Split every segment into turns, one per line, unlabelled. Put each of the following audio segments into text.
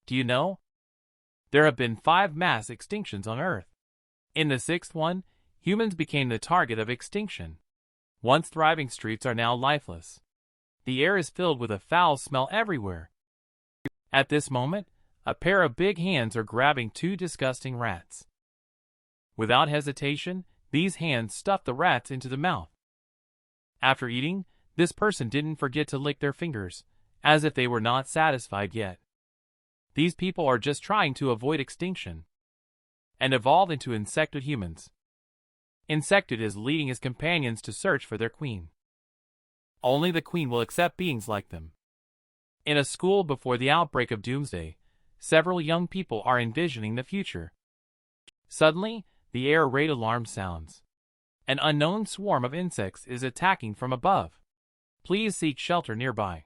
Do you know? There have been 5 mass extinctions on Earth. In the 6th one, humans became the target of extinction. Once thriving streets are now lifeless. The air is filled with a foul smell everywhere. At this moment, a pair of big hands are grabbing 2 disgusting rats. Without hesitation, these hands stuff the rats into the mouth. After eating, this person didn't forget to lick their fingers, as if they were not satisfied yet. These people are just trying to avoid extinction and evolve into insectoid humans. Insectoid is leading his companions to search for their queen. Only the queen will accept beings like them. In a school before the outbreak of Doomsday, several young people are envisioning the future. Suddenly, the air raid alarm sounds. An unknown swarm of insects is attacking from above. Please seek shelter nearby.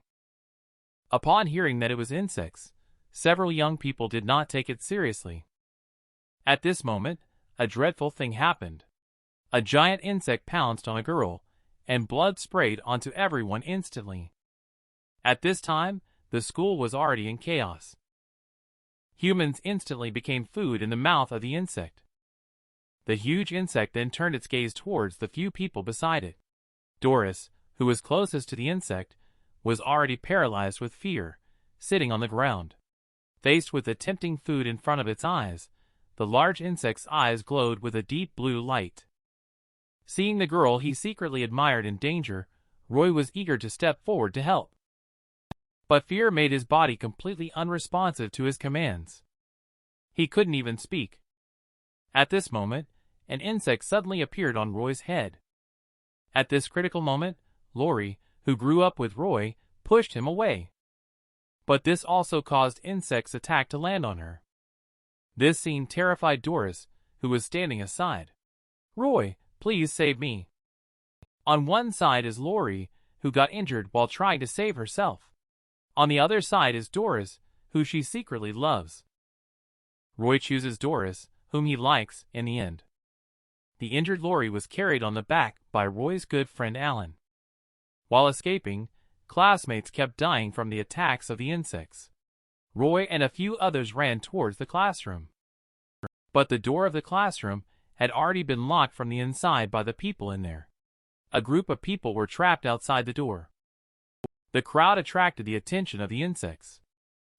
Upon hearing that it was insects, several young people did not take it seriously. At this moment, a dreadful thing happened. A giant insect pounced on a girl, and blood sprayed onto everyone instantly. At this time, the school was already in chaos. Humans instantly became food in the mouth of the insect. The huge insect then turned its gaze towards the few people beside it. Doris, who was closest to the insect, was already paralyzed with fear, sitting on the ground. Faced with the tempting food in front of its eyes, the large insect's eyes glowed with a deep blue light. Seeing the girl he secretly admired in danger, Roy was eager to step forward to help. But fear made his body completely unresponsive to his commands. He couldn't even speak. At this moment, an insect suddenly appeared on Roy's head. At this critical moment, Lori, who grew up with Roy, pushed him away. But this also caused insect's attack to land on her. This scene terrified Doris, who was standing aside. "Roy, please save me." On one side is Lori, who got injured while trying to save herself. On the other side is Doris, who she secretly loves. Roy chooses Doris, whom he likes, in the end. The injured Lori was carried on the back by Roy's good friend Alan. While escaping, classmates kept dying from the attacks of the insects. Roy and a few others ran towards the classroom. But the door of the classroom had already been locked from the inside by the people in there. A group of people were trapped outside the door. The crowd attracted the attention of the insects.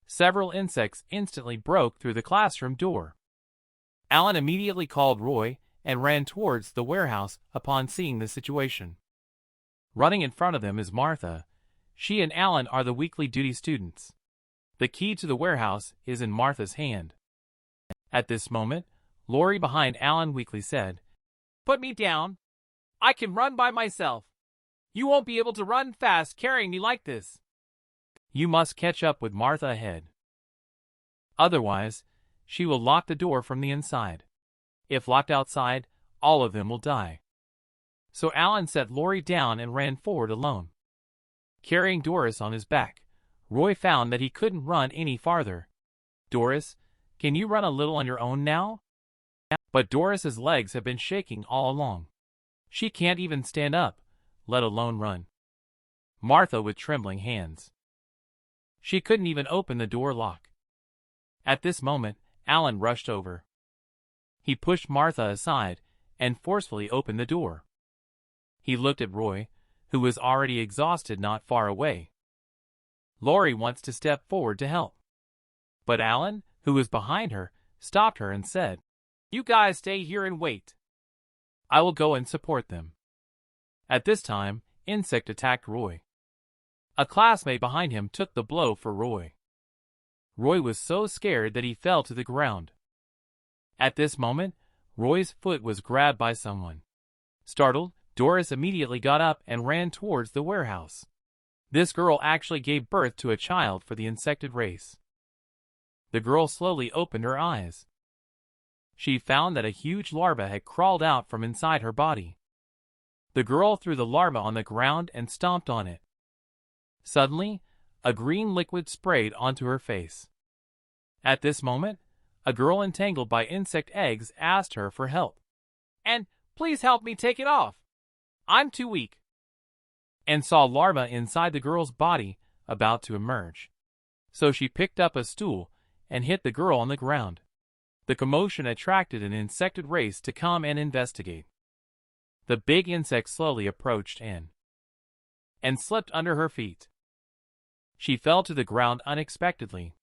Several insects instantly broke through the classroom door. Alan immediately called Roy and ran towards the warehouse upon seeing the situation. Running in front of them is Martha. She and Alan are the weekly duty students. The key to the warehouse is in Martha's hand. At this moment, Lori behind Alan weakly said, "Put me down. I can run by myself. You won't be able to run fast carrying me like this. You must catch up with Martha ahead. Otherwise, she will lock the door from the inside. If locked outside, all of them will die." So Alan set Lori down and ran forward alone. Carrying Doris on his back, Roy found that he couldn't run any farther. "Doris, can you run a little on your own now?" But Doris's legs have been shaking all along. She can't even stand up, let alone run. Martha with trembling hands. She couldn't even open the door lock. At this moment, Alan rushed over. He pushed Martha aside and forcefully opened the door. He looked at Roy, who was already exhausted not far away. Lori wants to step forward to help. But Alan, who was behind her, stopped her and said, "You guys stay here and wait. I will go and support them." At this time, Insect attacked Roy. A classmate behind him took the blow for Roy. Roy was so scared that he fell to the ground. At this moment, Roy's foot was grabbed by someone. Startled, Doris immediately got up and ran towards the warehouse. This girl actually gave birth to a child for the insected race. The girl slowly opened her eyes. She found that a huge larva had crawled out from inside her body. The girl threw the larva on the ground and stomped on it. Suddenly, a green liquid sprayed onto her face. At this moment, a girl entangled by insect eggs asked her for help. "And please help me take it off. I'm too weak." And saw larva inside the girl's body about to emerge. So she picked up a stool and hit the girl on the ground. The commotion attracted an insected race to come and investigate. The big insect slowly approached Anne and slipped under her feet. She fell to the ground unexpectedly,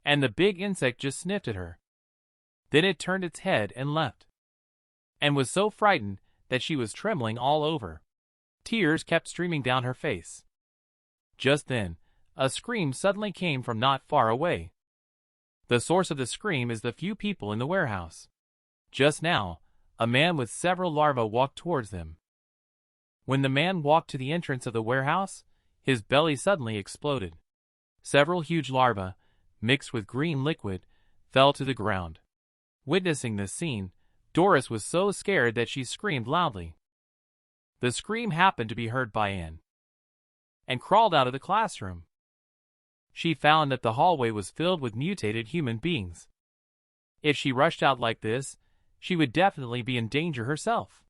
and the big insect just sniffed at her. Then it turned its head and left, and was so frightened that she was trembling all over. Tears kept streaming down her face. Just then, a scream suddenly came from not far away. The source of the scream is the few people in the warehouse. Just now, a man with several larvae walked towards them. When the man walked to the entrance of the warehouse, his belly suddenly exploded. Several huge larvae, mixed with green liquid, fell to the ground. Witnessing this scene, Doris was so scared that she screamed loudly. The scream happened to be heard by Anne, and crawled out of the classroom. She found that the hallway was filled with mutated human beings. If she rushed out like this, she would definitely be in danger herself.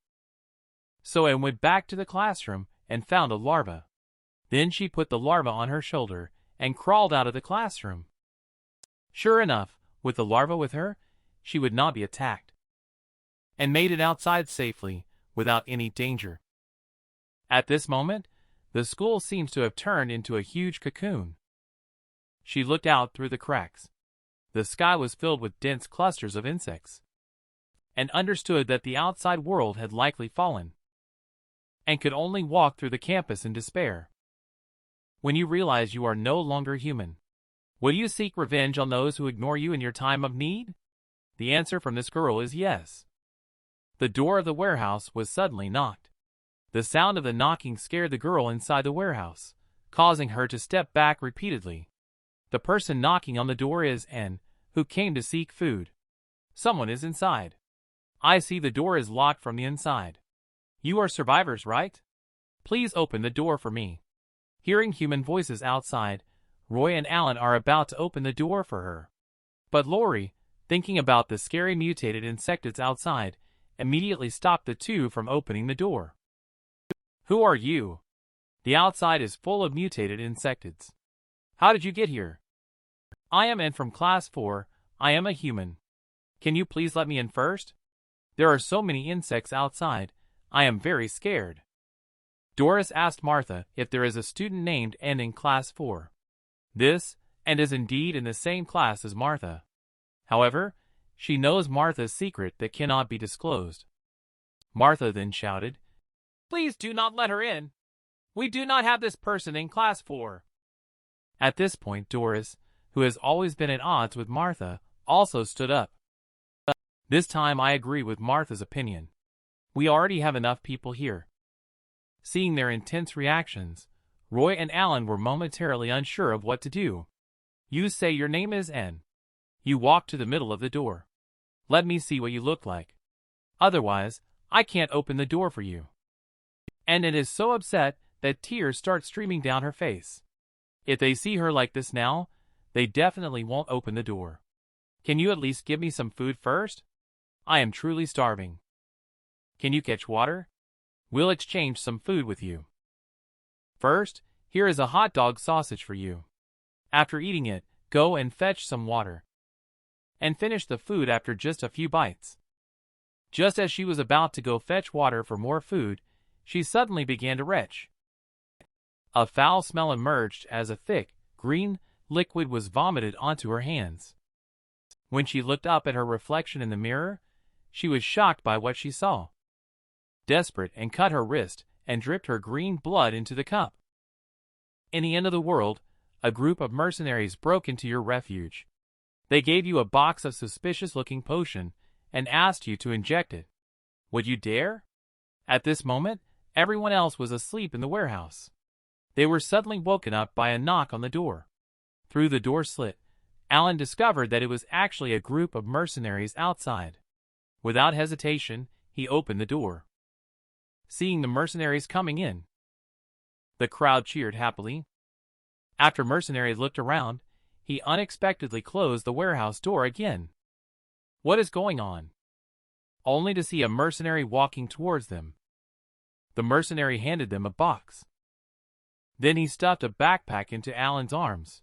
So Anne went back to the classroom and found a larva. Then she put the larva on her shoulder and crawled out of the classroom. Sure enough, with the larva with her, she would not be attacked, and made it outside safely, without any danger. At this moment, the school seems to have turned into a huge cocoon. She looked out through the cracks. The sky was filled with dense clusters of insects, and understood that the outside world had likely fallen, and could only walk through the campus in despair. When you realize you are no longer human, will you seek revenge on those who ignore you in your time of need? The answer from this girl is yes. The door of the warehouse was suddenly knocked. The sound of the knocking scared the girl inside the warehouse, causing her to step back repeatedly. The person knocking on the door is Anne, who came to seek food. Someone is inside. I see the door is locked from the inside. You are survivors, right? Please open the door for me. Hearing human voices outside, Roy and Alan are about to open the door for her. But Lori, thinking about the scary mutated insects outside, immediately stopped the two from opening the door. Who are you? The outside is full of mutated insects. How did you get here? I am in from class 4, I am a human. Can you please let me in first? There are so many insects outside, I am very scared. Doris asked Martha if there is a student named Anne in class 4. This, and is indeed in the same class as Martha. However, she knows Martha's secret that cannot be disclosed. Martha then shouted, "Please do not let her in. We do not have this person in class 4. At this point, Doris, who has always been at odds with Martha, also stood up. This time I agree with Martha's opinion. We already have enough people here. Seeing their intense reactions, Roy and Alan were momentarily unsure of what to do. You say your name is Anne. You walk to the middle of the door. Let me see what you look like. Otherwise, I can't open the door for you. And Anne is so upset that tears start streaming down her face. If they see her like this now, they definitely won't open the door. Can you at least give me some food first? I am truly starving. Can you catch water? We'll exchange some food with you. First, here is a hot dog sausage for you. After eating it, go and fetch some water. And finish the food after just a few bites. Just as she was about to go fetch water for more food, she suddenly began to retch. A foul smell emerged as a thick, green liquid was vomited onto her hands. When she looked up at her reflection in the mirror, she was shocked by what she saw. Desperate, and cut her wrist and dripped her green blood into the cup. In the end of the world, a group of mercenaries broke into your refuge. They gave you a box of suspicious-looking potion and asked you to inject it. Would you dare? At this moment, everyone else was asleep in the warehouse. They were suddenly woken up by a knock on the door. Through the door slit, Alan discovered that it was actually a group of mercenaries outside. Without hesitation, he opened the door. Seeing the mercenaries coming in, the crowd cheered happily. After mercenaries looked around, he unexpectedly closed the warehouse door again. What is going on? Only to see a mercenary walking towards them. The mercenary handed them a box. Then he stuffed a backpack into Alan's arms.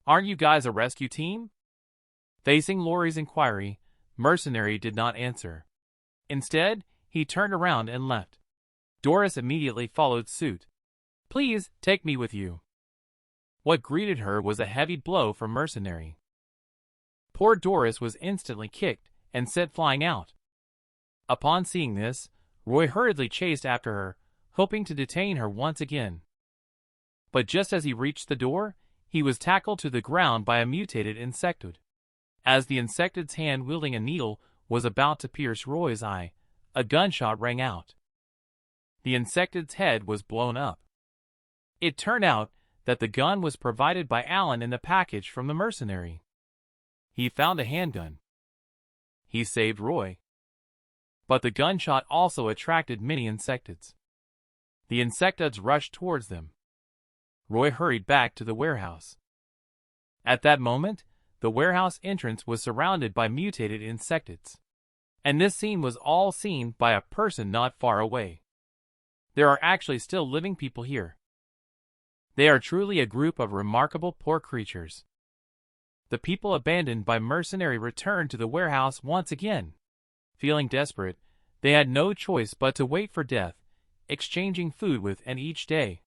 Aren't you guys a rescue team? Facing Lori's inquiry, Mercenary did not answer. Instead, he turned around and left. Doris immediately followed suit. Please, take me with you. What greeted her was a heavy blow from Mercenary. Poor Doris was instantly kicked and sent flying out. Upon seeing this, Roy hurriedly chased after her, hoping to detain her once again. But just as he reached the door, he was tackled to the ground by a mutated insectoid. As the insectoid's hand wielding a needle was about to pierce Roy's eye, a gunshot rang out. The insectoid's head was blown up. It turned out that the gun was provided by Alan in the package from the Mercenary. He found a handgun. He saved Roy. But the gunshot also attracted many insectoids. The insectoids rushed towards them. Roy hurried back to the warehouse. At that moment, the warehouse entrance was surrounded by mutated insectoids. And this scene was all seen by a person not far away. There are actually still living people here. They are truly a group of remarkable poor creatures. The people abandoned by Mercenary returned to the warehouse once again. Feeling desperate, they had no choice but to wait for death, exchanging food with and each day.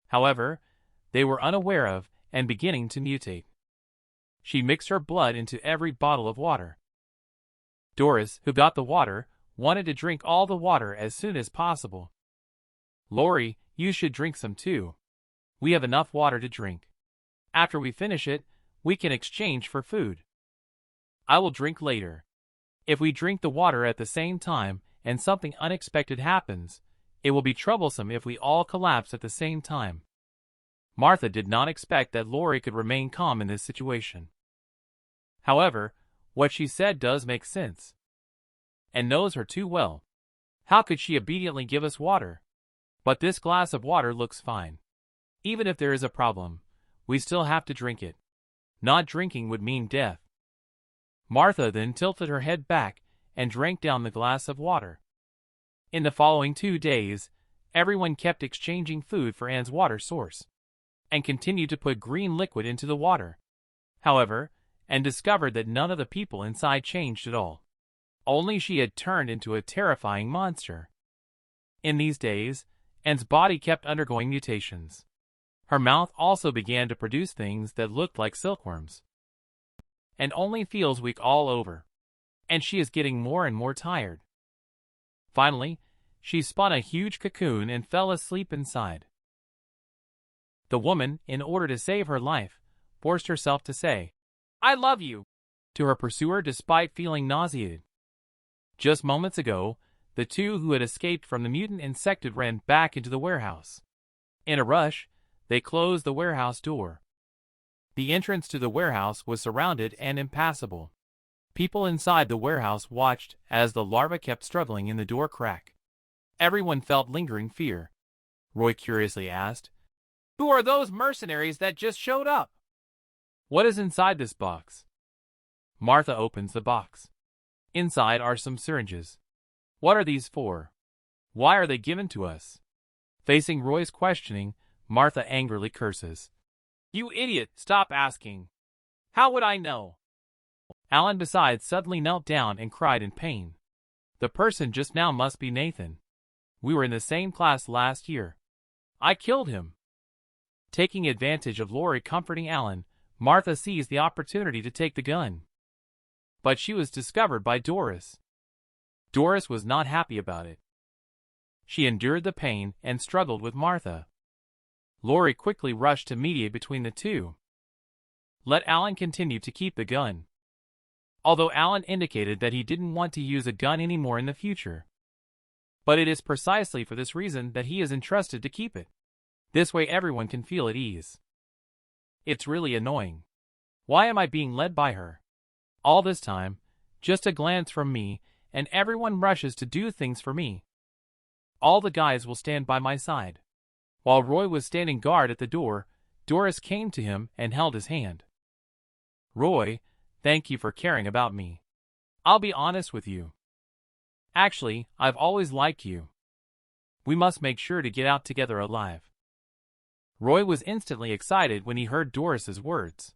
However, they were unaware of and beginning to mutate. She mixed her blood into every bottle of water. Doris, who got the water, wanted to drink all the water as soon as possible. Lori, you should drink some too. We have enough water to drink. After we finish it, we can exchange for food. I will drink later. If we drink the water at the same time and something unexpected happens, it will be troublesome if we all collapse at the same time. Martha did not expect that Lori could remain calm in this situation. However, what she said does make sense. And knows her too well. How could she obediently give us water? But this glass of water looks fine. Even if there is a problem, we still have to drink it. Not drinking would mean death. Martha then tilted her head back and drank down the glass of water. In the following 2 days, everyone kept exchanging food for Anne's water source, and continued to put green liquid into the water. However, Anne discovered that none of the people inside changed at all. Only she had turned into a terrifying monster. In these days, Anne's body kept undergoing mutations. Her mouth also began to produce things that looked like silkworms. And only feels weak all over. And she is getting more and more tired. Finally, she spun a huge cocoon and fell asleep inside. The woman, in order to save her life, forced herself to say, "I love you," to her pursuer despite feeling nauseated. Just moments ago, the two who had escaped from the mutant insectoid ran back into the warehouse. In a rush, they closed the warehouse door. The entrance to the warehouse was surrounded and impassable. People inside the warehouse watched as the larva kept struggling in the door crack. Everyone felt lingering fear. Roy curiously asked, "Who are those mercenaries that just showed up? What is inside this box?" Martha opens the box. Inside are some syringes. What are these for? Why are they given to us? Facing Roy's questioning, Martha angrily curses. "You idiot, stop asking. How would I know?" Alan beside suddenly knelt down and cried in pain. The person just now must be Nathan. We were in the same class last year. I killed him. Taking advantage of Lori comforting Alan, Martha seized the opportunity to take the gun. But she was discovered by Doris. Doris was not happy about it. She endured the pain and struggled with Martha. Lori quickly rushed to mediate between the two. Let Alan continue to keep the gun. Although Alan indicated that he didn't want to use a gun anymore in the future. But it is precisely for this reason that he is entrusted to keep it. This way everyone can feel at ease. It's really annoying. Why am I being led by her? All this time, just a glance from me, and everyone rushes to do things for me. All the guys will stand by my side. While Roy was standing guard at the door, Doris came to him and held his hand. "Roy, thank you for caring about me. I'll be honest with you. Actually, I've always liked you. We must make sure to get out together alive." Roy was instantly excited when he heard Doris's words.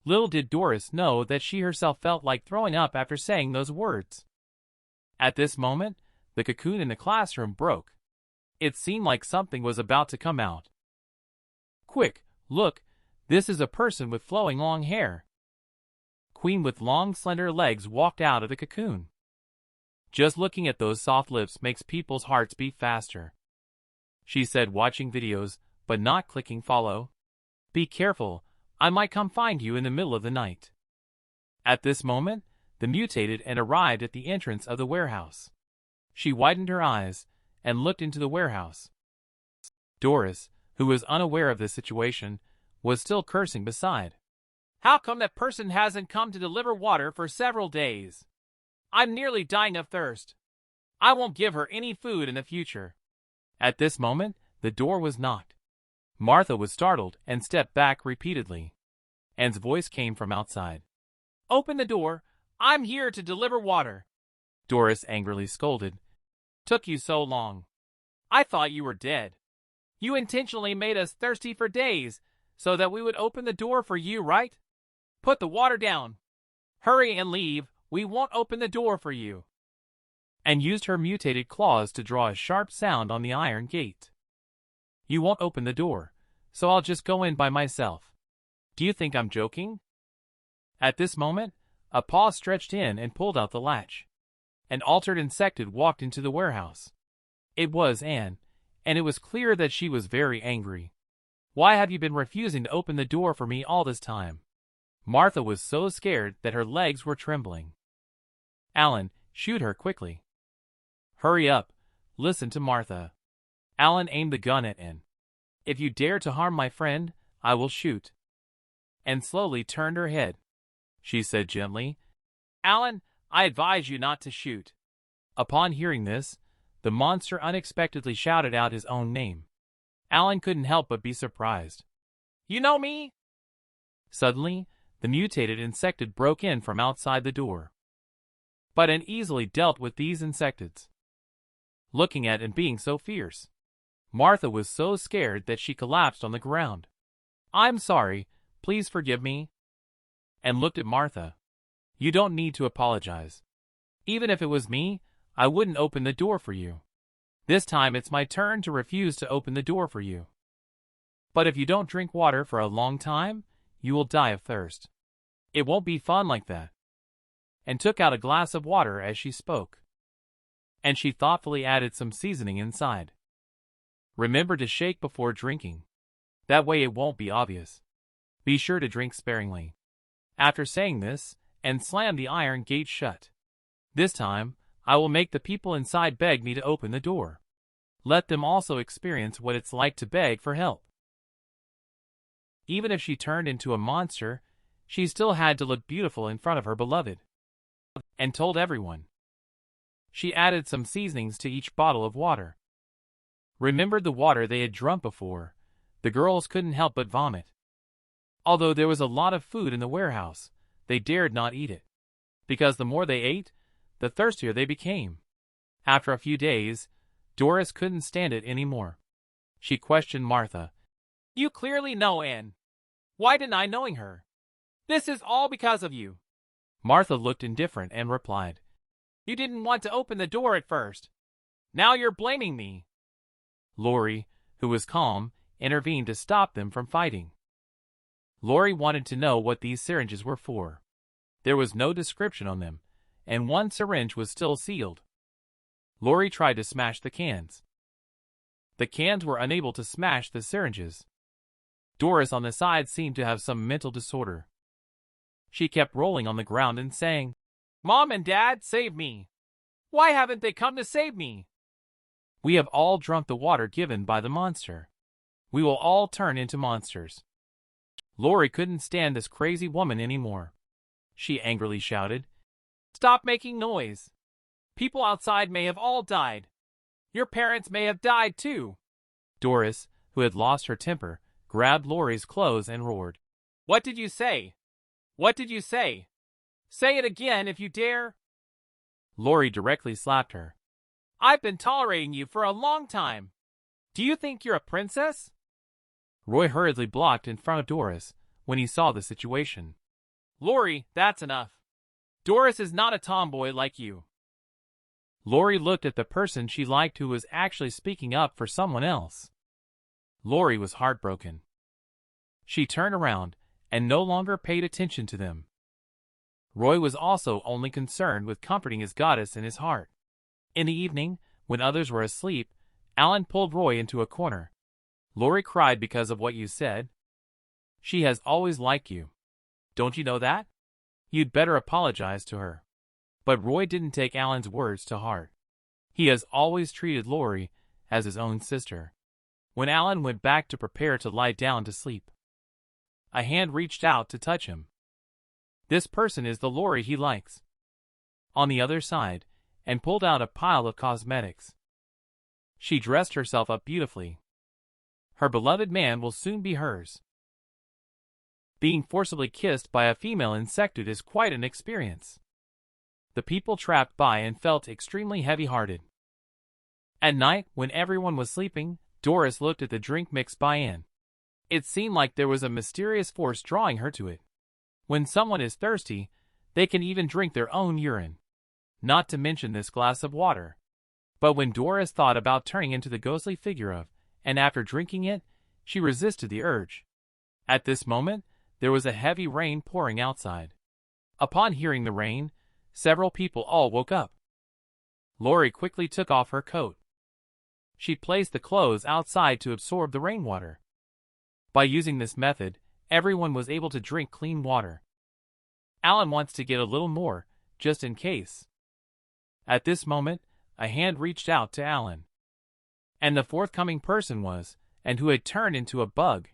Little did Doris know that she herself felt like throwing up after saying those words. At this moment, the cocoon in the classroom broke. It seemed like something was about to come out. Quick, look, this is a person with flowing long hair. Queen with long slender legs walked out of the cocoon. Just looking at those soft lips makes people's hearts beat faster. She said, watching videos, but not clicking follow. Be careful, I might come find you in the middle of the night. At this moment, the mutated and arrived at the entrance of the warehouse. She widened her eyes and looked into the warehouse. Doris, who was unaware of the situation, was still cursing beside. How come that person hasn't come to deliver water for several days? I'm nearly dying of thirst. I won't give her any food in the future. At this moment, the door was knocked. Martha was startled and stepped back repeatedly. Anne's voice came from outside. Open the door. I'm here to deliver water. Doris angrily scolded. Took you so long. I thought you were dead. You intentionally made us thirsty for days so that we would open the door for you, right? Put the water down. Hurry and leave. We won't open the door for you. And used her mutated claws to draw a sharp sound on the iron gate. You won't open the door, so I'll just go in by myself. Do you think I'm joking? At this moment, a paw stretched in and pulled out the latch. An altered insected walked into the warehouse. It was Anne, and it was clear that she was very angry. Why have you been refusing to open the door for me all this time? Martha was so scared that her legs were trembling. Alan, shoot her quickly. Hurry up, listen to Martha. Alan aimed the gun at Anne. If you dare to harm my friend, I will shoot. Anne slowly turned her head. She said gently, Alan, I advise you not to shoot. Upon hearing this, the monster unexpectedly shouted out his own name. Alan couldn't help but be surprised. You know me? Suddenly, the mutated insected broke in from outside the door. But Anne easily dealt with these insectids. Looking at and being so fierce, Martha was so scared that she collapsed on the ground. I'm sorry, please forgive me. And looked at Martha. You don't need to apologize. Even if it was me, I wouldn't open the door for you. This time it's my turn to refuse to open the door for you. But if you don't drink water for a long time, you will die of thirst. It won't be fun like that. And took out a glass of water as she spoke. And she thoughtfully added some seasoning inside. Remember to shake before drinking. That way it won't be obvious. Be sure to drink sparingly. After saying this, and slammed the iron gate shut. This time, I will make the people inside beg me to open the door. Let them also experience what it's like to beg for help. Even if she turned into a monster, she still had to look beautiful in front of her beloved. And told everyone. She added some seasonings to each bottle of water. Remembered the water they had drunk before. The girls couldn't help but vomit. Although there was a lot of food in the warehouse, they dared not eat it. Because the more they ate, the thirstier they became. After a few days, Doris couldn't stand it anymore. She questioned Martha. You clearly know Anne. Why deny knowing her? This is all because of you. Martha looked indifferent and replied. You didn't want to open the door at first. Now you're blaming me. Lori, who was calm, intervened to stop them from fighting. Lori wanted to know what these syringes were for. There was no description on them, and one syringe was still sealed. Lori tried to smash the cans. The cans were unable to smash the syringes. Doris on the side seemed to have some mental disorder. She kept rolling on the ground and saying, Mom and Dad, save me. Why haven't they come to save me? We have all drunk the water given by the monster. We will all turn into monsters. Lori couldn't stand this crazy woman anymore. She angrily shouted, Stop making noise. People outside may have all died. Your parents may have died too. Doris, who had lost her temper, grabbed Lori's clothes and roared. What did you say? What did you say? Say it again if you dare. Lori directly slapped her. I've been tolerating you for a long time. Do you think you're a princess? Roy hurriedly blocked in front of Doris when he saw the situation. Lori, that's enough. Doris is not a tomboy like you. Lori looked at the person she liked who was actually speaking up for someone else. Lori was heartbroken. She turned around and no longer paid attention to them. Roy was also only concerned with comforting his goddess in his heart. In the evening, when others were asleep, Alan pulled Roy into a corner. Lori cried because of what you said. She has always liked you. Don't you know that? You'd better apologize to her. But Roy didn't take Alan's words to heart. He has always treated Lori as his own sister. When Alan went back to prepare to lie down to sleep, a hand reached out to touch him. This person is the Lori he likes. On the other side, and pulled out a pile of cosmetics. She dressed herself up beautifully. Her beloved man will soon be hers. Being forcibly kissed by a female insectoid is quite an experience. The people trapped by and felt extremely heavy-hearted. At night, when everyone was sleeping, Doris looked at the drink mixed by Anne. It seemed like there was a mysterious force drawing her to it. When someone is thirsty, they can even drink their own urine. Not to mention this glass of water. But when Doris thought about turning into the ghostly figure of, and after drinking it, she resisted the urge. At this moment, there was a heavy rain pouring outside. Upon hearing the rain, several people all woke up. Lori quickly took off her coat. She placed the clothes outside to absorb the rainwater. By using this method, everyone was able to drink clean water. Alan wants to get a little more, just in case. At this moment, a hand reached out to Alan. And the forthcoming person was, and who had turned into a bug.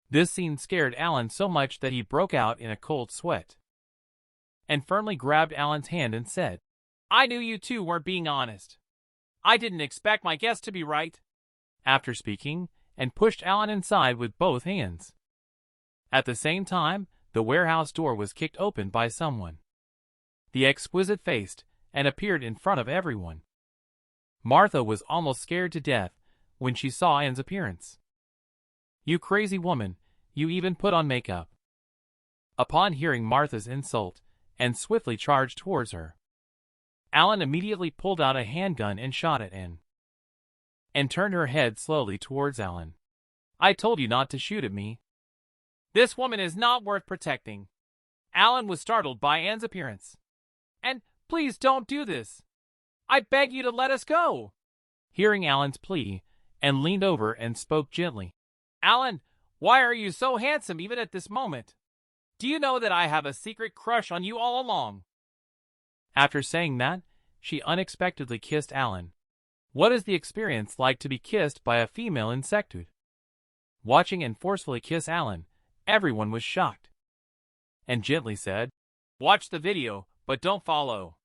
This scene scared Alan so much that he broke out in a cold sweat. And firmly grabbed Alan's hand and said, "I knew you two weren't being honest. I didn't expect my guess to be right." After speaking, and pushed Alan inside with both hands. At the same time, the warehouse door was kicked open by someone. The exquisite faced, and appeared in front of everyone. Martha was almost scared to death when she saw Anne's appearance. "You crazy woman, you even put on makeup." Upon hearing Martha's insult, and swiftly charged towards her, Alan immediately pulled out a handgun and shot at Anne. And turned her head slowly towards Alan. "I told you not to shoot at me. This woman is not worth protecting." Alan was startled by Anne's appearance. "And please don't do this. I beg you to let us go." Hearing Alan's plea, Anne leaned over and spoke gently. "Alan, why are you so handsome even at this moment? Do you know that I have a secret crush on you all along?" After saying that, she unexpectedly kissed Alan. What is the experience like to be kissed by a female insectoid? Watching and forcefully kiss Alan, everyone was shocked. And gently said, "Watch the video, but don't follow.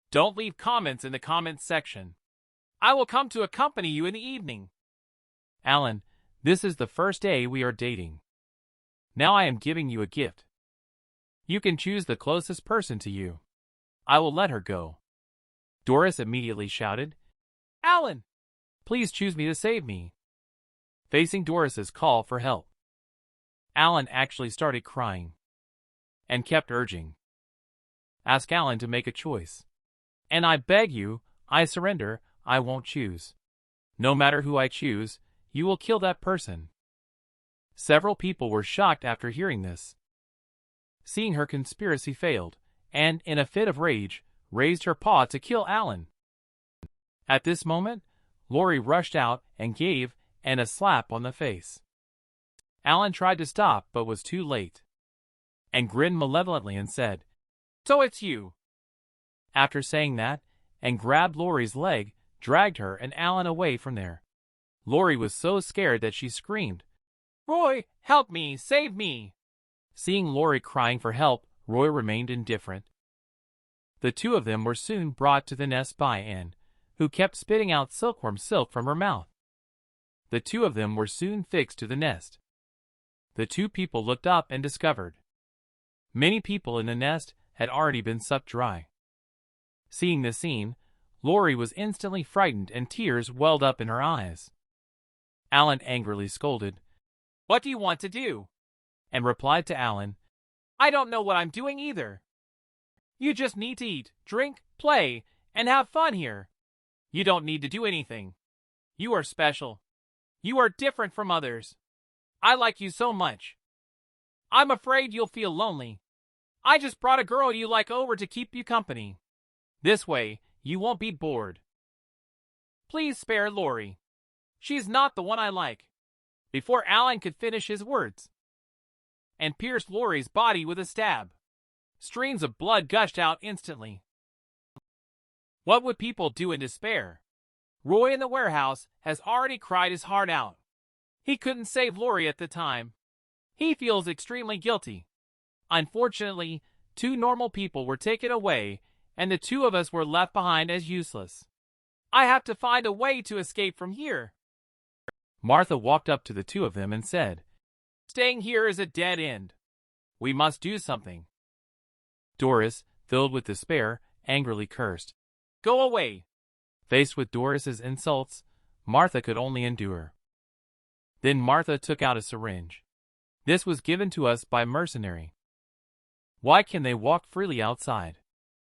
Don't leave comments in the comments section. I will come to accompany you in the evening." "Alan, this is the first day we are dating. Now I am giving you a gift. You can choose the closest person to you. I will let her go." Doris immediately shouted, "Alan, please choose me to save me." Facing Doris's call for help, Alan actually started crying and kept urging, "Ask Alan to make a choice. And I beg you, I surrender, I won't choose. No matter who I choose, you will kill that person." Several people were shocked after hearing this. Seeing her conspiracy failed, and, in a fit of rage, raised her paw to kill Alan. At this moment, Lori rushed out and gave Anne a slap on the face. Alan tried to stop but was too late, and grinned malevolently and said, "So it's you." After saying that, and grabbed Lori's leg, dragged her and Alan away from there. Lori was so scared that she screamed, "Roy, help me, save me!" Seeing Lori crying for help, Roy remained indifferent. The two of them were soon brought to the nest by Anne, who kept spitting out silkworm silk from her mouth. The two of them were soon fixed to the nest. The two people looked up and discovered many people in the nest had already been sucked dry. Seeing this scene, Lori was instantly frightened and tears welled up in her eyes. Alan angrily scolded, "What do you want to do?" and replied to Alan, I don't know what I'm doing either. You just need to eat, drink, play, and have fun here. You don't need to do anything. You are special. You are different from others. I like you so much. I'm afraid you'll feel lonely. I just brought a girl you like over to keep you company. This way, you won't be bored. Please spare Lori. She's not the one I like. Before Alan could finish his words, and pierced Lori's body with a stab. Streams of blood gushed out instantly. What would people do in despair? Roy in the warehouse has already cried his heart out. He couldn't save Lori at the time. He feels extremely guilty. Unfortunately, 2 normal people were taken away, and the 2 of us were left behind as useless. I have to find a way to escape from here. Martha walked up to the 2 of them and said, "Staying here is a dead end. We must do something." Doris, filled with despair, angrily cursed. "Go away." Faced with Doris's insults, Martha could only endure. Then Martha took out a syringe. This was given to us by mercenary. Why can they walk freely outside?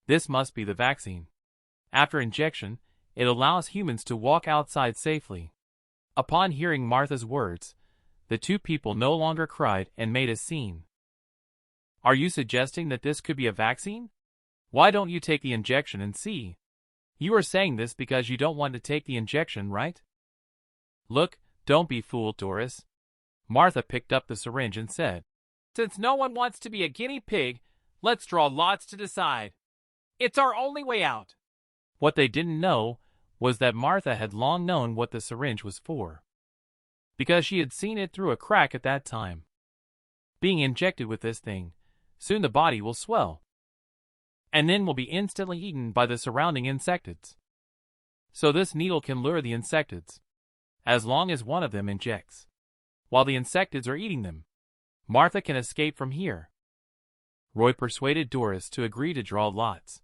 This must be the vaccine. After injection, it allows humans to walk outside safely. Upon hearing Martha's words, the 2 people no longer cried and made a scene. Are you suggesting that this could be a vaccine? Why don't you take the injection and see? You are saying this because you don't want to take the injection, right? Look, don't be fooled, Doris. Martha picked up the syringe and said, "Since no one wants to be a guinea pig, let's draw lots to decide. It's our only way out." What they didn't know was that Martha had long known what the syringe was for, because she had seen it through a crack at that time. Being injected with this thing, soon the body will swell, and then will be instantly eaten by the surrounding insectids. So this needle can lure the insectids, as long as one of them injects. While the insectids are eating them, Martha can escape from here. Roy persuaded Doris to agree to draw lots.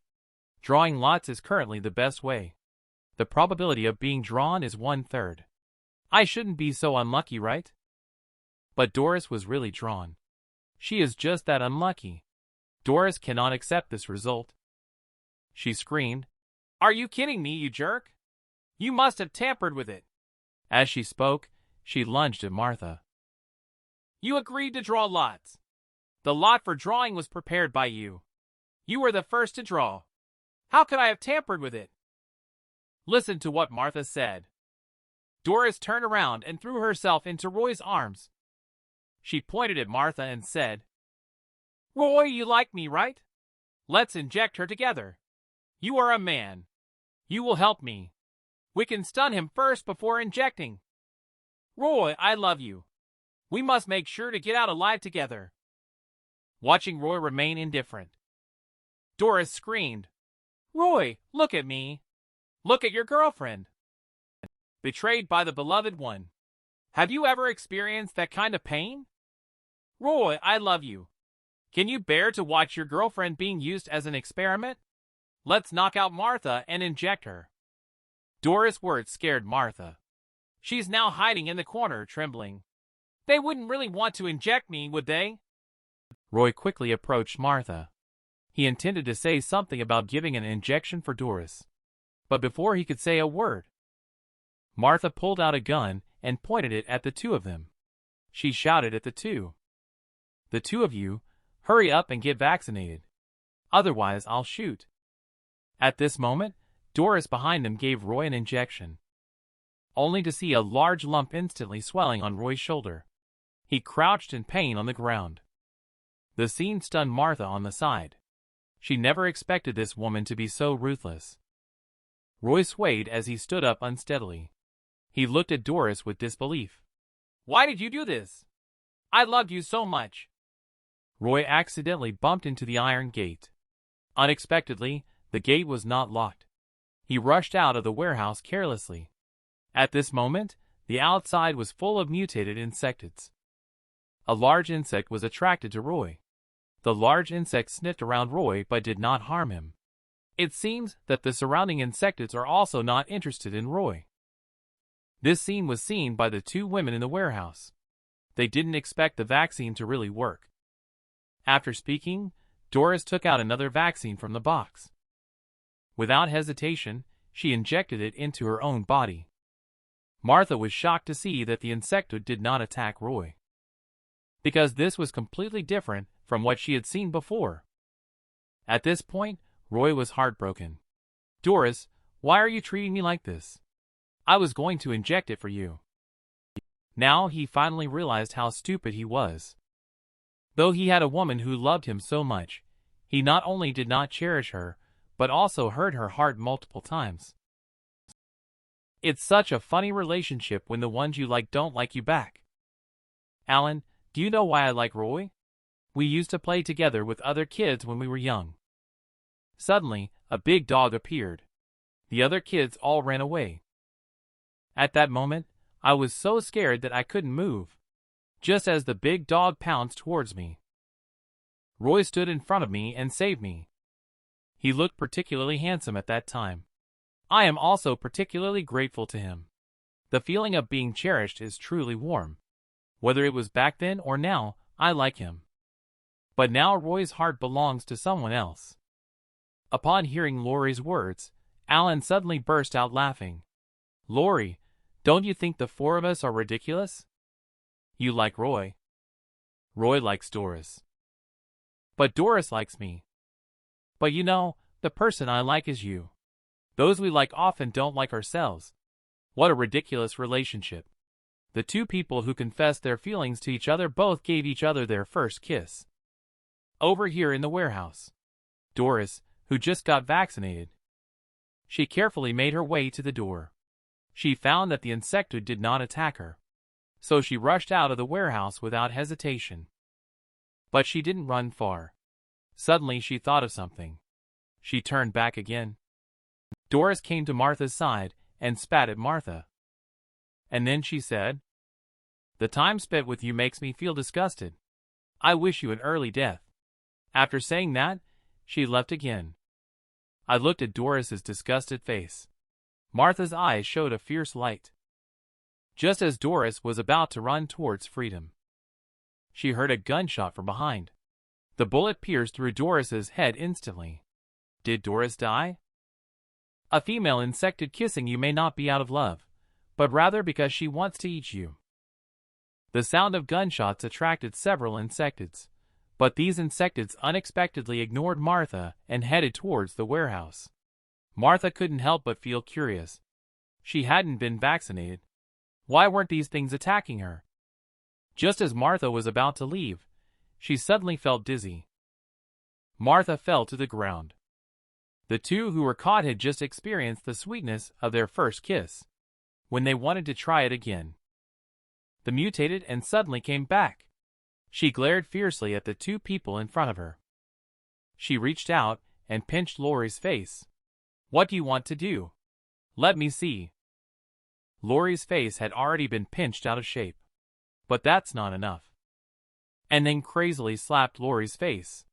Drawing lots is currently the best way. The probability of being drawn is 1/3. I shouldn't be so unlucky, right? But Doris was really drawn. She is just that unlucky. Doris cannot accept this result. She screamed, "Are you kidding me, you jerk? You must have tampered with it." As she spoke, she lunged at Martha. "You agreed to draw lots. The lot for drawing was prepared by you. You were the first to draw. How could I have tampered with it?" Listen to what Martha said. Doris turned around and threw herself into Roy's arms. She pointed at Martha and said, "Roy, you like me, right? Let's inject her together. You are a man. You will help me. We can stun him first before injecting. Roy, I love you. We must make sure to get out alive together." Watching Roy remain indifferent, Doris screamed, "Roy, look at me. Look at your girlfriend. Betrayed by the beloved one. Have you ever experienced that kind of pain? Roy, I love you. Can you bear to watch your girlfriend being used as an experiment? Let's knock out Martha and inject her." Doris' words scared Martha. She's now hiding in the corner, trembling. "They wouldn't really want to inject me, would they?" Roy quickly approached Martha. He intended to say something about giving an injection for Doris. But before he could say a word, Martha pulled out a gun and pointed it at the 2 of them. She shouted at the 2. "The 2 of you, hurry up and get vaccinated. Otherwise, I'll shoot." At this moment, Doris behind them gave Roy an injection, only to see a large lump instantly swelling on Roy's shoulder. He crouched in pain on the ground. The scene stunned Martha on the side. She never expected this woman to be so ruthless. Roy swayed as he stood up unsteadily. He looked at Doris with disbelief. "Why did you do this? I loved you so much." Roy accidentally bumped into the iron gate. Unexpectedly, the gate was not locked. He rushed out of the warehouse carelessly. At this moment, the outside was full of mutated insectids. A large insect was attracted to Roy. The large insect sniffed around Roy but did not harm him. It seems that the surrounding insectids are also not interested in Roy. This scene was seen by the 2 women in the warehouse. They didn't expect the vaccine to really work. After speaking, Doris took out another vaccine from the box. Without hesitation, she injected it into her own body. Martha was shocked to see that the insectoid did not attack Roy, because this was completely different from what she had seen before. At this point, Roy was heartbroken. "Doris, why are you treating me like this? I was going to inject it for you." Now he finally realized how stupid he was. Though he had a woman who loved him so much, he not only did not cherish her, but also hurt her heart multiple times. It's such a funny relationship when the ones you like don't like you back. Alan, do you know why I like Roy? We used to play together with other kids when we were young. Suddenly, a big dog appeared. The other kids all ran away. At that moment, I was so scared that I couldn't move, just as the big dog pounced towards me. Roy stood in front of me and saved me. He looked particularly handsome at that time. I am also particularly grateful to him. The feeling of being cherished is truly warm. Whether it was back then or now, I like him. But now Roy's heart belongs to someone else. Upon hearing Laurie's words, Alan suddenly burst out laughing. "Laurie, don't you think the four of us are ridiculous? You like Roy. Roy likes Doris. But Doris likes me. But you know, the person I like is you. Those we like often don't like ourselves. What a ridiculous relationship." The two people who confessed their feelings to each other both gave each other their first kiss. Over here in the warehouse, Doris, who just got vaccinated. She carefully made her way to the door. She found that the insectoid did not attack her, so she rushed out of the warehouse without hesitation. But she didn't run far. Suddenly she thought of something. She turned back again. Doris came to Martha's side and spat at Martha. And then she said, "The time spent with you makes me feel disgusted. I wish you an early death." After saying that, she left again. I looked at Doris's disgusted face. Martha's eyes showed a fierce light. Just as Doris was about to run towards freedom, she heard a gunshot from behind. The bullet pierced through Doris's head instantly. Did Doris die? A female insectoid kissing you may not be out of love, but rather because she wants to eat you. The sound of gunshots attracted several insectoids, but these insectoids unexpectedly ignored Martha and headed towards the warehouse. Martha couldn't help but feel curious. She hadn't been vaccinated. Why weren't these things attacking her? Just as Martha was about to leave, she suddenly felt dizzy. Martha fell to the ground. The two who were caught had just experienced the sweetness of their first kiss, when they wanted to try it again. The mutated and suddenly came back. She glared fiercely at the two people in front of her. She reached out and pinched Laurie's face. "What do you want to do? Let me see." Laurie's face had already been pinched out of shape. But that's not enough. And then crazily slapped Laurie's face.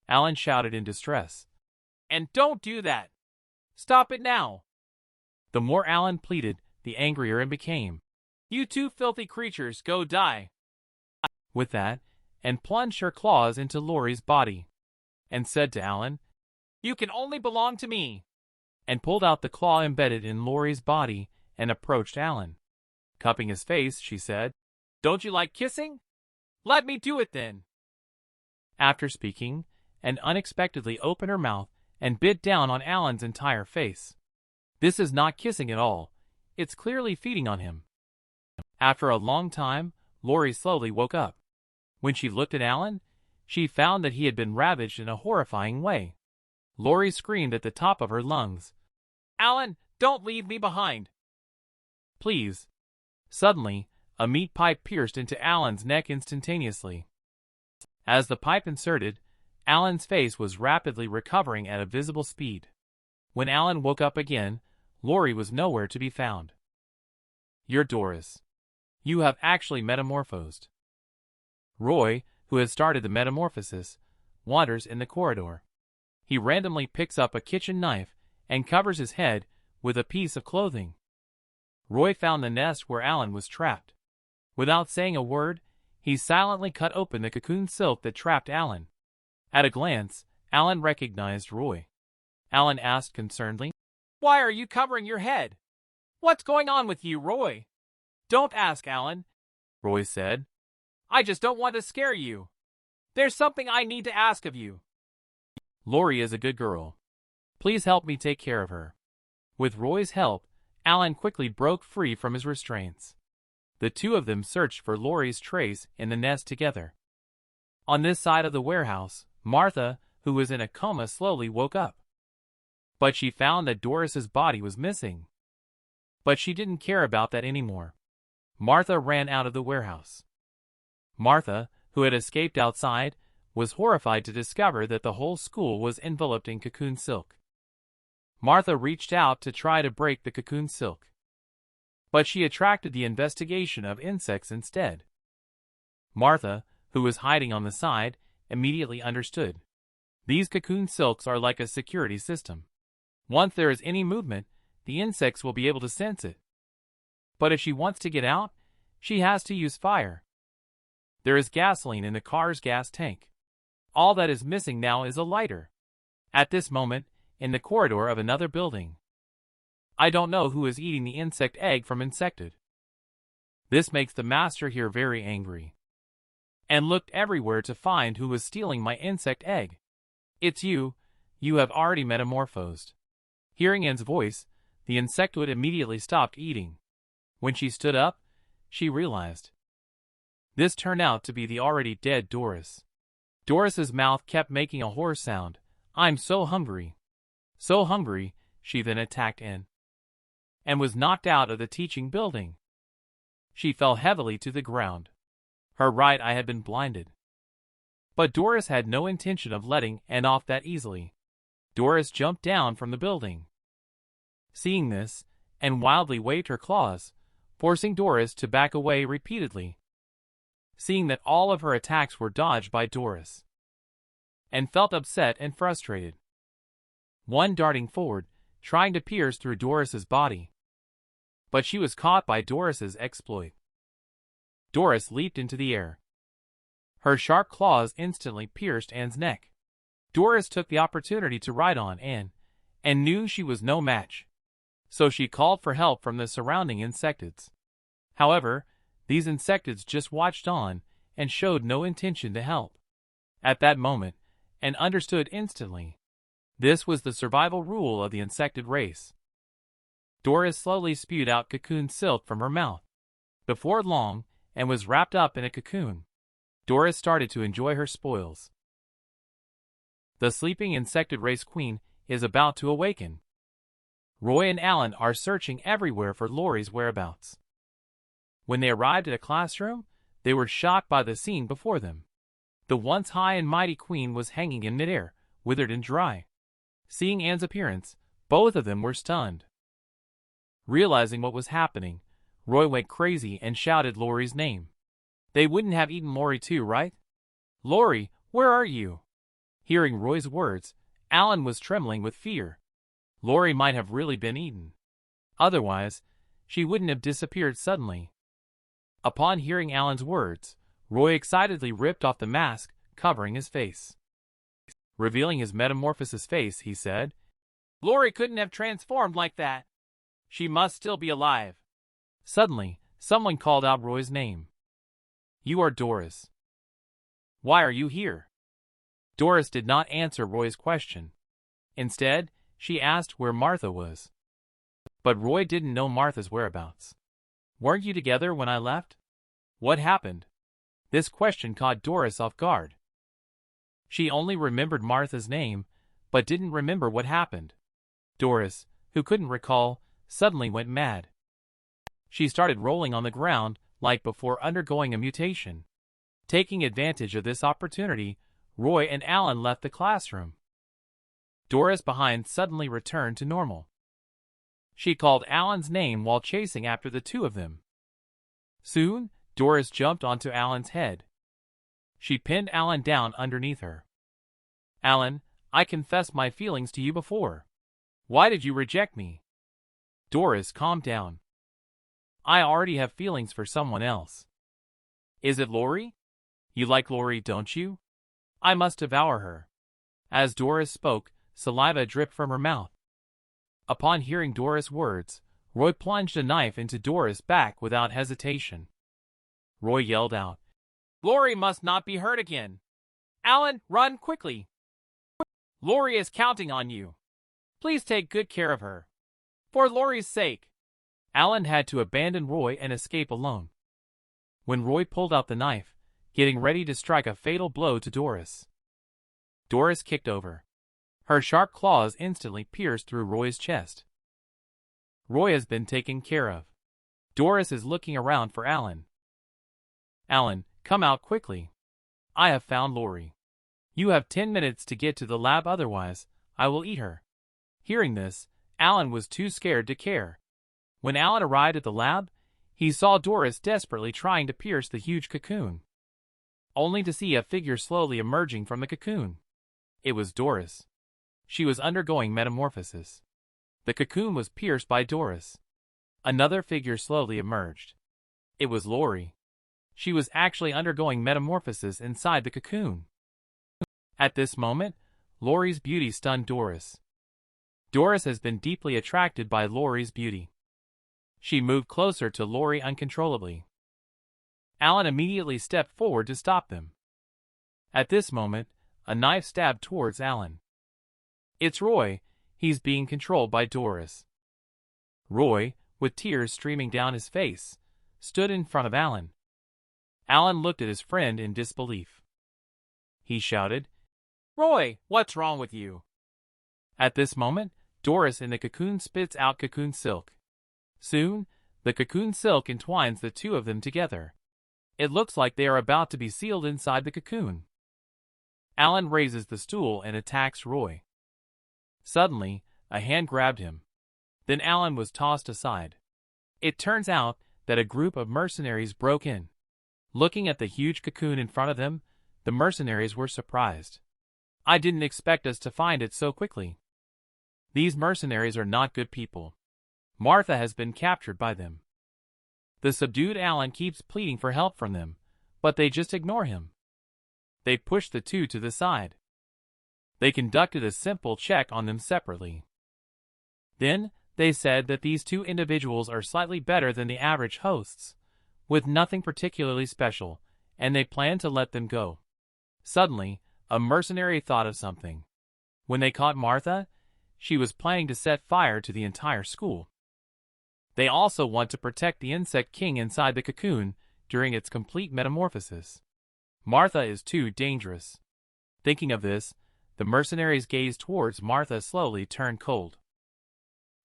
Alan shouted in distress, "And don't do that! Stop it now!" The more Alan pleaded, the angrier it became. "You two filthy creatures, go die!" With that, and plunged her claws into Laurie's body, and said to Alan, "You can only belong to me," and pulled out the claw embedded in Laurie's body and approached Alan. Cupping his face, she said, "Don't you like kissing? Let me do it then." After speaking, and unexpectedly opened her mouth and bit down on Alan's entire face. This is not kissing at all. It's clearly feeding on him. After a long time, Laurie slowly woke up. When she looked at Alan, she found that he had been ravaged in a horrifying way. Laurie screamed at the top of her lungs, "Alan, don't leave me behind! Please!" Suddenly, a meat pipe pierced into Alan's neck instantaneously. As the pipe inserted, Alan's face was rapidly recovering at a visible speed. When Alan woke up again, Laurie was nowhere to be found. "You're Doris. You have actually metamorphosed." Roy, who had started the metamorphosis, wanders in the corridor. He randomly picks up a kitchen knife and covers his head with a piece of clothing. Roy found the nest where Alan was trapped. Without saying a word, He silently cut open the cocoon silk that trapped Alan. At a glance, Alan recognized Roy. Alan asked concernedly, "Why are you covering your head? What's going on with you, Roy?" "Don't ask, Alan," Roy said. "I just don't want to scare you. There's something I need to ask of you." "Lori is a good girl. Please help me take care of her." With Roy's help, Alan quickly broke free from his restraints. The two of them searched for Lori's trace in the nest together. On this side of the warehouse, Martha, who was in a coma, slowly woke up. But she found that Doris's body was missing. But she didn't care about that anymore. Martha ran out of the warehouse. Martha, who had escaped outside, was horrified to discover that the whole school was enveloped in cocoon silk. Martha reached out to try to break the cocoon silk. But she attracted the investigation of insects instead. Martha, who was hiding on the side, immediately understood. These cocoon silks are like a security system. Once there is any movement, the insects will be able to sense it. But if she wants to get out, she has to use fire. There is gasoline in the car's gas tank. All that is missing now is a lighter. At this moment, in the corridor of another building, I don't know who is eating the insect egg from Insected. This makes the master here very angry, and looked everywhere to find who was stealing my insect egg. It's you. You have already metamorphosed. Hearing Anne's voice, the insectoid immediately stopped eating. When she stood up, she realized. This turned out to be the already dead Doris. Doris's mouth kept making a hoarse sound. "I'm so hungry." So hungry, she then attacked Anne, and was knocked out of the teaching building. She fell heavily to the ground. Her right eye had been blinded. But Doris had no intention of letting Anne off that easily. Doris jumped down from the building. Seeing this, Anne wildly waved her claws, forcing Doris to back away repeatedly. Seeing that all of her attacks were dodged by Doris, Anne felt upset and frustrated. One darting forward, trying to pierce through Doris's body. But she was caught by Doris's exploit. Doris leaped into the air. Her sharp claws instantly pierced Anne's neck. Doris took the opportunity to ride on Anne, and knew she was no match. So she called for help from the surrounding insectids. However, these insectids just watched on, and showed no intention to help. At that moment, Anne understood instantly. This was the survival rule of the insected race. Doris slowly spewed out cocoon silk from her mouth. Before long, Anne was wrapped up in a cocoon. Doris started to enjoy her spoils. The sleeping insected race queen is about to awaken. Roy and Alan are searching everywhere for Lori's whereabouts. When they arrived at a classroom, they were shocked by the scene before them. The once high and mighty queen was hanging in midair, withered and dry. Seeing Anne's appearance, both of them were stunned. Realizing what was happening, Roy went crazy and shouted Lori's name. They wouldn't have eaten Lori too, right? "Lori, where are you?" Hearing Roy's words, Alan was trembling with fear. Lori might have really been eaten. Otherwise, she wouldn't have disappeared suddenly. Upon hearing Alan's words, Roy excitedly ripped off the mask covering his face. Revealing his metamorphosis face, he said, "Lori couldn't have transformed like that. She must still be alive." Suddenly, someone called out Roy's name. "You are Doris. Why are you here?" Doris did not answer Roy's question. Instead, she asked where Martha was. But Roy didn't know Martha's whereabouts. "Weren't you together when I left? What happened?" This question caught Doris off guard. She only remembered Martha's name, but didn't remember what happened. Doris, who couldn't recall, suddenly went mad. She started rolling on the ground like before undergoing a mutation. Taking advantage of this opportunity, Roy and Alan left the classroom. Doris behind suddenly returned to normal. She called Alan's name while chasing after the two of them. Soon, Doris jumped onto Alan's head. She pinned Alan down underneath her. "Alan, I confessed my feelings to you before. Why did you reject me?" "Doris, calm down. I already have feelings for someone else." "Is it Lori?" You like Lori, don't you? I must devour her. As Doris spoke, saliva dripped from her mouth. Upon hearing Doris' words, Roy plunged a knife into Doris' back without hesitation. Roy yelled out, Lori must not be hurt again. Alan, run quickly. Lori is counting on you. Please take good care of her. For Lori's sake. Alan had to abandon Roy and escape alone. When Roy pulled out the knife, getting ready to strike a fatal blow to Doris, Doris kicked over. Her sharp claws instantly pierced through Roy's chest. Roy has been taken care of. Doris is looking around for Alan. Alan, come out quickly. I have found Lori. You have 10 minutes to get to the lab, otherwise, I will eat her. Hearing this, Alan was too scared to care. When Alan arrived at the lab, he saw Doris desperately trying to pierce the huge cocoon, only to see a figure slowly emerging from the cocoon. It was Doris. She was undergoing metamorphosis. The cocoon was pierced by Doris. Another figure slowly emerged. It was Lori. She was actually undergoing metamorphosis inside the cocoon. At this moment, Lori's beauty stunned Doris. Doris has been deeply attracted by Lori's beauty. She moved closer to Lori uncontrollably. Alan immediately stepped forward to stop them. At this moment, a knife stabbed towards Alan. It's Roy. He's being controlled by Doris. Roy, with tears streaming down his face, stood in front of Alan. Alan looked at his friend in disbelief. He shouted, Roy, what's wrong with you? At this moment, Doris in the cocoon spits out cocoon silk. Soon, the cocoon silk entwines the two of them together. It looks like they are about to be sealed inside the cocoon. Alan raises the stool and attacks Roy. Suddenly, a hand grabbed him. Then Alan was tossed aside. It turns out that a group of mercenaries broke in. Looking at the huge cocoon in front of them, the mercenaries were surprised. I didn't expect us to find it so quickly. These mercenaries are not good people. Martha has been captured by them. The subdued Alan keeps pleading for help from them, but they just ignore him. They push the two to the side. They conducted a simple check on them separately. Then, they said that these two individuals are slightly better than the average hosts, with nothing particularly special, and they plan to let them go. Suddenly, a mercenary thought of something. When they caught Martha, she was planning to set fire to the entire school. They also want to protect the insect king inside the cocoon during its complete metamorphosis. Martha is too dangerous. Thinking of this, the mercenaries' gaze towards Martha slowly turned cold.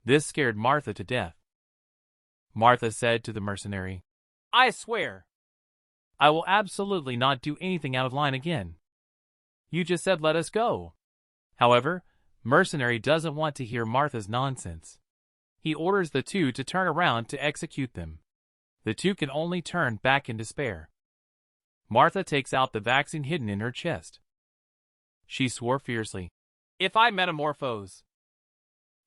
This scared Martha to death. Martha said to the mercenary, I swear, I will absolutely not do anything out of line again. You just said let us go. However, mercenary doesn't want to hear Martha's nonsense. He orders the two to turn around to execute them. The two can only turn back in despair. Martha takes out the vaccine hidden in her chest. She swore fiercely, If I metamorphose,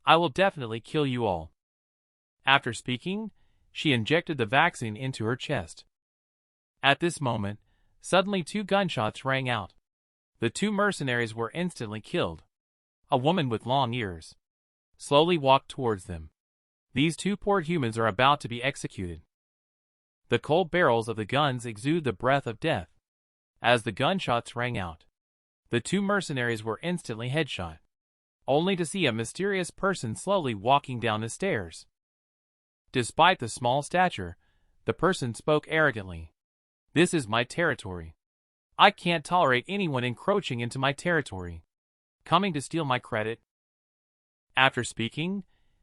I will definitely kill you all. After speaking, she injected the vaccine into her chest. At this moment, suddenly 2 gunshots rang out. The 2 mercenaries were instantly killed. A woman with long ears slowly walked towards them. These 2 poor humans are about to be executed. The cold barrels of the guns exude the breath of death. As the gunshots rang out, the 2 mercenaries were instantly headshot, only to see a mysterious person slowly walking down the stairs. Despite the small stature, the person spoke arrogantly. This is my territory. I can't tolerate anyone encroaching into my territory, coming to steal my credit. After speaking,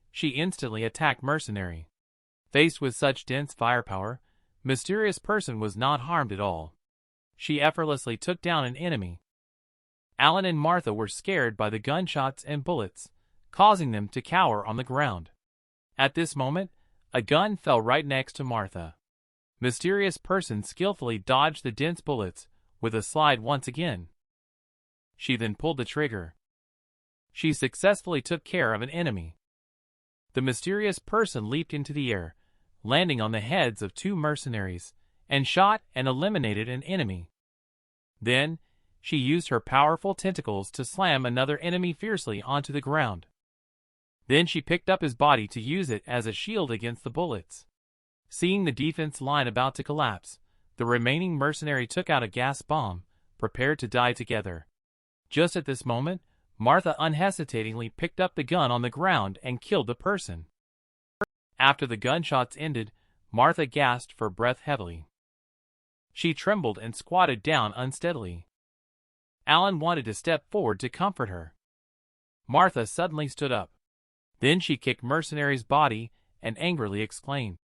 she instantly attacked mercenary. Faced with such dense firepower, mysterious person was not harmed at all. She effortlessly took down an enemy. Alan and Martha were scared by the gunshots and bullets, causing them to cower on the ground. At this moment, a gun fell right next to Martha. Mysterious person skillfully dodged the dense bullets with a slide once again. She then pulled the trigger. She successfully took care of an enemy. The mysterious person leaped into the air, landing on the heads of 2 mercenaries, and shot and eliminated an enemy. Then, she used her powerful tentacles to slam another enemy fiercely onto the ground. Then she picked up his body to use it as a shield against the bullets. Seeing the defense line about to collapse, the remaining mercenary took out a gas bomb, prepared to die together. Just at this moment, Martha unhesitatingly picked up the gun on the ground and killed the person. After the gunshots ended, Martha gasped for breath heavily. She trembled and squatted down unsteadily. Alan wanted to step forward to comfort her. Martha suddenly stood up. Then she kicked Mercenary's body and angrily exclaimed,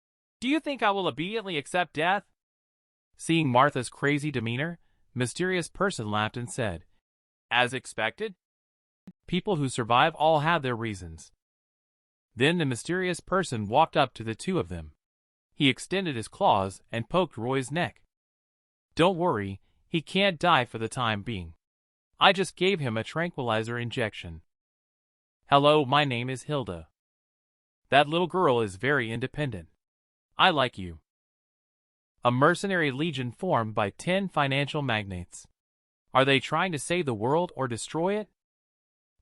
"Do you think I will immediately accept death?" Seeing Martha's crazy demeanor, Mysterious Person laughed and said, "As expected. People who survive all have their reasons." Then the Mysterious Person walked up to the two of them. He extended his claws and poked Roy's neck. "Don't worry, he can't die for the time being. I just gave him a tranquilizer injection. Hello, my name is Hilda. That little girl is very independent. I like you." A mercenary legion formed by 10 financial magnates. Are they trying to save the world or destroy it?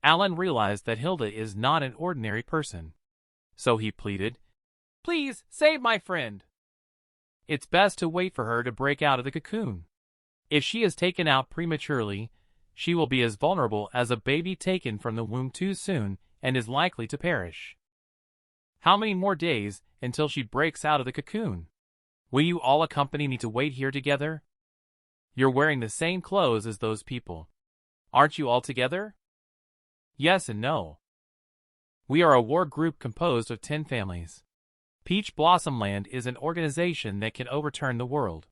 Alan realized that Hilda is not an ordinary person. So he pleaded, "Please, save my friend." It's best to wait for her to break out of the cocoon. If she is taken out prematurely, she will be as vulnerable as a baby taken from the womb too soon and is likely to perish. How many more days until she breaks out of the cocoon? Will you all accompany me to wait here together? You're wearing the same clothes as those people. Aren't you all together? Yes and no. We are a war group composed of 10 families. Peach Blossom Land is an organization that can overturn the world.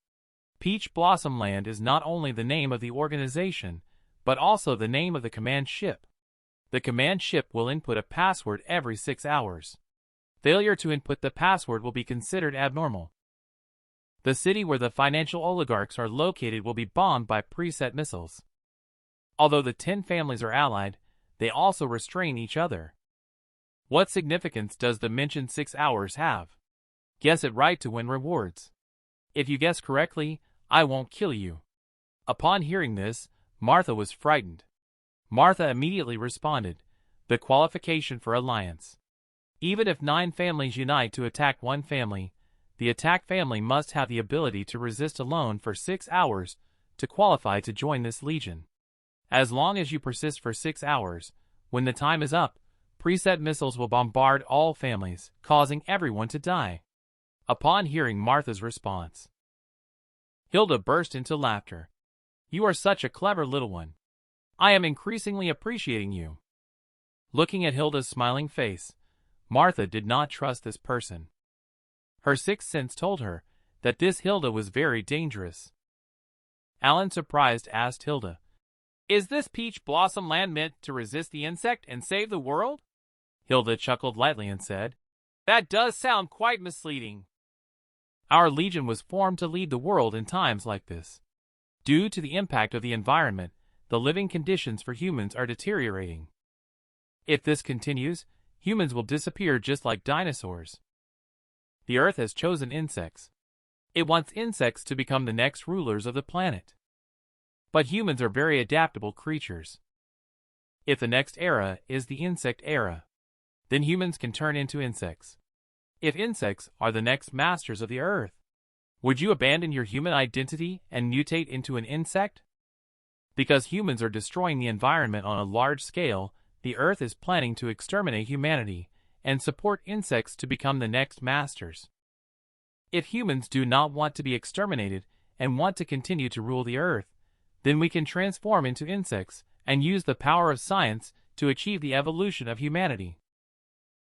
Peach Blossom Land is not only the name of the organization, but also the name of the command ship. The command ship will input a password every 6 hours. Failure to input the password will be considered abnormal. The city where the financial oligarchs are located will be bombed by preset missiles. Although the 10 families are allied, they also restrain each other. What significance does the mentioned 6 hours have? Guess it right to win rewards. If you guess correctly, I won't kill you. Upon hearing this, Martha was frightened. Martha immediately responded, "The qualification for alliance. Even if 9 families unite to attack one family, the attacked family must have the ability to resist alone for 6 hours to qualify to join this legion. As long as you persist for 6 hours, when the time is up, preset missiles will bombard all families, causing everyone to die." Upon hearing Martha's response, Hilda burst into laughter. "You are such a clever little one. I am increasingly appreciating you." Looking at Hilda's smiling face, Martha did not trust this person. Her sixth sense told her that this Hilda was very dangerous. Alan, surprised, asked Hilda, "Is this Peach Blossom Land meant to resist the insect and save the world?" Hilda chuckled lightly and said, "That does sound quite misleading. Our legion was formed to lead the world in times like this. Due to the impact of the environment, the living conditions for humans are deteriorating. If this continues, humans will disappear just like dinosaurs. The Earth has chosen insects. It wants insects to become the next rulers of the planet. But humans are very adaptable creatures. If the next era is the insect era, then humans can turn into insects. If insects are the next masters of the Earth, would you abandon your human identity and mutate into an insect? Because humans are destroying the environment on a large scale, the Earth is planning to exterminate humanity and support insects to become the next masters. If humans do not want to be exterminated and want to continue to rule the Earth, then we can transform into insects and use the power of science to achieve the evolution of humanity.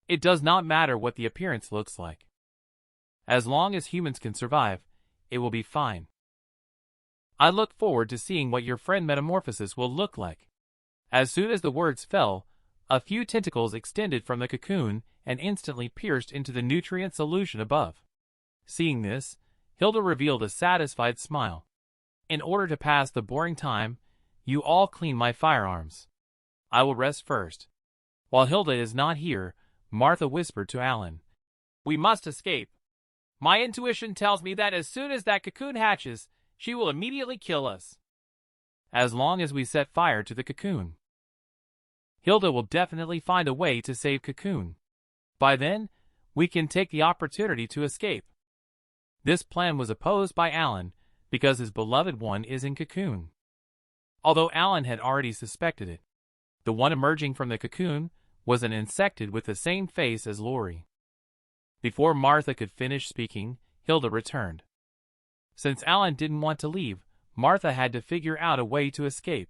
It does not matter what the appearance looks like. As long as humans can survive, it will be fine. I look forward to seeing what your friend Metamorphosis will look like." As soon as the words fell, a few tentacles extended from the cocoon and instantly pierced into the nutrient solution above. Seeing this, Hilda revealed a satisfied smile. "In order to pass the boring time, you all clean my firearms. I will rest first." While Hilda is not here, Martha whispered to Alan, "We must escape. My intuition tells me that as soon as that cocoon hatches, she will immediately kill us." as long as we set fire to the cocoon. Hilda will definitely find a way to save Cocoon. By then, we can take the opportunity to escape. This plan was opposed by Alan, because his beloved one is in Cocoon. Although Alan had already suspected it, the one emerging from the cocoon was an insectid with the same face as Lori. Before Martha could finish speaking, Hilda returned. Since Alan didn't want to leave, Martha had to figure out a way to escape.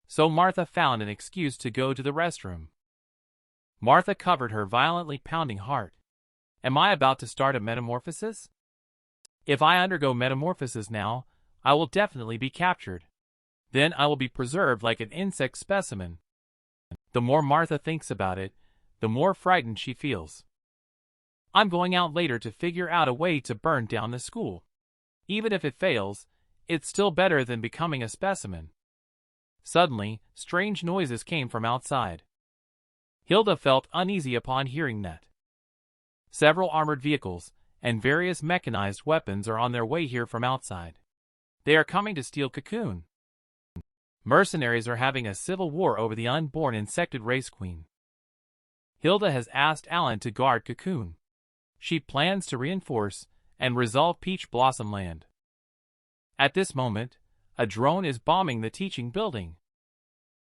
So Martha found an excuse to go to the restroom. Martha covered her violently pounding heart. Am I about to start a metamorphosis? If I undergo metamorphosis now, I will definitely be captured. Then I will be preserved like an insect specimen. The more Martha thinks about it, the more frightened she feels. I'm going out later to figure out a way to burn down the school. Even if it fails, it's still better than becoming a specimen. Suddenly, strange noises came from outside. Hilda felt uneasy upon hearing that. Several armored vehicles and various mechanized weapons are on their way here from outside. They are coming to steal Cocoon. Mercenaries are having a civil war over the unborn insected race queen. Hilda has asked Alan to guard Cocoon. She plans to reinforce and resolve Peach Blossom Land. At this moment, a drone is bombing the teaching building.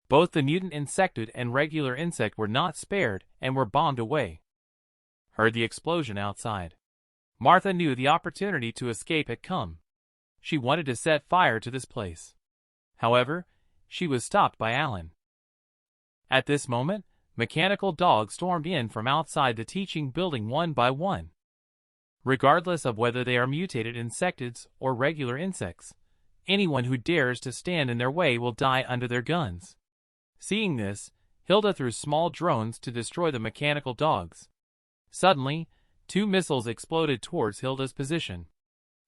Both the mutant insected and regular insect were not spared and were bombed away. Heard the explosion outside. Martha knew the opportunity to escape had come. She wanted to set fire to this place. However, she was stopped by Alan. At this moment, mechanical dogs stormed in from outside the teaching building one by one. Regardless of whether they are mutated insectids or regular insects, anyone who dares to stand in their way will die under their guns. Seeing this, Hilda threw small drones to destroy the mechanical dogs. Suddenly, 2 missiles exploded towards Hilda's position.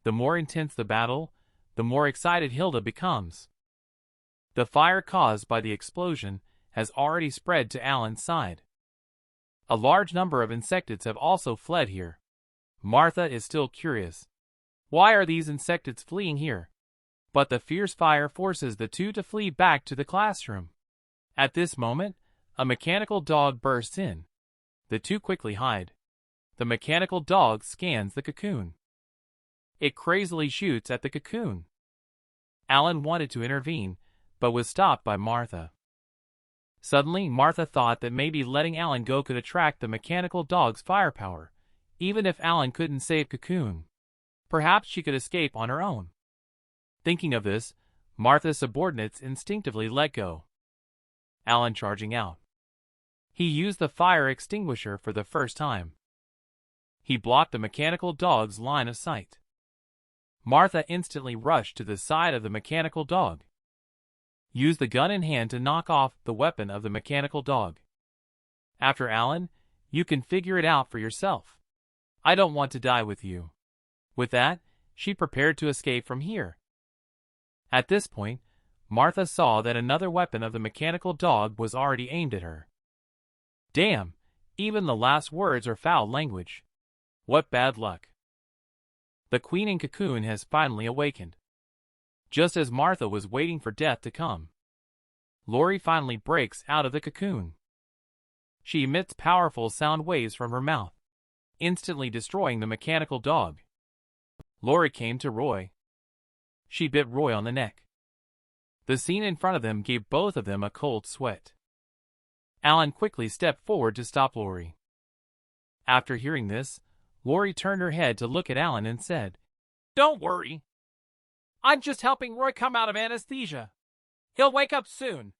The more intense the battle, the more excited Hilda becomes. The fire caused by the explosion has already spread to Alan's side. A large number of insectids have also fled here. Martha is still curious. Why are these insectids fleeing here? But the fierce fire forces the two to flee back to the classroom. At this moment, a mechanical dog bursts in. The two quickly hide. The mechanical dog scans the cocoon. It crazily shoots at the cocoon. Alan wanted to intervene, but was stopped by Martha. Suddenly, Martha thought that maybe letting Alan go could attract the mechanical dog's firepower, even if Alan couldn't save Cocoon. Perhaps she could escape on her own. Thinking of this, Martha's subordinates instinctively let go. Alan charging out. He used the fire extinguisher for the first time. He blocked the mechanical dog's line of sight. Martha instantly rushed to the side of the mechanical dog. Use the gun in hand to knock off the weapon of the mechanical dog. After Alan, you can figure it out for yourself. I don't want to die with you. With that, she prepared to escape from here. At this point, Martha saw that another weapon of the mechanical dog was already aimed at her. Damn, even the last words are foul language. What bad luck. The queen in Cocoon has finally awakened. Just as Martha was waiting for death to come, Lori finally breaks out of the cocoon. She emits powerful sound waves from her mouth, instantly destroying the mechanical dog. Lori came to Roy. She bit Roy on the neck. The scene in front of them gave both of them a cold sweat. Alan quickly stepped forward to stop Lori. After hearing this, Lori turned her head to look at Alan and said, "Don't worry. I'm just helping Roy come out of anesthesia. He'll wake up soon.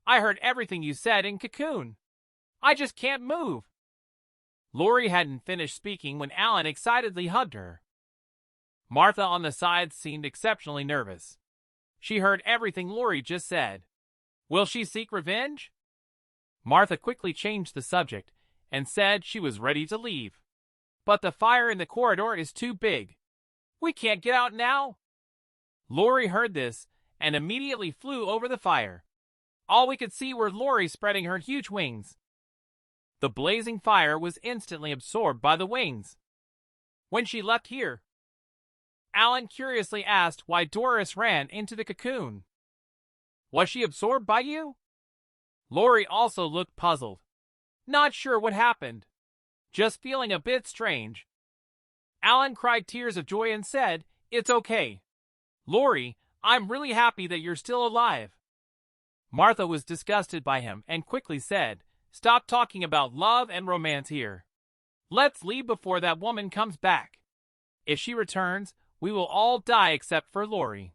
I heard everything you said in Cocoon. I just can't move." Lori hadn't finished speaking when Alan excitedly hugged her. Martha on the side seemed exceptionally nervous. She heard everything Lori just said. Will she seek revenge? Martha quickly changed the subject and said she was ready to leave. But the fire in the corridor is too big. We can't get out now. Lori heard this and immediately flew over the fire. All we could see were Lori spreading her huge wings. The blazing fire was instantly absorbed by the wings. When she left here, Alan curiously asked why Doris ran into the cocoon. Was she absorbed by you? Lori also looked puzzled. Not sure what happened. Just feeling a bit strange. Alan cried tears of joy and said, "It's okay. Lori, I'm really happy that you're still alive." Martha was disgusted by him and quickly said, "Stop talking about love and romance here. Let's leave before that woman comes back. If she returns, we will all die except for Lori."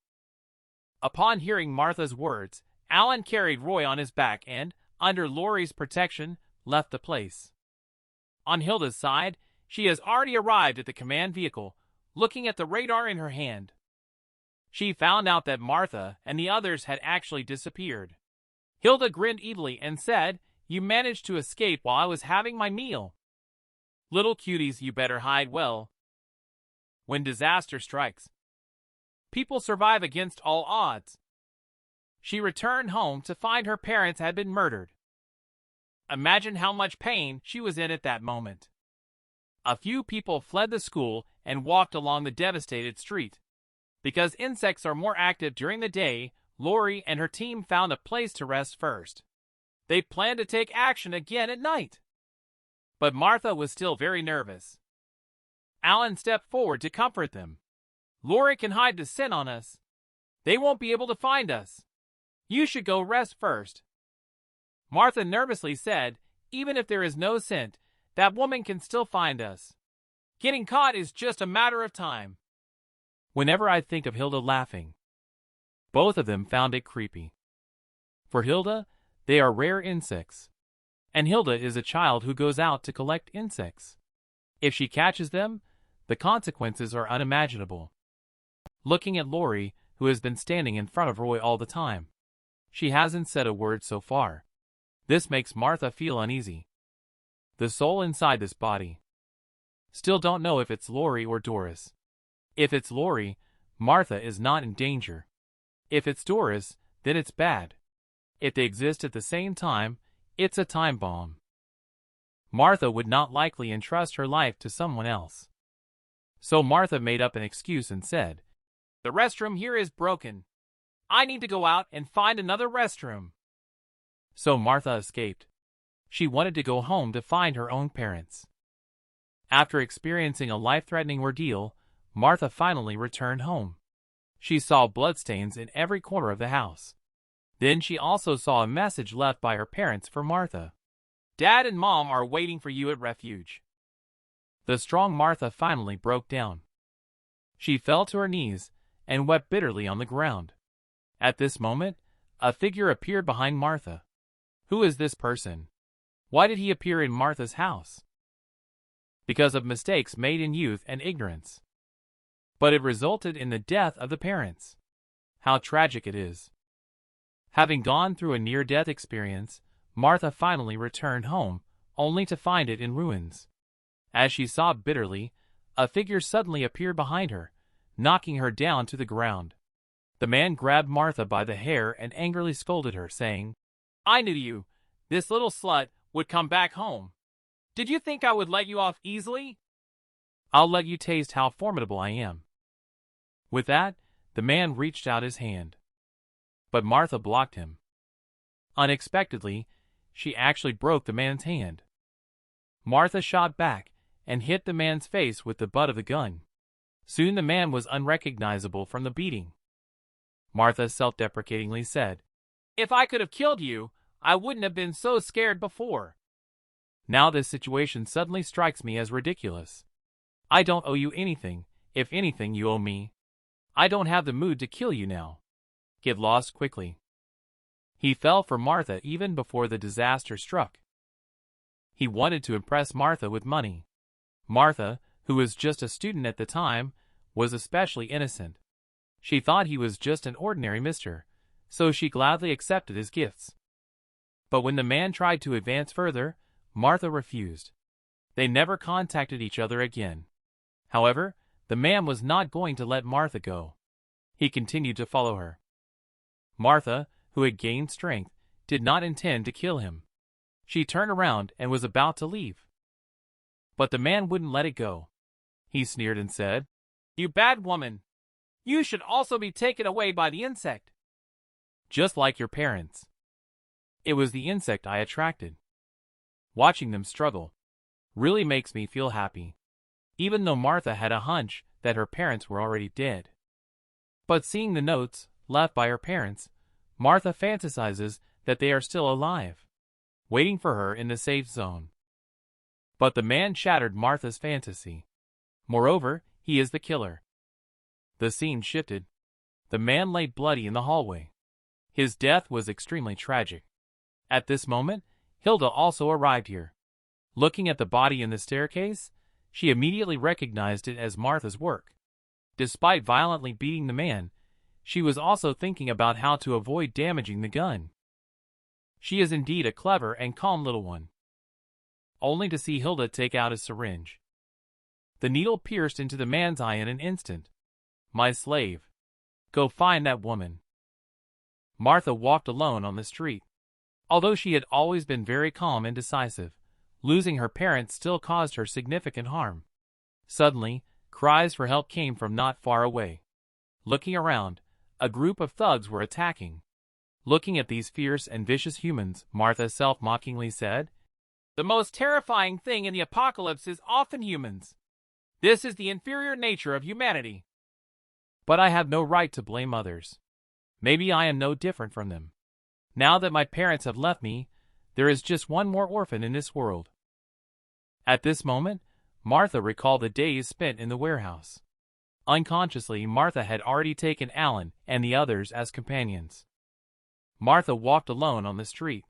Upon hearing Martha's words, Alan carried Roy on his back and, under Lori's protection, left the place. On Hilda's side, she has already arrived at the command vehicle, looking at the radar in her hand. She found out that Martha and the others had actually disappeared. Hilda grinned evilly and said, "You managed to escape while I was having my meal. Little cuties, you better hide well. When disaster strikes, people survive against all odds." She returned home to find her parents had been murdered. Imagine how much pain she was in at that moment. A few people fled the school and walked along the devastated street. Because insects are more active during the day, Lori and her team found a place to rest first. They planned to take action again at night. But Martha was still very nervous. Alan stepped forward to comfort them. "Lori can hide the scent on us. They won't be able to find us. You should go rest first." Martha nervously said, "Even if there is no scent, that woman can still find us. Getting caught is just a matter of time." Whenever I think of Hilda laughing, both of them found it creepy. For Hilda, they are rare insects. And Hilda is a child who goes out to collect insects. If she catches them, the consequences are unimaginable. Looking at Lori, who has been standing in front of Roy all the time. She hasn't said a word so far. This makes Martha feel uneasy. The soul inside this body. Still don't know if it's Lori or Doris. If it's Lori, Martha is not in danger. If it's Doris, then it's bad. If they exist at the same time, it's a time bomb. Martha would not likely entrust her life to someone else. So Martha made up an excuse and said, "The restroom here is broken. I need to go out and find another restroom." So Martha escaped. She wanted to go home to find her own parents. After experiencing a life-threatening ordeal, Martha finally returned home. She saw bloodstains in every corner of the house. Then she also saw a message left by her parents for Martha. "Dad and Mom are waiting for you at refuge." The strong Martha finally broke down. She fell to her knees and wept bitterly on the ground. At this moment, a figure appeared behind Martha. Who is this person? Why did he appear in Martha's house? Because of mistakes made in youth and ignorance. But it resulted in the death of the parents. How tragic it is. Having gone through a near-death experience, Martha finally returned home, only to find it in ruins. As she sobbed bitterly, a figure suddenly appeared behind her, knocking her down to the ground. The man grabbed Martha by the hair and angrily scolded her, saying, "I knew you, this little slut, would come back home. Did you think I would let you off easily? I'll let you taste how formidable I am." With that, the man reached out his hand. But Martha blocked him. Unexpectedly, she actually broke the man's hand. Martha shot back and hit the man's face with the butt of the gun. Soon the man was unrecognizable from the beating. Martha self-deprecatingly said, "If I could have killed you, I wouldn't have been so scared before. Now this situation suddenly strikes me as ridiculous. I don't owe you anything. If anything, you owe me. I don't have the mood to kill you now. Get lost quickly." He fell for Martha even before the disaster struck. He wanted to impress Martha with money. Martha, who was just a student at the time, was especially innocent. She thought he was just an ordinary mister, so she gladly accepted his gifts. But when the man tried to advance further, Martha refused. They never contacted each other again. However, the man was not going to let Martha go. He continued to follow her. Martha, who had gained strength, did not intend to kill him. She turned around and was about to leave. But the man wouldn't let it go. He sneered and said, "You bad woman! You should also be taken away by the insect. just like your parents. It was the insect I attracted. Watching them struggle really makes me feel happy, even though Martha had a hunch that her parents were already dead. But seeing the notes left by her parents, Martha fantasizes that they are still alive, waiting for her in the safe zone. But the man shattered Martha's fantasy. Moreover, he is the killer. The scene shifted. The man lay bloody in the hallway. His death was extremely tragic. At this moment, Hilda also arrived here. Looking at the body in the staircase, she immediately recognized it as Martha's work. Despite violently beating the man, she was also thinking about how to avoid damaging the gun. She is indeed a clever and calm little one. Only to see Hilda take out a syringe. The needle pierced into the man's eye in an instant. My slave. Go find that woman. Martha walked alone on the street. Although she had always been very calm and decisive, losing her parents still caused her significant harm. Suddenly, cries for help came from not far away. Looking around, a group of thugs were attacking. Looking at these fierce and vicious humans, Martha self-mockingly said, "The most terrifying thing in the apocalypse is often humans. This is the inferior nature of humanity. But I have no right to blame others. Maybe I am no different from them. Now that my parents have left me, there is just one more orphan in this world." At this moment, Martha recalled the days spent in the warehouse. Unconsciously, Martha had already taken Alan and the others as companions. Martha walked alone on the street.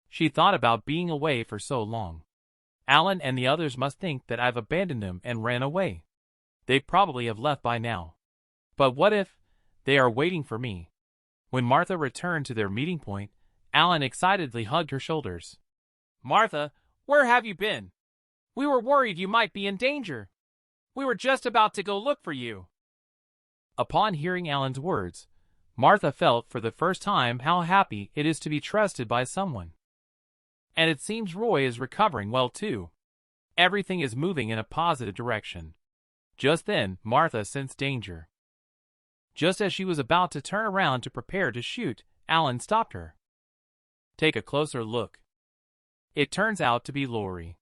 She thought about being away for so long. Alan and the others must think that I've abandoned them and ran away. They probably have left by now. But what if they are waiting for me? When Martha returned to their meeting point, Alan excitedly hugged her shoulders. "Martha, where have you been? We were worried you might be in danger. We were just about to go look for you." Upon hearing Alan's words, Martha felt for the first time how happy it is to be trusted by someone. And it seems Roy is recovering well too. Everything is moving in a positive direction. Just then, Martha sensed danger. Just as she was about to turn around to prepare to shoot, Alan stopped her. "Take a closer look." It turns out to be Lori.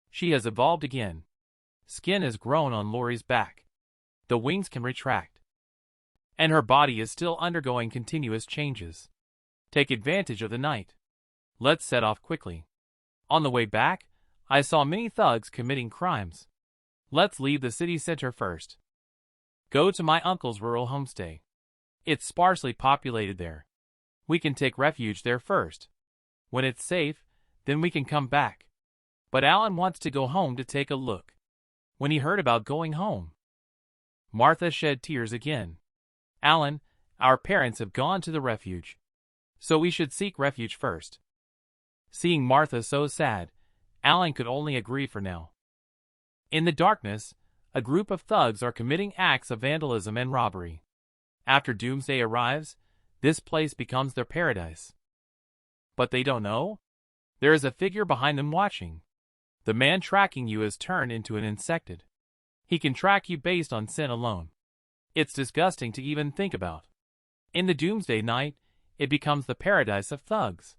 She has evolved again. Skin has grown on Lori's back. The wings can retract. And her body is still undergoing continuous changes. Take advantage of the night. Let's set off quickly. On the way back, I saw many thugs committing crimes. Let's leave the city center first. Go to my uncle's rural homestay. It's sparsely populated there. We can take refuge there first. When it's safe, then we can come back. But Alan wants to go home to take a look. When he heard about going home, Martha shed tears again. "Alan, our parents have gone to the refuge. So we should seek refuge first." Seeing Martha so sad, Alan could only agree for now. In the darkness, a group of thugs are committing acts of vandalism and robbery. After doomsday arrives, this place becomes their paradise. But they don't know? There is a figure behind them watching. The man tracking you is turned into an insected. He can track you based on sin alone. It's disgusting to even think about. In the doomsday night, it becomes the paradise of thugs.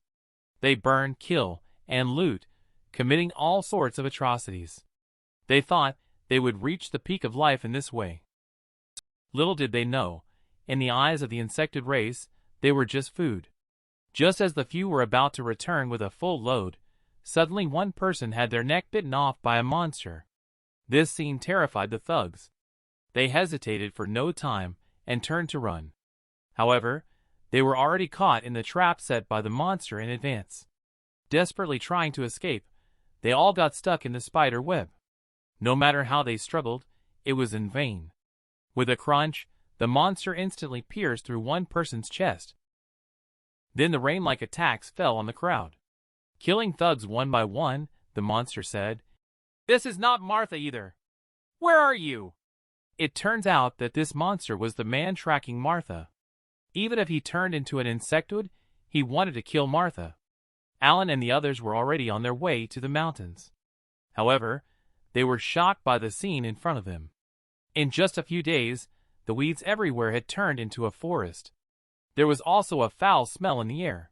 They burn, kill, and loot, committing all sorts of atrocities. They thought they would reach the peak of life in this way. Little did they know, in the eyes of the insected race, they were just food. Just as the few were about to return with a full load, suddenly one person had their neck bitten off by a monster. This scene terrified the thugs. They hesitated for no time and turned to run. However, they were already caught in the trap set by the monster in advance. Desperately trying to escape, they all got stuck in the spider web. No matter how they struggled, it was in vain. With a crunch, the monster instantly pierced through one person's chest. Then the rain-like attacks fell on the crowd. Killing thugs one by one, the monster said, "This is not Martha either. Where are you?" It turns out that this monster was the man tracking Martha. Even if he turned into an insectoid, he wanted to kill Martha. Alan and the others were already on their way to the mountains. However, they were shocked by the scene in front of them. In just a few days, the weeds everywhere had turned into a forest. There was also a foul smell in the air.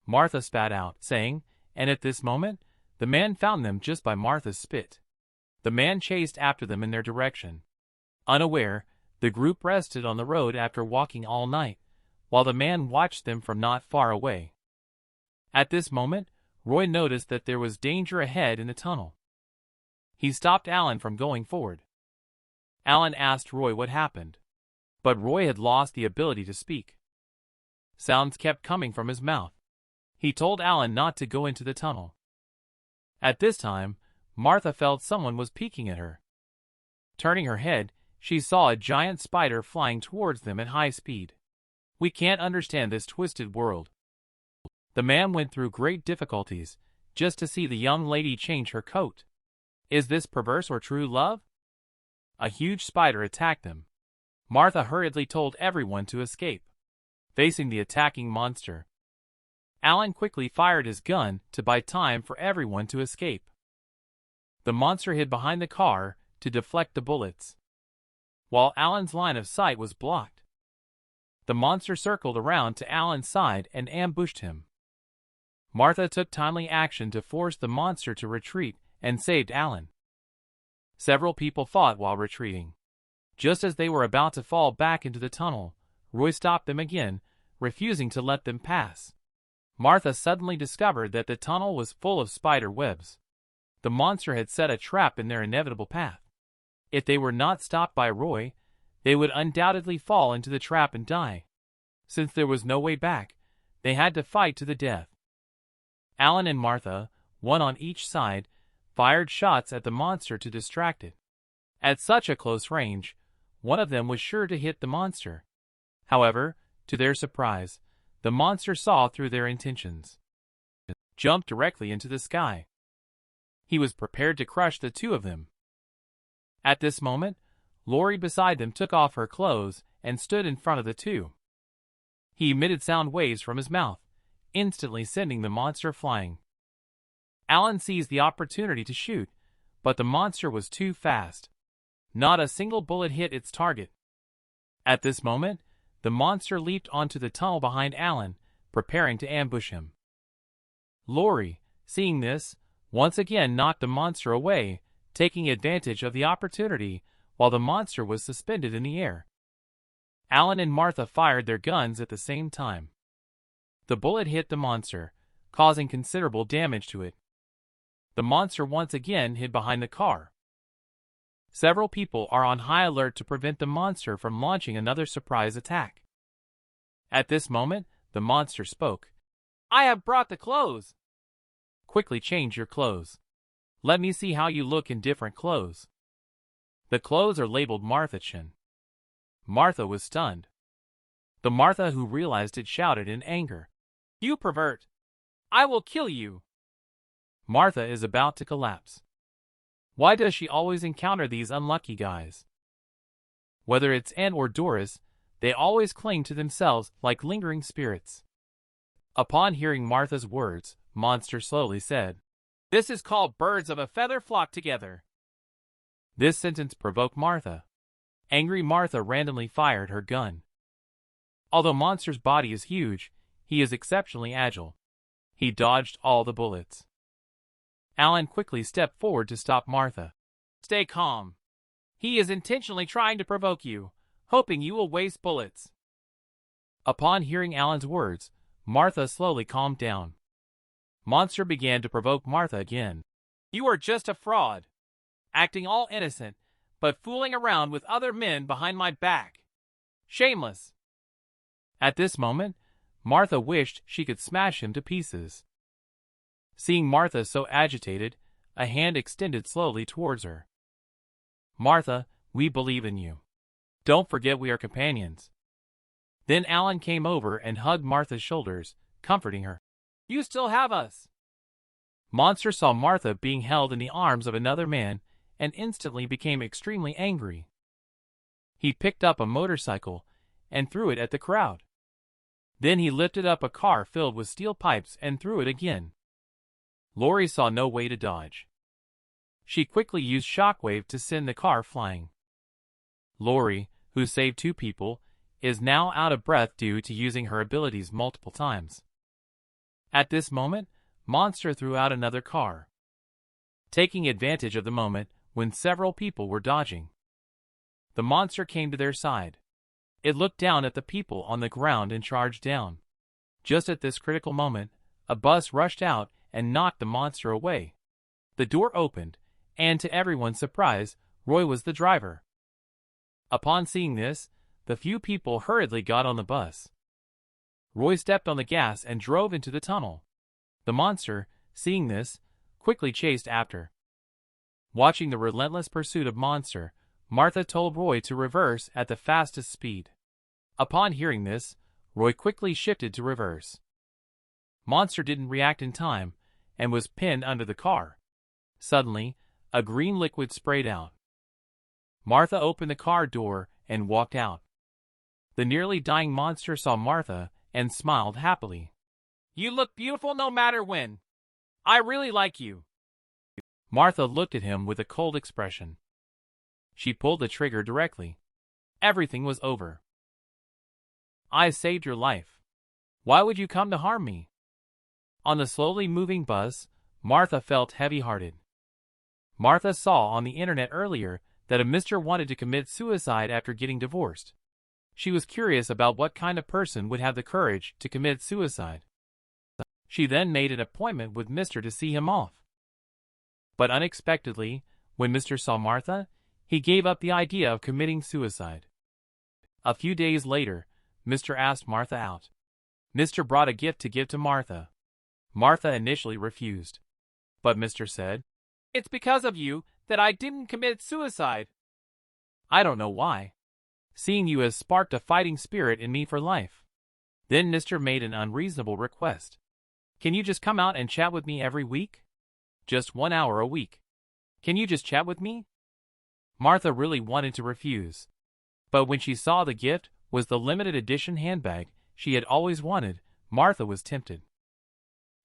Martha spat out, saying, and at this moment, the man found them just by Martha's spit. The man chased after them in their direction. Unaware, the group rested on the road after walking all night, while the man watched them from not far away. At this moment, Roy noticed that there was danger ahead in the tunnel. He stopped Alan from going forward. Alan asked Roy what happened, but Roy had lost the ability to speak. Sounds kept coming from his mouth. He told Alan not to go into the tunnel. At this time, Martha felt someone was peeking at her. Turning her head, she saw a giant spider flying towards them at high speed. We can't understand this twisted world. The man went through great difficulties just to see the young lady change her coat. Is this perverse or true love? A huge spider attacked them. Martha hurriedly told everyone to escape. Facing the attacking monster, Alan quickly fired his gun to buy time for everyone to escape. The monster hid behind the car to deflect the bullets, while Alan's line of sight was blocked. The monster circled around to Alan's side and ambushed him. Martha took timely action to force the monster to retreat and saved Alan. Several people fought while retreating. Just as they were about to fall back into the tunnel, Roy stopped them again, refusing to let them pass. Martha suddenly discovered that the tunnel was full of spider webs. The monster had set a trap in their inevitable path. If they were not stopped by Roy, they would undoubtedly fall into the trap and die. Since there was no way back, they had to fight to the death. Alan and Martha, one on each side, fired shots at the monster to distract it. At such a close range, one of them was sure to hit the monster. However, to their surprise, the monster saw through their intentions. Jumped directly into the sky. He was prepared to crush the two of them. At this moment, Lori beside them took off her clothes and stood in front of the two. He emitted sound waves from his mouth, instantly sending the monster flying. Alan seized the opportunity to shoot, but the monster was too fast. Not a single bullet hit its target. At this moment, the monster leaped onto the tunnel behind Alan, preparing to ambush him. Lori, seeing this, once again knocked the monster away, taking advantage of the opportunity while the monster was suspended in the air. Alan and Martha fired their guns at the same time. The bullet hit the monster, causing considerable damage to it. The monster once again hid behind the car. Several people are on high alert to prevent the monster from launching another surprise attack. At this moment, the monster spoke. I have brought the clothes. Quickly change your clothes. Let me see how you look in different clothes. The clothes are labeled Martha Chin. Martha was stunned. The Martha who realized it shouted in anger. You pervert! I will kill you! Martha is about to collapse. Why does she always encounter these unlucky guys? Whether it's Ann or Doris, they always cling to themselves like lingering spirits. Upon hearing Martha's words, Monster slowly said, This is called birds of a feather flock together. This sentence provoked Martha. Angry Martha randomly fired her gun. Although Monster's body is huge, he is exceptionally agile. He dodged all the bullets. Alan quickly stepped forward to stop Martha. Stay calm. He is intentionally trying to provoke you, hoping you will waste bullets. Upon hearing Alan's words, Martha slowly calmed down. Monster began to provoke Martha again. You are just a fraud, acting all innocent, but fooling around with other men behind my back. Shameless. At this moment, Martha wished she could smash him to pieces. Seeing Martha so agitated, a hand extended slowly towards her. Martha, we believe in you. Don't forget we are companions. Then Alan came over and hugged Martha's shoulders, comforting her. You still have us. Monster saw Martha being held in the arms of another man and instantly became extremely angry. He picked up a motorcycle and threw it at the crowd. Then he lifted up a car filled with steel pipes and threw it again. Lori saw no way to dodge. She quickly used shockwave to send the car flying. Lori, who saved two people, is now out of breath due to using her abilities multiple times. At this moment, Monster threw out another car, taking advantage of the moment when several people were dodging. The monster came to their side. It looked down at the people on the ground and charged down. Just at this critical moment, a bus rushed out and knocked the monster away. The door opened, and to everyone's surprise, Roy was the driver. Upon seeing this, the few people hurriedly got on the bus. Roy stepped on the gas and drove into the tunnel. The monster, seeing this, quickly chased after. Watching the relentless pursuit of Monster, Martha told Roy to reverse at the fastest speed. Upon hearing this, Roy quickly shifted to reverse. Monster didn't react in time and was pinned under the car. Suddenly, a green liquid sprayed out. Martha opened the car door and walked out. The nearly dying monster saw Martha and smiled happily. "You look beautiful no matter when. I really like you." Martha looked at him with a cold expression. She pulled the trigger directly. Everything was over. "I saved your life. Why would you come to harm me?" On the slowly moving bus, Martha felt heavy-hearted. Martha saw on the internet earlier that a mister wanted to commit suicide after getting divorced. She was curious about what kind of person would have the courage to commit suicide. She then made an appointment with Mr. to see him off. But unexpectedly, when Mr. saw Martha, he gave up the idea of committing suicide. A few days later, Mr. asked Martha out. Mr. brought a gift to give to Martha. Martha initially refused. But Mr. said, "It's because of you that I didn't commit suicide. I don't know why. Seeing you has sparked a fighting spirit in me for life." Then Mr. made an unreasonable request. "Can you just come out and chat with me every week? Just 1 hour a week. Can you just chat with me?" Martha really wanted to refuse. But when she saw the gift was the limited edition handbag she had always wanted, Martha was tempted.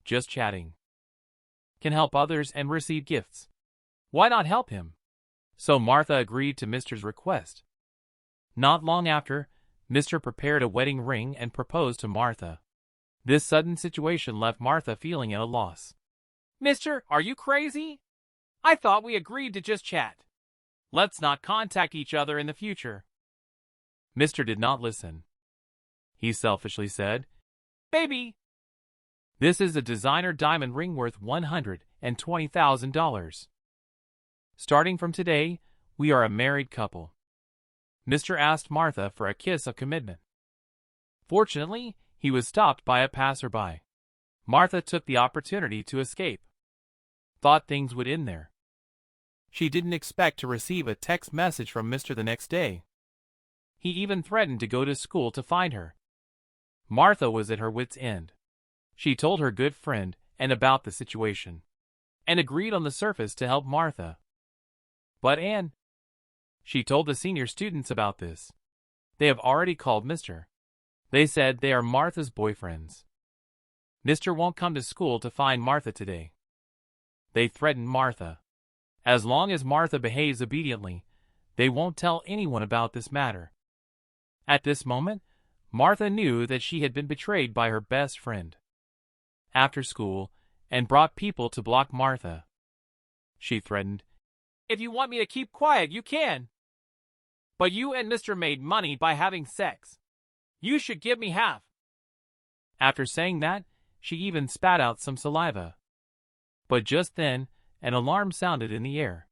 Just chatting can help others and receive gifts. Why not help him? So Martha agreed to Mr.'s request. Not long after, Mr. prepared a wedding ring and proposed to Martha. This sudden situation left Martha feeling at a loss. "Mister, are you crazy? I thought we agreed to just chat. Let's not contact each other in the future." Mr. did not listen. He selfishly said, "Baby, this is a designer diamond ring worth $120,000. Starting from today, we are a married couple." Mr. asked Martha for a kiss of commitment. Fortunately, he was stopped by a passerby. Martha took the opportunity to escape. Thought things would end there. She didn't expect to receive a text message from Mr. the next day. He even threatened to go to school to find her. Martha was at her wit's end. She told her good friend and about the situation, and agreed on the surface to help Martha. But Anne, she told the senior students about this. They have already called Mr. They said they are Martha's boyfriends. Mr. won't come to school to find Martha today. They threatened Martha. As long as Martha behaves obediently, they won't tell anyone about this matter. At this moment, Martha knew that she had been betrayed by her best friend. After school, and brought people to block Martha. She threatened, "If you want me to keep quiet, you can. But you and Mr. made money by having sex. You should give me half." After saying that, she even spat out some saliva. But just then, an alarm sounded in the air.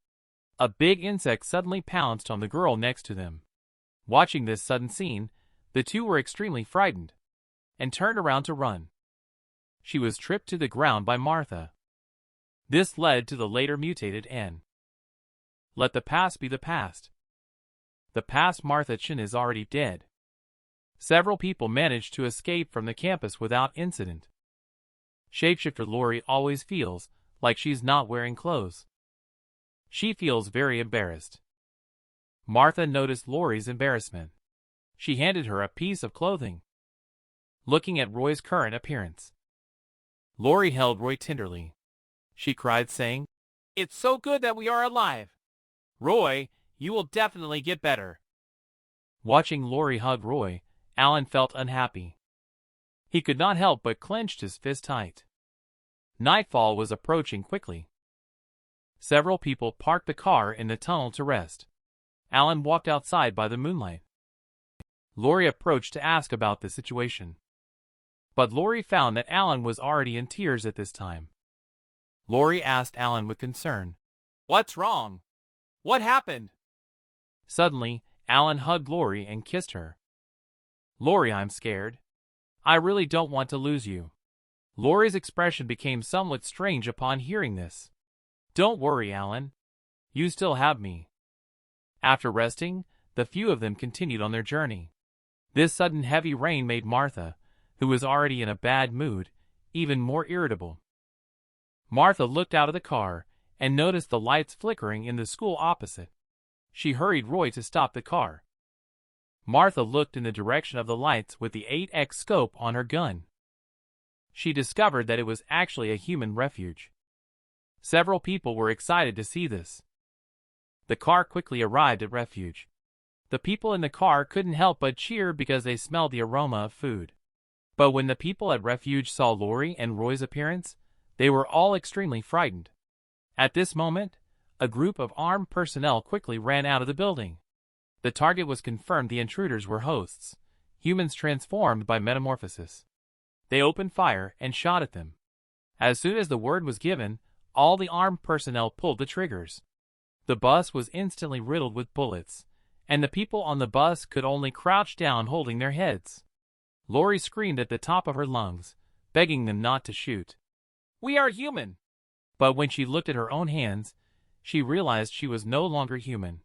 A big insect suddenly pounced on the girl next to them. Watching this sudden scene, the two were extremely frightened, and turned around to run. She was tripped to the ground by Martha. This led to the later mutated N. Let the past be the past. The past Martha Chin is already dead. Several people managed to escape from the campus without incident. Shapeshifter Lori always feels like she's not wearing clothes. She feels very embarrassed. Martha noticed Lori's embarrassment. She handed her a piece of clothing. Looking at Roy's current appearance, Lori held Roy tenderly. She cried, saying, "It's so good that we are alive. Roy, you will definitely get better." Watching Lori hug Roy, Alan felt unhappy. He could not help but clenched his fist tight. Nightfall was approaching quickly. Several people parked the car in the tunnel to rest. Alan walked outside by the moonlight. Lori approached to ask about the situation. But Lori found that Alan was already in tears at this time. Lori asked Alan with concern, "What's wrong? What happened?" Suddenly, Alan hugged Lori and kissed her. "Lori, I'm scared. I really don't want to lose you." Lori's expression became somewhat strange upon hearing this. "Don't worry, Alan. You still have me." After resting, the few of them continued on their journey. This sudden heavy rain made Martha, who was already in a bad mood, even more irritable. Martha looked out of the car and noticed the lights flickering in the school opposite. She hurried Roy to stop the car. Martha looked in the direction of the lights with the 8x scope on her gun. She discovered that it was actually a human refuge. Several people were excited to see this. The car quickly arrived at refuge. The people in the car couldn't help but cheer because they smelled the aroma of food. But when the people at refuge saw Lori and Roy's appearance, they were all extremely frightened. At this moment, a group of armed personnel quickly ran out of the building. The target was confirmed. The intruders were hosts, humans transformed by metamorphosis. They opened fire and shot at them. As soon as the word was given, all the armed personnel pulled the triggers. The bus was instantly riddled with bullets, and the people on the bus could only crouch down holding their heads. Lori screamed at the top of her lungs, begging them not to shoot. "We are human!" But when she looked at her own hands, she realized she was no longer human.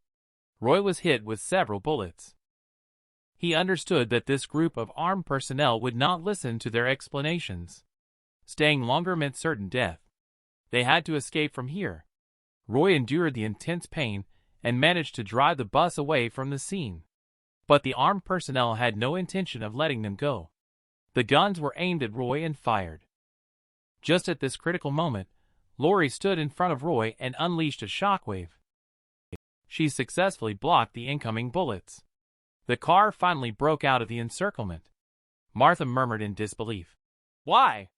Roy was hit with several bullets. He understood that this group of armed personnel would not listen to their explanations. Staying longer meant certain death. They had to escape from here. Roy endured the intense pain and managed to drive the bus away from the scene. But the armed personnel had no intention of letting them go. The guns were aimed at Roy and fired. Just at this critical moment, Lori stood in front of Roy and unleashed a shockwave. She successfully blocked the incoming bullets. The car finally broke out of the encirclement. Martha murmured in disbelief. "Why?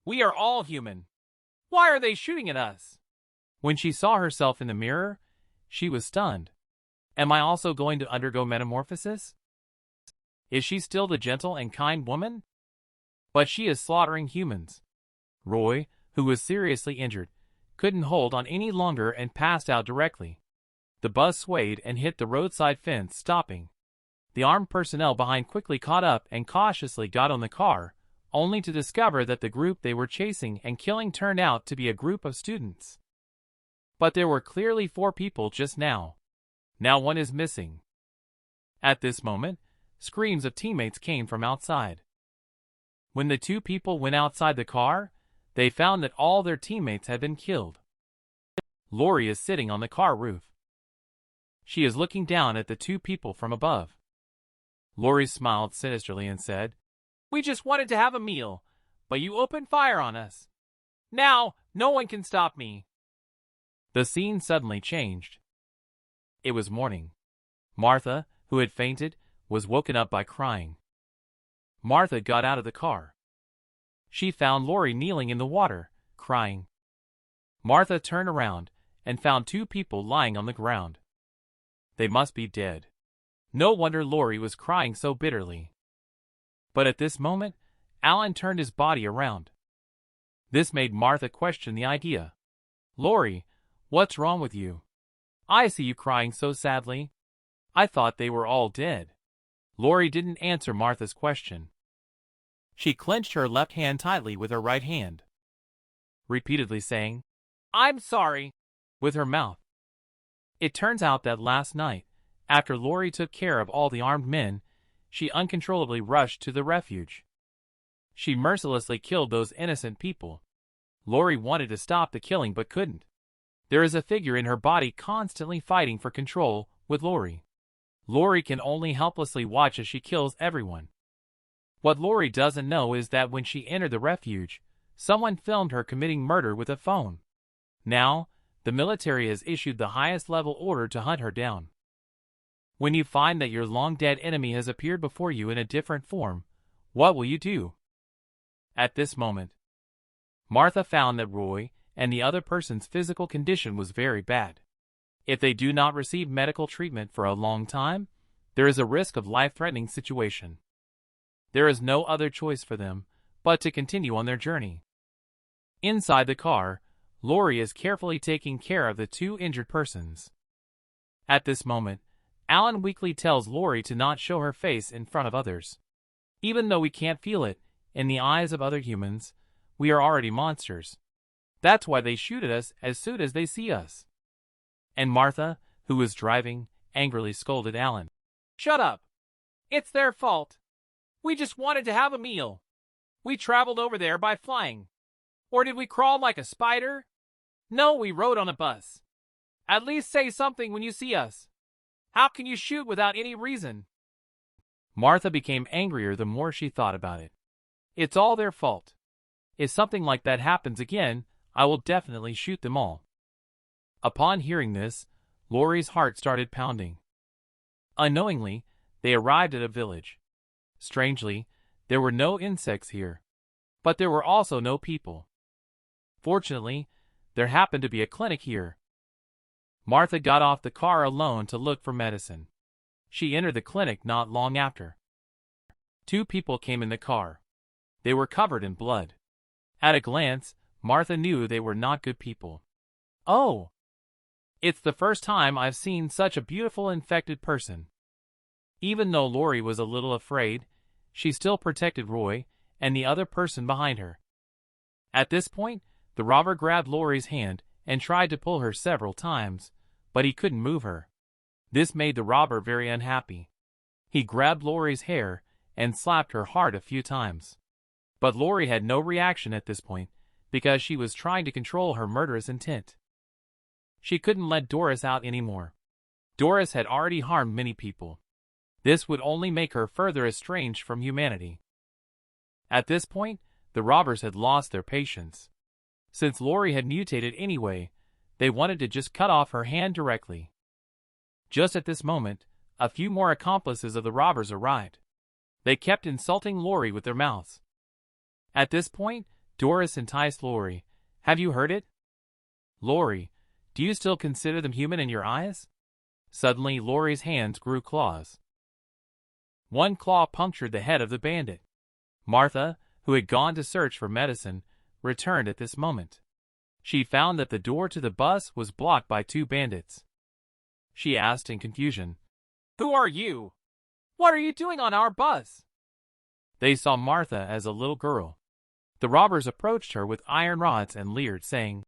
We are all human. Why are they shooting at us?" When she saw herself in the mirror, she was stunned. Am I also going to undergo metamorphosis? Is she still the gentle and kind woman? But she is slaughtering humans. Roy, who was seriously injured, couldn't hold on any longer and passed out directly. The bus swayed and hit the roadside fence, stopping. The armed personnel behind quickly caught up and cautiously got on the car, only to discover that the group they were chasing and killing turned out to be a group of students. But there were clearly 4 people just now. Now one is missing. At this moment, screams of teammates came from outside. When the 2 people went outside the car, they found that all their teammates had been killed. Lori is sitting on the car roof. She is looking down at the 2 people from above. Lori smiled sinisterly and said, "We just wanted to have a meal, but you opened fire on us. Now, no one can stop me." The scene suddenly changed. It was morning. Martha, who had fainted, was woken up by crying. Martha got out of the car. She found Lori kneeling in the water, crying. Martha turned around and found 2 people lying on the ground. They must be dead. No wonder Lori was crying so bitterly. But at this moment, Alan turned his body around. This made Martha question the idea. "Lori, what's wrong with you? I see you crying so sadly. I thought they were all dead." Lori didn't answer Martha's question. She clenched her left hand tightly with her right hand, repeatedly saying, "I'm sorry," with her mouth. It turns out that last night, after Lori took care of all the armed men, she uncontrollably rushed to the refuge. She mercilessly killed those innocent people. Lori wanted to stop the killing but couldn't. There is a figure in her body constantly fighting for control with Lori. Lori can only helplessly watch as she kills everyone. What Lori doesn't know is that when she entered the refuge, someone filmed her committing murder with a phone. Now, the military has issued the highest level order to hunt her down. When you find that your long-dead enemy has appeared before you in a different form, what will you do? At this moment, Martha found that Roy and the other person's physical condition was very bad. If they do not receive medical treatment for a long time, there is a risk of life-threatening situation. There is no other choice for them but to continue on their journey. Inside the car, Lori is carefully taking care of the two injured persons. At this moment, Alan weakly tells Lori to not show her face in front of others. Even though we can't feel it, in the eyes of other humans, we are already monsters. That's why they shoot at us as soon as they see us. And Martha, who was driving, angrily scolded Alan.
Shut up! It's their fault. We just wanted to have a meal. We traveled over there by flying. Or did we crawl like a spider? No, we rode on a bus. At least say something when you see us. How can you shoot without any reason?
Martha became angrier the more she thought about it. It's all their fault. If something like that happens again, I will definitely shoot them all. Upon hearing this, Lori's heart started pounding. Unknowingly, they arrived at a village. Strangely, there were no insects here. But there were also no people. Fortunately, there happened to be a clinic here. Martha got off the car alone to look for medicine. She entered the clinic not long after. Two people came in the car. They were covered in blood. At a glance, Martha knew they were not good people. Oh! It's the first time I've seen such a beautiful infected person. Even though Lori was a little afraid, she still protected Roy and the other person behind her. At this point, the robber grabbed Lori's hand and tried to pull her several times, but he couldn't move her. This made the robber very unhappy. He grabbed Lori's hair and slapped her hard a few times. But Lori had no reaction at this point because she was trying to control her murderous intent. She couldn't let Doris out anymore. Doris had already harmed many people. This would only make her further estranged from humanity. At this point, the robbers had lost their patience. Since Lori had mutated anyway, they wanted to just cut off her hand directly. Just at this moment, a few more accomplices of the robbers arrived. They kept insulting Lori with their mouths. At this point, Doris enticed Lori. Have you heard it? Lori, do you still consider them human in your eyes? Suddenly, Lori's hands grew claws. One claw punctured the head of the bandit. Martha, who had gone to search for medicine, returned at this moment. She found that the door to the bus was blocked by two bandits. She asked in confusion,
Who are you? What are you doing on our bus?
They saw Martha as a little girl. The robbers approached her with iron rods and leered, saying,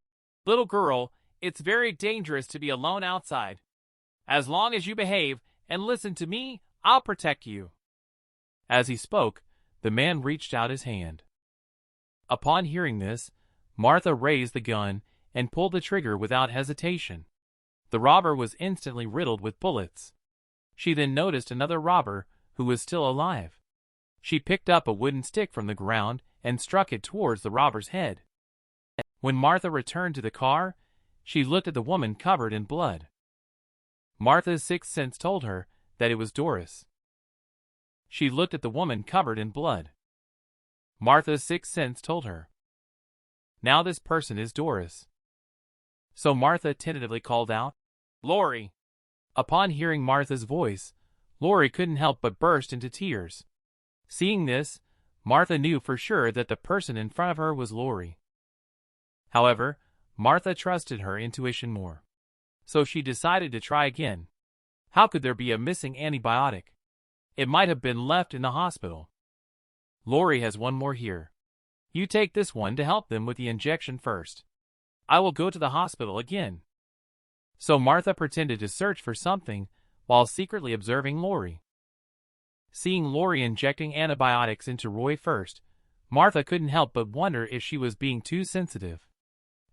Little girl, it's very dangerous to be alone outside. As long as you behave and listen to me, I'll protect you.
As he spoke, the man reached out his hand. Upon hearing this, Martha raised the gun and pulled the trigger without hesitation. The robber was instantly riddled with bullets. She then noticed another robber who was still alive. She picked up a wooden stick from the ground and struck it towards the robber's head. When Martha returned to the car, she looked at the woman covered in blood. Martha's sixth sense told her that it was Doris. She looked at the woman covered in blood. Martha's sixth sense told her, now this person is Doris. So Martha tentatively called out,
Lori.
Upon hearing Martha's voice, Lori couldn't help but burst into tears. Seeing this, Martha knew for sure that the person in front of her was Lori. However, Martha trusted her intuition more. So she decided to try again. How could there be a missing antibiotic? It might have been left in the hospital. Lori has one more here. You take this one to help them with the injection first. I will go to the hospital again. So Martha pretended to search for something while secretly observing Lori. Seeing Lori injecting antibiotics into Roy first, Martha couldn't help but wonder if she was being too sensitive.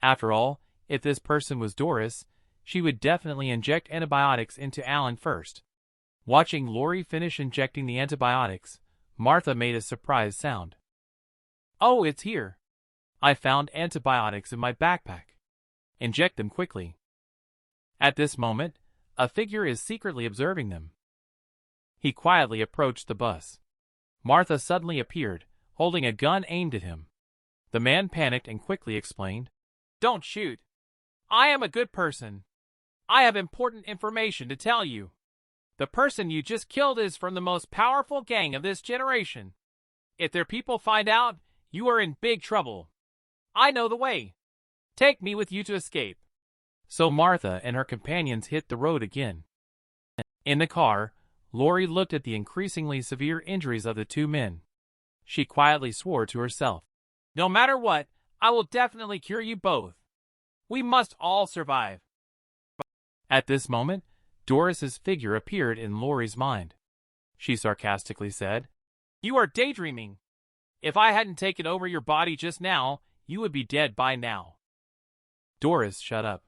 After all, if this person was Doris, she would definitely inject antibiotics into Alan first. Watching Lori finish injecting the antibiotics, Martha made a surprised sound. Oh, it's here. I found antibiotics in my backpack. Inject them quickly. At this moment, a figure is secretly observing them. He quietly approached the bus. Martha suddenly appeared, holding a gun aimed at him. The man panicked and quickly explained,
Don't shoot. I am a good person. I have important information to tell you. The person you just killed is from the most powerful gang of this generation. If their people find out, you are in big trouble. I know the way. Take me with you to escape.
So Martha and her companions hit the road again. In the car, Lori looked at the increasingly severe injuries of the two men. She quietly swore to herself,
No matter what, I will definitely cure you both. We must all survive.
At this moment, Doris's figure appeared in Lori's mind. She sarcastically said,
You are daydreaming. If I hadn't taken over your body just now, you would be dead by now.
Doris, shut up.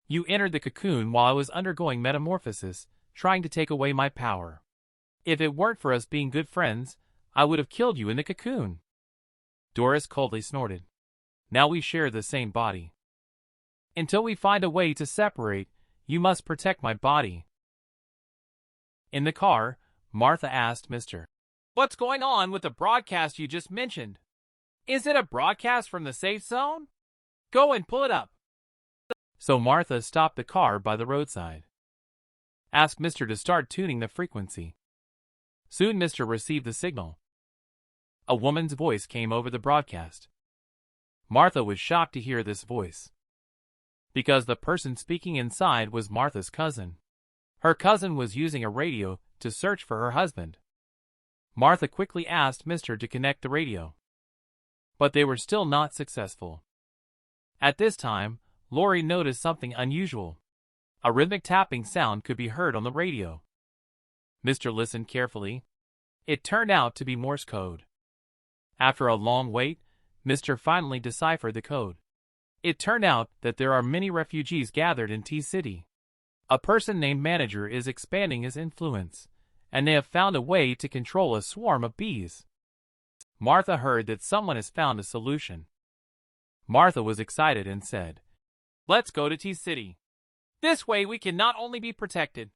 You entered the cocoon while I was undergoing metamorphosis, trying to take away my power. If it weren't for us being good friends, I would have killed you in the cocoon. Doris coldly snorted. Now we share the same body. Until we find a way to separate, you must protect my body. In the car, Martha asked Mr.
What's going on with the broadcast you just mentioned? Is it a broadcast from the safe zone? Go and pull it up.
So Martha stopped the car by the roadside. Asked Mr. to start tuning the frequency. Soon Mr. received the signal. A woman's voice came over the broadcast. Martha was shocked to hear this voice, because the person speaking inside was Martha's cousin. Her cousin was using a radio to search for her husband. Martha quickly asked Mr. to connect the radio, but they were still not successful. At this time, Lori noticed something unusual. A rhythmic tapping sound could be heard on the radio. Mr. listened carefully. It turned out to be Morse code. After a long wait, Mr. finally deciphered the code. It turned out that there are many refugees gathered in T-City. A person named Manager is expanding his influence, and they have found a way to control a swarm of bees. Martha heard that someone has found a solution. Martha was excited and said,
Let's go to T-City. This way we can not only be protected.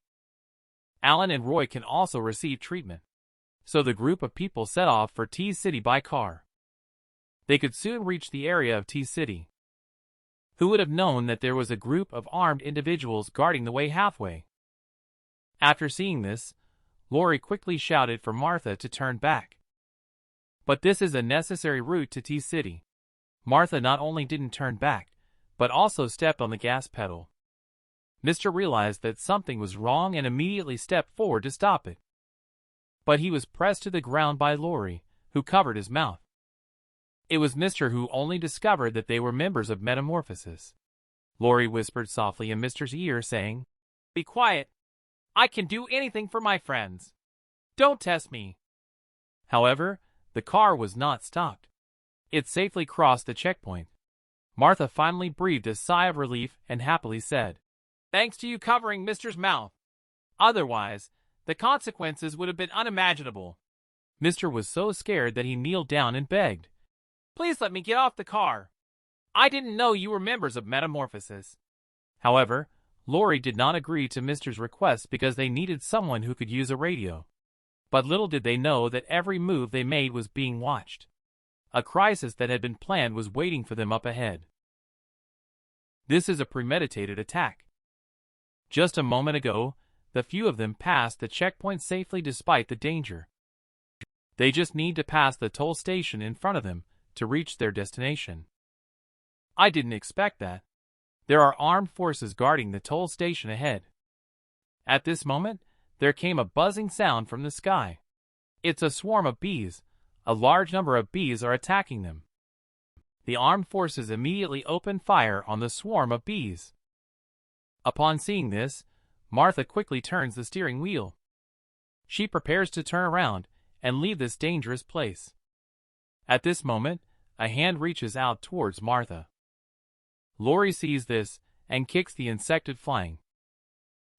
Alan and Roy can also receive treatment. So the group of people set off for T-City by car. They could soon reach the area of T-City. Who would have known that there was a group of armed individuals guarding the way halfway? After seeing this, Lori quickly shouted for Martha to turn back. But this is a necessary route to T-City. Martha not only didn't turn back, but also stepped on the gas pedal. Mr. realized that something was wrong and immediately stepped forward to stop it. But he was pressed to the ground by Lori, who covered his mouth. It was Mr. who only discovered that they were members of Metamorphosis. Lori whispered softly in Mr.'s ear, saying,
Be quiet. I can do anything for my friends. Don't test me.
However, the car was not stopped. It safely crossed the checkpoint. Martha finally breathed a sigh of relief and happily said,
Thanks to you covering Mr.'s mouth. Otherwise, the consequences would have been unimaginable.
Mr. was so scared that he kneeled down and begged,
Please let me get off the car. I didn't know you were members of Metamorphosis.
However, Lori did not agree to Mr.'s request because they needed someone who could use a radio. But little did they know that every move they made was being watched. A crisis that had been planned was waiting for them up ahead. This is a premeditated attack. Just a moment ago, the few of them passed the checkpoint safely despite the danger. They just need to pass the toll station in front of them to reach their destination. I didn't expect that. There are armed forces guarding the toll station ahead. At this moment, there came a buzzing sound from the sky. It's a swarm of bees. A large number of bees are attacking them. The armed forces immediately open fire on the swarm of bees. Upon seeing this, Martha quickly turns the steering wheel. She prepares to turn around and leave this dangerous place. At this moment, a hand reaches out towards Martha. Lori sees this and kicks the insectid flying.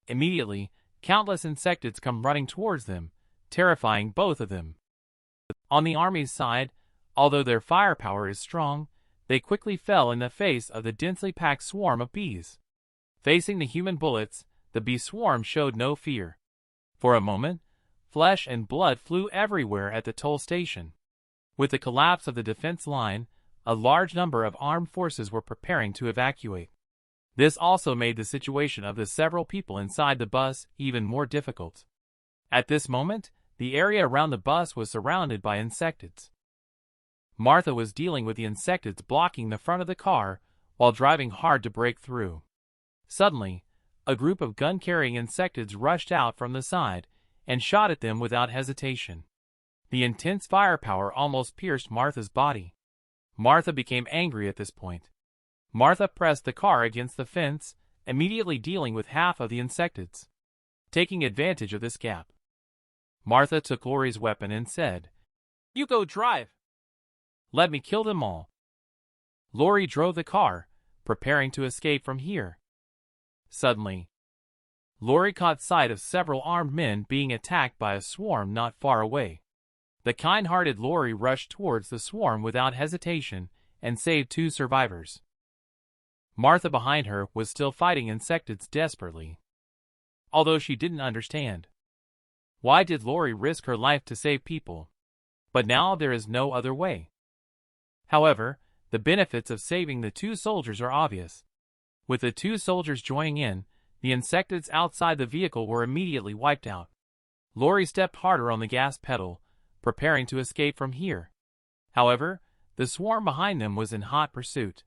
Immediately, countless insectids come running towards them, terrifying both of them. On the army's side, although their firepower is strong, they quickly fell in the face of the densely packed swarm of bees. Facing the human bullets, the bee swarm showed no fear. For a moment, flesh and blood flew everywhere at the toll station. With the collapse of the defense line, a large number of armed forces were preparing to evacuate. This also made the situation of the several people inside the bus even more difficult. At this moment, the area around the bus was surrounded by insectids. Martha was dealing with the insectids blocking the front of the car while driving hard to break through. Suddenly, a group of gun-carrying insectids rushed out from the side and shot at them without hesitation. The intense firepower almost pierced Martha's body. Martha became angry at this point. Martha pressed the car against the fence, immediately dealing with half of the insectids. Taking advantage of this gap, Martha took Lori's weapon and said,
"You go drive.
Let me kill them all." Lori drove the car, preparing to escape from here. Suddenly, Lori caught sight of several armed men being attacked by a swarm not far away. The kind-hearted Lori rushed towards the swarm without hesitation and saved 2 survivors. Martha behind her was still fighting insectids desperately. Although she didn't understand. Why did Lori risk her life to save people? But now there is no other way. However, the benefits of saving the 2 soldiers are obvious. With the 2 soldiers joining in, the insectids outside the vehicle were immediately wiped out. Lori stepped harder on the gas pedal, preparing to escape from here. However, the swarm behind them was in hot pursuit.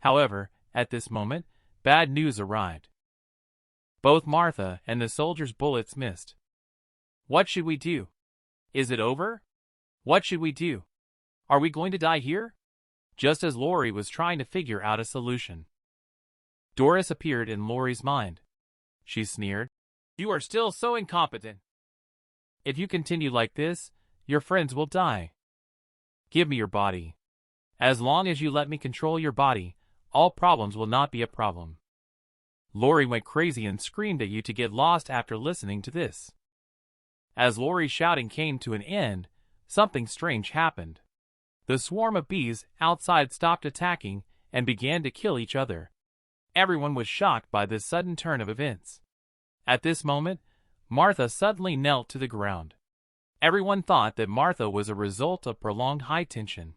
However, at this moment, bad news arrived. Both Martha and the soldiers' bullets missed. What should we do? Is it over? What should we do? Are we going to die here? Just as Lori was trying to figure out a solution, Doris appeared in Lori's mind. She sneered,
"You are still so incompetent.
If you continue like this, your friends will die. Give me your body. As long as you let me control your body, all problems will not be a problem." Lori went crazy and screamed at you to get lost after listening to this. As Lori's shouting came to an end, something strange happened. The swarm of bees outside stopped attacking and began to kill each other. Everyone was shocked by this sudden turn of events. At this moment, Martha suddenly knelt to the ground. Everyone thought that Martha was a result of prolonged high tension.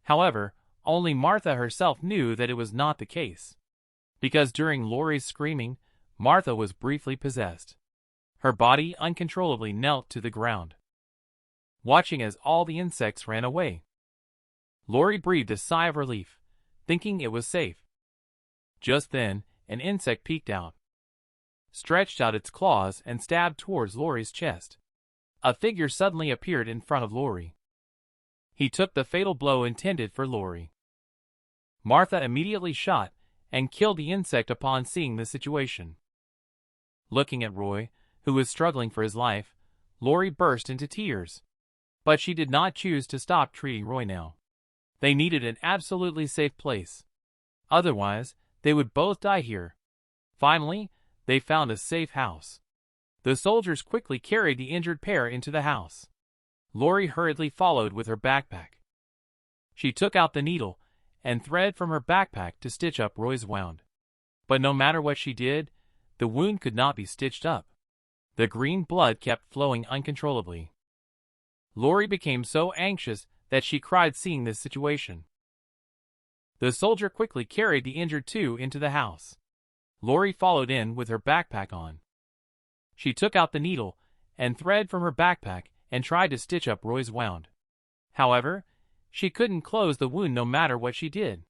However, only Martha herself knew that it was not the case. Because during Lori's screaming, Martha was briefly possessed. Her body uncontrollably knelt to the ground, watching as all the insects ran away. Lori breathed a sigh of relief, thinking it was safe. Just then, an insect peeked out, stretched out its claws and stabbed towards Lori's chest. A figure suddenly appeared in front of Lori. He took the fatal blow intended for Lori. Martha immediately shot and killed the insect upon seeing the situation. Looking at Roy, who was struggling for his life, Lori burst into tears. But she did not choose to stop treating Roy now. They needed an absolutely safe place. Otherwise, they would both die here. Finally, they found a safe house. The soldiers quickly carried the injured pair into the house. Lori hurriedly followed with her backpack. She took out the needle and thread from her backpack to stitch up Roy's wound. But no matter what she did, the wound could not be stitched up. The green blood kept flowing uncontrollably. Lori became so anxious that she cried seeing this situation. The soldier quickly carried the injured 2 into the house. Lori followed in with her backpack on. She took out the needle and thread from her backpack and tried to stitch up Roy's wound. However, she couldn't close the wound no matter what she did.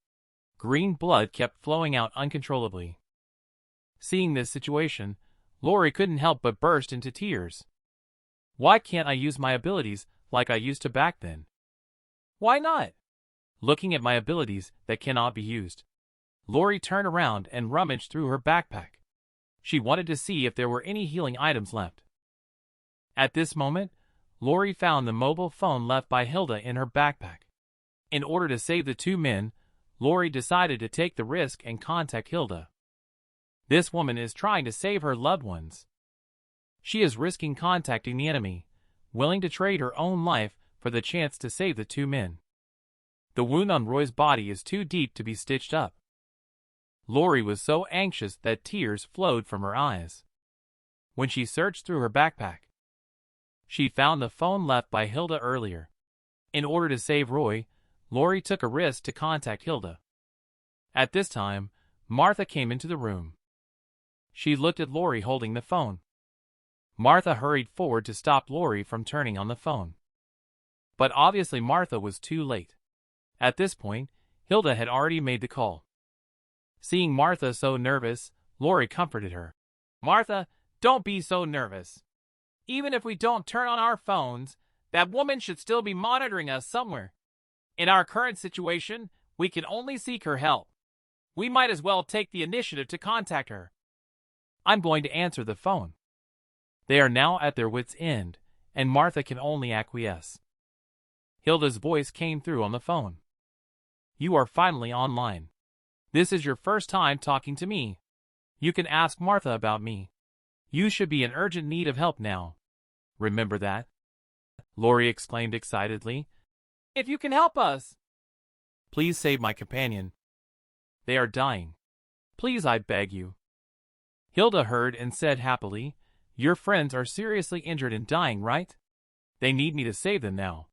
Green blood kept flowing out uncontrollably. Seeing this situation, Lori couldn't help but burst into tears. Why can't I use my abilities like I used to back then?
Why not?
Looking at my abilities that cannot be used, Lori turned around and rummaged through her backpack. She wanted to see if there were any healing items left. At this moment, Lori found the mobile phone left by Hilda in her backpack. In order to save the 2 men, Lori decided to take the risk and contact Hilda. This woman is trying to save her loved ones. She is risking contacting the enemy, willing to trade her own life for the chance to save the 2 men. The wound on Roy's body is too deep to be stitched up. Lori was so anxious that tears flowed from her eyes. When she searched through her backpack, She found the phone left by Hilda earlier. In order to save Roy, Lori took a risk to contact Hilda. At this time, Martha came into the room. She looked at Lori holding the phone. Martha hurried forward to stop Lori from turning on the phone. But obviously Martha was too late. At this point, Hilda had already made the call. Seeing Martha so nervous, Lori comforted her.
Martha, don't be so nervous. Even if we don't turn on our phones, that woman should still be monitoring us somewhere. In our current situation, we can only seek her help. We might as well take the initiative to contact her.
I'm going to answer the phone. They are now at their wits' end, and Martha can only acquiesce. Hilda's voice came through on the phone. You are finally online. This is your first time talking to me. You can ask Martha about me. You should be in urgent need of help now. Remember that? Lori exclaimed excitedly.
If you can help us.
Please save my companion. They are dying. Please, I beg you. Hilda heard and said happily, Your friends are seriously injured and dying, right? They need me to save them now.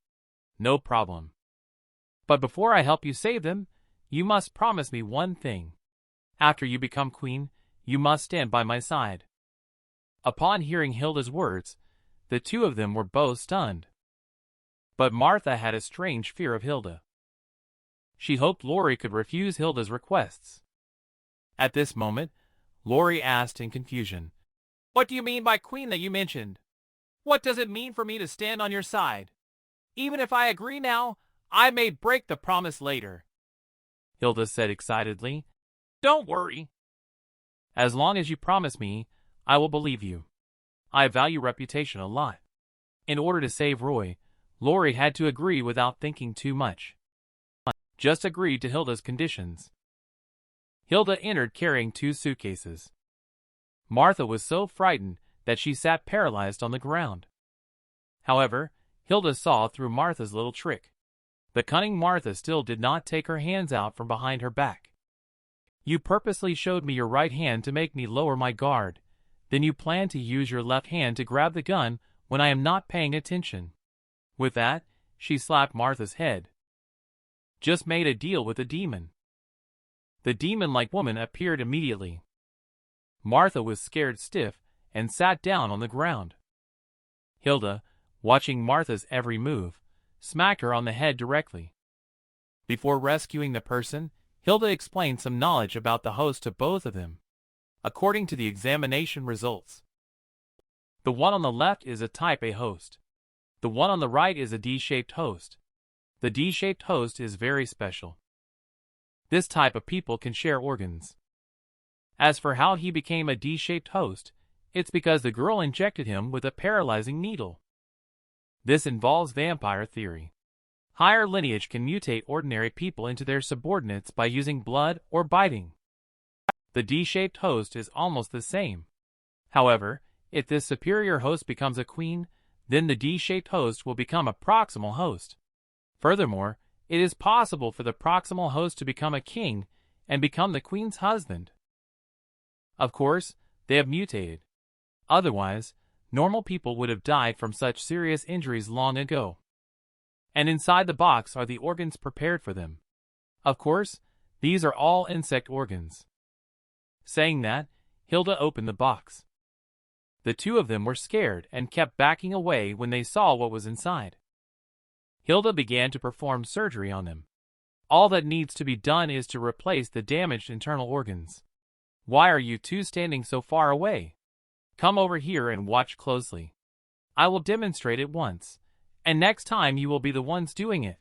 No problem. But before I help you save them, you must promise me one thing. After you become queen, you must stand by my side. Upon hearing Hilda's words, the two of them were both stunned. But Martha had a strange fear of Hilda. She hoped Lori could refuse Hilda's requests. At this moment, Lori asked in confusion,
What do you mean by queen that you mentioned? What does it mean for me to stand on your side? Even if I agree now, I may break the promise later.
Hilda said excitedly.
Don't worry.
As long as you promise me, I will believe you. I value reputation a lot. In order to save Roy, Lori had to agree without thinking too much. Just agreed to Hilda's conditions. Hilda entered carrying 2 suitcases. Martha was so frightened that she sat paralyzed on the ground. However, Hilda saw through Martha's little trick. The cunning Martha still did not take her hands out from behind her back. You purposely showed me your right hand to make me lower my guard. Then you plan to use your left hand to grab the gun when I am not paying attention. With that, she slapped Martha's head. Just made a deal with the demon. The demon-like woman appeared immediately. Martha was scared stiff and sat down on the ground. Hilda, watching Martha's every move, smacked her on the head directly. Before rescuing the person, Hilda explained some knowledge about the host to both of them. According to the examination results, the one on the left is a type A host. The one on the right is a D-shaped host. The D-shaped host is very special. This type of people can share organs. As for how he became a D-shaped host, it's because the girl injected him with a paralyzing needle. This involves vampire theory. Higher lineage can mutate ordinary people into their subordinates by using blood or biting. The D-shaped host is almost the same. However, if this superior host becomes a queen, then the D-shaped host will become a proximal host. Furthermore, it is possible for the proximal host to become a king and become the queen's husband. Of course, they have mutated. Otherwise, normal people would have died from such serious injuries long ago. And inside the box are the organs prepared for them. Of course, these are all insect organs. Saying that, Hilda opened the box. The two of them were scared and kept backing away when they saw what was inside. Hilda began to perform surgery on them. All that needs to be done is to replace the damaged internal organs. Why are you two standing so far away? Come over here and watch closely. I will demonstrate it once, and next time you will be the ones doing it.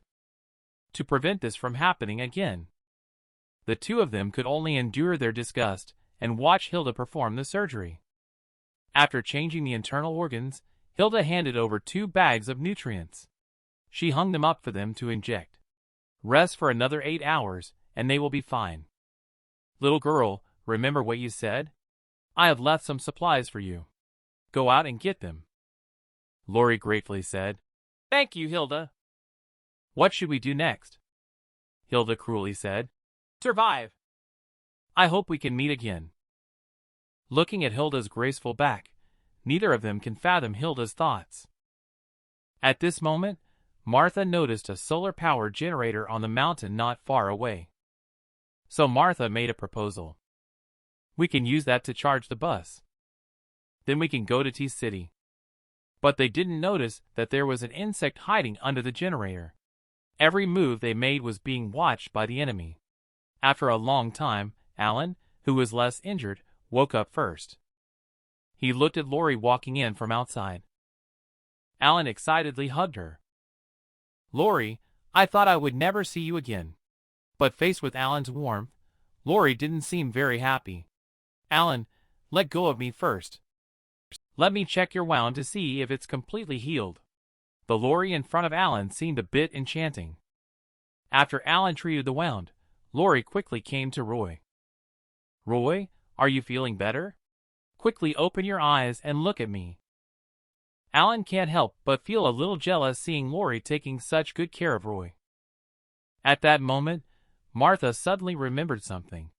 To prevent this from happening again. The two of them could only endure their disgust and watch Hilda perform the surgery. After changing the internal organs, Hilda handed over 2 bags of nutrients. She hung them up for them to inject. Rest for another 8 hours, and they will be fine. Little girl, remember what you said? I have left some supplies for you. Go out and get them. Lori gratefully said.
Thank you, Hilda.
What should we do next? Hilda cruelly said.
Survive.
I hope we can meet again. Looking at Hilda's graceful back, neither of them can fathom Hilda's thoughts. At this moment, Martha noticed a solar power generator on the mountain not far away. So Martha made a proposal. We can use that to charge the bus. Then we can go to T-City. But they didn't notice that there was an insect hiding under the generator. Every move they made was being watched by the enemy. After a long time, Alan, who was less injured, woke up first. He looked at Lori walking in from outside. Alan excitedly hugged her. Lori, I thought I would never see you again. But faced with Alan's warmth, Lori didn't seem very happy. Alan, let go of me first. Let me check your wound to see if it's completely healed. The Lori in front of Alan seemed a bit enchanting. After Alan treated the wound, Lori quickly came to Roy. Roy, are you feeling better? Quickly open your eyes and look at me. Alan can't help but feel a little jealous seeing Lori taking such good care of Roy. At that moment, Martha suddenly remembered something.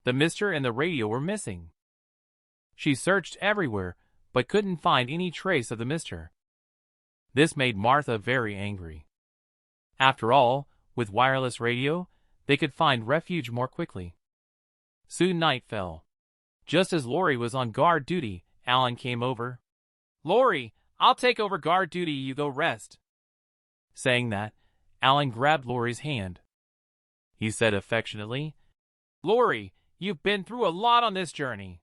The mister and the radio were missing. She searched everywhere, but couldn't find any trace of the mister. This made Martha very angry. After all, with wireless radio, they could find refuge more quickly. Soon night fell. Just as Lori was on guard duty, Alan came over.
Lori, I'll take over guard duty, you go rest.
Saying that, Alan grabbed Lori's hand. He said affectionately,
Lori, you've been through a lot on this journey.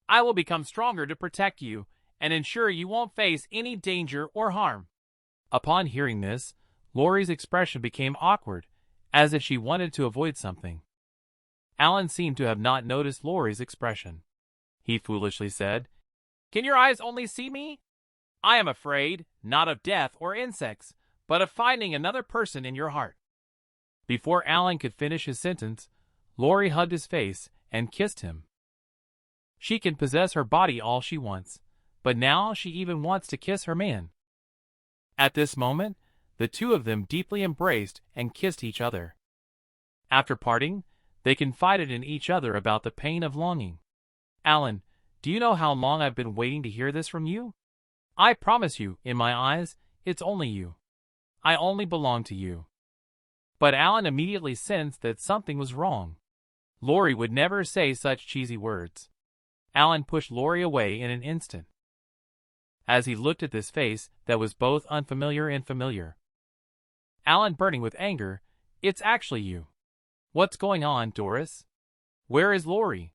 I will become stronger to protect you and ensure you won't face any danger or harm.
Upon hearing this, Lori's expression became awkward, as if she wanted to avoid something. Alan seemed to have not noticed Lori's expression. He foolishly said,
Can your eyes only see me? I am afraid, not of death or insects, but of finding another person in your heart.
Before Alan could finish his sentence, Lori hugged his face and kissed him. She can possess her body all she wants, but now she even wants to kiss her man. At this moment, the two of them deeply embraced and kissed each other. After parting, they confided in each other about the pain of longing. Alan, do you know how long I've been waiting to hear this from you? I promise you, in my eyes, it's only you. I only belong to you. But Alan immediately sensed that something was wrong. Lori would never say such cheesy words. Alan pushed Lori away in an instant. As he looked at this face that was both unfamiliar and familiar. Alan, burning with anger, it's actually you. What's going on, Doris? Where is Lori?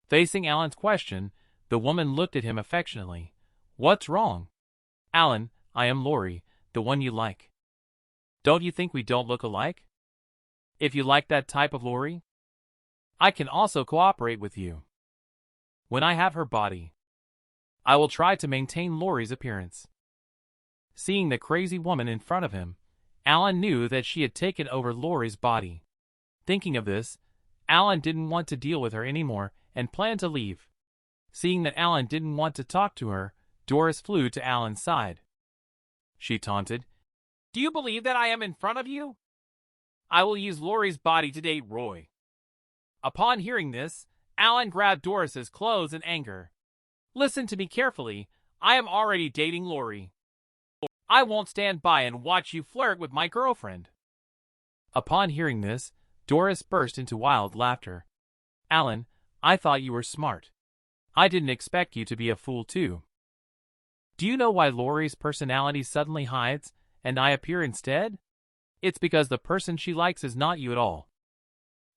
Facing Alan's question, the woman looked at him affectionately. What's wrong? Alan, I am Lori, the one you like. Don't you think we don't look alike? If you like that type of Lori, I can also cooperate with you. When I have her body, I will try to maintain Lori's appearance. Seeing the crazy woman in front of him, Alan knew that she had taken over Lori's body. Thinking of this, Alan didn't want to deal with her anymore and planned to leave. Seeing that Alan didn't want to talk to her, Doris flew to Alan's side. She taunted,
Do you believe that I am in front of you? I will use Lori's body to date Roy. Upon hearing this, Alan grabbed Doris's clothes in anger. Listen to me carefully. I am already dating Lori. I won't stand by and watch you flirt with my girlfriend. Upon hearing this, Doris burst into wild laughter. Alan, I thought you were smart. I didn't expect you to be a fool too. Do you know why Lori's personality suddenly hides and I appear instead? It's because the person she likes is not you at all.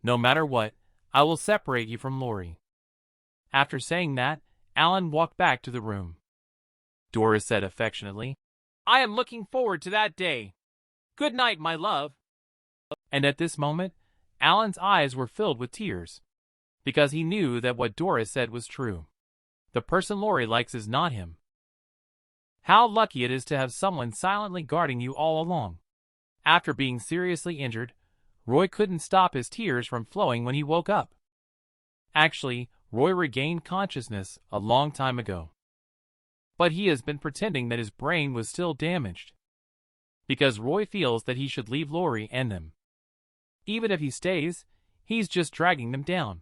No matter what, I will separate you from Lori. After saying that, Alan walked back to the room. Doris said affectionately, I am looking forward to that day. Good night, my love. And at this moment, Alan's eyes were filled with tears, because he knew that what Doris said was true. The person Lori likes is not him. How lucky it is to have someone silently guarding you all along. After being seriously injured, Roy couldn't stop his tears from flowing when he woke up. Actually, Roy regained consciousness a long time ago. But he has been pretending that his brain was still damaged, because Roy feels that he should leave Lori and them. Even if he stays, he's just dragging them down.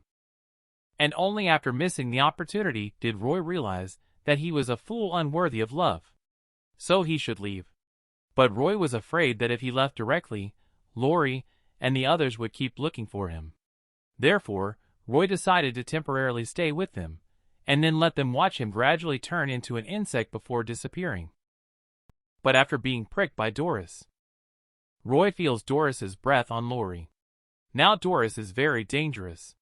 And only after missing the opportunity did Roy realize that he was a fool unworthy of love. So he should leave.
But Roy was afraid that if he left directly, Lori and the others would keep looking for him. Therefore, Roy decided to temporarily stay with them, and then let them watch him gradually turn into an insect before disappearing. But after being pricked by Doris, Roy feels Doris's breath on Lori. Now Doris is very dangerous.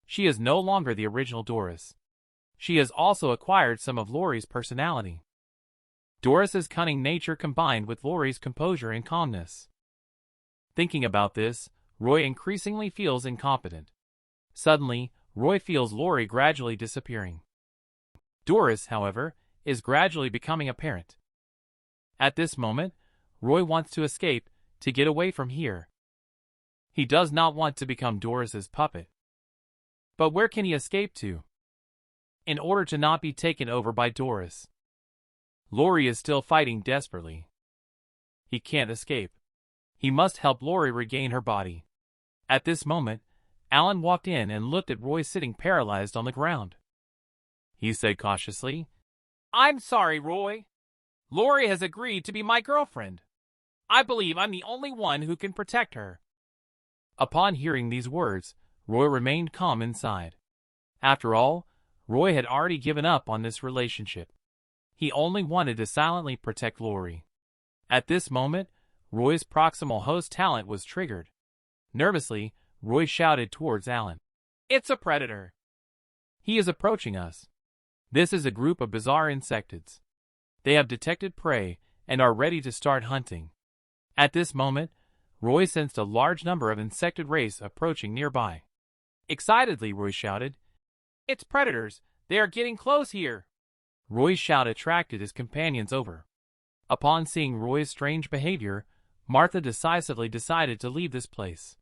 She is no longer the original Doris. She has also acquired some of Lori's personality. Doris's cunning nature combined with Lori's composure and calmness. Thinking about this, Roy increasingly feels incompetent. Suddenly, Roy feels Lori gradually disappearing. Doris, however, is gradually becoming apparent. At this moment, Roy wants to escape, to get away from here. He does not want to become Doris's puppet. But where can he escape to? In order to not be taken over by Doris. Lori is still fighting desperately. He can't escape. He must help Lori regain her body. At this moment, Alan walked in and looked at Roy sitting paralyzed on the ground. He said cautiously,
I'm sorry, Roy. Lori has agreed to be my girlfriend. I believe I'm the only one who can protect her.
Upon hearing these words, Roy remained calm inside. After all, Roy had already given up on this relationship. He only wanted to silently protect Lori. At this moment, Roy's proximal host talent was triggered. Nervously, Roy shouted towards Alan.
It's a predator.
He is approaching us. This is a group of bizarre insectids. They have detected prey and are ready to start hunting. At this moment, Roy sensed a large number of insected race approaching nearby. Excitedly, Roy shouted,
It's predators. They are getting close here.
Roy's shout attracted his companions over. Upon seeing Roy's strange behavior, Martha decisively decided to leave this place.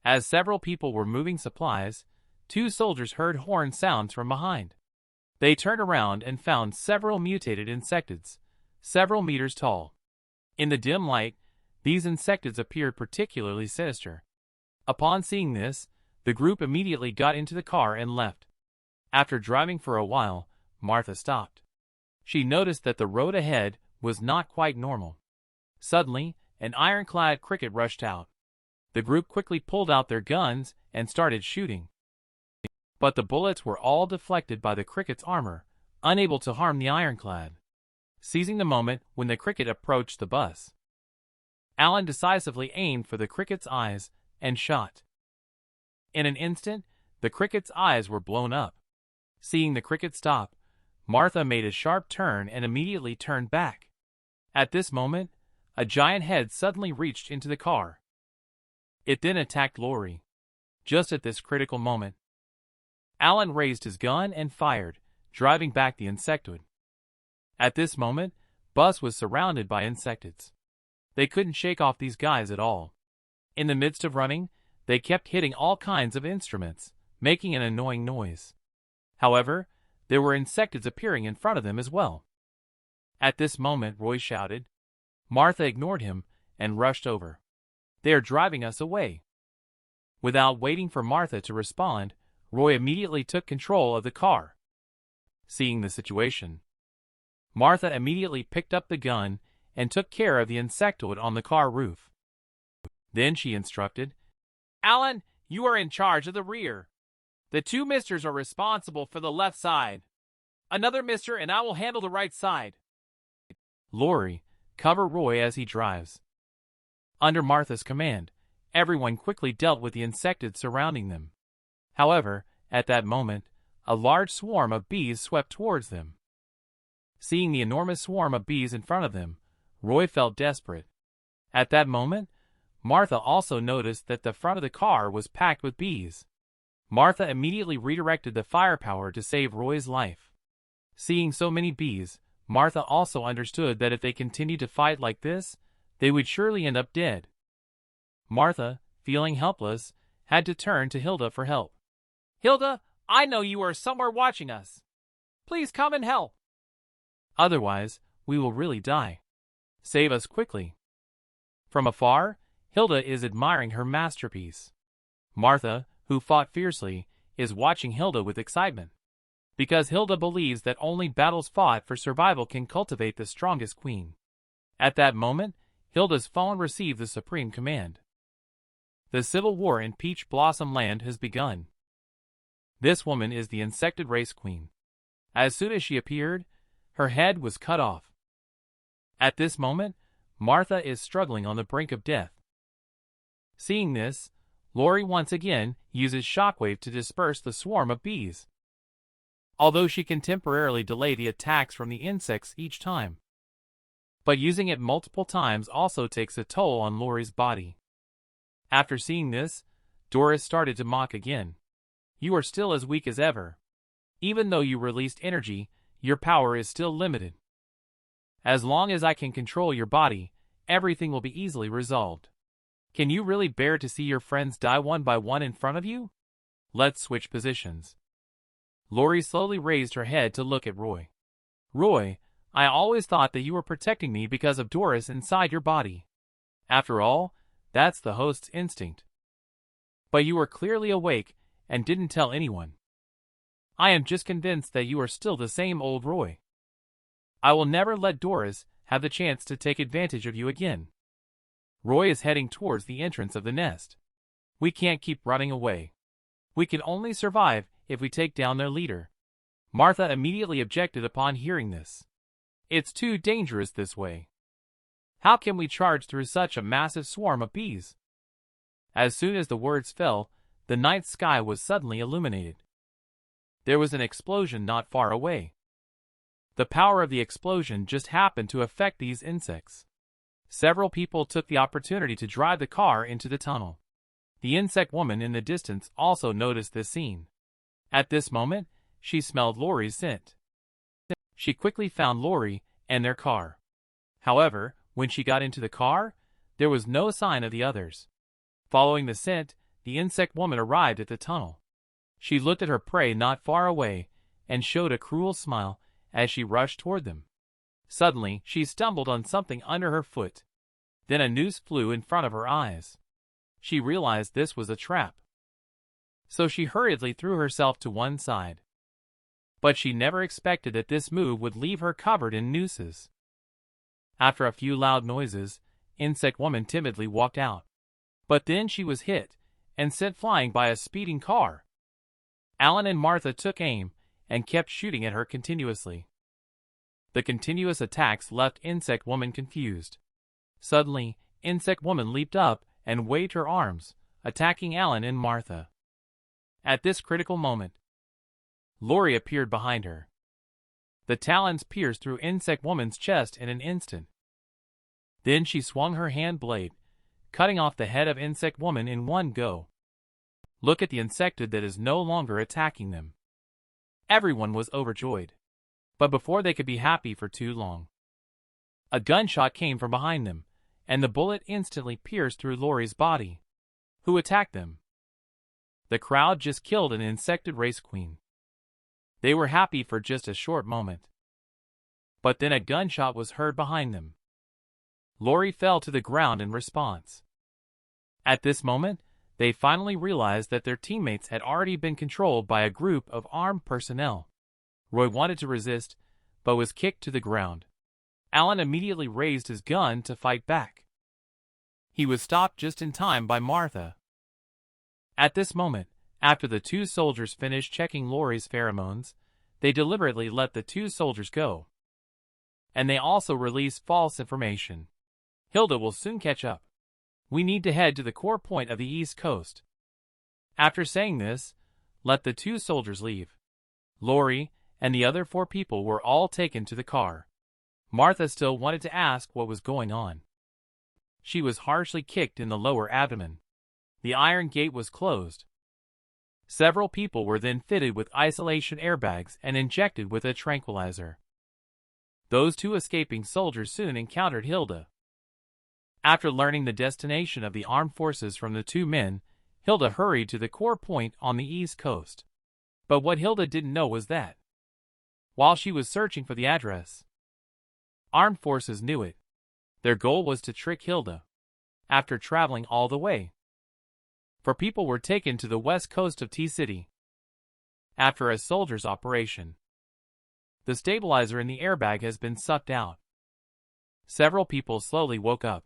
As several people were moving supplies, two soldiers heard horn sounds from behind. They turned around and found several mutated insectids, several meters tall. In the dim light, these insectids appeared particularly sinister. Upon seeing this, the group immediately got into the car and left. After driving for a while, Martha stopped. She noticed that the road ahead was not quite normal. Suddenly, an ironclad cricket rushed out. The group quickly pulled out their guns and started shooting. But the bullets were all deflected by the cricket's armor, unable to harm the ironclad. Seizing the moment when the cricket approached the bus, Alan decisively aimed for the cricket's eyes and shot. In an instant, the cricket's eyes were blown up. Seeing the cricket stop, Martha made a sharp turn and immediately turned back. At this moment, a giant head suddenly reached into the car. It then attacked Lori. Just at this critical moment, Alan raised his gun and fired, driving back the insectoid. At this moment, Bus was surrounded by insectids. They couldn't shake off these guys at all. In the midst of running, they kept hitting all kinds of instruments, making an annoying noise. However, there were insectids appearing in front of them as well. At this moment, Roy shouted. Martha ignored him and rushed over. They are driving us away. Without waiting for Martha to respond, Roy immediately took control of the car. Seeing the situation, Martha immediately picked up the gun and took care of the insectoid on the car roof. Then she instructed,
Alan, you are in charge of the rear. The two misters are responsible for the left side. Another mister and I will handle the right side.
Lori, cover Roy as he drives. Under Martha's command, everyone quickly dealt with the insectids surrounding them. However, at that moment, a large swarm of bees swept towards them. Seeing the enormous swarm of bees in front of them, Roy felt desperate. At that moment, Martha also noticed that the front of the car was packed with bees. Martha immediately redirected the firepower to save Roy's life. Seeing so many bees, Martha also understood that if they continued to fight like this, they would surely end up dead. Martha, feeling helpless, had to turn to Hilda for help.
Hilda, I know you are somewhere watching us. Please come and help.
Otherwise, we will really die. Save us quickly. From afar, Hilda is admiring her masterpiece. Martha, who fought fiercely, is watching Hilda with excitement. Because Hilda believes that only battles fought for survival can cultivate the strongest queen. At that moment, Hilda's phone received the supreme command. The civil war in Peach Blossom Land has begun. This woman is the insected race queen. As soon as she appeared, her head was cut off. At this moment, Martha is struggling on the brink of death. Seeing this, Lori once again uses shockwave to disperse the swarm of bees. Although she can temporarily delay the attacks from the insects each time. But using it multiple times also takes a toll on Lori's body. After seeing this, Doris started to mock again. You are still as weak as ever. Even though you released energy, your power is still limited. As long as I can control your body, everything will be easily resolved. Can you really bear to see your friends die one by one in front of you? Let's switch positions. Lori slowly raised her head to look at Roy. Roy, I always thought that you were protecting me because of Doris inside your body. After all, that's the host's instinct. But you were clearly awake and didn't tell anyone. I am just convinced that you are still the same old Roy. I will never let Doris have the chance to take advantage of you again. Roy is heading towards the entrance of the nest. We can't keep running away. We can only survive if we take down their leader. Martha immediately objected upon hearing this. It's too dangerous this way. How can we charge through such a massive swarm of bees? As soon as the words fell, the night sky was suddenly illuminated. There was an explosion not far away. The power of the explosion just happened to affect these insects. Several people took the opportunity to drive the car into the tunnel. The insect woman in the distance also noticed this scene. At this moment, she smelled Lori's scent. She quickly found Lori and their car. However, when she got into the car, there was no sign of the others. Following the scent, the insect woman arrived at the tunnel. She looked at her prey not far away and showed a cruel smile as she rushed toward them. Suddenly, she stumbled on something under her foot. Then a noose flew in front of her eyes. She realized this was a trap. So she hurriedly threw herself to one side. But she never expected that this move would leave her covered in nooses. After a few loud noises, Insect Woman timidly walked out. But then she was hit and sent flying by a speeding car. Alan and Martha took aim and kept shooting at her continuously. The continuous attacks left Insect Woman confused. Suddenly, Insect Woman leaped up and waved her arms, attacking Alan and Martha. At this critical moment, Lori appeared behind her. The talons pierced through Insect Woman's chest in an instant. Then she swung her hand blade, cutting off the head of Insect Woman in one go. Look at the insected that is no longer attacking them. Everyone was overjoyed. But before they could be happy for too long, a gunshot came from behind them, and the bullet instantly pierced through Lori's body. Who attacked them? The crowd just killed an insected race queen. They were happy for just a short moment. But then a gunshot was heard behind them. Lori fell to the ground in response. At this moment, they finally realized that their teammates had already been controlled by a group of armed personnel. Roy wanted to resist, but was kicked to the ground. Alan immediately raised his gun to fight back. He was stopped just in time by Martha. At this moment, after the two soldiers finished checking Lori's pheromones, they deliberately let the two soldiers go. And they also released false information. Hilda will soon catch up. We need to head to the core point of the East Coast. After saying this, let the two soldiers leave. Lori and the other 4 people were all taken to the car. Martha still wanted to ask what was going on. She was harshly kicked in the lower abdomen. The iron gate was closed. Several people were then fitted with isolation airbags and injected with a tranquilizer. Those 2 escaping soldiers soon encountered Hilda. After learning the destination of the armed forces from the 2 men, Hilda hurried to the core point on the East Coast. But what Hilda didn't know was that, while she was searching for the address, armed forces knew it. Their goal was to trick Hilda. After traveling all the way, 4 people were taken to the west coast of T-City. After a soldier's operation, the stabilizer in the airbag has been sucked out. Several people slowly woke up.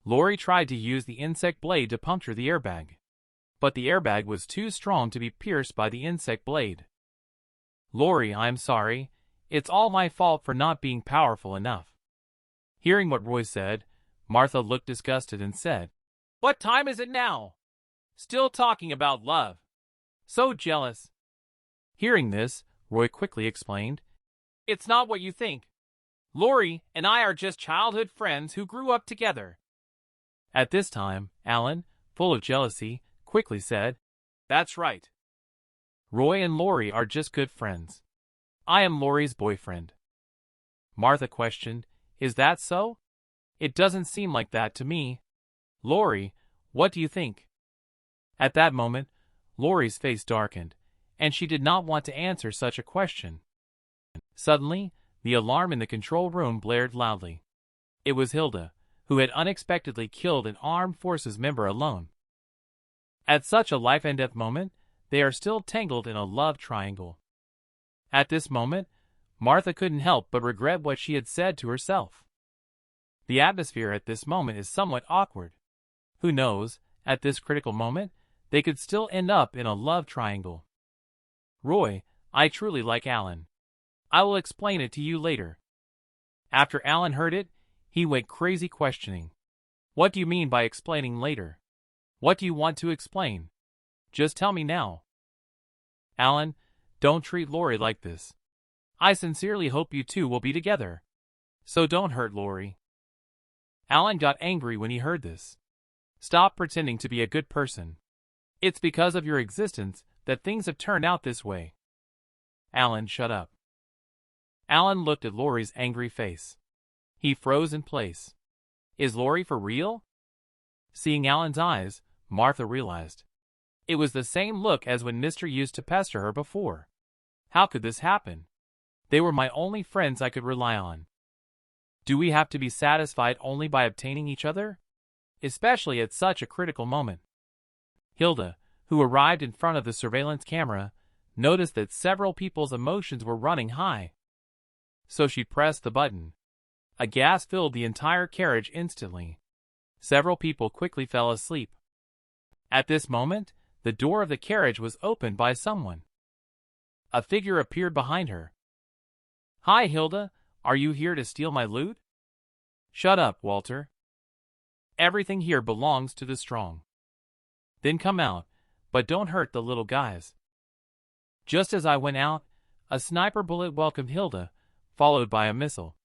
Lori tried to use the insect blade to puncture the airbag, but the airbag was too strong to be pierced by the insect blade. Lori, I'm sorry. It's all my fault for not being powerful enough. Hearing what Roy said, Martha looked disgusted and said,
What time is it now? Still talking about love. So jealous.
Hearing this, Roy quickly explained,
It's not what you think. Lori and I are just childhood friends who grew up together.
At this time, Alan, full of jealousy, quickly said,
That's right.
Roy and Lori are just good friends. I am Lori's boyfriend. Martha questioned, Is that so? It doesn't seem like that to me. Lori, what do you think? At that moment, Lori's face darkened, and she did not want to answer such a question. Suddenly, the alarm in the control room blared loudly. It was Hilda, who had unexpectedly killed an armed forces member alone. At such a life-and-death moment, they are still tangled in a love triangle. At this moment, Martha couldn't help but regret what she had said to herself. The atmosphere at this moment is somewhat awkward. Who knows, at this critical moment, they could still end up in a love triangle. Roy, I truly like Alan. I will explain it to you later. After Alan heard it, he went crazy questioning. What do you mean by explaining later? What do you want to explain? Just tell me now. Alan, don't treat Lori like this. I sincerely hope you two will be together. So don't hurt Lori. Alan got angry when he heard this. Stop pretending to be a good person. It's because of your existence that things have turned out this way. Alan, shut up. Alan looked at Lori's angry face. He froze in place. Is Lori for real? Seeing Alan's eyes, Martha realized. It was the same look as when Mr. used to pester her before. How could this happen? They were my only friends I could rely on. Do we have to be satisfied only by obtaining each other? Especially at such a critical moment. Hilda, who arrived in front of the surveillance camera, noticed that several people's emotions were running high. So she pressed the button. A gas filled the entire carriage instantly. Several people quickly fell asleep. At this moment, the door of the carriage was opened by someone. A figure appeared behind her. Hi, Hilda. Are you here to steal my loot? Shut up, Walter. Everything here belongs to the strong. Then come out, but don't hurt the little guys. Just as I went out, a sniper bullet welcomed Hilda, followed by a missile.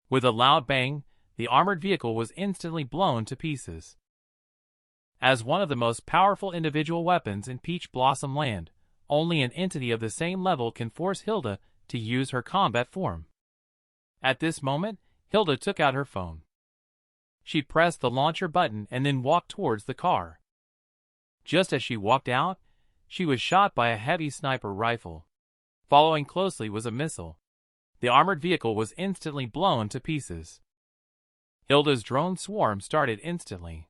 With a loud bang, the armored vehicle was instantly blown to pieces. As one of the most powerful individual weapons in Peach Blossom Land, only an entity of the same level can force Hilda to use her combat form. At this moment, Hilda took out her phone. She pressed the launcher button and then walked towards the car. Just as she walked out, she was shot by a heavy sniper rifle. Following closely was a missile. The armored vehicle was instantly blown to pieces. Hilda's drone swarm started instantly.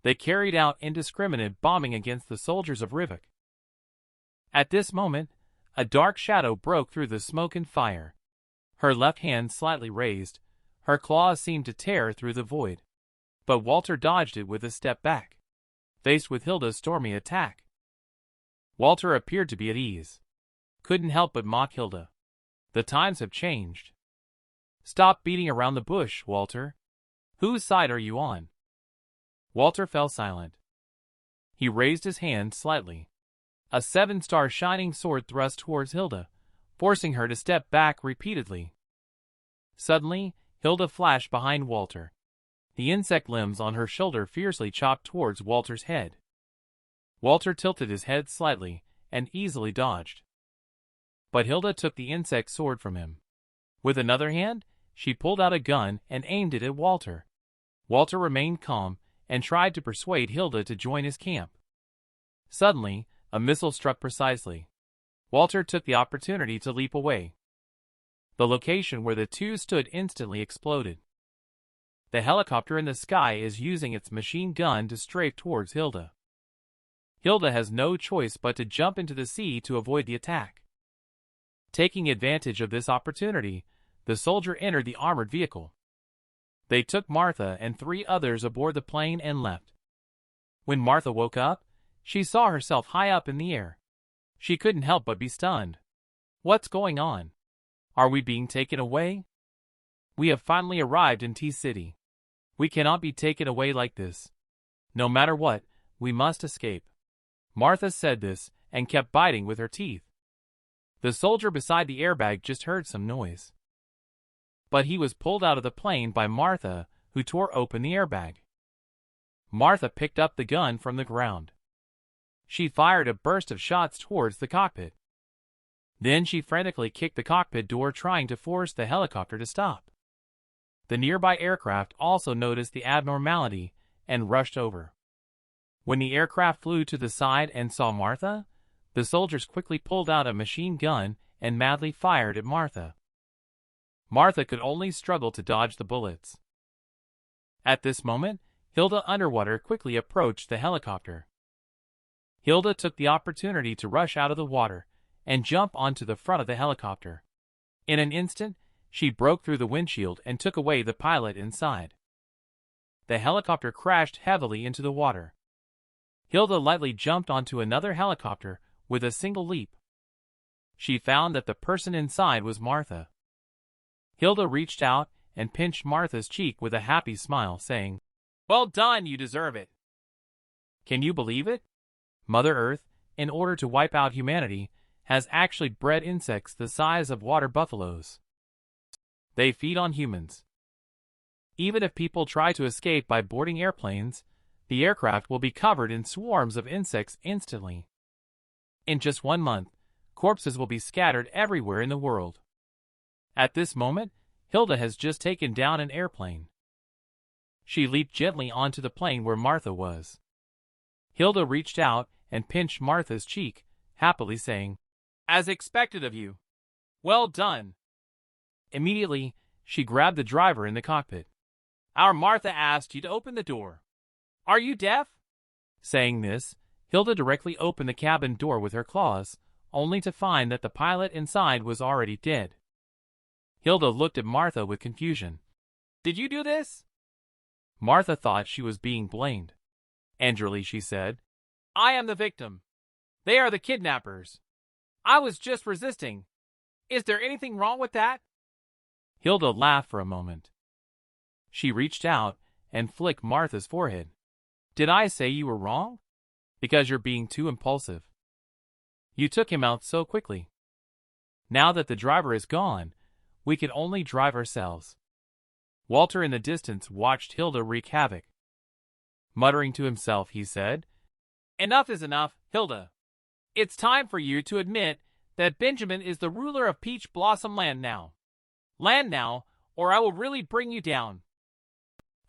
They carried out indiscriminate bombing against the soldiers of Rivik. At this moment, a dark shadow broke through the smoke and fire. Her left hand slightly raised, her claws seemed to tear through the void. But Walter dodged it with a step back, faced with Hilda's stormy attack. Walter appeared to be at ease. Couldn't help but mock Hilda. The times have changed. Stop beating around the bush, Walter. Whose side are you on? Walter fell silent. He raised his hand slightly. A 7-star shining sword thrust towards Hilda, forcing her to step back repeatedly. Suddenly, Hilda flashed behind Walter. The insect limbs on her shoulder fiercely chopped towards Walter's head. Walter tilted his head slightly and easily dodged. But Hilda took the insect sword from him. With another hand, she pulled out a gun and aimed it at Walter. Walter remained calm and tried to persuade Hilda to join his camp. Suddenly, a missile struck precisely. Walter took the opportunity to leap away. The location where the two stood instantly exploded. The helicopter in the sky is using its machine gun to strafe towards Hilda. Hilda has no choice but to jump into the sea to avoid the attack. Taking advantage of this opportunity, the soldier entered the armored vehicle. They took Martha and 3 others aboard the plane and left. When Martha woke up, she saw herself high up in the air. She couldn't help but be stunned. What's going on? Are we being taken away? We have finally arrived in T-City. We cannot be taken away like this. No matter what, we must escape. Martha said this and kept biting with her teeth. The soldier beside the airbag just heard some noise. But he was pulled out of the plane by Martha, who tore open the airbag. Martha picked up the gun from the ground. She fired a burst of shots towards the cockpit. Then she frantically kicked the cockpit door, trying to force the helicopter to stop. The nearby aircraft also noticed the abnormality and rushed over. When the aircraft flew to the side and saw Martha, the soldiers quickly pulled out a machine gun and madly fired at Martha. Martha could only struggle to dodge the bullets. At this moment, Hilda Underwater quickly approached the helicopter. Hilda took the opportunity to rush out of the water and jump onto the front of the helicopter. In an instant, she broke through the windshield and took away the pilot inside. The helicopter crashed heavily into the water. Hilda lightly jumped onto another helicopter with a single leap. She found that the person inside was Martha. Hilda reached out and pinched Martha's cheek with a happy smile, saying,
"Well done, you deserve it."
"Can you believe it? Mother Earth, in order to wipe out humanity, has actually bred insects the size of water buffaloes. They feed on humans. Even if people try to escape by boarding airplanes, the aircraft will be covered in swarms of insects instantly. In just 1 month, corpses will be scattered everywhere in the world." At this moment, Hilda has just taken down an airplane. She leaped gently onto the plane where Martha was. Hilda reached out and pinched Martha's cheek, happily saying,
"As expected of you. Well done."
Immediately, she grabbed the driver in the cockpit.
"Our Martha asked you to open the door. Are you deaf?"
Saying this, Hilda directly opened the cabin door with her claws, only to find that the pilot inside was already dead. Hilda looked at Martha with confusion.
"Did you do this?"
Martha thought she was being blamed. Angrily, she said,
"I am the victim. They are the kidnappers. I was just resisting. Is there anything wrong with that?"
Hilda laughed for a moment. She reached out and flicked Martha's forehead. "Did I say you were wrong? Because you're being too impulsive. You took him out so quickly. Now that the driver is gone, we can only drive ourselves." Walter in the distance watched Hilda wreak havoc. Muttering to himself, he said,
"Enough is enough, Hilda. It's time for you to admit that Benjamin is the ruler of Peach Blossom Land now. Land now, or I will really bring you down."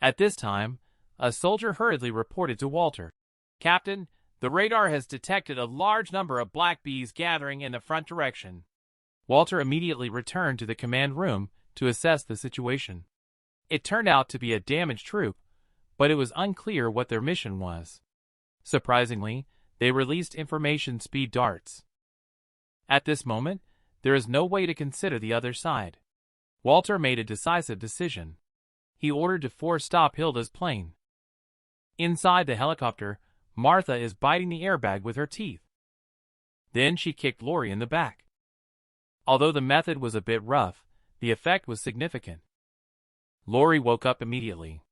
At this time, a soldier hurriedly reported to Walter,
"Captain, the radar has detected a large number of black bees gathering in the front direction."
Walter immediately returned to the command room to assess the situation. It turned out to be a damaged troop, but it was unclear what their mission was. Surprisingly, they released information speed darts. At this moment, there is no way to consider the other side. Walter made a decisive decision. He ordered to force stop Hilda's plane. Inside the helicopter, Martha is biting the airbag with her teeth. Then she kicked Lori in the back. Although the method was a bit rough, the effect was significant. Lori woke up immediately.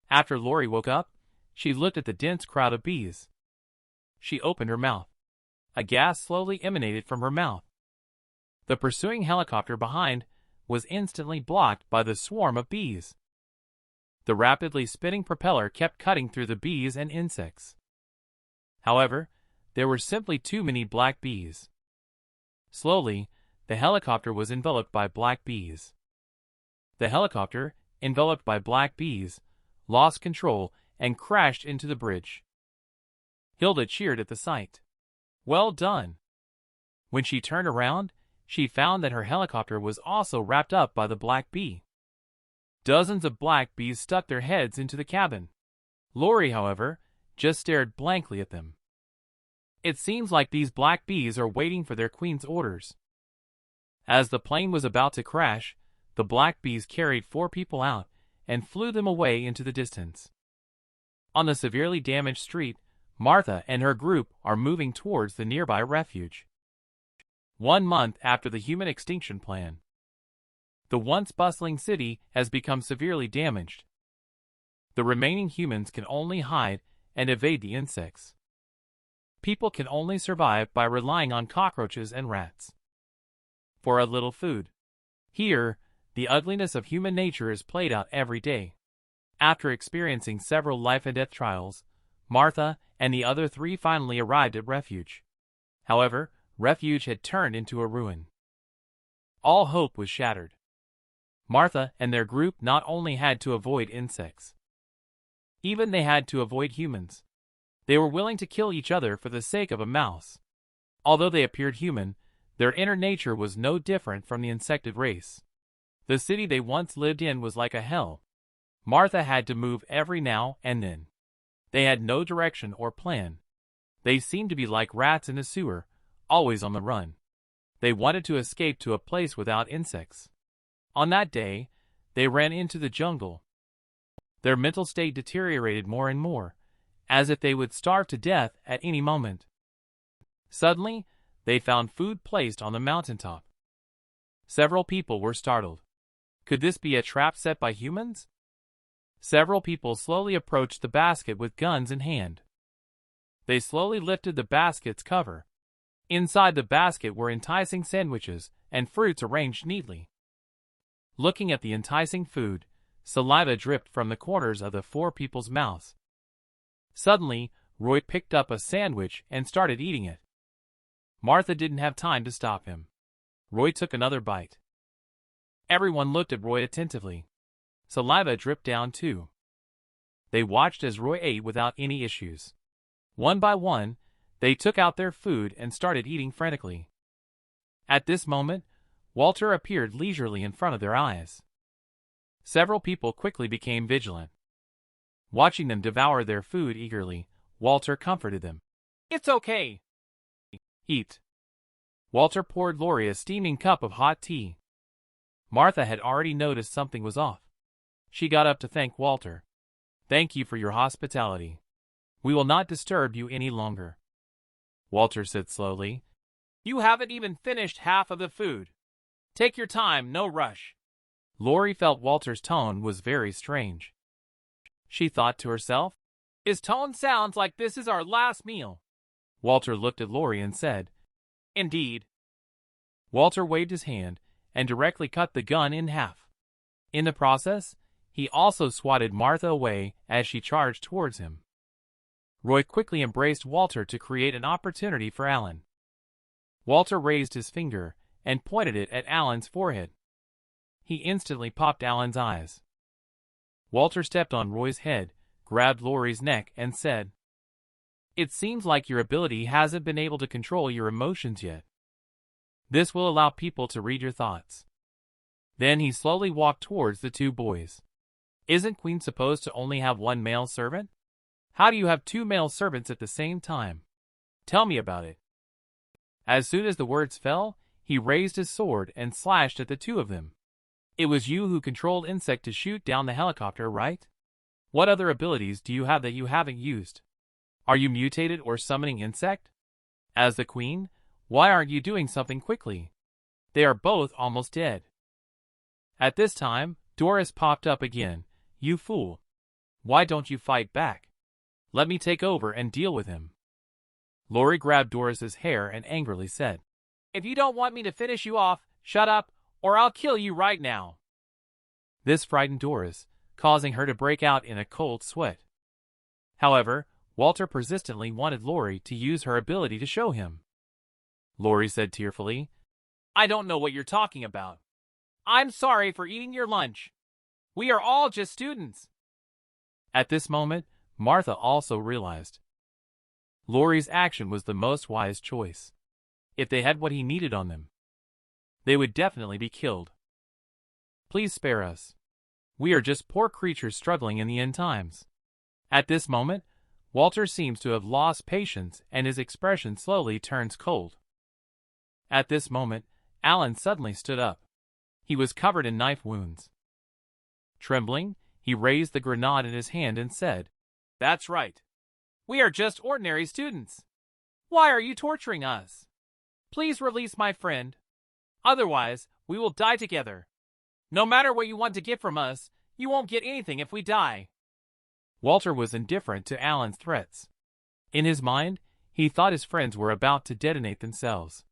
After Lori woke up, she looked at the dense crowd of bees. She opened her mouth. A gas slowly emanated from her mouth. The pursuing helicopter behind was instantly blocked by the swarm of bees. The rapidly spinning propeller kept cutting through the bees and insects. However, there were simply too many black bees. Slowly, the helicopter was enveloped by black bees. The helicopter, enveloped by black bees, lost control and crashed into the bridge. Hilda cheered at the sight. "Well done." When she turned around, she found that her helicopter was also wrapped up by the black bee. Dozens of black bees stuck their heads into the cabin. Lori, however, just stared blankly at them. It seems like these black bees are waiting for their queen's orders. As the plane was about to crash, the black bees carried 4 people out and flew them away into the distance. On the severely damaged street, Martha and her group are moving towards the nearby refuge. 1 month after the human extinction plan, the once bustling city has become severely damaged. The remaining humans can only hide and evade the insects. People can only survive by relying on cockroaches and rats for a little food. Here, the ugliness of human nature is played out every day. After experiencing several life and death trials, Martha and the other 3 finally arrived at refuge. However, refuge had turned into a ruin. All hope was shattered. Martha and their group not only had to avoid insects, even they had to avoid humans. They were willing to kill each other for the sake of a mouse. Although they appeared human, their inner nature was no different from the insected race. The city they once lived in was like a hell. Martha had to move every now and then. They had no direction or plan. They seemed to be like rats in a sewer, always on the run. They wanted to escape to a place without insects. On that day, they ran into the jungle. Their mental state deteriorated more and more, as if they would starve to death at any moment. Suddenly, they found food placed on the mountaintop. Several people were startled. Could this be a trap set by humans? Several people slowly approached the basket with guns in hand. They slowly lifted the basket's cover. Inside the basket were enticing sandwiches and fruits arranged neatly. Looking at the enticing food, saliva dripped from the corners of the 4 people's mouths. Suddenly, Roy picked up a sandwich and started eating it. Martha didn't have time to stop him. Roy took another bite. Everyone looked at Roy attentively. Saliva dripped down too. They watched as Roy ate without any issues. One by one, they took out their food and started eating frantically. At this moment, Walter appeared leisurely in front of their eyes. Several people quickly became vigilant. Watching them devour their food eagerly, Walter comforted them.
It's okay.
Eat. Walter poured Lori a steaming cup of hot tea. Martha had already noticed something was off. She got up to thank Walter. Thank you for your hospitality. We will not disturb you any longer. Walter said slowly.
You haven't even finished half of the food. Take your time, no rush.
Lori felt Walter's tone was very strange. She thought to herself,
his tone sounds like this is our last meal.
Walter looked at Lori and said,
Indeed.
Walter waved his hand and directly cut the gun in half. In the process, he also swatted Martha away as she charged towards him. Roy quickly embraced Walter to create an opportunity for Alan. Walter raised his finger and pointed it at Alan's forehead. He instantly popped Alan's eyes. Walter stepped on Roy's head, grabbed Lori's neck and said, It seems like your ability hasn't been able to control your emotions yet. This will allow people to read your thoughts. Then he slowly walked towards the 2 boys. Isn't Queen supposed to only have 1 male servant? How do you have 2 male servants at the same time? Tell me about it. As soon as the words fell, he raised his sword and slashed at the 2 of them. It was you who controlled Insect to shoot down the helicopter, right? What other abilities do you have that you haven't used? Are you mutated or summoning Insect? As the Queen, why aren't you doing something quickly? They are both almost dead. At this time, Doris popped up again. You fool. Why don't you fight back? Let me take over and deal with him. Lori grabbed Doris's hair and angrily said,
If you don't want me to finish you off, shut up, or I'll kill you right now.
This frightened Doris, causing her to break out in a cold sweat. However, Walter persistently wanted Lori to use her ability to show him. Lori said tearfully,
I don't know what you're talking about. I'm sorry for eating your lunch. We are all just students.
At this moment, Martha also realized Lori's action was the most wise choice. If they had what he needed on them, they would definitely be killed. Please spare us. We are just poor creatures struggling in the end times. At this moment, Walter seems to have lost patience and his expression slowly turns cold. At this moment, Alan suddenly stood up. He was covered in knife wounds. Trembling, He raised the grenade in his hand and said,
"That's right. We are just ordinary students. Why are you torturing us? Please release my friend. Otherwise, we will die together. No matter what you want to get from us, you won't get anything if we die."
Walter was indifferent to Alan's threats. In his mind, he thought his friends were about to detonate themselves.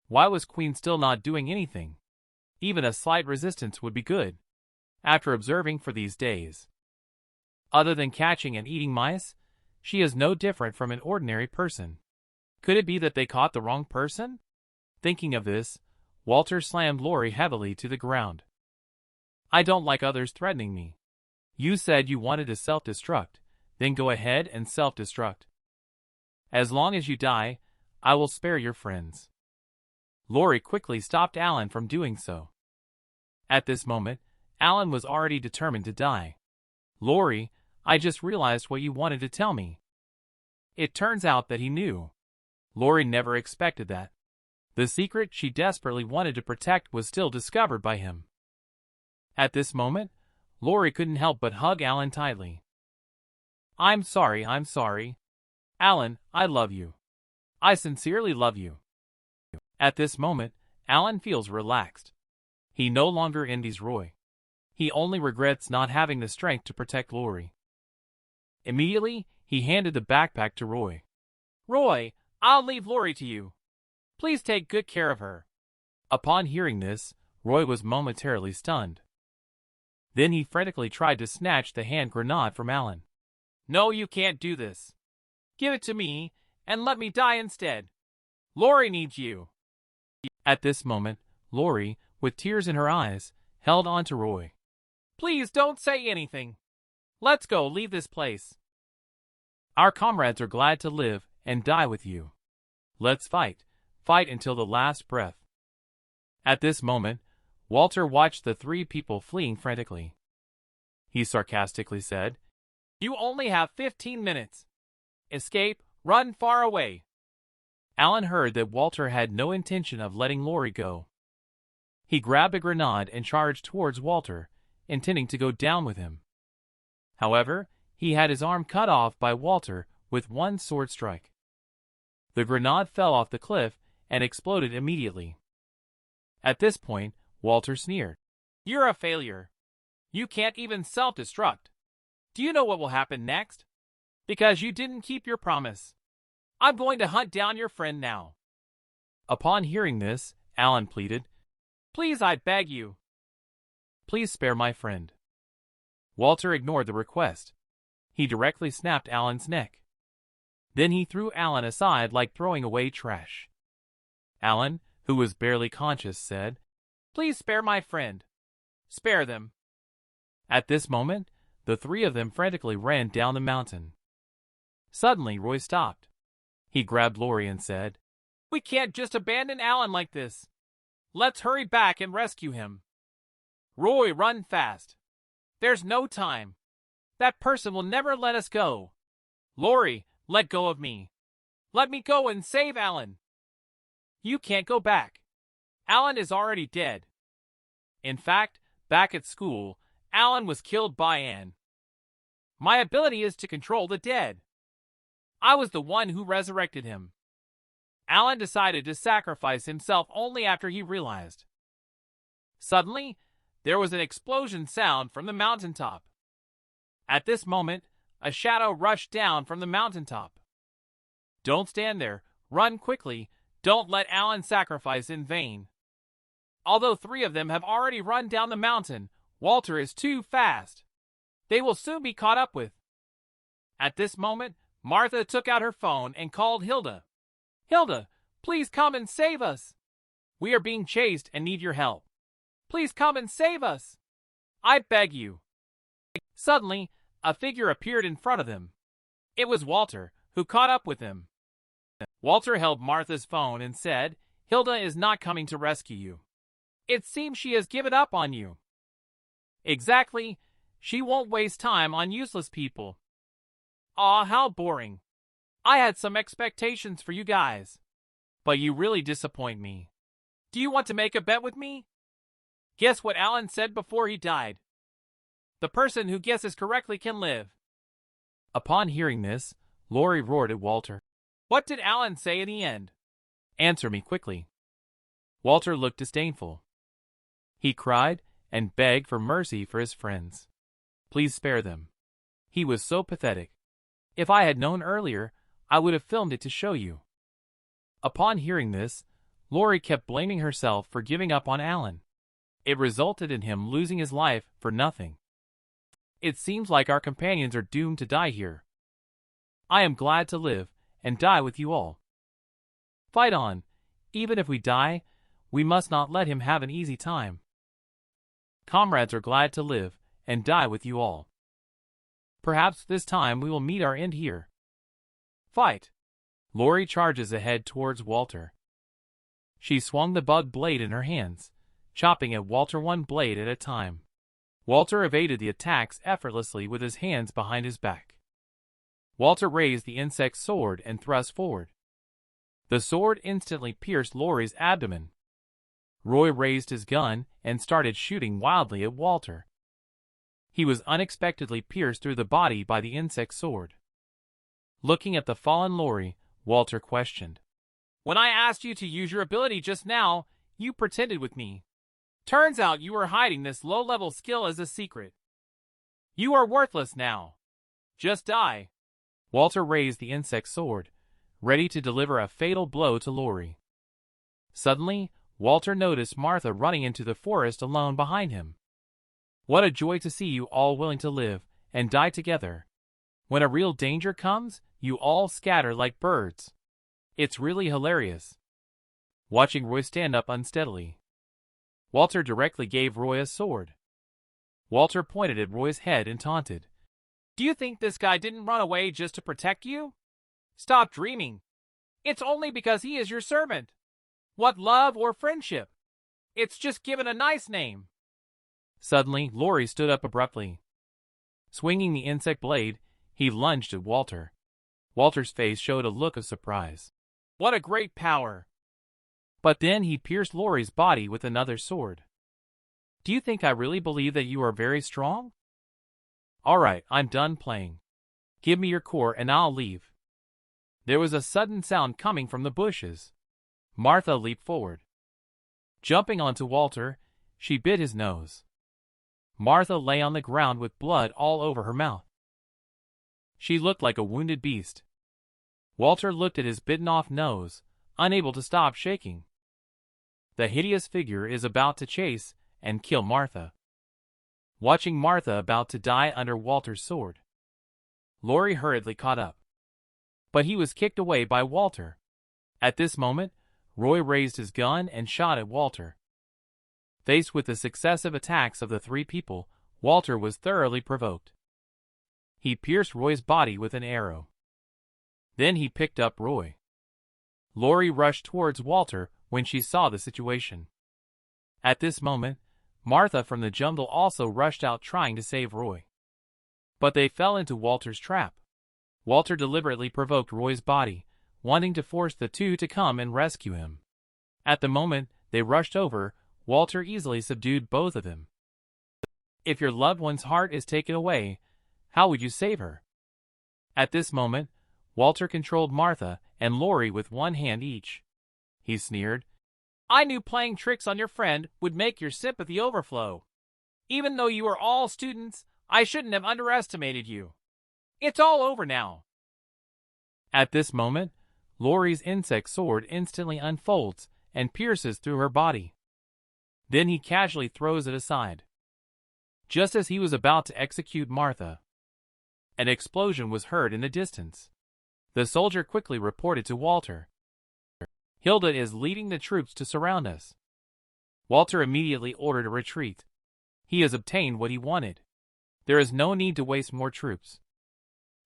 Why was Queen still not doing anything? Even a slight resistance would be good. After observing for these days, other than catching and eating mice, she is no different from an ordinary person. Could it be that they caught the wrong person? Thinking of this, Walter slammed Lori heavily to the ground. "I don't like others threatening me. You said you wanted to self-destruct, then go ahead and self-destruct. As long as you die, I will spare your friends." Lori quickly stopped Alan from doing so. At this moment, Alan was already determined to die. "Lori, I just realized what you wanted to tell me." It turns out that he knew. Lori never expected that. The secret she desperately wanted to protect was still discovered by him. At this moment, Lori couldn't help but hug Alan tightly. I'm sorry. Alan, I love you. I sincerely love you." At this moment, Alan feels relaxed. He no longer envies Roy. He only regrets not having the strength to protect Lori. Immediately, he handed the backpack to Roy.
"Roy, I'll leave Lori to you. Please take good care of her."
Upon hearing this, Roy was momentarily stunned. Then he frantically tried to snatch the hand grenade from Alan.
"No, you can't do this. Give it to me, and let me die instead. Lori needs you."
At this moment, Lori, with tears in her eyes, held on to Roy.
"Please don't say anything. Let's go leave this place.
Our comrades are glad to live and die with you. Let's fight until the last breath." At this moment, Walter watched the three people fleeing frantically. He sarcastically said,
"You only have 15 minutes. Escape, run far away."
Alan heard that Walter had no intention of letting Lori go. He grabbed a grenade and charged towards Walter, intending to go down with him. However, he had his arm cut off by Walter with one sword strike. The grenade fell off the cliff and exploded immediately. At this point, Walter sneered.
"You're a failure. You can't even self-destruct. Do you know what will happen next? Because you didn't keep your promise. I'm going to hunt down your friend now."
Upon hearing this, Alan pleaded,
"Please, I beg you.
Please spare my friend." Walter ignored the request. He directly snapped Alan's neck. Then he threw Alan aside like throwing away trash. Alan, who was barely conscious, said,
"Please spare my friend. Spare them."
At this moment, the three of them frantically ran down the mountain. Suddenly, Roy stopped. He grabbed Lori and said,
"We can't just abandon Alan like this. Let's hurry back and rescue him. Roy, run fast. There's no time. That person will never let us go. Lori, let go of me. Let me go and save Alan. You can't go back. Alan is already dead. In fact, back at school, Alan was killed by Anne. My ability is to control the dead. I was the one who resurrected him." Alan decided to sacrifice himself only after he realized. Suddenly, there was an explosion sound from the mountaintop. At this moment, a shadow rushed down from the mountaintop. "Don't stand there. Run quickly. Don't let Alan sacrifice in vain." Although three of them have already run down the mountain, Walter is too fast. They will soon be caught up with. At this moment, Martha took out her phone and called Hilda. "Hilda, please come and save us. We are being chased and need your help. Please come and save us. I beg you." Suddenly, a figure appeared in front of them. It was Walter, who caught up with them. Walter held Martha's phone and said, "Hilda is not coming to rescue you. It seems she has given up on you." "Exactly. She won't waste time on useless people." "Aw, how boring. I had some expectations for you guys. But you really disappoint me. Do you want to make a bet with me? Guess what Alan said before he died?" The person who guesses correctly can live.
Upon hearing this, Lori roared at Walter.
What did Alan say in the end?
Answer me quickly. Walter looked disdainful. He cried and begged for mercy for his friends. Please spare them. He was so pathetic. If I had known earlier, I would have filmed it to show you. Upon hearing this, Lori kept blaming herself for giving up on Alan. It resulted in him losing his life for nothing. It seems like our companions are doomed to die here. I am glad to live and die with you all. Fight on. Even if we die, we must not let him have an easy time. Comrades are glad to live and die with you all. Perhaps this time we will meet our end here. Fight! Lori charges ahead towards Walter. She swung the bug blade in her hands, chopping at Walter one blade at a time. Walter evaded the attacks effortlessly with his hands behind his back. Walter raised the insect's sword and thrust forward. The sword instantly pierced Lori's abdomen. Roy raised his gun and started shooting wildly at Walter. He was unexpectedly pierced through the body by the insect's sword. Looking at the fallen Lori, Walter questioned.
When I asked you to use your ability just now, you pretended with me. Turns out you were hiding this low-level skill as a secret. You are worthless now. Just die.
Walter raised the insect's sword, ready to deliver a fatal blow to Lori. Suddenly, Walter noticed Martha running into the forest alone behind him. What a joy to see you all willing to live and die together. When a real danger comes, you all scatter like birds. It's really hilarious. Watching Roy stand up unsteadily, Walter directly gave Roy a sword. Walter pointed at Roy's head and taunted.
Do you think this guy didn't run away just to protect you? Stop dreaming. It's only because he is your servant. What love or friendship? It's just given a nice name.
Suddenly, Lori stood up abruptly. Swinging the insect blade, he lunged at Walter. Walter's face showed a look of surprise.
What a great power!
But then he pierced Lori's body with another sword. Do you think I really believe that you are very strong? All right, I'm done playing. Give me your core and I'll leave. There was a sudden sound coming from the bushes. Martha leaped forward. Jumping onto Walter, she bit his nose. Martha lay on the ground with blood all over her mouth. She looked like a wounded beast. Walter looked at his bitten-off nose, unable to stop shaking. The hideous figure is about to chase and kill Martha. Watching Martha about to die under Walter's sword, Lori hurriedly caught up. But he was kicked away by Walter. At this moment, Roy raised his gun and shot at Walter. Faced with the successive attacks of the three people, Walter was thoroughly provoked. He pierced Roy's body with an arrow. Then he picked up Roy. Lori rushed towards Walter when she saw the situation. At this moment, Martha from the jungle also rushed out trying to save Roy. But they fell into Walter's trap. Walter deliberately provoked Roy's body, wanting to force the two to come and rescue him. At the moment they rushed over, Walter easily subdued both of them. If your loved one's heart is taken away, how would you save her? At this moment, Walter controlled Martha and Lori with one hand each. He sneered.
I knew playing tricks on your friend would make your sympathy overflow. Even though you are all students, I shouldn't have underestimated you. It's all over now.
At this moment, Lori's insect sword instantly unfolds and pierces through her body. Then he casually throws it aside. Just as he was about to execute Martha, an explosion was heard in the distance. The soldier quickly reported to Walter. Hilda is leading the troops to surround us. Walter immediately ordered a retreat. He has obtained what he wanted. There is no need to waste more troops.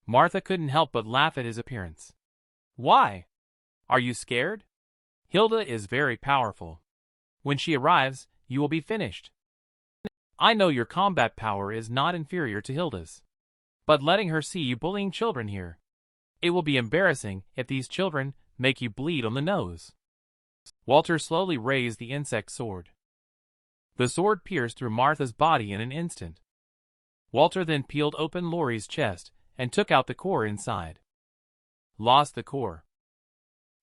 Martha couldn't help but laugh at his appearance. Why? Are you scared? Hilda is very powerful. When she arrives, you will be finished. I know your combat power is not inferior to Hilda's. But letting her see you bullying children here, it will be embarrassing if these children make you bleed on the nose. Walter slowly raised the insect sword. The sword pierced through Martha's body in an instant. Walter then peeled open Lori's chest and took out the core inside. Lost the core.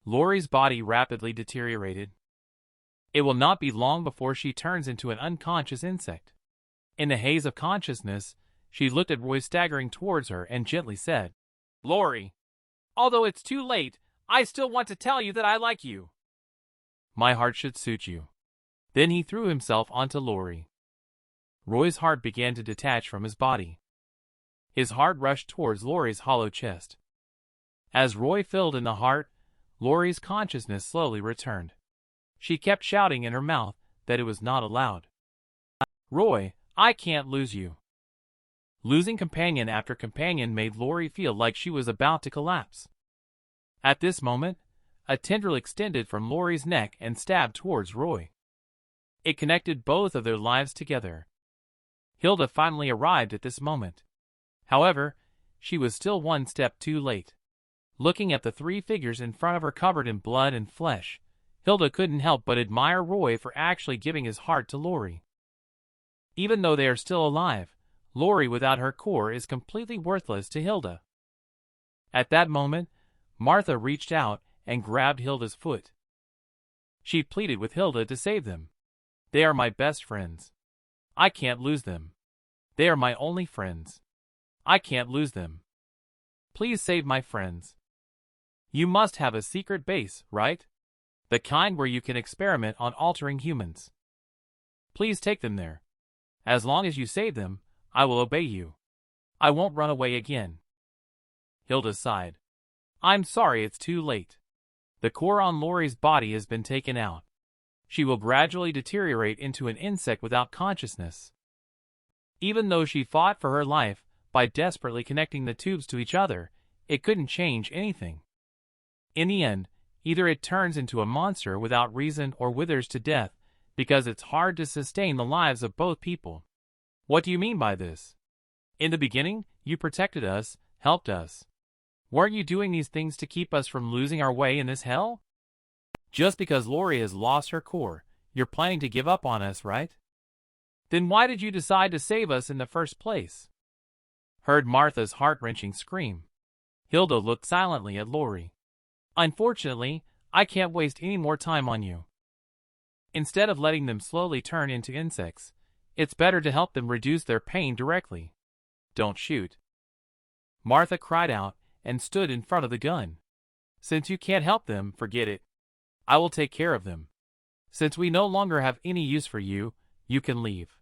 Lori's body rapidly deteriorated. It will not be long before she turns into an unconscious insect. In the haze of consciousness, she looked at Roy staggering towards her and gently said,
Lori, although it's too late, I still want to tell you that I like you.
My heart should suit you. Then he threw himself onto Lori. Roy's heart began to detach from his body. His heart rushed towards Lori's hollow chest. As Roy filled in the heart, Lori's consciousness slowly returned. She kept shouting in her mouth that it was not allowed. Roy, I can't lose you. Losing companion after companion made Lori feel like she was about to collapse. At this moment, a tendril extended from Lori's neck and stabbed towards Roy. It connected both of their lives together. Hilda finally arrived at this moment. However, she was still one step too late. Looking at the three figures in front of her covered in blood and flesh, Hilda couldn't help but admire Roy for actually giving his heart to Lori. Even though they are still alive, Lori without her core is completely worthless to Hilda. At that moment, Martha reached out and grabbed Hilda's foot. She pleaded with Hilda to save them. They are my best friends. I can't lose them. They are my only friends. I can't lose them. Please save my friends. You must have a secret base, right? The kind where you can experiment on altering humans. Please take them there. As long as you save them, I will obey you. I won't run away again. Hilda sighed. I'm sorry it's too late. The core on Lori's body has been taken out. She will gradually deteriorate into an insect without consciousness. Even though she fought for her life by desperately connecting the tubes to each other, it couldn't change anything. In the end, either it turns into a monster without reason or withers to death, because it's hard to sustain the lives of both people. What do you mean by this? In the beginning, you protected us, helped us. Weren't you doing these things to keep us from losing our way in this hell? Just because Lori has lost her core, you're planning to give up on us, right? Then why did you decide to save us in the first place? Heard Martha's heart-wrenching scream. Hilda looked silently at Lori. Unfortunately, I can't waste any more time on you. Instead of letting them slowly turn into insects, it's better to help them reduce their pain directly. Don't shoot. Martha cried out and stood in front of the gun. Since you can't help them, forget it. I will take care of them. Since we no longer have any use for you, you can leave.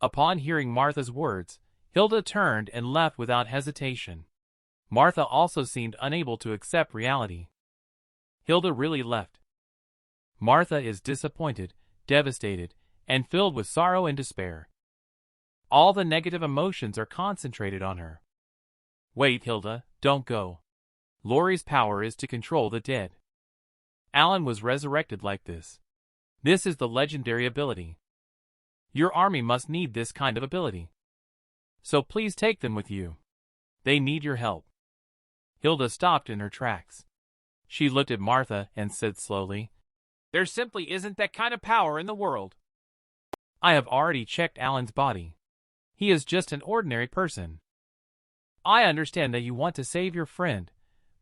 Upon hearing Martha's words, Hilda turned and left without hesitation. Martha also seemed unable to accept reality. Hilda really left. Martha is disappointed, devastated, and filled with sorrow and despair. All the negative emotions are concentrated on her. Wait, Hilda, don't go. Lori's power is to control the dead. Alan was resurrected like this. This is the legendary ability. Your army must need this kind of ability. So please take them with you. They need your help. Hilda stopped in her tracks. She looked at Martha and said slowly,
There simply isn't that kind of power in the world.
I have already checked Alan's body. He is just an ordinary person. I understand that you want to save your friend,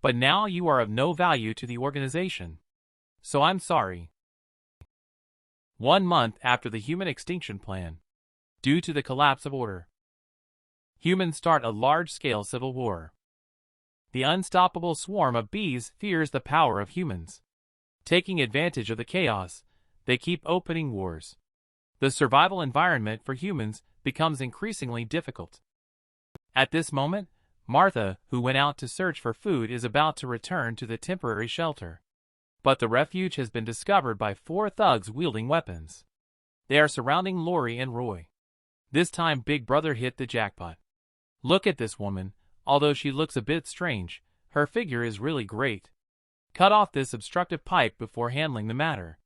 but now you are of no value to the organization. So I'm sorry. 1 month after the human extinction plan, due to the collapse of order, humans start a large-scale civil war. The unstoppable swarm of bees fears the power of humans. Taking advantage of the chaos, they keep opening wars. The survival environment for humans becomes increasingly difficult. At this moment, Martha, who went out to search for food, is about to return to the temporary shelter. But the refuge has been discovered by 4 thugs wielding weapons. They are surrounding Lori and Roy. This time Big Brother hit the jackpot. Look at this woman. Although she looks a bit strange, her figure is really great. Cut off this obstructive pipe before handling the matter.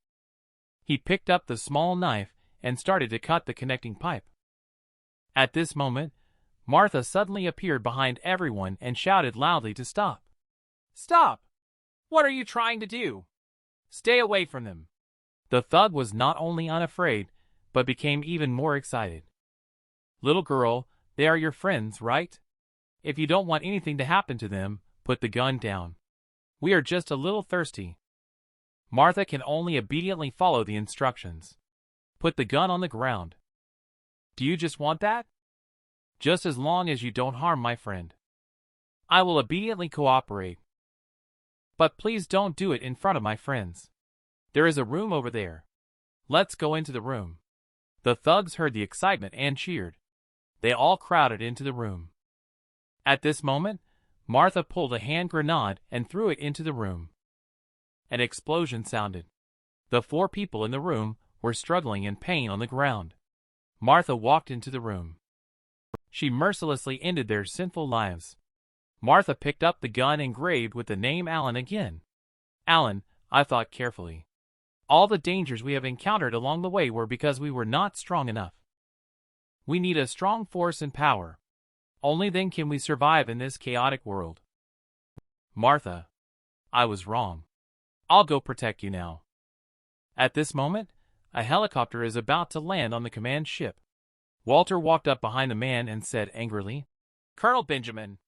He picked up the small knife and started to cut the connecting pipe. At this moment, Martha suddenly appeared behind everyone and shouted loudly to stop.
Stop! What are you trying to do? Stay away from them.
The thug was not only unafraid, but became even more excited. Little girl, They are your friends, right? If you don't want anything to happen to them, put the gun down. We are just a little thirsty. Martha can only obediently follow the instructions. Put the gun on the ground. Do you just want that? Just as long as you don't harm my friend. I will obediently cooperate. But please don't do it in front of my friends. There is a room over there. Let's go into the room. The thugs heard the excitement and cheered. They all crowded into the room. At this moment, Martha pulled a hand grenade and threw it into the room. An explosion sounded. The 4 people in the room were struggling in pain on the ground. Martha walked into the room. She mercilessly ended their sinful lives. Martha picked up the gun engraved with the name Alan again. Alan, I thought carefully. All the dangers we have encountered along the way were because we were not strong enough. We need a strong force and power. Only then can we survive in this chaotic world. Martha, I was wrong. I'll go protect you now. At this moment, a helicopter is about to land on the command ship. Walter walked up behind the man and said angrily,
Colonel Benjamin,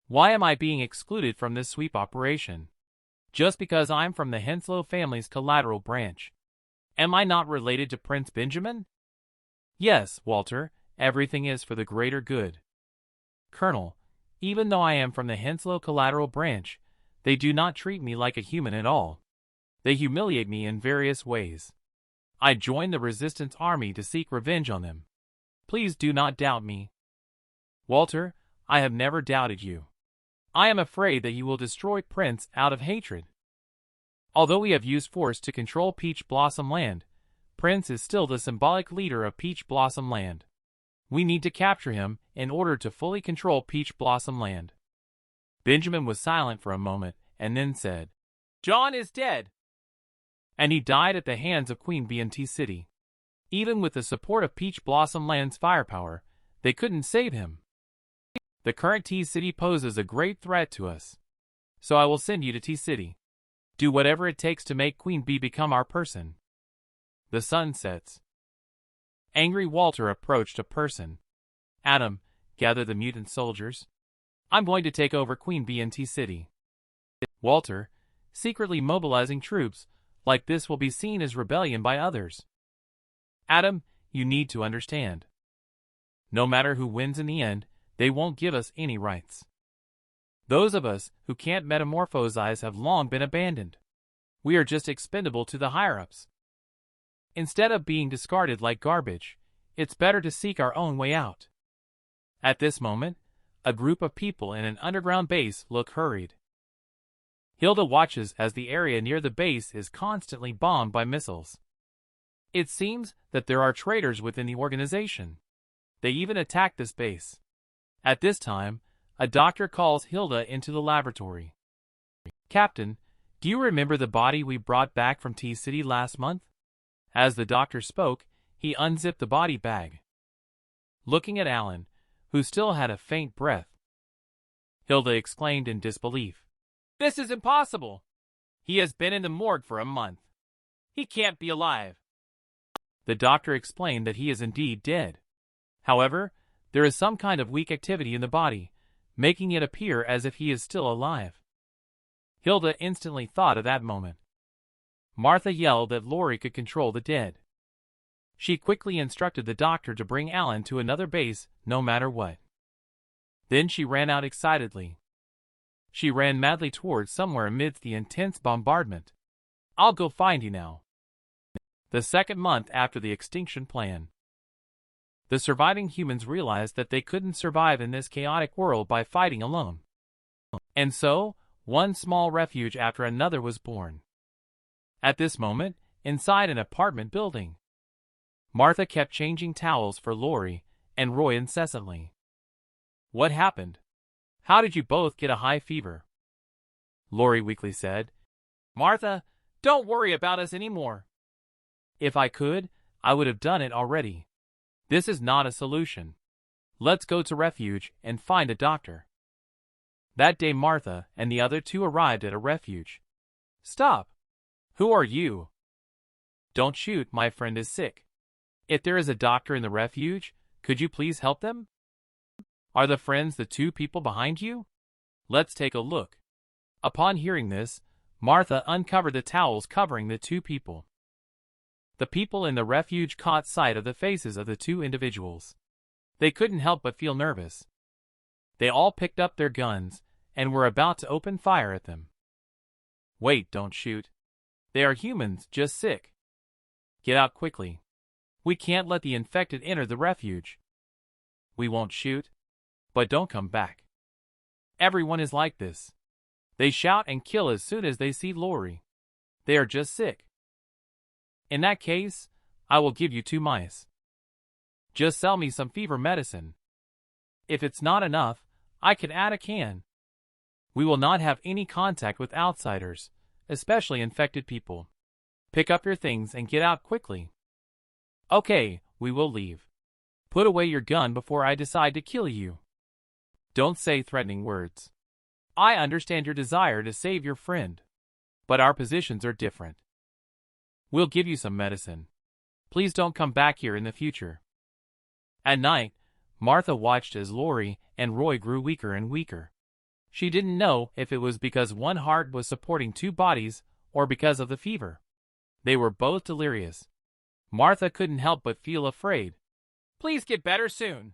why am I being excluded from this sweep operation? Just because I'm from the Henslow family's collateral branch. Am I not related to Prince Benjamin? Yes, Walter, everything is for the greater good. Colonel, even though I am from the Henslow collateral branch, they do not treat me like a human at all. They humiliate me in various ways. I joined the resistance army to seek revenge on them. Please do not doubt me. Walter, I have never doubted you. I am afraid that you will destroy Prince out of hatred. Although we have used force to control Peach Blossom Land, Prince is still the symbolic leader of Peach Blossom Land. We need to capture him in order to fully control Peach Blossom Land. Benjamin was silent for a moment and then said,
John is dead.
And he died at the hands of Queen Bee in T-City. Even with the support of Peach Blossom Land's firepower, they couldn't save him. The current T-City poses a great threat to us. So I will send you to T-City. Do whatever it takes to make Queen Bee become our person. The sun sets. Angry Walter approached a person. Adam, gather the mutant soldiers. I'm going to take over Queen Bee in T-City. Walter, secretly mobilizing troops like this will be seen as rebellion by others. Adam, you need to understand. No matter who wins in the end, they won't give us any rights. Those of us who can't metamorphosize have long been abandoned. We are just expendable to the higher-ups. Instead of being discarded like garbage, it's better to seek our own way out. At this moment, a group of people in an underground base look hurried. Hilda watches as the area near the base is constantly bombed by missiles. It seems that there are traitors within the organization. They even attacked this base. At this time, a doctor calls Hilda into the laboratory. Captain, do you remember the body we brought back from T-City last month? As the doctor spoke, he unzipped the body bag. Looking at Alan, who still had a faint breath, Hilda exclaimed in disbelief.
This is impossible. He has been in the morgue for a month. He can't be alive.
The doctor explained that he is indeed dead. However, there is some kind of weak activity in the body, making it appear as if he is still alive. Hilda instantly thought of that moment. Martha yelled that Lori could control the dead. She quickly instructed the doctor to bring Alan to another base no matter what. Then she ran out excitedly. She ran madly towards somewhere amidst the intense bombardment. I'll go find you now. The second month after the extinction plan. The surviving humans realized that they couldn't survive in this chaotic world by fighting alone. And so, one small refuge after another was born. At this moment, inside an apartment building, Martha kept changing towels for Lori and Roy incessantly. What happened? How did you both get a high fever? Lori weakly said.
Martha, don't worry about us anymore.
If I could, I would have done it already. This is not a solution. Let's go to refuge and find a doctor. That day Martha and the other two arrived at a refuge. Stop! Who are you? Don't shoot, my friend is sick. If there is a doctor in the refuge, could you please help them? Are the friends the two people behind you? Let's take a look. Upon hearing this, Martha uncovered the towels covering the two people. The people in the refuge caught sight of the faces of the two individuals. They couldn't help but feel nervous. They all picked up their guns and were about to open fire at them. Wait, don't shoot. They are humans, just sick. Get out quickly. We can't let the infected enter the refuge. We won't shoot, but don't come back. Everyone is like this. They shout and kill as soon as they see Lori. They are just sick. In that case, I will give you 2 mice. Just sell me some fever medicine. If it's not enough, I can add a can. We will not have any contact with outsiders, especially infected people. Pick up your things and get out quickly. Okay, we will leave. Put away your gun before I decide to kill you. Don't say threatening words. I understand your desire to save your friend, but our positions are different. We'll give you some medicine. Please don't come back here in the future. At night, Martha watched as Lori and Roy grew weaker and weaker. She didn't know if it was because one heart was supporting 2 bodies or because of the fever. They were both delirious. Martha couldn't help but feel afraid.
Please get better soon.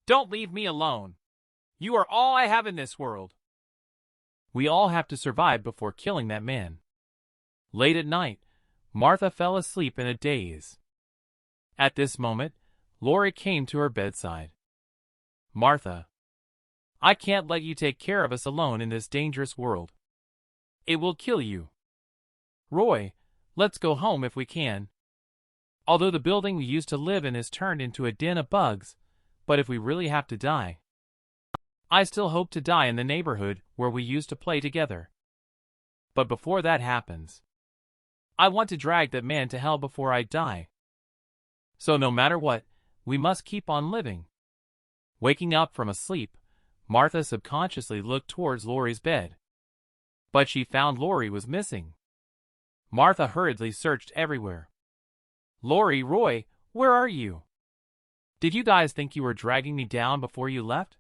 Don't leave me alone. You are all I have in this world.
We all have to survive before killing that man. Late at night, Martha fell asleep in a daze. At this moment, Lori came to her bedside. Martha, I can't let you take care of us alone in this dangerous world. It will kill you. Roy, let's go home if we can. Although the building we used to live in has turned into a den of bugs, but if we really have to die, I still hope to die in the neighborhood where we used to play together. But before that happens, I want to drag that man to hell before I die. So no matter what, we must keep on living. Waking up from a sleep, Martha subconsciously looked towards Lori's bed. But she found Lori was missing. Martha hurriedly searched everywhere. Lori, Roy, where are you? Did you guys think you were dragging me down before you left?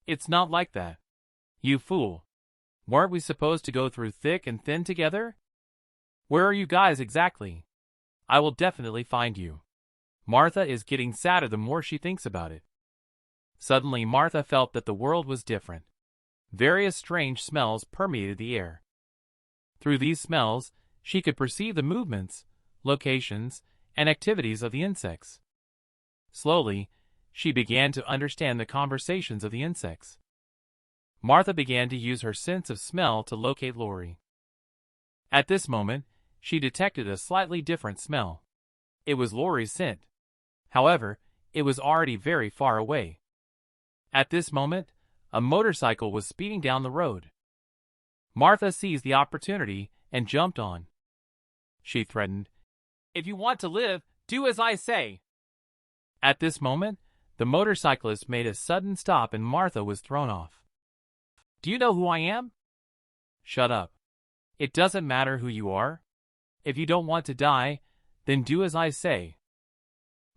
It's not like that. You fool. Weren't we supposed to go through thick and thin together? Where are you guys exactly? I will definitely find you. Martha is getting sadder the more she thinks about it. Suddenly Martha felt that the world was different. Various strange smells permeated the air. Through these smells, she could perceive the movements, locations, and activities of the insects. Slowly, she began to understand the conversations of the insects. Martha began to use her sense of smell to locate Lori. At this moment, she detected a slightly different smell. It was Lori's scent. However, it was already very far away. At this moment, a motorcycle was speeding down the road. Martha seized the opportunity and jumped on. She threatened,
If you want to live, do as I say.
At this moment, the motorcyclist made a sudden stop and Martha was thrown off.
Do you know who I am?
Shut up. It doesn't matter who you are. If you don't want to die, then do as I say.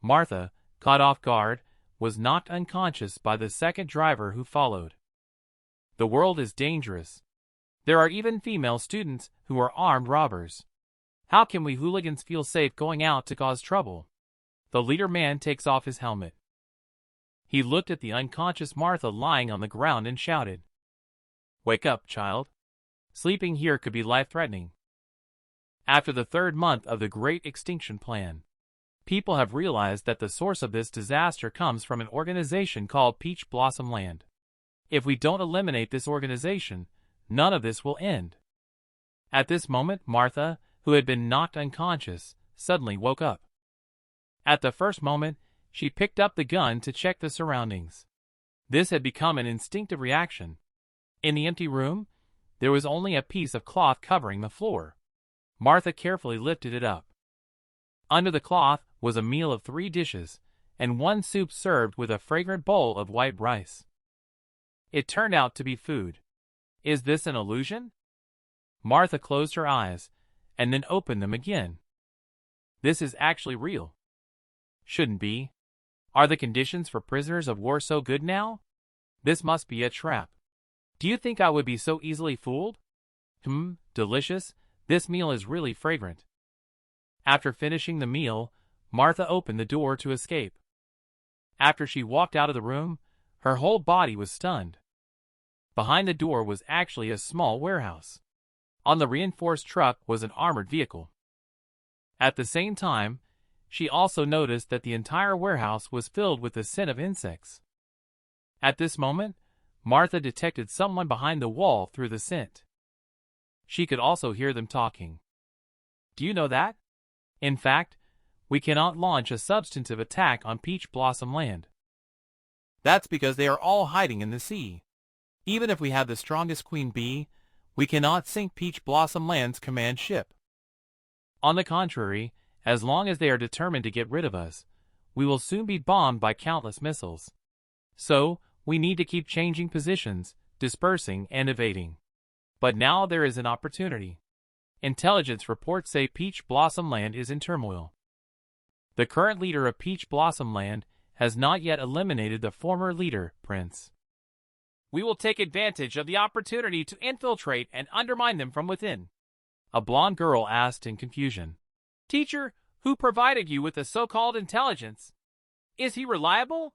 Martha, caught off guard, was knocked unconscious by the second driver who followed. The world is dangerous. There are even female students who are armed robbers. How can we hooligans feel safe going out to cause trouble? The leader man takes off his helmet. He looked at the unconscious Martha lying on the ground and shouted, Wake up, child. Sleeping here could be life-threatening. After the 3rd month of the Great Extinction Plan, people have realized that the source of this disaster comes from an organization called Peach Blossom Land. If we don't eliminate this organization, none of this will end. At this moment, Martha, who had been knocked unconscious, suddenly woke up. At the first moment, she picked up the gun to check the surroundings. This had become an instinctive reaction. In the empty room, there was only a piece of cloth covering the floor. Martha carefully lifted it up. Under the cloth was a meal of 3 dishes, and 1 soup served with a fragrant bowl of white rice. It turned out to be food. Is this an illusion? Martha closed her eyes, and then opened them again. This is actually real. Shouldn't be. Are the conditions for prisoners of war so good now? This must be a trap. Do you think I would be so easily fooled? Delicious. This meal is really fragrant. After finishing the meal, Martha opened the door to escape. After she walked out of the room, her whole body was stunned. Behind the door was actually a small warehouse. On the reinforced truck was an armored vehicle. At the same time, she also noticed that the entire warehouse was filled with the scent of insects. At this moment, Martha detected someone behind the wall through the scent. She could also hear them talking. Do you know that? In fact, we cannot launch a substantive attack on Peach Blossom Land. That's because they are all hiding in the sea. Even if we have the strongest queen bee, we cannot sink Peach Blossom Land's command ship. On the contrary, as long as they are determined to get rid of us, we will soon be bombed by countless missiles. So, we need to keep changing positions, dispersing, and evading. But now there is an opportunity. Intelligence reports say Peach Blossom Land is in turmoil. The current leader of Peach Blossom Land has not yet eliminated the former leader, Prince.
We will take advantage of the opportunity to infiltrate and undermine them from within.
A blonde girl asked in confusion.
Teacher, who provided you with the so-called intelligence? Is he reliable?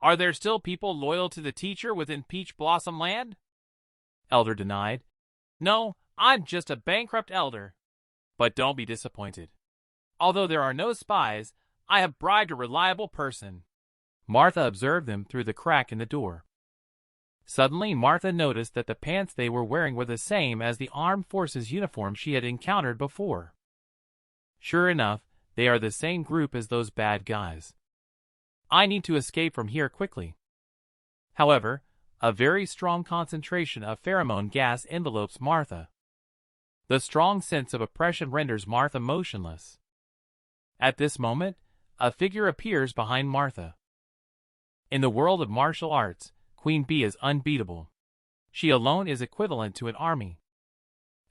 Are there still people loyal to the teacher within Peach Blossom Land?
Elder denied.
No, I'm just a bankrupt elder.
But don't be disappointed.
Although there are no spies, I have bribed a reliable person.
Martha observed them through the crack in the door. Suddenly, Martha noticed that the pants they were wearing were the same as the armed forces uniform she had encountered before. Sure enough, they are the same group as those bad guys. I need to escape from here quickly. However, a very strong concentration of pheromone gas envelopes Martha. The strong sense of oppression renders Martha motionless. At this moment, a figure appears behind Martha. In the world of martial arts, Queen Bee is unbeatable. She alone is equivalent to an army.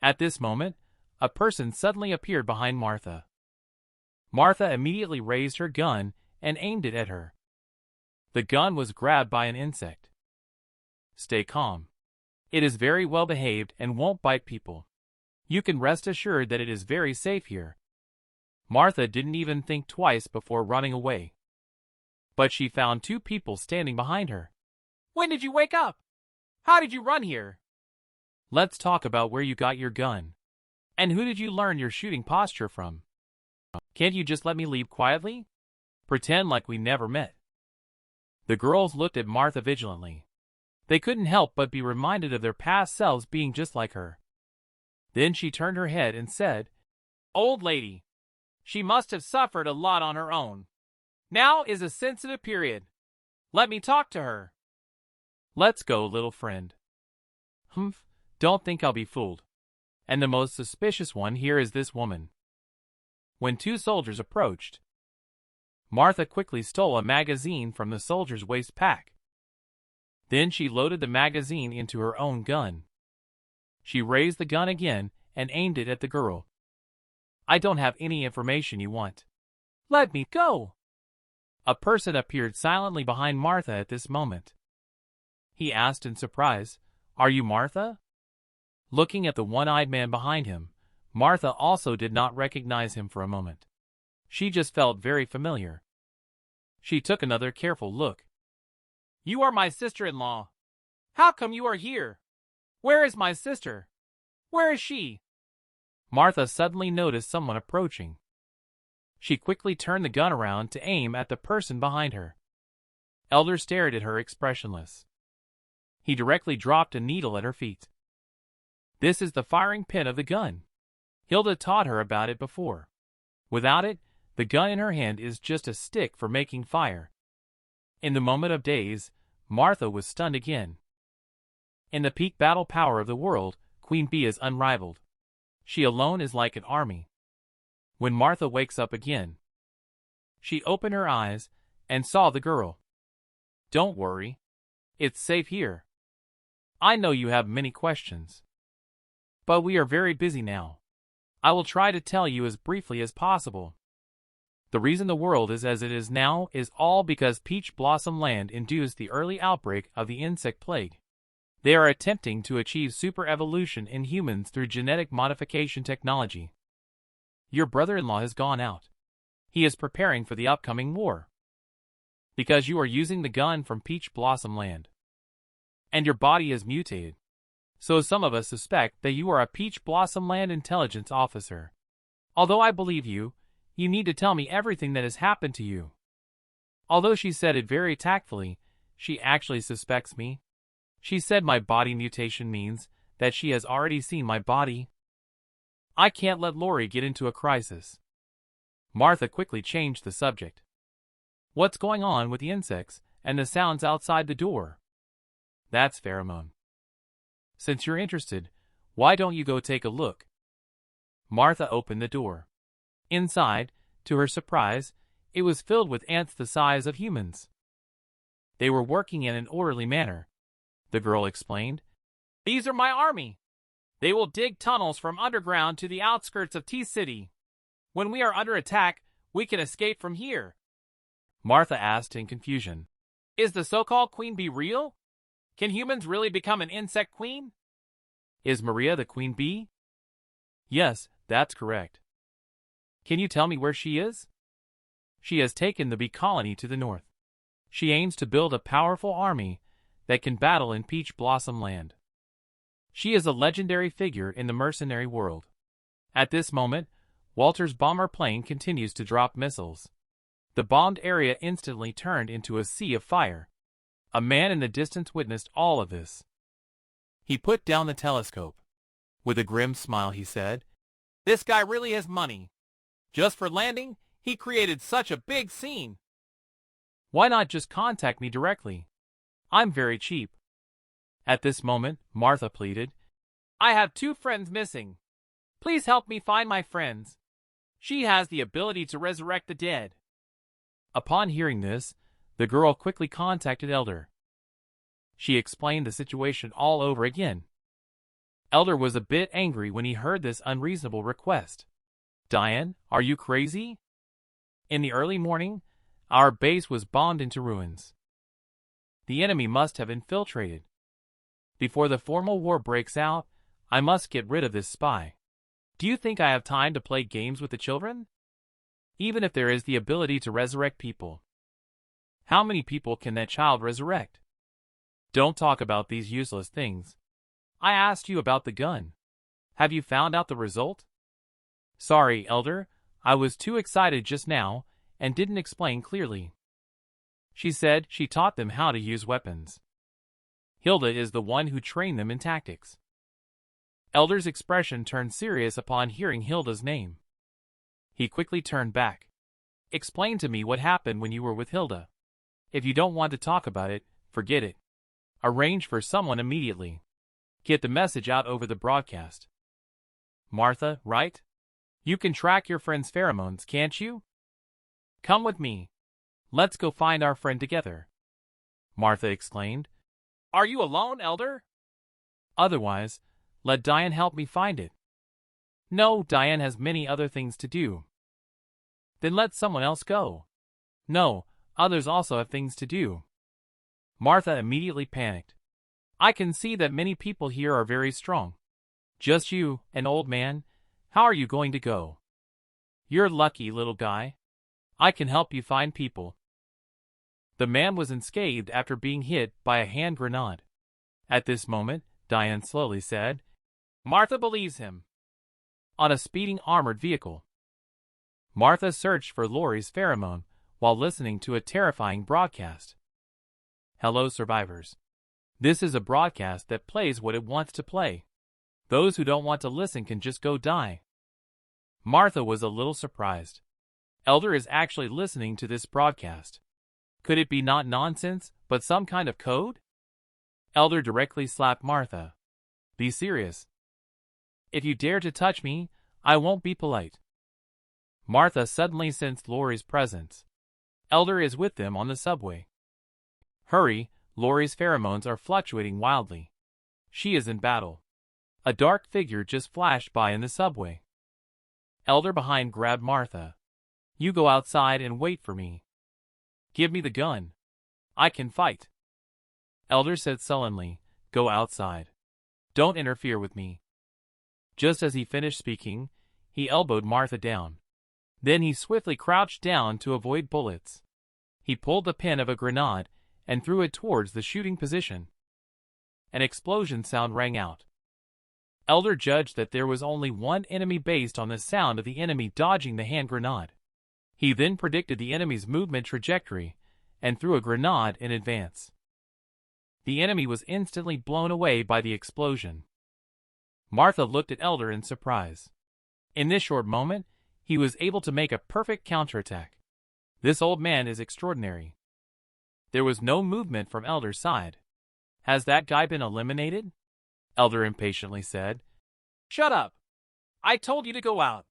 At this moment, a person suddenly appeared behind Martha. Martha immediately raised her gun and aimed it at her. The gun was grabbed by an insect. Stay calm. It is very well behaved and won't bite people. You can rest assured that it is very safe here. Martha didn't even think twice before running away. But she found two people standing behind her.
When did you wake up? How did you run here?
Let's talk about where you got your gun. And who did you learn your shooting posture from? Can't you just let me leave quietly? Pretend like we never met. The girls looked at Martha vigilantly. They couldn't help but be reminded of their past selves being just like her. Then she turned her head and said,
Old lady, she must have suffered a lot on her own. Now is a sensitive period. Let me talk to her.
Let's go, little friend. Don't think I'll be fooled. And the most suspicious one here is this woman. When two soldiers approached, Martha quickly stole a magazine from the soldier's waist pack. Then she loaded the magazine into her own gun. She raised the gun again and aimed it at the girl. I don't have any information you want.
Let me go.
A person appeared silently behind Martha at this moment. He asked in surprise, Are you Martha? Looking at the one-eyed man behind him, Martha also did not recognize him for a moment. She just felt very familiar. She took another careful look.
You are my sister-in-law. How come you are here? Where is my sister? Where is she?
Martha suddenly noticed someone approaching. She quickly turned the gun around to aim at the person behind her. Elder stared at her expressionless. He directly dropped a needle at her feet. This is the firing pin of the gun. Hilda taught her about it before. Without it, the gun in her hand is just a stick for making fire. In the moment of daze, Martha was stunned again. In the peak battle power of the world, Queen Bee is unrivaled. She alone is like an army. When Martha wakes up again, she opened her eyes and saw the girl. Don't worry. It's safe here. I know you have many questions. But we are very busy now. I will try to tell you as briefly as possible. The reason the world is as it is now is all because Peach Blossom Land induced the early outbreak of the insect plague. They are attempting to achieve super-evolution in humans through genetic modification technology. Your brother-in-law has gone out. He is preparing for the upcoming war. Because you are using the gun from Peach Blossom Land. And your body is mutated. So some of us suspect that you are a Peach Blossom Land intelligence officer. Although I believe you, you need to tell me everything that has happened to you. Although she said it very tactfully, she actually suspects me. She said my body mutation means that she has already seen my body. I can't let Lori get into a crisis. Martha quickly changed the subject. What's going on with the insects and the sounds outside the door? That's pheromone. Since you're interested, why don't you go take a look? Martha opened the door. Inside, to her surprise, it was filled with ants the size of humans. They were working in an orderly manner, the girl explained.
These are my army. They will dig tunnels from underground to the outskirts of T-City. When we are under attack, we can escape from here.
Martha asked in confusion.
Is the so-called queen bee real? Can humans really become an insect queen?
Is Maria the queen bee? Yes, that's correct. Can you tell me where she is? She has taken the bee colony to the north. She aims to build a powerful army that can battle in Peach Blossom Land. She is a legendary figure in the mercenary world. At this moment, Walter's bomber plane continues to drop missiles. The bombed area instantly turned into a sea of fire. A man in the distance witnessed all of this. He put down the telescope. With a grim smile he said,
This guy really has money. Just for landing, he created such a big scene.
Why not just contact me directly? I'm very cheap. At this moment, Martha pleaded,
I have 2 friends missing. Please help me find my friends. She has the ability to resurrect the dead.
Upon hearing this, the girl quickly contacted Elder. She explained the situation all over again. Elder was a bit angry when he heard this unreasonable request. Diane, are you crazy? In the early morning, our base was bombed into ruins. The enemy must have infiltrated. Before the formal war breaks out, I must get rid of this spy. Do you think I have time to play games with the children? Even if there is the ability to resurrect people. How many people can that child resurrect? Don't talk about these useless things. I asked you about the gun. Have you found out the result? Sorry, Elder, I was too excited just now and didn't explain clearly. She said she taught them how to use weapons. Hilda is the one who trained them in tactics. Elder's expression turned serious upon hearing Hilda's name. He quickly turned back. Explain to me what happened when you were with Hilda. If you don't want to talk about it, forget it. Arrange for someone immediately. Get the message out over the broadcast. Martha, right? You can track your friend's pheromones, can't you? Come with me. Let's go find our friend together. Martha exclaimed.
Are you alone, Elder?
Otherwise, let Diane help me find it. No, Diane has many other things to do. Then let someone else go. No, others also have things to do. Martha immediately panicked. I can see that many people here are very strong. Just you, an old man. How are you going to go? You're lucky, little guy. I can help you find people. The man was unscathed after being hit by a hand grenade. At this moment, Diane slowly said,
Martha believes him.
On a speeding armored vehicle. Martha searched for Lori's pheromone while listening to a terrifying broadcast. Hello, survivors. This is a broadcast that plays what it wants to play. Those who don't want to listen can just go die. Martha was a little surprised. Elder is actually listening to this broadcast. Could it be not nonsense, but some kind of code? Elder directly slapped Martha. Be serious. If you dare to touch me, I won't be polite. Martha suddenly sensed Lori's presence. Elder is with them on the subway. Hurry, Lori's pheromones are fluctuating wildly. She is in battle. A dark figure just flashed by in the subway. Elder behind grabbed Martha. You go outside and wait for me. Give me the gun. I can fight. Elder said sullenly, Go outside. Don't interfere with me. Just as he finished speaking, he elbowed Martha down. Then he swiftly crouched down to avoid bullets. He pulled the pin of a grenade and threw it towards the shooting position. An explosion sound rang out. Elder judged that there was only one enemy based on the sound of the enemy dodging the hand grenade. He then predicted the enemy's movement trajectory and threw a grenade in advance. The enemy was instantly blown away by the explosion. Martha looked at Elder in surprise. In this short moment, he was able to make a perfect counterattack. This old man is extraordinary. There was no movement from Elder's side. Has that guy been eliminated? Elder impatiently said.
Shut up! I told you to go out.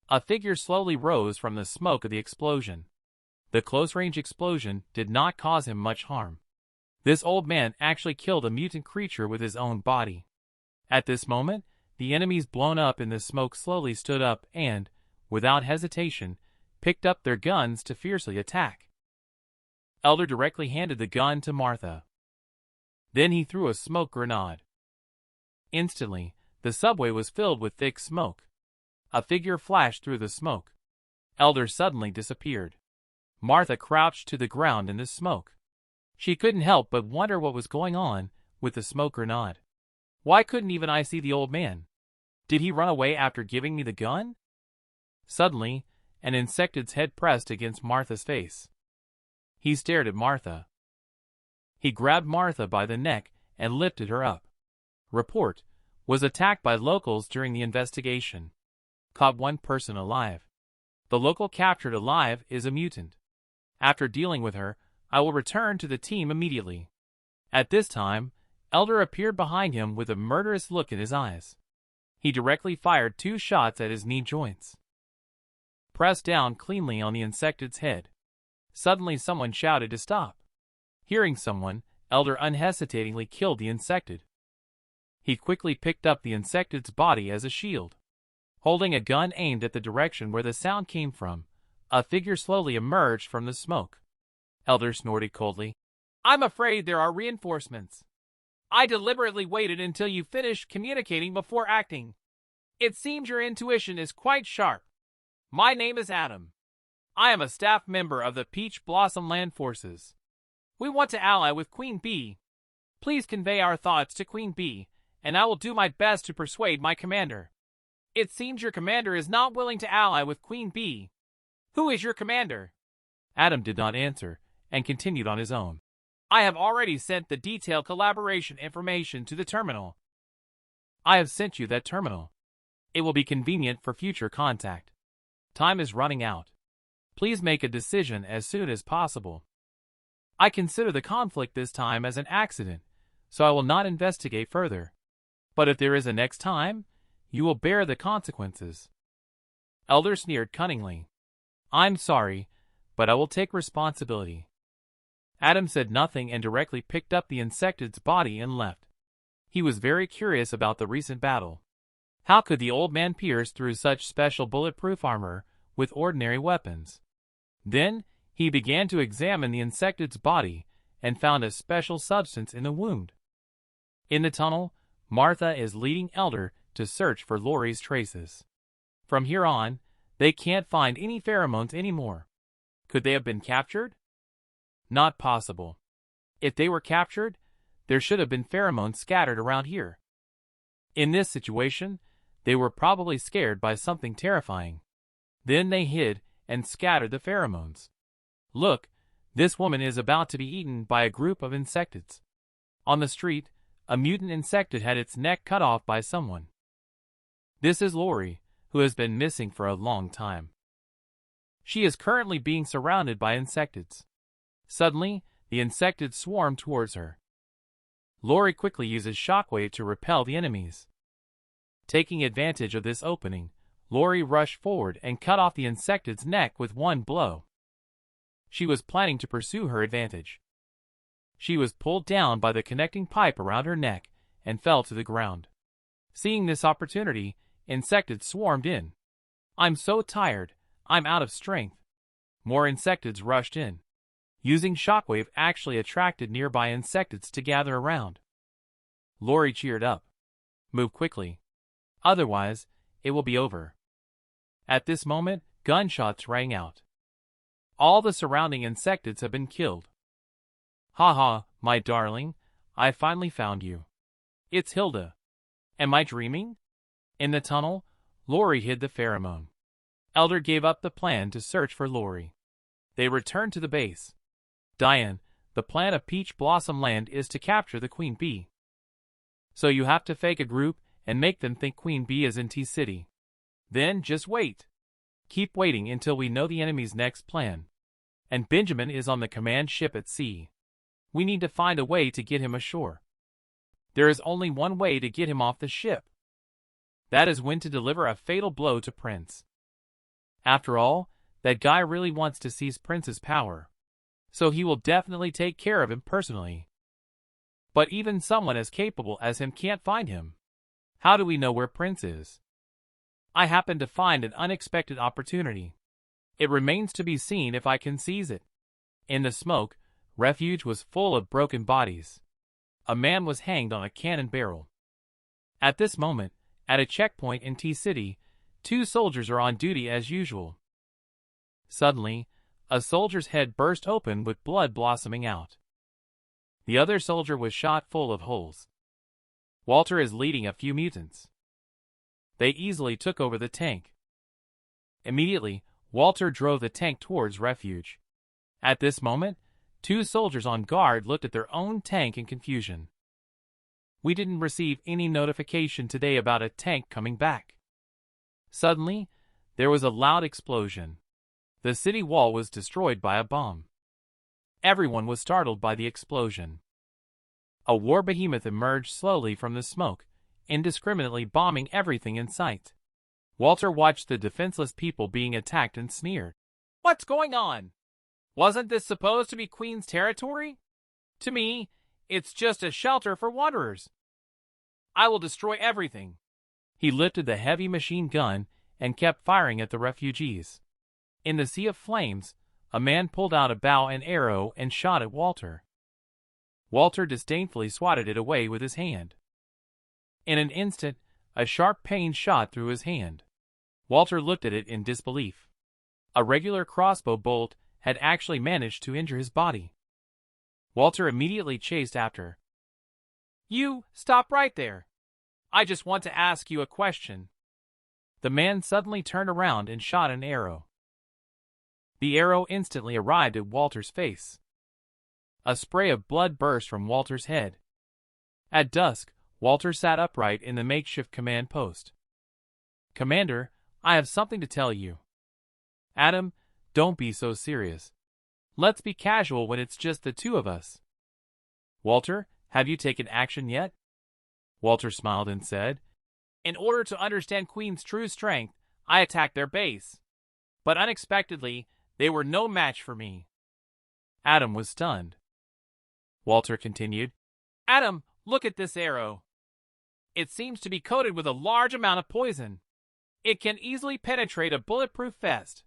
A figure slowly rose from the smoke of the explosion. The close-range explosion did not cause him much harm. This old man actually killed a mutant creature with his own body. At this moment, the enemies blown up in the smoke slowly stood up and, without hesitation, picked up their guns to fiercely attack. Elder directly handed the gun to Martha. Then he threw a smoke grenade. Instantly, the subway was filled with thick smoke. A figure flashed through the smoke. Elder suddenly disappeared. Martha crouched to the ground in the smoke. She couldn't help but wonder what was going on with the smoke grenade. Why couldn't even I see the old man? Did he run away after giving me the gun? Suddenly, an insectid's head pressed against Martha's face. He stared at Martha. He grabbed Martha by the neck and lifted her up. Report: was attacked by locals during the investigation. Caught one person alive. The local captured alive is a mutant. After dealing with her, I will return to the team immediately. At this time, Elder appeared behind him with a murderous look in his eyes. He directly fired 2 shots at his knee joints. Pressed down cleanly on the insectid's head. Suddenly someone shouted to stop. Hearing someone, Elder unhesitatingly killed the insectid. He quickly picked up the insectid's body as a shield. Holding a gun aimed at the direction where the sound came from, a figure slowly emerged from the smoke. Elder snorted coldly.
I'm afraid there are reinforcements. I deliberately waited until you finished communicating before acting. It seems your intuition is quite sharp. My name is Adam. I am a staff member of the Peach Blossom Land Forces. We want to ally with Queen Bee. Please convey our thoughts to Queen Bee, and I will do my best to persuade my commander. It seems your commander is not willing to ally with Queen Bee. Who is your commander?
Adam did not answer, and continued on his own.
I have already sent the detailed collaboration information to the terminal.
I have sent you that terminal. It will be convenient for future contact. Time is running out. Please make a decision as soon as possible. I consider the conflict this time as an accident, so I will not investigate further. But if there is a next time, you will bear the consequences. Elder sneered cunningly. I'm sorry, but I will take responsibility. Adam said nothing and directly picked up the insectid's body and left. He was very curious about the recent battle. How could the old man pierce through such special bulletproof armor with ordinary weapons? Then he began to examine the insectid's body and found a special substance in the wound. In the tunnel, Martha is leading Elder to search for Lori's traces. From here on, they can't find any pheromones anymore. Could they have been captured? Not possible. If they were captured, there should have been pheromones scattered around here. In this situation, they were probably scared by something terrifying. Then they hid and scattered the pheromones. Look, this woman is about to be eaten by a group of insectids. On the street, a mutant insectid had its neck cut off by someone. This is Lori, who has been missing for a long time. She is currently being surrounded by insectids. Suddenly, the insectids swarm towards her. Lori quickly uses shockwave to repel the enemies. Taking advantage of this opening, Lori rushed forward and cut off the insectid's neck with one blow. She was planning to pursue her advantage. She was pulled down by the connecting pipe around her neck and fell to the ground. Seeing this opportunity, insectids swarmed in. I'm so tired, I'm out of strength. more insectids rushed in. Using shockwave actually attracted nearby insectids to gather around. Lori cheered up. Move quickly. Otherwise, it will be over. At this moment, gunshots rang out. All the surrounding insectids have been killed. Ha ha, my darling, I finally found you. It's Hilda. Am I dreaming? In the tunnel, Lori hid the pheromone. Elder gave up the plan to search for Lori. They returned to the base. Diane, the plan of Peach Blossom Land is to capture the Queen Bee. So you have to fake a group and make them think Queen Bee is in T-City. Then just wait. Keep waiting until we know the enemy's next plan. And Benjamin is on the command ship at sea. We need to find a way to get him ashore. There is only one way to get him off the ship. That is when to deliver a fatal blow to Prince. After all, that guy really wants to seize Prince's power. So he will definitely take care of him personally. But even someone as capable as him can't find him. How do we know where Prince is? I happen to find an unexpected opportunity. It remains to be seen if I can seize it. In the smoke, Refuge was full of broken bodies. A man was hanged on a cannon barrel. At this moment, at a checkpoint in T-City, 2 soldiers are on duty as usual. Suddenly, a soldier's head burst open with blood blossoming out. The other soldier was shot full of holes. Walter is leading a few mutants. They easily took over the tank. Immediately, Walter drove the tank towards Refuge. At this moment, 2 soldiers on guard looked at their own tank in confusion. We didn't receive any notification today about a tank coming back. Suddenly, there was a loud explosion. The city wall was destroyed by a bomb. Everyone was startled by the explosion. A war behemoth emerged slowly from the smoke, indiscriminately bombing everything in sight. Walter watched the defenseless people being attacked and sneered.
What's going on? Wasn't this supposed to be Queen's territory? To me, it's just a shelter for wanderers. I will destroy everything.
He lifted the heavy machine gun and kept firing at the refugees. In the sea of flames, a man pulled out a bow and arrow and shot at Walter. Walter disdainfully swatted it away with his hand. In an instant, a sharp pain shot through his hand. Walter looked at it in disbelief. A regular crossbow bolt had actually managed to injure his body. Walter immediately chased after.
You, stop right there. I just want to ask you a question.
The man suddenly turned around and shot an arrow. The arrow instantly arrived at Walter's face. A spray of blood burst from Walter's head. At dusk, Walter sat upright in the makeshift command post. Commander, I have something to tell you. Adam, don't be so serious. Let's be casual when it's just the 2 of us. Walter, have you taken action yet? Walter smiled and said,
In order to understand Queen's true strength, I attacked their base. But unexpectedly, they were no match for me.
Adam was stunned. Walter continued,
Adam, look at this arrow. It seems to be coated with a large amount of poison. It can easily penetrate a bulletproof vest.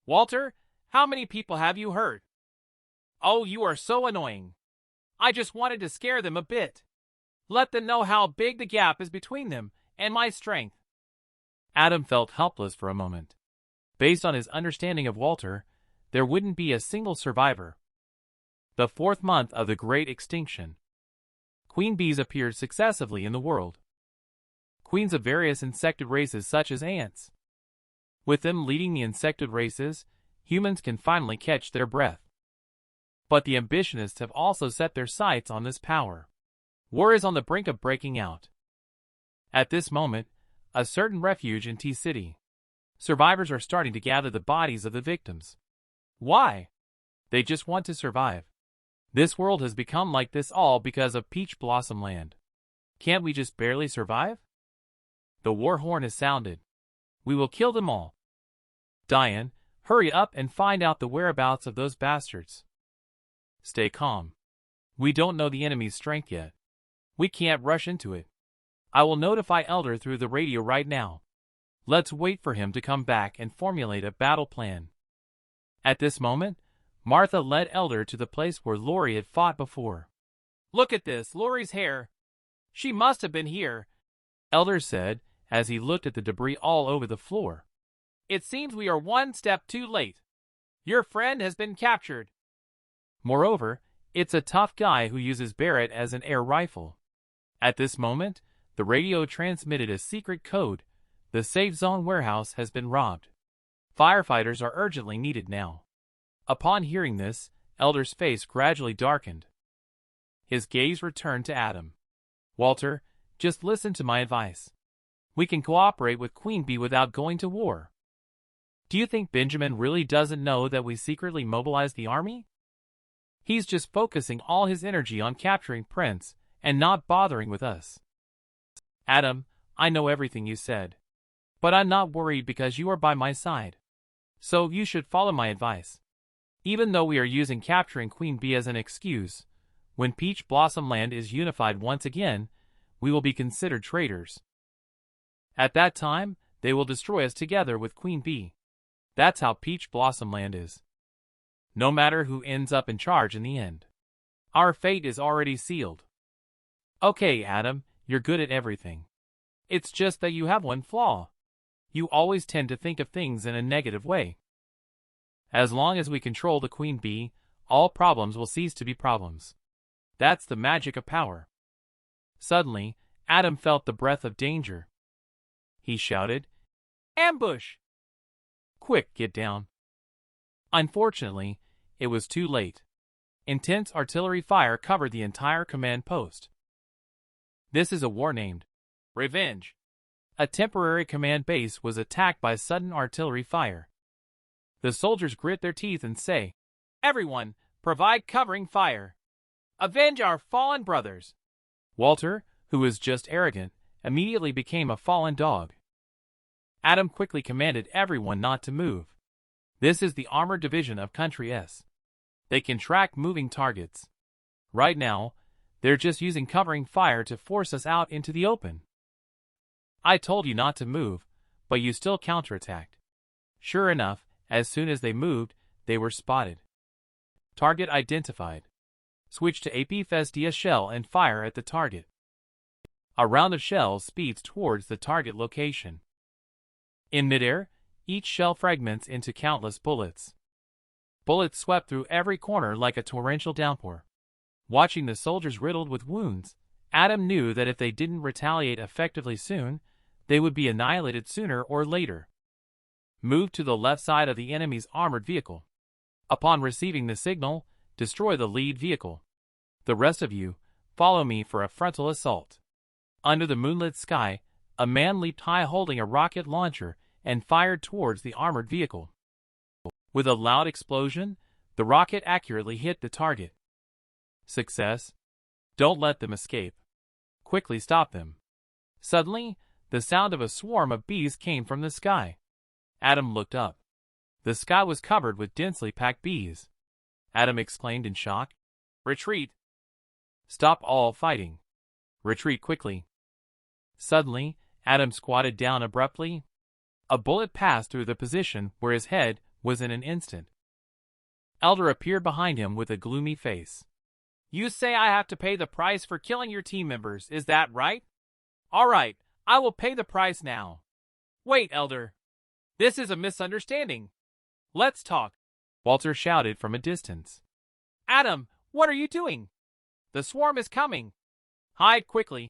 Walter, how many people have you hurt? Oh, you are so annoying. I just wanted to scare them a bit. Let them know how big the gap is between them and my strength.
Adam felt helpless for a moment. Based on his understanding of Walter, there wouldn't be a single survivor. The 4th month of the Great Extinction. Queen bees appeared successively in the world. Queens of various insected races such as ants. With them leading the insected races, humans can finally catch their breath. But the ambitionists have also set their sights on this power. War is on the brink of breaking out. At this moment, a certain refuge in T-City. Survivors are starting to gather the bodies of the victims. Why? They just want to survive. This world has become like this all because of Peach Blossom Land. Can't we just barely survive? The war horn has sounded. We will kill them all. Diane, hurry up and find out the whereabouts of those bastards. Stay calm. We don't know the enemy's strength yet. We can't rush into it. I will notify Elder through the radio right now. Let's wait for him to come back and formulate a battle plan. At this moment, Martha led Elder to the place where Lori had fought before.
Look at this, Lori's hair. She must have been here,
Elder said as he looked at the debris all over the floor.
It seems we are one step too late. Your friend has been captured.
Moreover, it's a tough guy who uses Barrett as an air rifle. At this moment, the radio transmitted a secret code. The safe zone warehouse has been robbed. Firefighters are urgently needed now. Upon hearing this, Elder's face gradually darkened. His gaze returned to Adam. Walter, just listen to my advice. We can cooperate with Queen Bee without going to war. Do you think Benjamin really doesn't know that we secretly mobilized the army? He's just focusing all his energy on capturing Prince and not bothering with us. Adam, I know everything you said. But I'm not worried because you are by my side. So you should follow my advice. Even though we are using capturing Queen Bee as an excuse, when Peach Blossom Land is unified once again, we will be considered traitors. At that time, they will destroy us together with Queen Bee. That's how Peach Blossom Land is. No matter who ends up in charge in the end. Our fate is already sealed. Okay, Adam, you're good at everything. It's just that you have one flaw. You always tend to think of things in a negative way. As long as we control the Queen Bee, all problems will cease to be problems. That's the magic of power. Suddenly, Adam felt the breath of danger. He shouted,
Ambush!
Quick, get down. Unfortunately, it was too late. Intense artillery fire covered the entire command post. This is a war named Revenge. A temporary command base was attacked by sudden artillery fire. The soldiers grit their teeth and say,
Everyone, provide covering fire. Avenge our fallen brothers.
Walter, who was just arrogant, immediately became a fallen dog. Adam quickly commanded everyone not to move. This is the armored division of Country S. They can track moving targets. Right now, they're just using covering fire to force us out into the open. I told you not to move, but you still counterattacked. Sure enough, as soon as they moved, they were spotted. Target identified. Switch to effortless shell and fire at the target. A round of shells speeds towards the target location. In midair, each shell fragments into countless bullets. Bullets swept through every corner like a torrential downpour. Watching the soldiers riddled with wounds, Adam knew that if they didn't retaliate effectively soon, they would be annihilated sooner or later. Move to the left side of the enemy's armored vehicle. Upon receiving the signal, destroy the lead vehicle. The rest of you, follow me for a frontal assault. Under the moonlit sky, a man leaped high holding a rocket launcher and fired towards the armored vehicle. With a loud explosion, the rocket accurately hit the target. Success. Don't let them escape. Quickly stop them. Suddenly, the sound of a swarm of bees came from the sky. Adam looked up. The sky was covered with densely packed bees. Adam exclaimed in shock. Retreat! Stop all fighting. Retreat quickly. Suddenly, Adam squatted down abruptly. A bullet passed through the position where his head was in an instant. Elder appeared behind him with a gloomy face.
You say I have to pay the price for killing your team members, is that right? All right, I will pay the price now. Wait, Elder. This is a misunderstanding. Let's talk.
Walter shouted from a distance.
Adam, what are you doing? The swarm is coming. Hide quickly.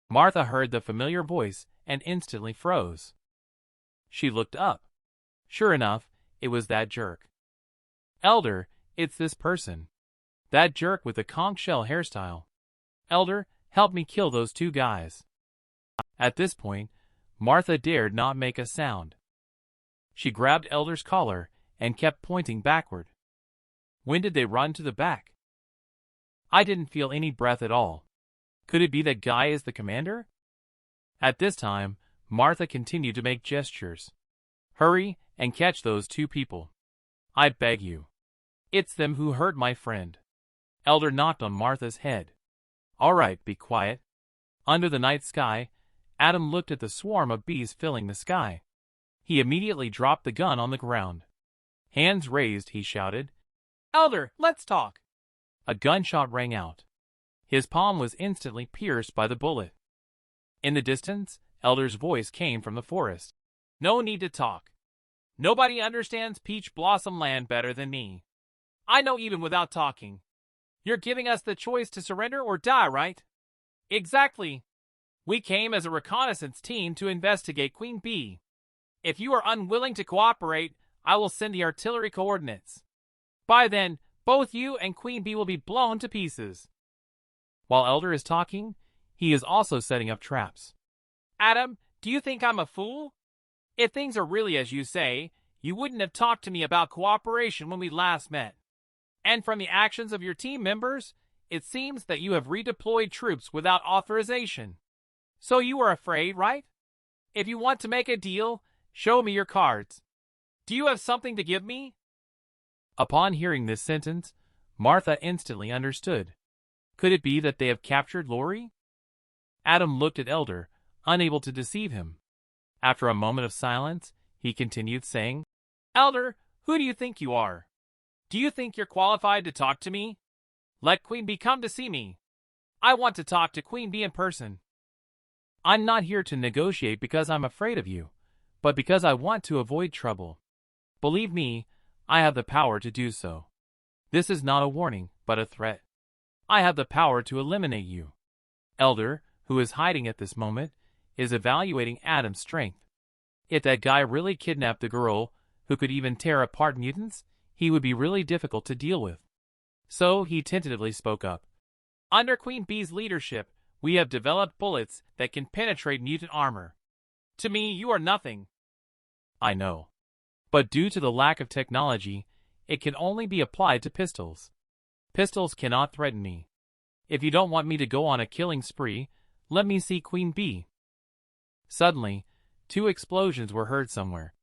Martha heard the familiar voice and instantly froze. She looked up. Sure enough, it was that jerk. Elder, it's this person. That jerk with the conch shell hairstyle. Elder, help me kill those two guys. At this point, Martha dared not make a sound. She grabbed Elder's collar and kept pointing backward. When did they run to the back? I didn't feel any breath at all. Could it be that guy is the commander? At this time, Martha continued to make gestures. Hurry and catch those two people. I beg you. It's them who hurt my friend. Elder knocked on Martha's head. All right, be quiet. Under the night sky, Adam looked at the swarm of bees filling the sky. He immediately dropped the gun on the ground. Hands raised, he shouted.
Elder, let's talk.
A gunshot rang out. His palm was instantly pierced by the bullet. In the distance, Elder's voice came from the forest.
No need to talk. Nobody understands Peach Blossom Land better than me. I know even without talking. You're giving us the choice to surrender or die, right? Exactly. We came as a reconnaissance team to investigate Queen Bee. If you are unwilling to cooperate, I will send the artillery coordinates. By then, both you and Queen Bee will be blown to pieces.
While Elder is talking, he is also setting up traps.
Adam, do you think I'm a fool? If things are really as you say, you wouldn't have talked to me about cooperation when we last met. And from the actions of your team members, it seems that you have redeployed troops without authorization. So you are afraid, right? If you want to make a deal, show me your cards. Do you have something to give me?
Upon hearing this sentence, Martha instantly understood. Could it be that they have captured Lori? Adam looked at Elder, unable to deceive him. After a moment of silence, he continued saying,
Elder, who do you think you are? Do you think you're qualified to talk to me? Let Queen Bee come to see me. I want to talk to Queen Bee in person.
I'm not here to negotiate because I'm afraid of you, but because I want to avoid trouble. Believe me, I have the power to do so. This is not a warning, but a threat. I have the power to eliminate you. Elder, who is hiding at this moment, is evaluating Adam's strength. If that guy really kidnapped the girl, who could even tear apart mutants, he would be really difficult to deal with. So he tentatively spoke up.
Under Queen Bee's leadership, we have developed bullets that can penetrate mutant armor. To me, you are nothing.
I know. But due to the lack of technology, it can only be applied to pistols. Pistols cannot threaten me. If you don't want me to go on a killing spree, let me see Queen Bee. Suddenly, 2 explosions were heard somewhere.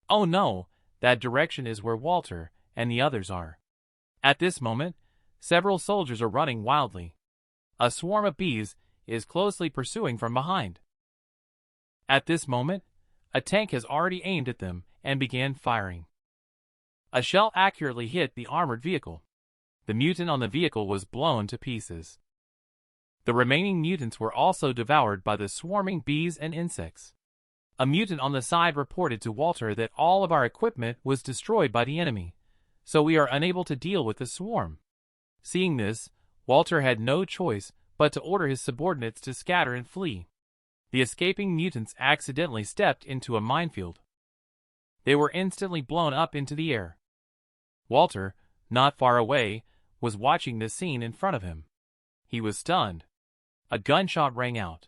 Oh no, that direction is where Walter and the others are. At this moment, several soldiers are running wildly. A swarm of bees is closely pursuing from behind. At this moment, a tank has already aimed at them and began firing. A shell accurately hit the armored vehicle. The mutant on the vehicle was blown to pieces. The remaining mutants were also devoured by the swarming bees and insects. A mutant on the side reported to Walter that all of our equipment was destroyed by the enemy, so we are unable to deal with the swarm. Seeing this, Walter had no choice but to order his subordinates to scatter and flee. The escaping mutants accidentally stepped into a minefield. They were instantly blown up into the air. Walter, not far away, was watching this scene in front of him. He was stunned. A gunshot rang out.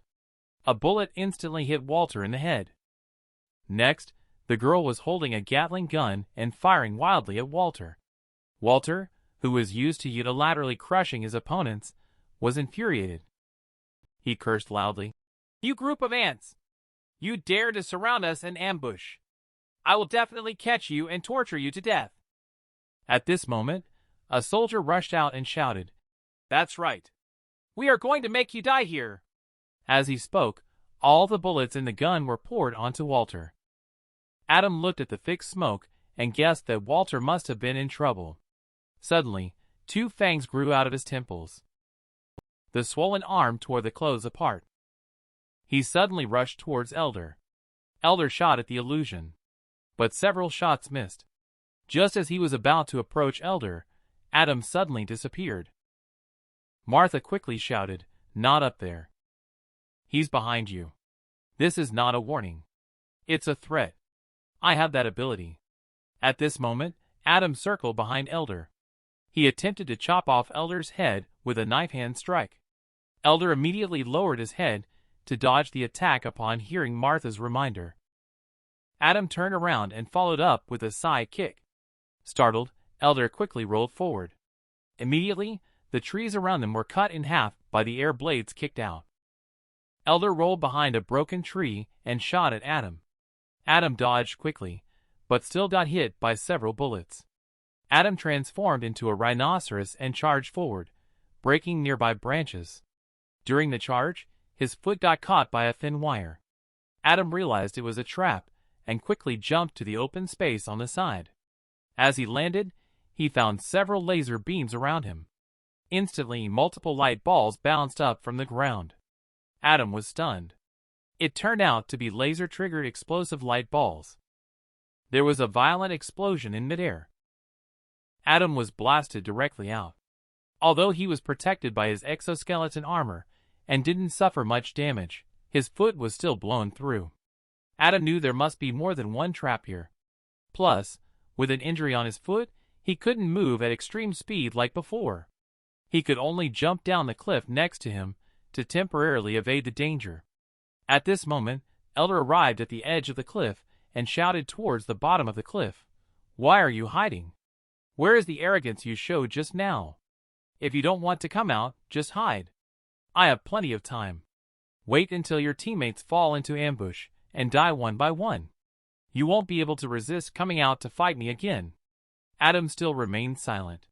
A bullet instantly hit Walter in the head. Next, the girl was holding a Gatling gun and firing wildly at Walter. Walter, who was used to unilaterally crushing his opponents, was infuriated. He cursed loudly.
You group of ants! You dare to surround us and ambush! I will definitely catch you and torture you to death!
At this moment, a soldier rushed out and shouted,
That's right! We are going to make you die here!
As he spoke, all the bullets in the gun were poured onto Walter. Adam looked at the thick smoke and guessed that Walter must have been in trouble. Suddenly, 2 fangs grew out of his temples. The swollen arm tore the clothes apart. He suddenly rushed towards Elder. Elder shot at the illusion, but several shots missed. Just as he was about to approach Elder, Adam suddenly disappeared. Martha quickly shouted, Not up there. He's behind you. This is not a warning. It's a threat. I have that ability. At this moment, Adam circled behind Elder. He attempted to chop off Elder's head with a knife hand strike. Elder immediately lowered his head to dodge the attack upon hearing Martha's reminder. Adam turned around and followed up with a side kick. Startled, Elder quickly rolled forward. Immediately, the trees around them were cut in half by the air blades kicked out. Elder rolled behind a broken tree and shot at Adam. Adam dodged quickly, but still got hit by several bullets. Adam transformed into a rhinoceros and charged forward, breaking nearby branches. During the charge, his foot got caught by a thin wire. Adam realized it was a trap and quickly jumped to the open space on the side. As he landed, he found several laser beams around him. Instantly, multiple light balls bounced up from the ground. Adam was stunned. It turned out to be laser-triggered explosive light balls. There was a violent explosion in midair. Adam was blasted directly out. Although he was protected by his exoskeleton armor and didn't suffer much damage, his foot was still blown through. Adam knew there must be more than one trap here. Plus, with an injury on his foot, he couldn't move at extreme speed like before. He could only jump down the cliff next to him to temporarily evade the danger. At this moment, Elder arrived at the edge of the cliff and shouted towards the bottom of the cliff. "Why are you hiding? Where is the arrogance you showed just now? If you don't want to come out, just hide. I have plenty of time. Wait until your teammates fall into ambush and die one by one. You won't be able to resist coming out to fight me again." Adam still remained silent.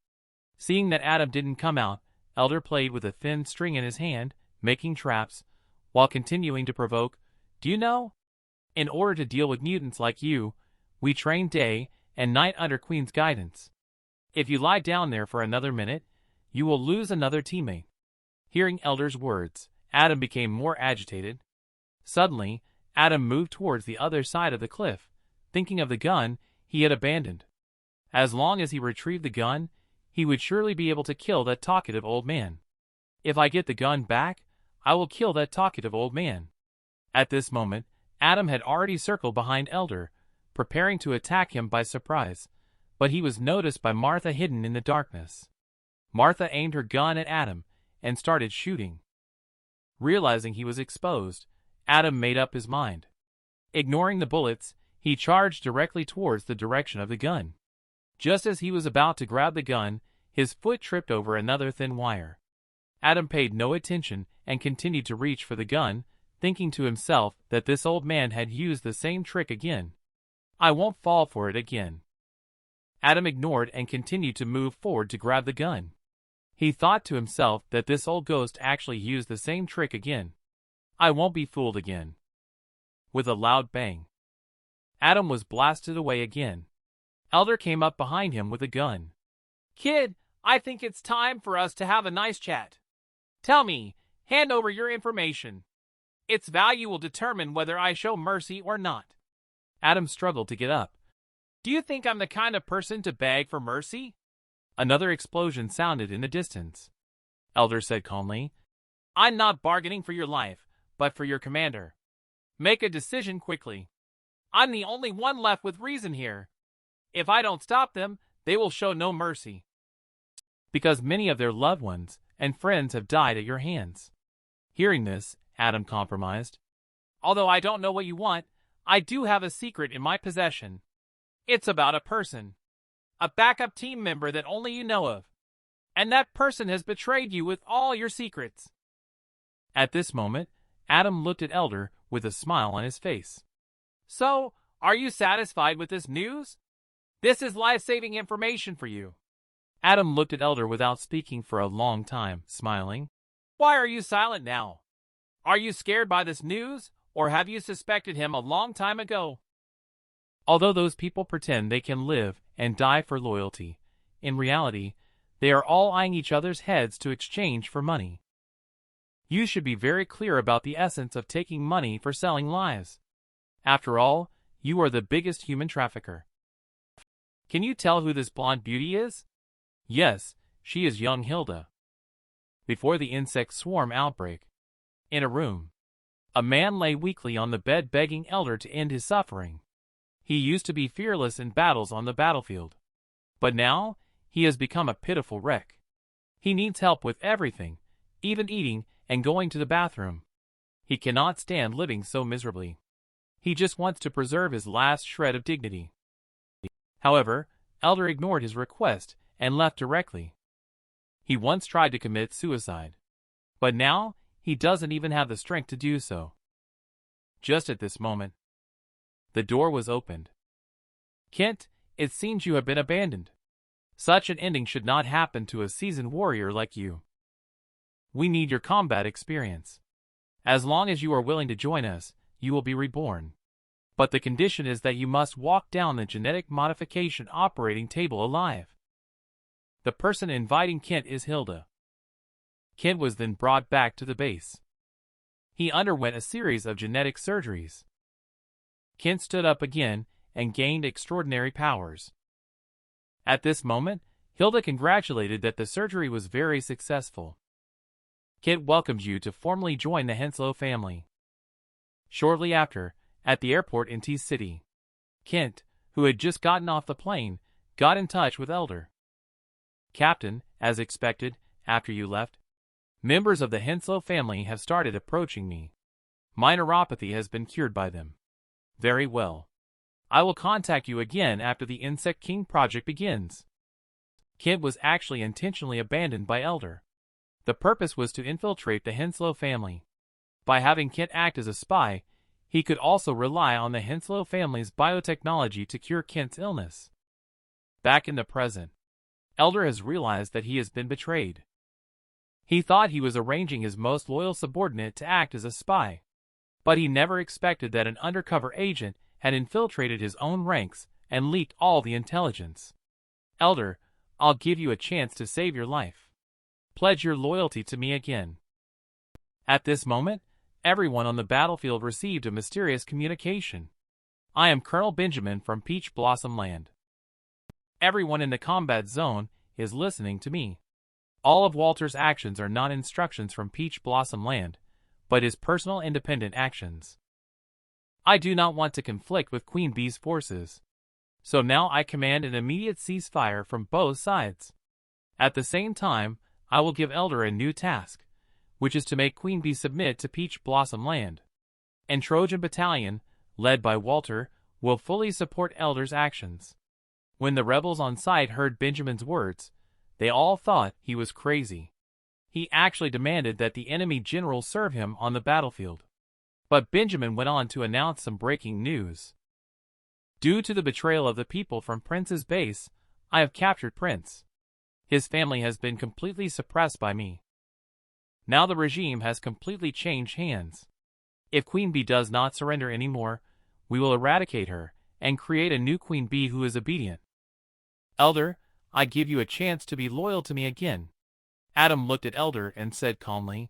Seeing that Adam didn't come out, Elder played with a thin string in his hand, making traps, while continuing to provoke. "Do you know? In order to deal with mutants like you, we train day and night under Queen's guidance. If you lie down there for another minute, you will lose another teammate." Hearing Elder's words, Adam became more agitated. Suddenly, Adam moved towards the other side of the cliff, thinking of the gun he had abandoned. As long as he retrieved the gun, he would surely be able to kill that talkative old man. "If I get the gun back, I will kill that talkative old man." At this moment, Adam had already circled behind Elder, preparing to attack him by surprise, but he was noticed by Martha hidden in the darkness. Martha aimed her gun at Adam and started shooting. Realizing he was exposed, Adam made up his mind. Ignoring the bullets, he charged directly towards the direction of the gun. Just as he was about to grab the gun, his foot tripped over another thin wire. Adam paid no attention and continued to reach for the gun, thinking to himself that this old man had used the same trick again. "I won't fall for it again." Adam ignored and continued to move forward to grab the gun. He thought to himself that this old ghost actually used the same trick again. "I won't be fooled again." With a loud bang, Adam was blasted away again. Elder came up behind him with a gun.
"Kid, I think it's time for us to have a nice chat. Tell me, hand over your information. Its value will determine whether I show mercy or not."
Adam struggled to get up.
"Do you think I'm the kind of person to beg for mercy?"
Another explosion sounded in the distance. Elder said calmly,
"I'm not bargaining for your life, but for your commander. Make a decision quickly. I'm the only one left with reason here. If I don't stop them, they will show no mercy."
"Because many of their loved ones and friends have died at your hands." Hearing this, Adam compromised.
"Although I don't know what you want, I do have a secret in my possession. It's about a person. A backup team member that only you know of. And that person has betrayed you with all your secrets."
At this moment, Adam looked at Elder with a smile on his face.
"So, are you satisfied with this news? This is life-saving information for you."
Adam looked at Elder without speaking for a long time, smiling.
"Why are you silent now? Are you scared by this news, or have you suspected him a long time ago?"
Although those people pretend they can live and die for loyalty, in reality, they are all eyeing each other's heads to exchange for money. You should be very clear about the essence of taking money for selling lives. After all, you are the biggest human trafficker. Can you tell who this blonde beauty is? Yes, she is young Hilda. Before the insect swarm outbreak, in a room, a man lay weakly on the bed begging Elder to end his suffering. He used to be fearless in battles on the battlefield. But now, he has become a pitiful wreck. He needs help with everything, even eating and going to the bathroom. He cannot stand living so miserably. He just wants to preserve his last shred of dignity. However, Elder ignored his request and left directly. He once tried to commit suicide, but now he doesn't even have the strength to do so. Just at this moment, the door was opened. "Kent, it seems you have been abandoned. Such an ending should not happen to a seasoned warrior like you. We need your combat experience. As long as you are willing to join us, you will be reborn. But the condition is that you must walk down the genetic modification operating table alive. The person inviting Kent is Hilda. Kent was then brought back to the base. He underwent a series of genetic surgeries. Kent stood up again and gained extraordinary powers. At this moment, Hilda congratulated that the surgery was very successful. Kent welcomes you to formally join the Henslow family. Shortly after, at the airport in T-City, Kent, who had just gotten off the plane, got in touch with Elder. Captain, as expected, after you left, members of the Henslow family have started approaching me. My neuropathy has been cured by them. Very well. I will contact you again after the Insect King project begins. Kent was actually intentionally abandoned by Elder. The purpose was to infiltrate the Henslow family. By having Kent act as a spy, he could also rely on the Henslow family's biotechnology to cure Kent's illness. Back in the present, Elder has realized that he has been betrayed. He thought he was arranging his most loyal subordinate to act as a spy, but he never expected that an undercover agent had infiltrated his own ranks and leaked all the intelligence. Elder, I'll give you a chance to save your life. Pledge your loyalty to me again. At this moment, everyone on the battlefield received a mysterious communication. I am Colonel Benjamin from Peach Blossom Land. Everyone in the combat zone is listening to me. All of Walter's actions are not instructions from Peach Blossom Land, but his personal independent actions. I do not want to conflict with Queen Bee's forces, so now I command an immediate ceasefire from both sides. At the same time, I will give Elder a new task, which is to make Queen Bee submit to Peach Blossom Land. And Trojan Battalion, led by Walter, will fully support Elder's actions. When the rebels on site heard Benjamin's words, they all thought he was crazy. He actually demanded that the enemy general serve him on the battlefield. But Benjamin went on to announce some breaking news. Due to the betrayal of the people from Prince's base, I have captured Prince. His family has been completely suppressed by me. Now the regime has completely changed hands. If Queen Bee does not surrender anymore, we will eradicate her and create a new Queen Bee who is obedient. Elder, I give you a chance to be loyal to me again. Adam looked at Elder and said calmly,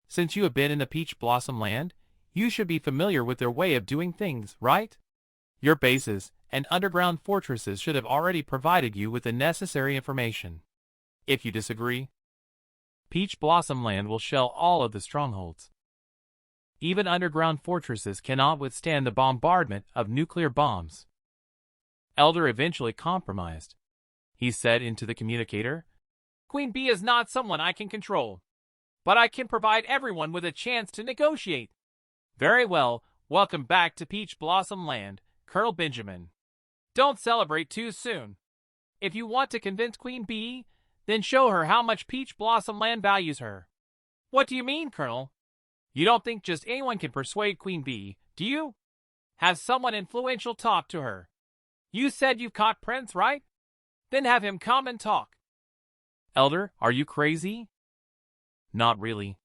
since you have been in the Peach Blossom Land, you should be familiar with their way of doing things, right? Your bases and underground fortresses should have already provided you with the necessary information. If you disagree, Peach Blossom Land will shell all of the strongholds. Even underground fortresses cannot withstand the bombardment of nuclear bombs. Elder eventually compromised. He said into the communicator,
Queen Bee is not someone I can control, but I can provide everyone with a chance to negotiate. Very well, welcome back to Peach Blossom Land, Colonel Benjamin. Don't celebrate too soon. If you want to convince Queen Bee, then show her how much Peach Blossom Land values her. What do you mean, Colonel? You don't think just anyone can persuade Queen Bee, do you? Have someone influential talk to her. You said you've caught Prince, right? Then have him come and talk.
Elder, are you crazy? Not really.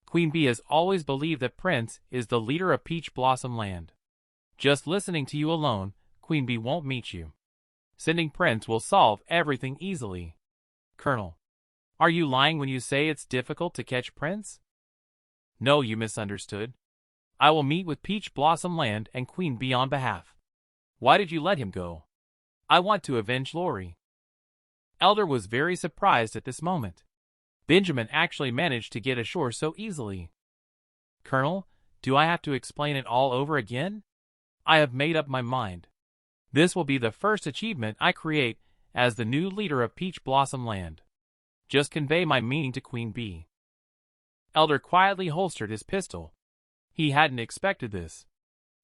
Queen Bee has always believed that Prince is the leader of Peach Blossom Land. Just listening to you alone, Queen Bee won't meet you. Sending Prince will solve everything easily. Colonel, are you lying when you say it's difficult to catch Prince? No, you misunderstood. I will meet with Peach Blossom Land and Queen Bee on behalf. Why did you let him go? I want to avenge Lori. Elder was very surprised at this moment. Benjamin actually managed to get ashore so easily. Colonel, do I have to explain it all over again? I have made up my mind. This will be the first achievement I create as the new leader of Peach Blossom Land. Just convey my meaning to Queen Bee. Elder quietly holstered his pistol. He hadn't expected this.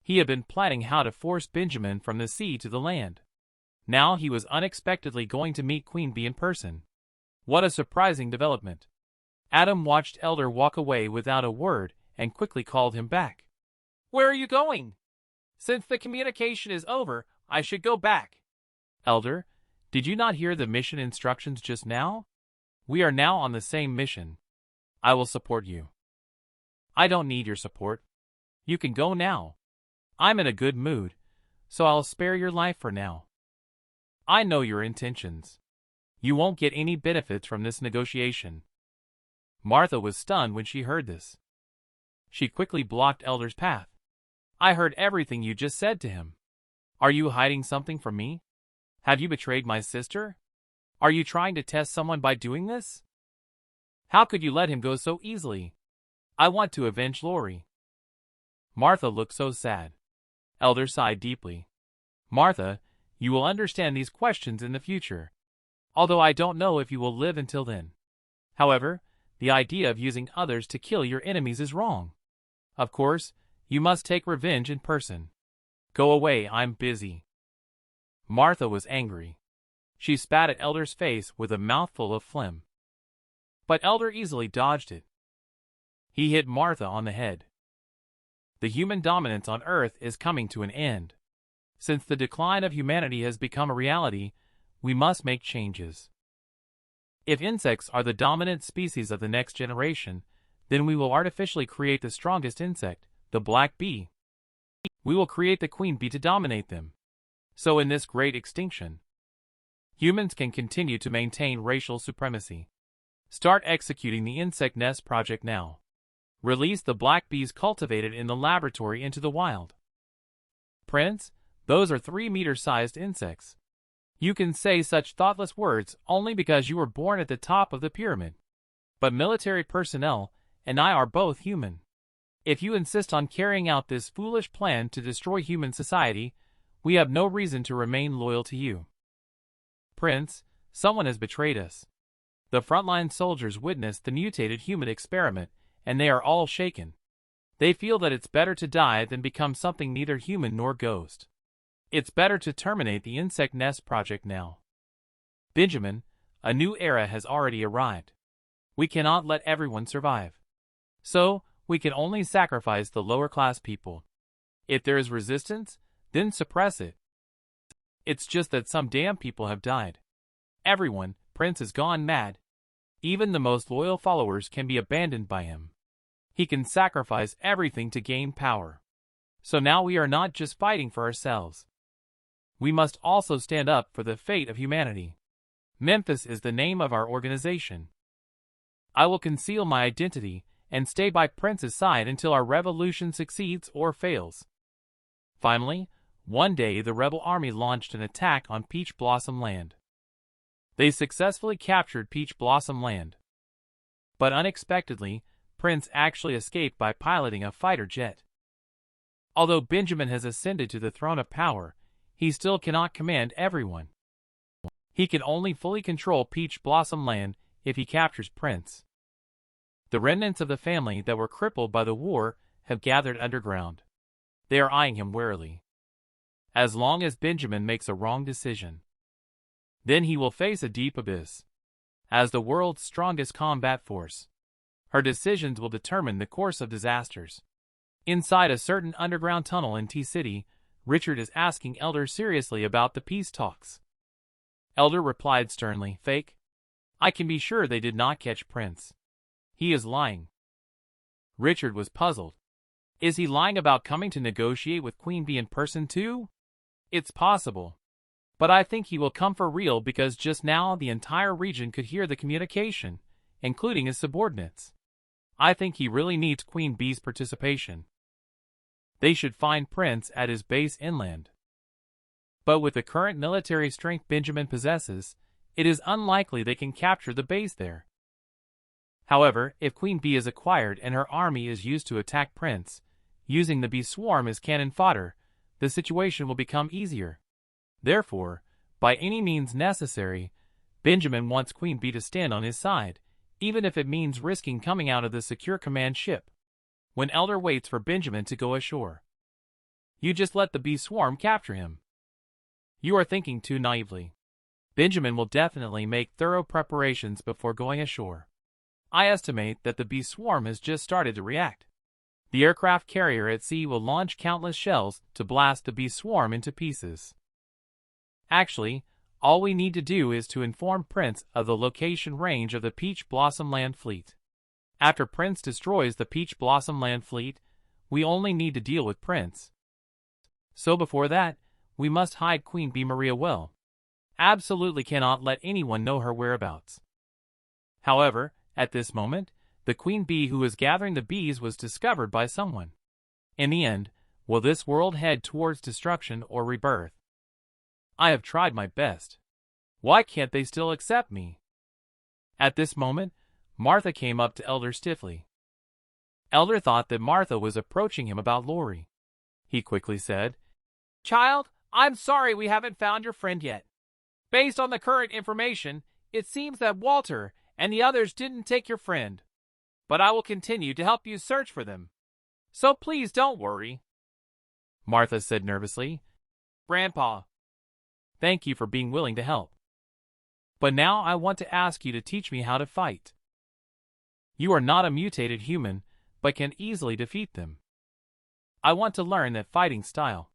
He had been planning how to force Benjamin from the sea to the land. Now he was unexpectedly going to meet Queen Bee in person. What a surprising development. Adam watched Elder walk away without a word and quickly called him back.
Where are you going? Since the communication is over, I should go back.
Elder, did you not hear the mission instructions just now? We are now on the same mission. I will support you. I don't need your support. You can go now. I'm in a good mood, so I'll spare your life for now. I know your intentions. You won't get any benefits from this negotiation." Martha was stunned when she heard this. She quickly blocked Elder's path. "I heard everything you just said to him. Are you hiding something from me? Have you betrayed my sister? Are you trying to test someone by doing this? How could you let him go so easily? I want to avenge Lori." Martha looked so sad. Elder sighed deeply. "Martha, you will understand these questions in the future, although I don't know if you will live until then. However, the idea of using others to kill your enemies is wrong. Of course, you must take revenge in person. Go away, I'm busy." Martha was angry. She spat at Elder's face with a mouthful of phlegm. But Elder easily dodged it. He hit Martha on the head. The human dominance on Earth is coming to an end. Since the decline of humanity has become a reality, we must make changes. If insects are the dominant species of the next generation, then we will artificially create the strongest insect, the black bee. We will create the queen bee to dominate them. So in this great extinction, humans can continue to maintain racial supremacy. Start executing the insect nest project now. Release the black bees cultivated in the laboratory into the wild. Prince, those are 3-meter-sized insects. You can say such thoughtless words only because you were born at the top of the pyramid. But military personnel and I are both human. If you insist on carrying out this foolish plan to destroy human society, we have no reason to remain loyal to you. Prince, someone has betrayed us. The frontline soldiers witnessed the mutated human experiment, and they are all shaken. They feel that it's better to die than become something neither human nor ghost. It's better to terminate the insect nest project now. Benjamin, a new era has already arrived. We cannot let everyone survive. So, we can only sacrifice the lower-class people. If there is resistance, then suppress it. It's just that some damn people have died. Everyone, Prince has gone mad. Even the most loyal followers can be abandoned by him. He can sacrifice everything to gain power. So now we are not just fighting for ourselves. We must also stand up for the fate of humanity. Memphis is the name of our organization. I will conceal my identity and stay by Prince's side until our revolution succeeds or fails. Finally, one day the rebel army launched an attack on Peach Blossom Land. They successfully captured Peach Blossom Land. But unexpectedly, Prince actually escaped by piloting a fighter jet. Although Benjamin has ascended to the throne of power, he still cannot command everyone. He can only fully control Peach Blossom Land if he captures Prince. The remnants of the family that were crippled by the war have gathered underground. They are eyeing him warily. As long as Benjamin makes a wrong decision, then he will face a deep abyss. As the world's strongest combat force, her decisions will determine the course of disasters. Inside a certain underground tunnel in T-City, Richard is asking Elder seriously about the peace talks. Elder replied sternly, "Fake. I can be sure they did not catch Prince. He is lying." Richard was puzzled. Is he lying about coming to negotiate with Queen Bee in person too? It's possible. But I think he will come for real because just now the entire region could hear the communication, including his subordinates. I think he really needs Queen Bee's participation. They should find Prince at his base inland. But with the current military strength Benjamin possesses, it is unlikely they can capture the base there. However, if Queen Bee is acquired and her army is used to attack Prince, using the bee swarm as cannon fodder, the situation will become easier. Therefore, by any means necessary, Benjamin wants Queen Bee to stand on his side, even if it means risking coming out of the secure command ship. When Elder waits for Benjamin to go ashore, you just let the bee swarm capture him. You are thinking too naively. Benjamin will definitely make thorough preparations before going ashore. I estimate that the bee swarm has just started to react. The aircraft carrier at sea will launch countless shells to blast the bee swarm into pieces. Actually, all we need to do is to inform Prince of the location range of the Peach Blossom Land fleet. After Prince destroys the Peach Blossom Land fleet, we only need to deal with Prince. So before that, we must hide Queen Bee Maria well. Absolutely cannot let anyone know her whereabouts. However, at this moment, the queen bee who was gathering the bees was discovered by someone. In the end, will this world head towards destruction or rebirth? I have tried my best. Why can't they still accept me? At this moment, Martha came up to Elder stiffly. Elder thought that Martha was approaching him about Lori. He quickly said,
Child, I'm sorry we haven't found your friend yet. Based on the current information, it seems that Walter and the others didn't take your friend. But I will continue to help you search for them. So please don't worry.
Martha said nervously.
Grandpa.
Thank you for being willing to help. But now I want to ask you to teach me how to fight. You are not a mutated human, but can easily defeat them. I want to learn that fighting style.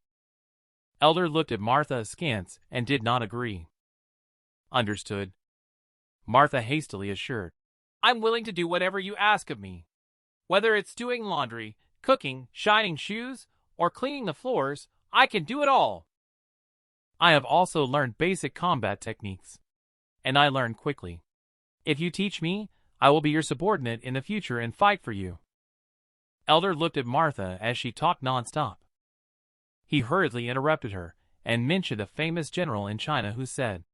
Elder looked at Martha askance and did not agree. Understood. Martha hastily assured.
I'm willing to do whatever you ask of me. Whether it's doing laundry, cooking, shining shoes, or cleaning the floors, I can do it all.
I have also learned basic combat techniques. And I learn quickly. If you teach me, I will be your subordinate in the future and fight for you. Elder looked at Martha as she talked non-stop. He hurriedly interrupted her and mentioned a famous general in China who said,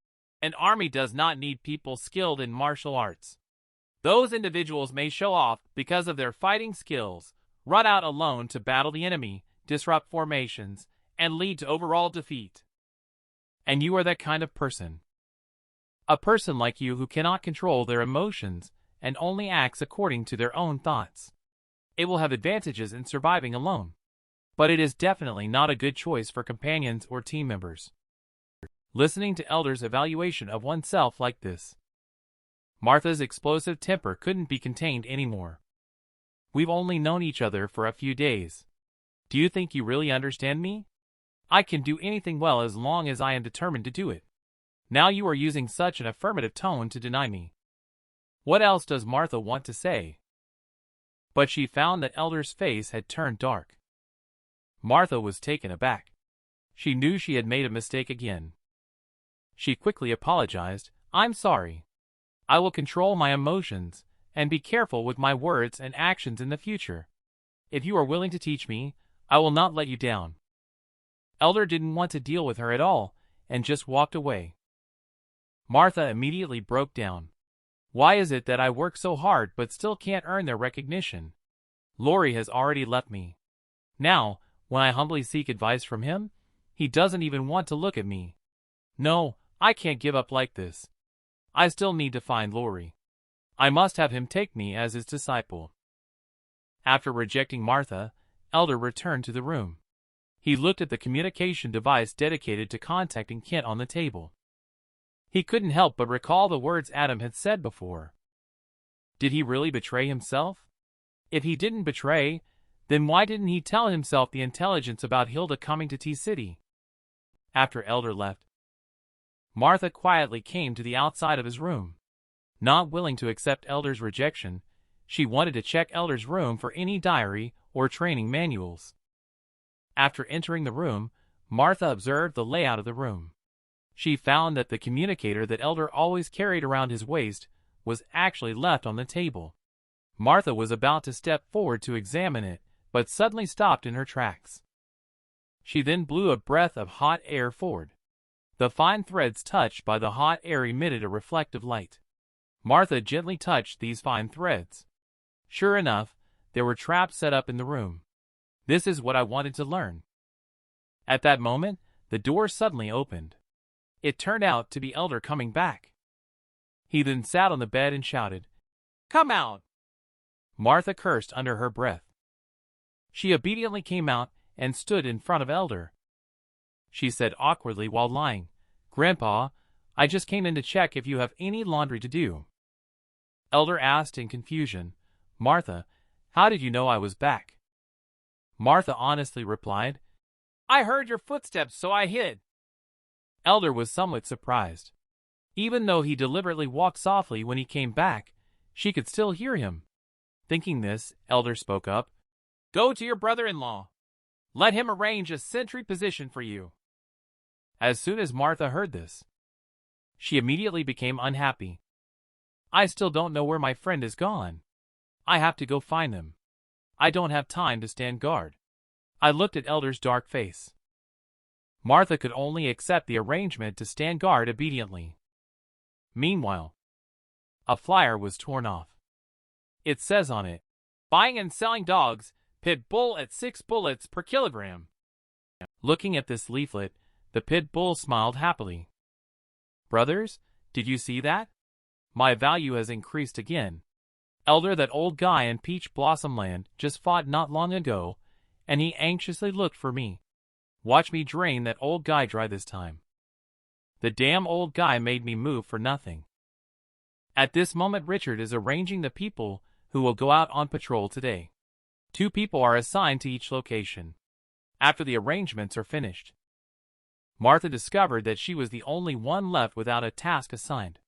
An army does not need people skilled in martial arts. Those individuals may show off because of their fighting skills, run out alone to battle the enemy, disrupt formations, and lead to overall defeat.
And you are that kind of person. A person like you who cannot control their emotions and only acts according to their own thoughts. It will have advantages in surviving alone. But it is definitely not a good choice for companions or team members. Listening to Elder's evaluation of oneself like this. Martha's explosive temper couldn't be contained anymore. We've only known each other for a few days. Do you think you really understand me? I can do anything well as long as I am determined to do it. Now you are using such an affirmative tone to deny me. What else does Martha want to say? But she found that Elder's face had turned dark. Martha was taken aback. She knew she had made a mistake again. She quickly apologized. I'm sorry. I will control my emotions and be careful with my words and actions in the future. If you are willing to teach me, I will not let you down. Elder didn't want to deal with her at all and just walked away. Martha immediately broke down. Why is it that I work so hard but still can't earn their recognition? Lori has already left me. Now, when I humbly seek advice from him, he doesn't even want to look at me. No, I can't give up like this. I still need to find Lori. I must have him take me as his disciple. After rejecting Martha, Elder returned to the room. He looked at the communication device dedicated to contacting Kent on the table. He couldn't help but recall the words Adam had said before. Did he really betray himself? If he didn't betray, then why didn't he tell himself the intelligence about Hilda coming to T-City? After Elder left, Martha quietly came to the outside of his room. Not willing to accept Elder's rejection, she wanted to check Elder's room for any diary or training manuals. After entering the room, Martha observed the layout of the room. She found that the communicator that Elder always carried around his waist was actually left on the table. Martha was about to step forward to examine it, but suddenly stopped in her tracks. She then blew a breath of hot air forward. The fine threads touched by the hot air emitted a reflective light. Martha gently touched these fine threads. Sure enough, there were traps set up in the room. This is what I wanted to learn. At that moment, the door suddenly opened. It turned out to be Elder coming back. He then sat on the bed and shouted,
Come out!
Martha cursed under her breath. She obediently came out and stood in front of Elder. She said awkwardly while lying, Grandpa, I just came in to check if you have any laundry to do. Elder asked in confusion, Martha, how did you know I was back? Martha honestly replied,
I heard your footsteps, so I hid.
Elder was somewhat surprised. Even though he deliberately walked softly when he came back, she could still hear him. Thinking this, Elder spoke up,
Go to your brother-in-law. Let him arrange a sentry position for you.
As soon as Martha heard this, she immediately became unhappy. I still don't know where my friend is gone. I have to go find him. I don't have time to stand guard. I looked at Elder's dark face. Martha could only accept the arrangement to stand guard obediently. Meanwhile, a flyer was torn off. It says on it,
"Buying and selling dogs, pit bull at 6 bullets per kilogram."
Looking at this leaflet, the pit bull smiled happily. Brothers, did you see that? My value has increased again. Elder, that old guy in Peach Blossom Land just fought not long ago, and he anxiously looked for me. Watch me drain that old guy dry this time. The damn old guy made me move for nothing. At this moment, Richard is arranging the people who will go out on patrol today. 2 people are assigned to each location. After the arrangements are finished, Martha discovered that she was the only one left without a task assigned.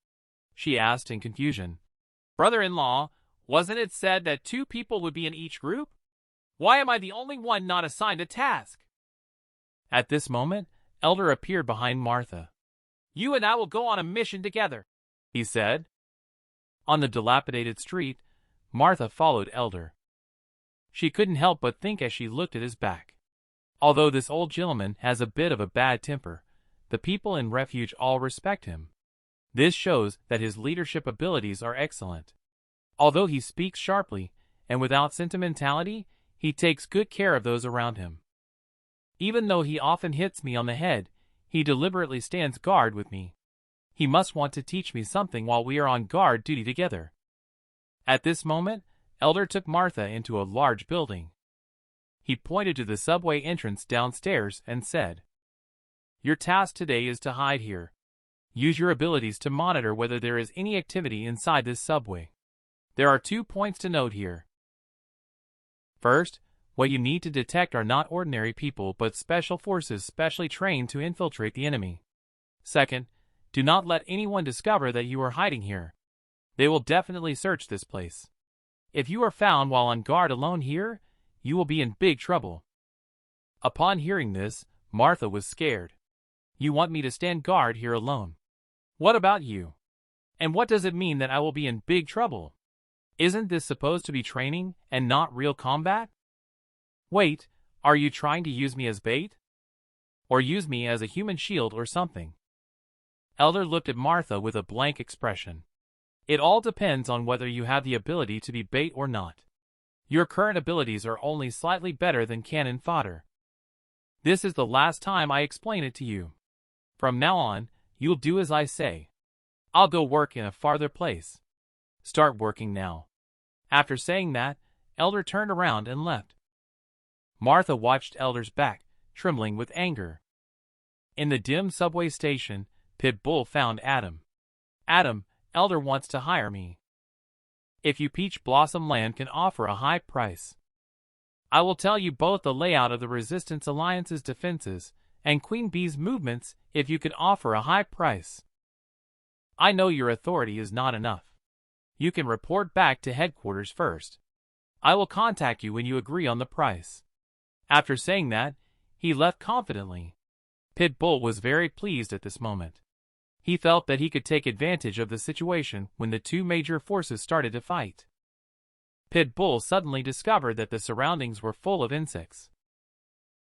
She asked in confusion,
"Brother-in-law, wasn't it said that 2 people would be in each group? Why am I the only one not assigned a task?"
At this moment, Elder appeared behind Martha.
"You and I will go on a mission together,"
he said. On the dilapidated street, Martha followed Elder. She couldn't help but think as she looked at his back. Although this old gentleman has a bit of a bad temper, the people in refuge all respect him. This shows that his leadership abilities are excellent. Although he speaks sharply and without sentimentality, he takes good care of those around him. Even though he often hits me on the head, he deliberately stands guard with me. He must want to teach me something while we are on guard duty together. At this moment, Elder took Martha into a large building. He pointed to the subway entrance downstairs and said, "Your task today is to hide here. Use your abilities to monitor whether there is any activity inside this subway. There are 2 points to note here. First, what you need to detect are not ordinary people but special forces specially trained to infiltrate the enemy. Second, do not let anyone discover that you are hiding here. They will definitely search this place. If you are found while on guard alone here, you will be in big trouble." Upon hearing this, Martha was scared. "You want me to stand guard here alone? What about you? And what does it mean that I will be in big trouble? Isn't this supposed to be training and not real combat? Wait, are you trying to use me as bait? Or use me as a human shield or something?" Elder looked at Martha with a blank expression. "It all depends on whether you have the ability to be bait or not. Your current abilities are only slightly better than cannon fodder. This is the last time I explain it to you. From now on, you'll do as I say. I'll go work in a farther place. Start working now." After saying that, Elder turned around and left. Martha watched Elder's back, trembling with anger. In the dim subway station, Pit Bull found Adam. "Adam, Elder wants to hire me. If you Peach Blossom Land can offer a high price, I will tell you both the layout of the Resistance Alliance's defenses and Queen Bee's movements if you can offer a high price. I know your authority is not enough. You can report back to headquarters first. I will contact you when you agree on the price." After saying that, he left confidently. Pit Bull was very pleased at this moment. He felt that he could take advantage of the situation when the 2 major forces started to fight. Pit Bull suddenly discovered that the surroundings were full of insects.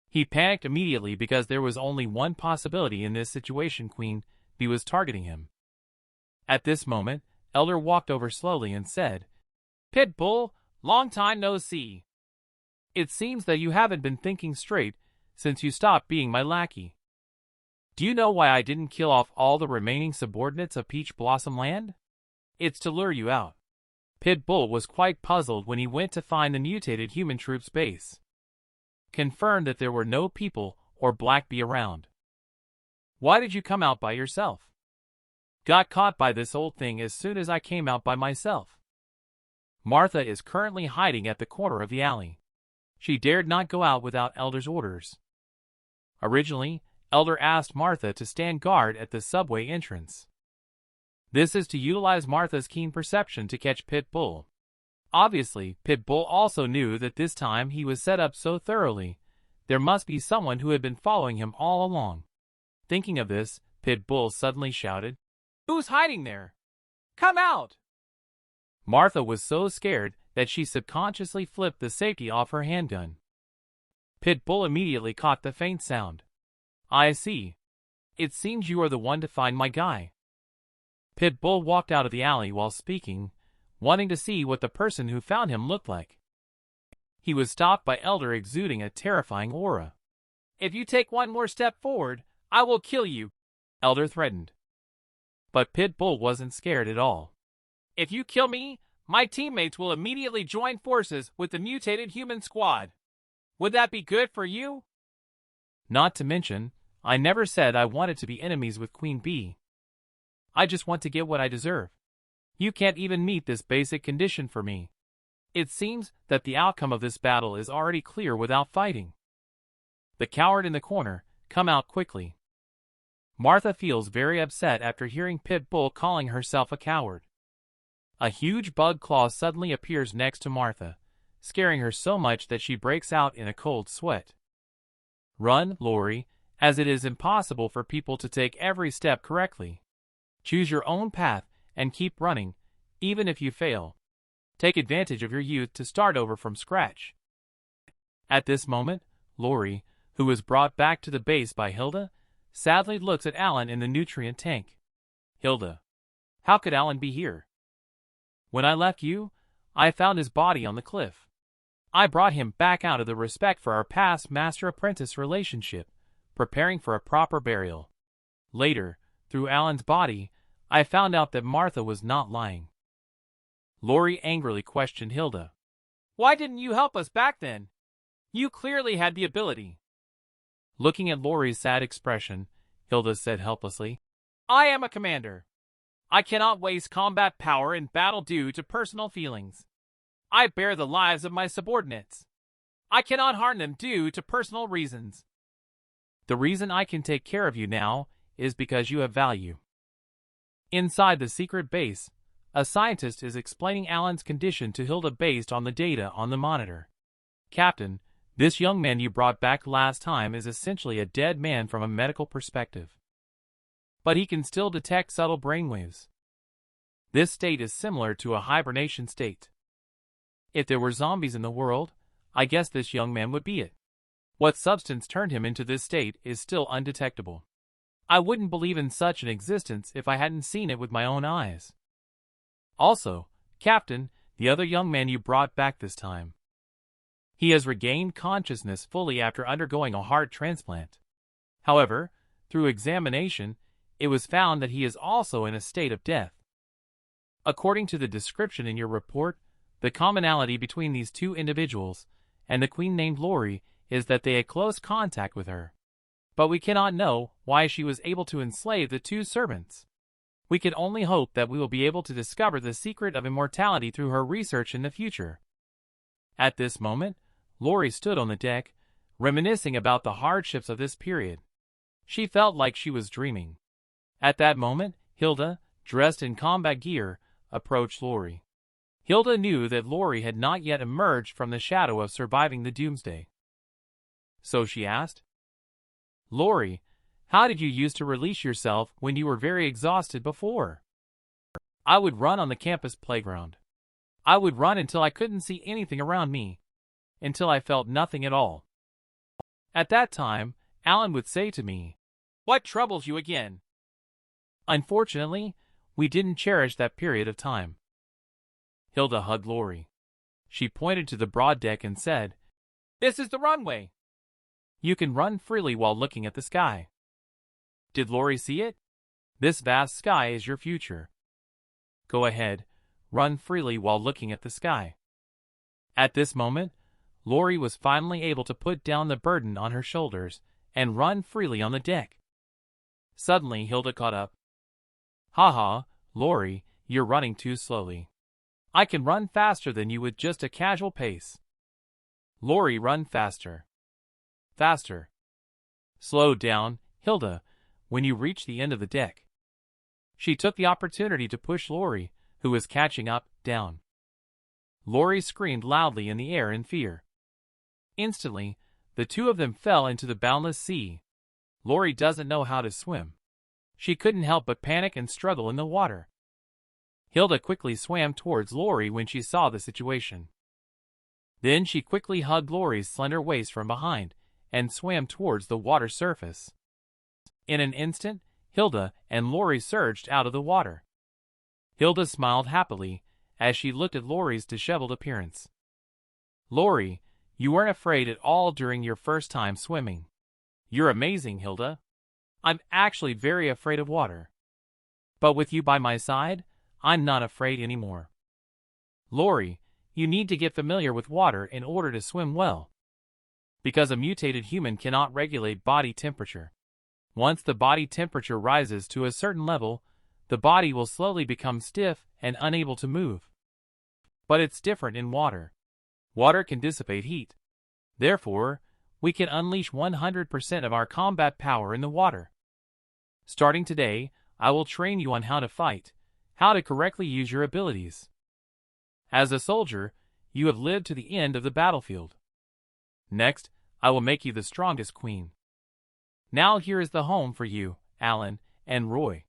He panicked immediately because there was only one possibility in this situation: Queen Bee was targeting him. At this moment, Elder walked over slowly and said,
"Pit Bull, long time no see.
It seems that you haven't been thinking straight since you stopped being my lackey. Do you know why I didn't kill off all the remaining subordinates of Peach Blossom Land? It's to lure you out." Pit Bull was quite puzzled when he went to find the mutated human troops base. Confirmed that there were no people or Black Bee around. "Why did you come out by yourself?" "Got caught by this old thing as soon as I came out by myself. Martha is currently hiding at the corner of the alley. She dared not go out without Elder's orders. Originally, Elder asked Martha to stand guard at the subway entrance. This is to utilize Martha's keen perception to catch Pit Bull. Obviously, Pit Bull also knew that this time he was set up so thoroughly There must be someone who had been following him all along. Thinking of this, Pitbull suddenly shouted,
"Who's hiding there? Come out!"
Martha was so scared that she subconsciously flipped the safety off her handgun. Pitbull immediately caught the faint sound. "I see. It seems you are the one to find my guy." Pitbull walked out of the alley while speaking, wanting to see what the person who found him looked like. He was stopped by Elder exuding a terrifying aura.
"If you take one more step forward, I will kill you,"
Elder threatened. But Pitbull wasn't scared at all.
"If you kill me, my teammates will immediately join forces with the mutated human squad. Would that be good for you?"
Not to mention, I never said I wanted to be enemies with Queen Bee. I just want to get what I deserve. You can't even meet this basic condition for me. It seems that the outcome of this battle is already clear without fighting. The coward in the corner, come out quickly. Martha feels very upset after hearing Pitbull calling herself a coward. A huge bug claw suddenly appears next to Martha, scaring her so much that she breaks out in a cold sweat. Run, Lori, as it is impossible for people to take every step correctly. Choose your own path and keep running, even if you fail. Take advantage of your youth to start over from scratch. At this moment, Lori, who was brought back to the base by Hilda, sadly looks at Alan in the nutrient tank. "Hilda, how could Alan be here? When I left you, I found his body on the cliff. I brought him back out of the respect for our past master-apprentice relationship, preparing for a proper burial. Later, through Alan's body, I found out that Martha was not lying." Lori angrily questioned Hilda.
"Why didn't you help us back then? You clearly had the ability."
Looking at Lori's sad expression, Hilda said helplessly,
"I am a commander. I cannot waste combat power in battle due to personal feelings. I bear the lives of my subordinates. I cannot harm them due to personal reasons.
The reason I can take care of you now is because you have value." Inside the secret base, a scientist is explaining Alan's condition to Hilda based on the data on the monitor. "Captain, this young man you brought back last time is essentially a dead man from a medical perspective. But he can still detect subtle brainwaves. This state is similar to a hibernation state. If there were zombies in the world, I guess this young man would be it. What substance turned him into this state is still undetectable. I wouldn't believe in such an existence if I hadn't seen it with my own eyes. Also, Captain, the other young man you brought back this time. He has regained consciousness fully after undergoing a heart transplant. However, through examination, it was found that he is also in a state of death. According to the description in your report, the commonality between these two individuals and the queen named Lori is that they had close contact with her. But we cannot know why she was able to enslave the two servants. We can only hope that we will be able to discover the secret of immortality through her research in the future." At this moment, Lori stood on the deck, reminiscing about the hardships of this period. She felt like she was dreaming. At that moment, Hilda, dressed in combat gear, approached Lori. Hilda knew that Lori had not yet emerged from the shadow of surviving the doomsday. So she asked, "Lori, how did you use to release yourself when you were very exhausted before?" "I would run on the campus playground. I would run until I couldn't see anything around me, until I felt nothing at all. At that time, Alan would say to me,
'What troubles you again?'
Unfortunately, we didn't cherish that period of time." Hilda hugged Lori. She pointed to the broad deck and said,
"This is the runway.
You can run freely while looking at the sky." Did Lori see it? This vast sky is your future. Go ahead, run freely while looking at the sky. At this moment, Lori was finally able to put down the burden on her shoulders and run freely on the deck. Suddenly, Hilda caught up. "Haha, Lori, you're running too slowly. I can run faster than you with just a casual pace." "Lori, run faster. Faster. Slow down, Hilda, when you reach the end of the deck." She took the opportunity to push Lori, who was catching up, down. Lori screamed loudly in the air in fear. Instantly, the two of them fell into the boundless sea. Lori doesn't know how to swim. She couldn't help but panic and struggle in the water. Hilda quickly swam towards Lori when she saw the situation. Then she quickly hugged Lori's slender waist from behind and swam towards the water surface. In an instant, Hilda and Lori surged out of the water. Hilda smiled happily as she looked at Lori's disheveled appearance. Lori, you weren't afraid at all during your first time swimming. You're amazing, Hilda. I'm actually very afraid of water. But with you by my side, I'm not afraid anymore. Lori, you need to get familiar with water in order to swim well. Because a mutated human cannot regulate body temperature. Once the body temperature rises to a certain level, the body will slowly become stiff and unable to move. But it's different in water. Water can dissipate heat. Therefore, we can unleash 100% of our combat power in the water. Starting today, I will train you on how to fight, how to correctly use your abilities. As a soldier, you have lived to the end of the battlefield. Next, I will make you the strongest queen. Now here is the home for you, Alan and Roy.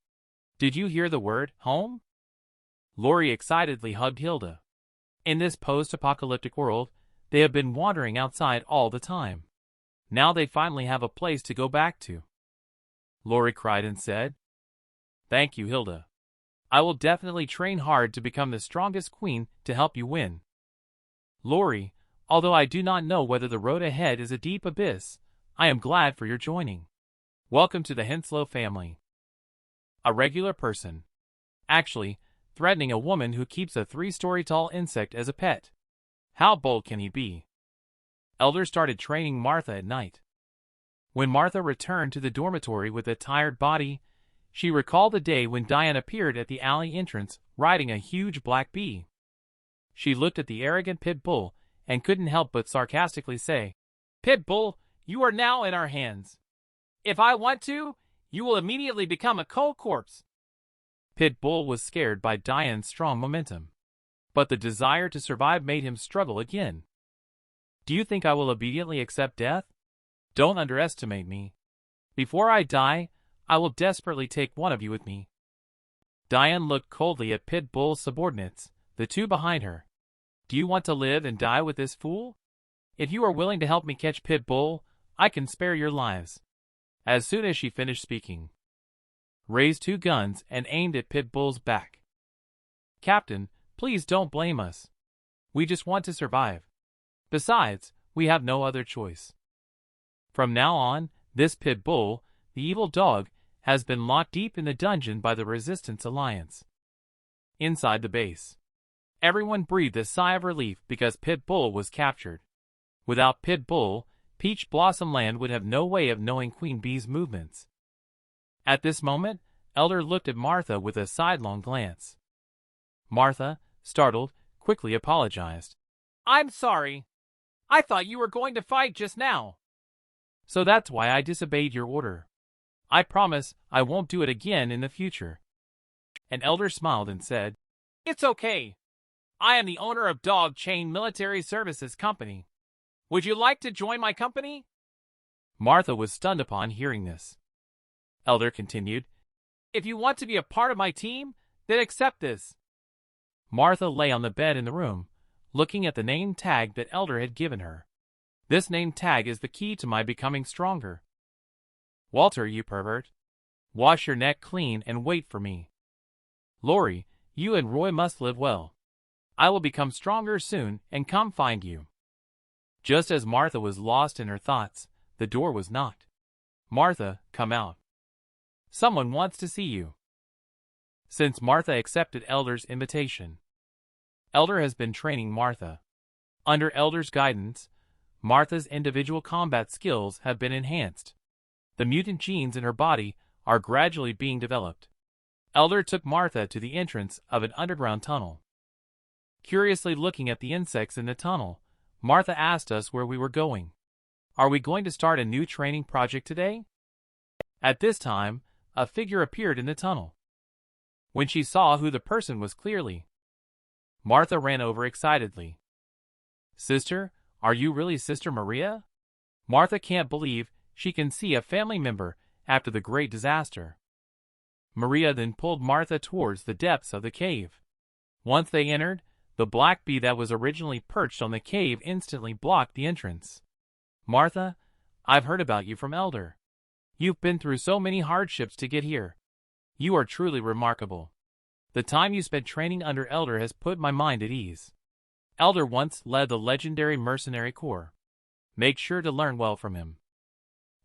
Did you hear the word home? Lori excitedly hugged Hilda. In this post-apocalyptic world, they have been wandering outside all the time. Now they finally have a place to go back to. Lori cried and said, "Thank you, Hilda. I will definitely train hard to become the strongest queen to help you win." Lori, although I do not know whether the road ahead is a deep abyss, I am glad for your joining. Welcome to the Henslow family. A regular person. Actually, threatening a woman who keeps a 3-story tall insect as a pet. How bold can he be? Elder started training Martha at night. When Martha returned to the dormitory with a tired body, she recalled the day when Diane appeared at the alley entrance riding a huge black bee. She looked at the arrogant pit bull and couldn't help but sarcastically say,
"Pit bull, you are now in our hands. If I want to, you will immediately become a cold corpse."
Pit bull was scared by Diane's strong momentum, but the desire to survive made him struggle again. Do you think I will obediently accept death? Don't underestimate me. Before I die, I will desperately take one of you with me. Diane looked coldly at Pit Bull's subordinates, the two behind her. Do you want to live and die with this fool? If you are willing to help me catch Pit Bull, I can spare your lives. As soon as she finished speaking, raised 2 guns and aimed at Pit Bull's back. Captain, please don't blame us. We just want to survive. Besides, we have no other choice. From now on, this Pit Bull, the evil dog, has been locked deep in the dungeon by the Resistance Alliance. Inside the base, everyone breathed a sigh of relief because Pit Bull was captured. Without Pit Bull, Peach Blossom Land would have no way of knowing Queen Bee's movements. At this moment, Elder looked at Martha with a sidelong glance. Martha, startled, quickly apologized.
"I'm sorry. I thought you were going to fight just now."
"So that's why I disobeyed your order. I promise I won't do it again in the future." And Elder smiled and said,
"It's okay. I am the owner of Dog Chain Military Services Company. Would you like to join my company?"
Martha was stunned upon hearing this. Elder continued,
"If you want to be a part of my team, then accept this."
Martha lay on the bed in the room, looking at the name tag that Elder had given her. This name tag is the key to my becoming stronger. Walter, you pervert. Wash your neck clean and wait for me. Lori, you and Roy must live well. I will become stronger soon and come find you. Just as Martha was lost in her thoughts, the door was knocked. Martha, come out. Someone wants to see you. Since Martha accepted Elder's invitation, Elder has been training Martha. Under Elder's guidance, Martha's individual combat skills have been enhanced. The mutant genes in her body are gradually being developed. Elder took Martha to the entrance of an underground tunnel. Curiously looking at the insects in the tunnel, Martha asked us where we were going. Are we going to start a new training project today? At this time, a figure appeared in the tunnel. When she saw who the person was clearly, Martha ran over excitedly. Sister, are you really Sister Maria? Martha can't believe she can see a family member after the great disaster. Maria then pulled Martha towards the depths of the cave. Once they entered, the black bee that was originally perched on the cave instantly blocked the entrance. Martha, I've heard about you from Elder. You've been through so many hardships to get here. You are truly remarkable. The time you spent training under Elder has put my mind at ease. Elder once led the legendary mercenary corps. Make sure to learn well from him.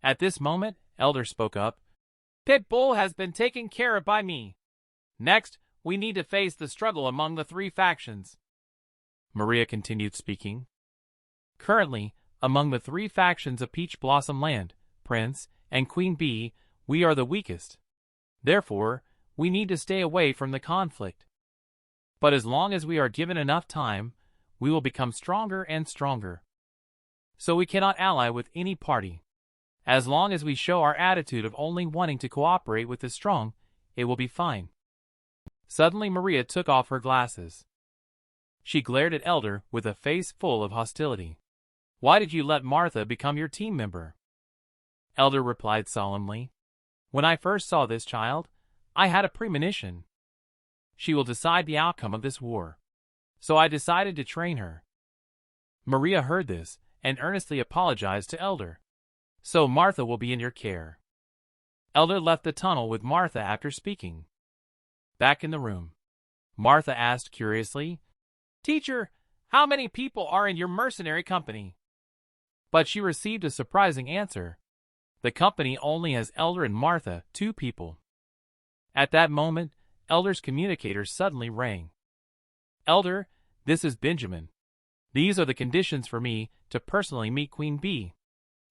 At this moment, Elder spoke up.
Pitbull has been taken care of by me. Next, we need to face the struggle among the three factions.
Maria continued speaking. Currently, among the three factions of Peach Blossom Land, Prince and Queen Bee, we are the weakest. Therefore, we need to stay away from the conflict. But as long as we are given enough time, we will become stronger and stronger. So we cannot ally with any party. As long as we show our attitude of only wanting to cooperate with the strong, it will be fine. Suddenly Maria took off her glasses. She glared at Elder with a face full of hostility. Why did you let Martha become your team member? Elder replied solemnly. When I first saw this child, I had a premonition. She will decide the outcome of this war. So I decided to train her. Maria heard this and earnestly apologized to Elder. So Martha will be in your care. Elder left the tunnel with Martha after speaking. Back in the room, Martha asked curiously,
Teacher, how many people are in your mercenary company?
But she received a surprising answer. The company only has Elder and Martha, 2 people. At that moment, Elder's communicator suddenly rang. Elder, this is Benjamin. These are the conditions for me to personally meet Queen Bee.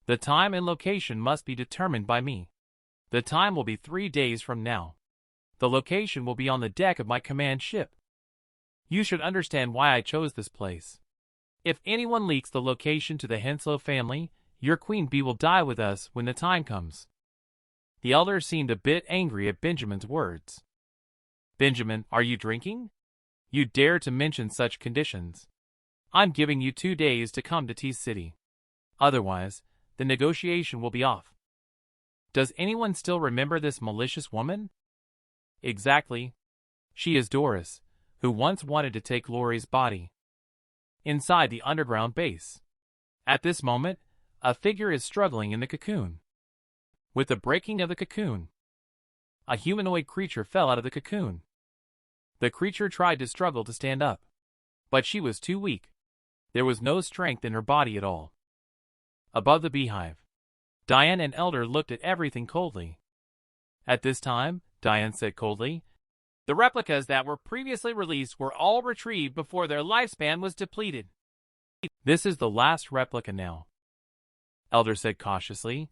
The time and location must be determined by me. The time will be 3 days from now. The location will be on the deck of my command ship. You should understand why I chose this place. If anyone leaks the location to the Henslow family, your Queen Bee will die with us when the time comes. The Elder seemed a bit angry at Benjamin's words. Benjamin, are you drinking? You dare to mention such conditions. I'm giving you 2 days to come to T-City. Otherwise, the negotiation will be off. Does anyone still remember this malicious woman? Exactly. She is Doris, who once wanted to take Lori's body. Inside the underground base. At this moment, a figure is struggling in the cocoon. With the breaking of the cocoon, a humanoid creature fell out of the cocoon. The creature tried to struggle to stand up, but she was too weak. There was no strength in her body at all. Above the beehive, Diane and Elder looked at everything coldly. At this time, Diane said coldly,
The replicas that were previously released were all retrieved before their lifespan was depleted.
This is the last replica now. Elder said cautiously,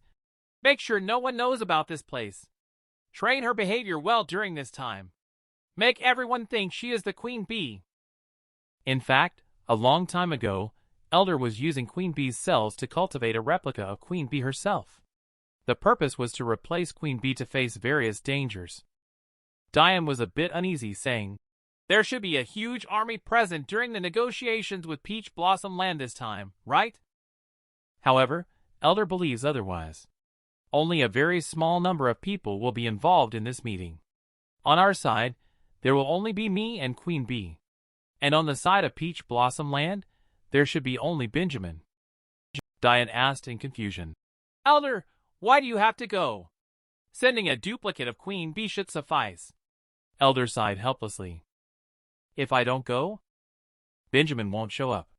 Make sure no one knows about this place. Train her behavior well during this time. Make everyone think she is the Queen Bee.
In fact, a long time ago, Elder was using Queen Bee's cells to cultivate a replica of Queen Bee herself. The purpose was to replace Queen Bee to face various dangers. Diane was a bit uneasy, saying,
There should be a huge army present during the negotiations with Peach Blossom Land this time, right?
However, Elder believes otherwise. Only a very small number of people will be involved in this meeting. On our side, there will only be me and Queen Bee. And on the side of Peach Blossom Land, there should be only Benjamin. Diane asked in confusion.
Elder, why do you have to go? Sending a duplicate of Queen Bee should suffice.
Elder sighed helplessly. If I don't go, Benjamin won't show up,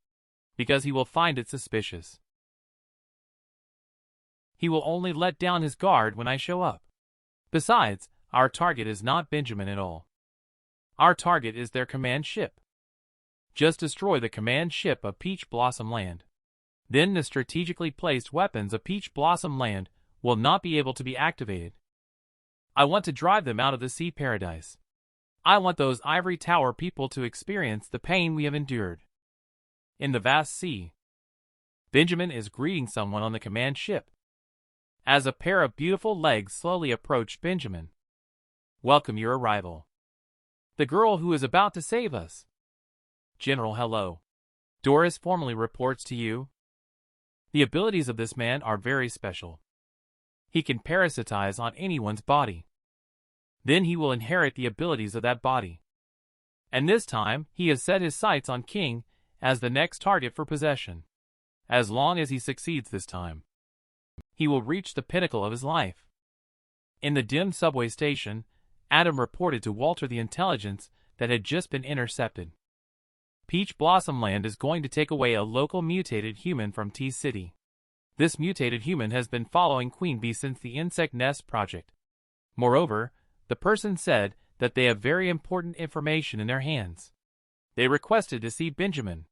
because he will find it suspicious. He will only let down his guard when I show up. Besides, our target is not Benjamin at all. Our target is their command ship. Just destroy the command ship of Peach Blossom Land. Then the strategically placed weapons of Peach Blossom Land will not be able to be activated. I want to drive them out of the sea paradise. I want those ivory tower people to experience the pain we have endured. In the vast sea, Benjamin is greeting someone on the command ship. As a pair of beautiful legs slowly approach Benjamin. Welcome your arrival. The girl who is about to save us. General, hello. Doris formally reports to you. The abilities of this man are very special. He can parasitize on anyone's body. Then he will inherit the abilities of that body. And this time, he has set his sights on King as the next target for possession. As long as he succeeds this time, he will reach the pinnacle of his life. In the dim subway station, Adam reported to Walter the intelligence that had just been intercepted. Peach Blossom Land is going to take away a local mutated human from T-City. This mutated human has been following Queen Bee since the Insect Nest project. Moreover, the person said that they have very important information in their hands. They requested to see Benjamin.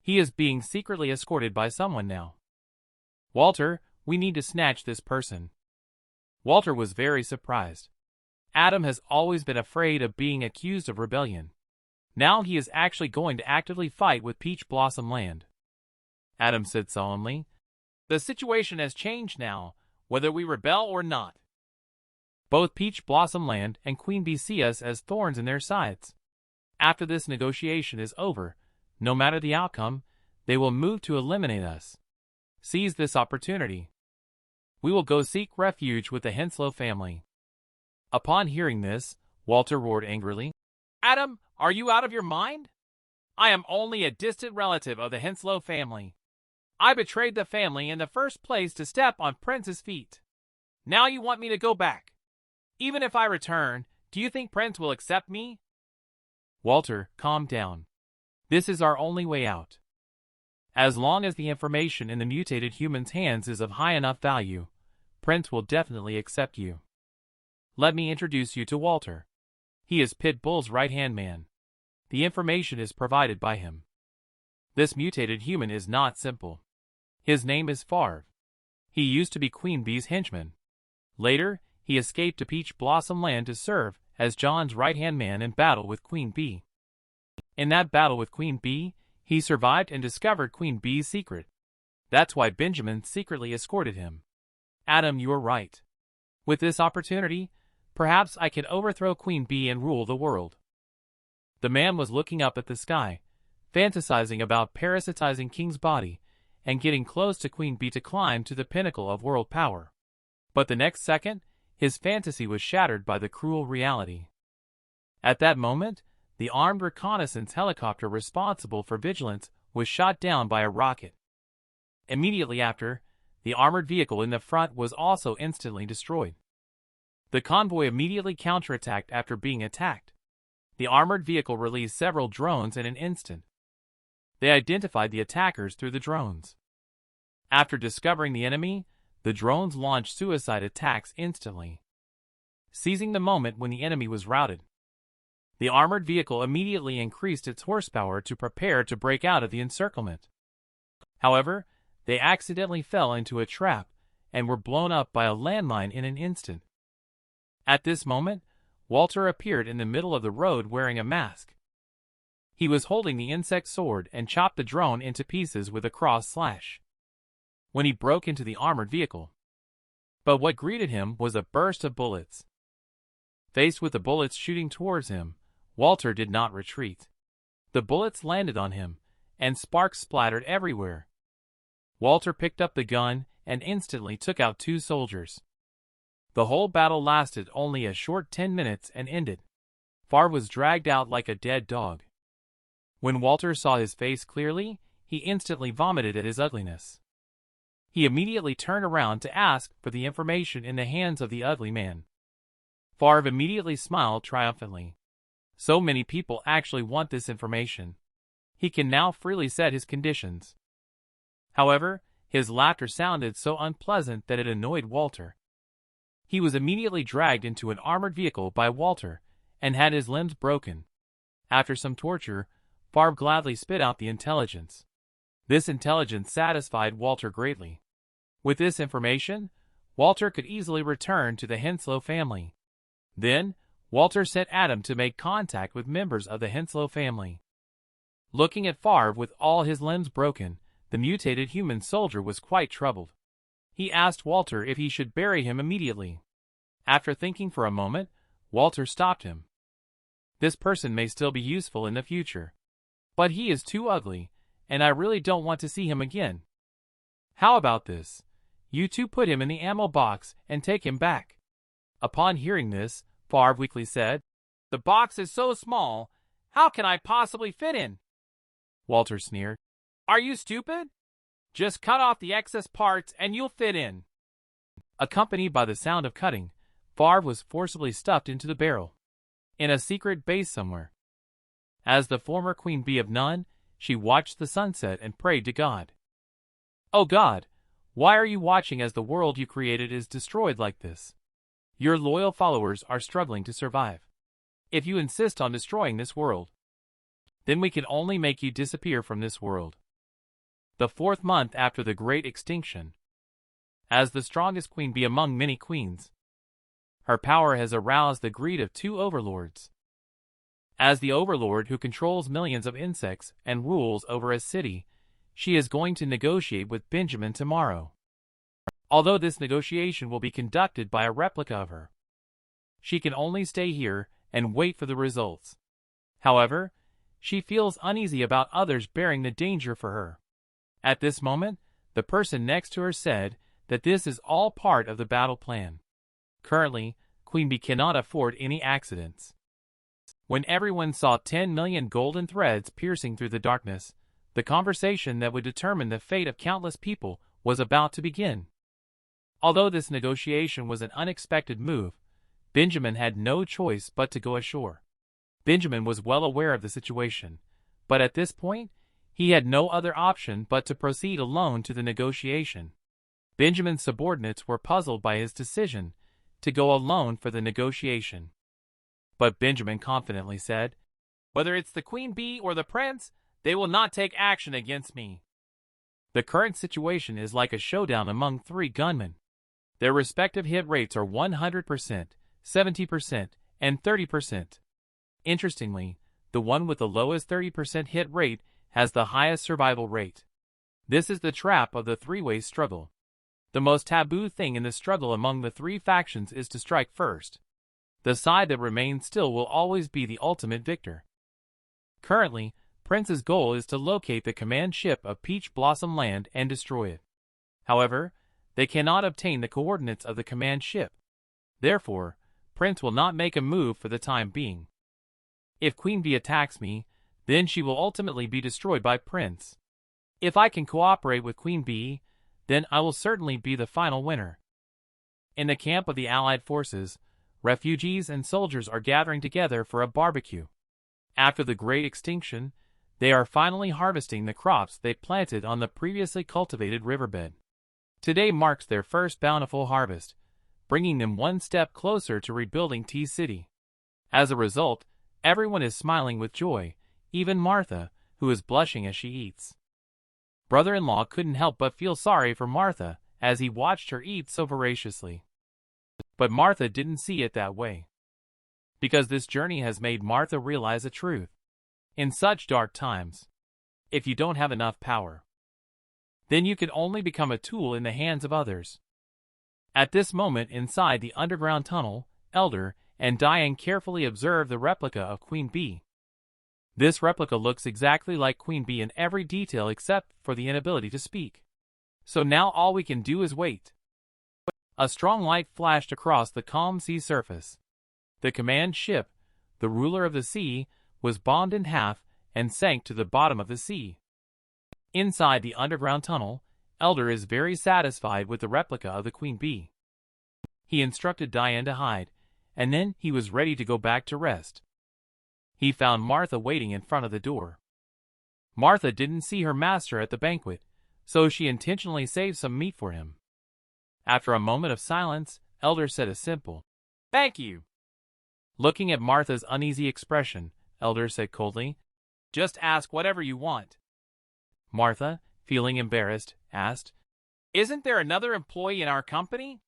He is being secretly escorted by someone now. Walter, we need to snatch this person. Walter was very surprised. Adam has always been afraid of being accused of rebellion. Now he is actually going to actively fight with Peach Blossom Land. Adam said solemnly,
"The situation has changed now, whether we rebel or not.
Both Peach Blossom Land and Queen Bee see us as thorns in their sides. After this negotiation is over, no matter the outcome, they will move to eliminate us. Seize this opportunity. We will go seek refuge with the Henslow family." Upon hearing this, Walter roared angrily,
"Adam, are you out of your mind? I am only a distant relative of the Henslow family. I betrayed the family in the first place to step on Prince's feet. Now you want me to go back. Even if I return, do you think Prince will accept me?"
Walter, calm down. This is our only way out. As long as the information in the mutated human's hands is of high enough value, Prince will definitely accept you. Let me introduce you to Walter. He is Pit Bull's right-hand man. The information is provided by him. This mutated human is not simple. His name is Favre. He used to be Queen Bee's henchman. Later, he escaped to Peach Blossom Land to serve as John's right-hand man in battle with Queen Bee. In that battle with Queen Bee, he survived and discovered Queen Bee's secret. That's why Benjamin secretly escorted him. Adam, you are right. With this opportunity, perhaps I can overthrow Queen Bee and rule the world. The man was looking up at the sky, fantasizing about parasitizing King's body and getting close to Queen Bee to climb to the pinnacle of world power. But the next second, his fantasy was shattered by the cruel reality. At that moment, the armed reconnaissance helicopter responsible for vigilance was shot down by a rocket. Immediately after, the armored vehicle in the front was also instantly destroyed. The convoy immediately counterattacked after being attacked. The armored vehicle released several drones in an instant. They identified the attackers through the drones. After discovering the enemy, the drones launched suicide attacks instantly, seizing the moment when the enemy was routed. The armored vehicle immediately increased its horsepower to prepare to break out of the encirclement. However, they accidentally fell into a trap and were blown up by a landmine in an instant. At this moment, Walter appeared in the middle of the road wearing a mask. He was holding the insect sword and chopped the drone into pieces with a cross slash when he broke into the armored vehicle. But what greeted him was a burst of bullets. Faced with the bullets shooting towards him, Walter did not retreat. The bullets landed on him, and sparks splattered everywhere. Walter picked up the gun and instantly took out 2 soldiers. The whole battle lasted only a short 10 minutes and ended. Favre was dragged out like a dead dog. When Walter saw his face clearly, he instantly vomited at his ugliness. He immediately turned around to ask for the information in the hands of the ugly man. Favre immediately smiled triumphantly. So many people actually want this information. He can now freely set his conditions. However, his laughter sounded so unpleasant that it annoyed Walter. He was immediately dragged into an armored vehicle by Walter and had his limbs broken. After some torture, Favre gladly spit out the intelligence. This intelligence satisfied Walter greatly. With this information, Walter could easily return to the Henslow family. Then, Walter sent Adam to make contact with members of the Henslow family. Looking at Favre with all his limbs broken, the mutated human soldier was quite troubled. He asked Walter if he should bury him immediately. After thinking for a moment, Walter stopped him. This person may still be useful in the future, but he is too ugly, and I really don't want to see him again. How about this? You two put him in the ammo box and take him back. Upon hearing this, Favre weakly said,
The box is so small, how can I possibly fit in?
Walter sneered.
Are you stupid? Just cut off the excess parts and you'll fit in.
Accompanied by the sound of cutting, Favre was forcibly stuffed into the barrel, in a secret base somewhere. As the former Queen Bee of None, she watched the sunset and prayed to God. Oh God, why are you watching as the world you created is destroyed like this? Your loyal followers are struggling to survive. If you insist on destroying this world, then we can only make you disappear from this world. The 4th month after the Great Extinction. As the strongest queen bee among many queens, her power has aroused the greed of 2 overlords. As the overlord who controls millions of insects and rules over a city, she is going to negotiate with Benjamin tomorrow. Although this negotiation will be conducted by a replica of her, she can only stay here and wait for the results. However, she feels uneasy about others bearing the danger for her. At this moment, the person next to her said that this is all part of the battle plan. Currently, Queen Bee cannot afford any accidents. When everyone saw 10 million golden threads piercing through the darkness, the conversation that would determine the fate of countless people was about to begin. Although this negotiation was an unexpected move, Benjamin had no choice but to go ashore. Benjamin was well aware of the situation, but at this point, he had no other option but to proceed alone to the negotiation. Benjamin's subordinates were puzzled by his decision to go alone for the negotiation. But Benjamin confidently said,
Whether it's the Queen Bee or the Prince, they will not take action against me.
The current situation is like a showdown among 3 gunmen. Their respective hit rates are 100%, 70%, and 30%. Interestingly, the one with the lowest 30% hit rate has the highest survival rate. This is the trap of the 3-way struggle. The most taboo thing in the struggle among the 3 factions is to strike first. The side that remains still will always be the ultimate victor. Currently, Prince's goal is to locate the command ship of Peach Blossom Land and destroy it. However, they cannot obtain the coordinates of the command ship. Therefore, Prince will not make a move for the time being. If Queen Bee attacks me, then she will ultimately be destroyed by Prince. If I can cooperate with Queen Bee, then I will certainly be the final winner. In the camp of the Allied forces, refugees and soldiers are gathering together for a barbecue. After the Great Extinction, they are finally harvesting the crops they planted on the previously cultivated riverbed. Today marks their first bountiful harvest, bringing them one step closer to rebuilding T-City. As a result, everyone is smiling with joy, even Martha, who is blushing as she eats. Brother-in-law couldn't help but feel sorry for Martha as he watched her eat so voraciously. But Martha didn't see it that way, because this journey has made Martha realize a truth. In such dark times, if you don't have enough power, then you can only become a tool in the hands of others. At this moment inside the underground tunnel, Elder and Diane carefully observe the replica of Queen Bee. This replica looks exactly like Queen Bee in every detail except for the inability to speak. So now all we can do is wait. A strong light flashed across the calm sea surface. The command ship, the ruler of the sea, was bombed in half and sank to the bottom of the sea. Inside the underground tunnel, Elder is very satisfied with the replica of the Queen Bee. He instructed Diane to hide, and then he was ready to go back to rest. He found Martha waiting in front of the door. Martha didn't see her master at the banquet, so she intentionally saved some meat for him. After a moment of silence, Elder said a simple,
"Thank you."
Looking at Martha's uneasy expression, Elder said coldly,
"Just ask whatever you want."
Martha, feeling embarrassed, asked,
"Isn't there another employee in our company?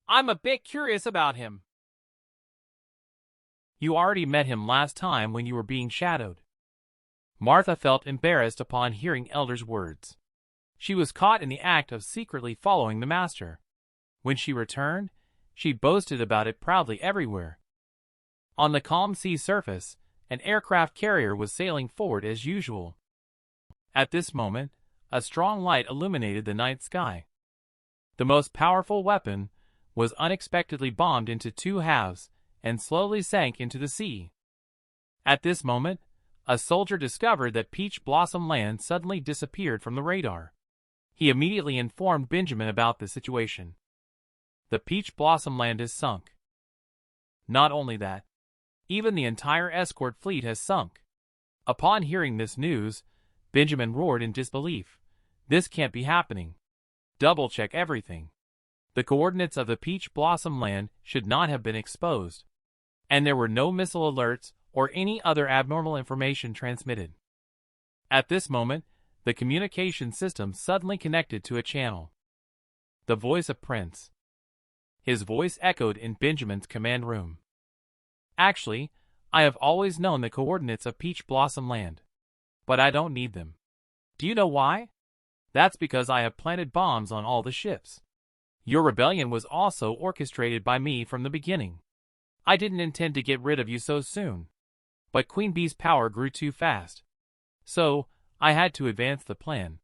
I'm a bit curious about him."
"You already met him last time when you were being shadowed." Martha felt embarrassed upon hearing Elder's words. She was caught in the act of secretly following the master. When she returned, she boasted about it proudly everywhere. On the calm sea surface, an aircraft carrier was sailing forward as usual. At this moment, a strong light illuminated the night sky. The most powerful weapon was unexpectedly bombed into two halves and slowly sank into the sea. At this moment, a soldier discovered that Peach Blossom Land suddenly disappeared from the radar. He immediately informed Benjamin about the situation. The Peach Blossom Land is sunk. Not only that, even the entire escort fleet has sunk. Upon hearing this news, Benjamin roared in disbelief. This can't be happening. Double-check everything. The coordinates of the Peach Blossom Land should not have been exposed, and there were no missile alerts or any other abnormal information transmitted. At this moment, the communication system suddenly connected to a channel. The voice of Prince. His voice echoed in Benjamin's command room. Actually, I have always known the coordinates of Peach Blossom Land, but I don't need them. Do you know why? That's because I have planted bombs on all the ships. Your rebellion was also orchestrated by me from the beginning. I didn't intend to get rid of you so soon, but Queen Bee's power grew too fast. So, I had to advance the plan.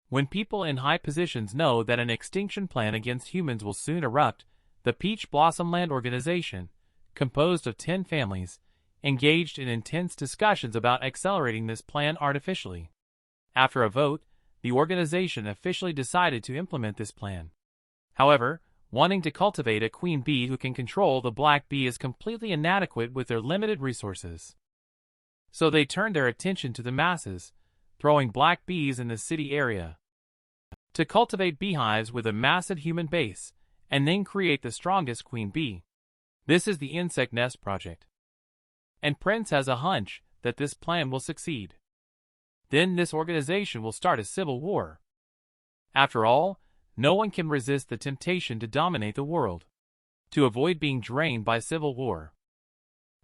When people in high positions know that an extinction plan against humans will soon erupt, the Peach Blossom Land organization, composed of 10 families, engaged in intense discussions about accelerating this plan artificially. After a vote, the organization officially decided to implement this plan. However, wanting to cultivate a queen bee who can control the black bee is completely inadequate with their limited resources. So they turned their attention to the masses, throwing black bees in the city area. To cultivate beehives with a massive human base, and then create the strongest queen bee. This is the Insect Nest Project. And Prince has a hunch that this plan will succeed. Then this organization will start a civil war. After all, no one can resist the temptation to dominate the world. To avoid being drained by civil war,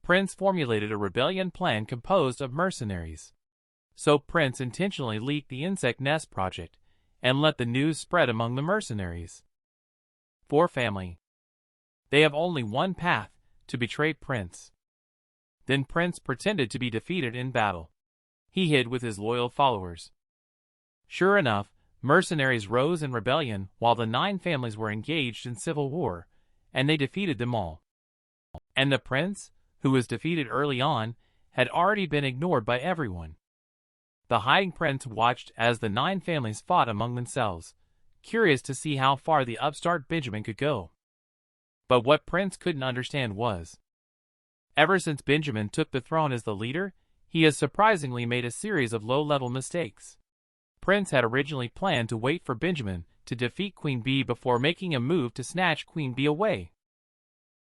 Prince formulated a rebellion plan composed of mercenaries. So Prince intentionally leaked the Insect Nest Project and let the news spread among the mercenaries. For family. They have only one path, to betray Prince. Then Prince pretended to be defeated in battle. He hid with his loyal followers. Sure enough, mercenaries rose in rebellion while the 9 families were engaged in civil war, and they defeated them all. And the prince, who was defeated early on, had already been ignored by everyone. The hiding prince watched as the 9 families fought among themselves, curious to see how far the upstart Benjamin could go. But what Prince couldn't understand was, ever since Benjamin took the throne as the leader, he has surprisingly made a series of low-level mistakes. Prince had originally planned to wait for Benjamin to defeat Queen Bee before making a move to snatch Queen Bee away.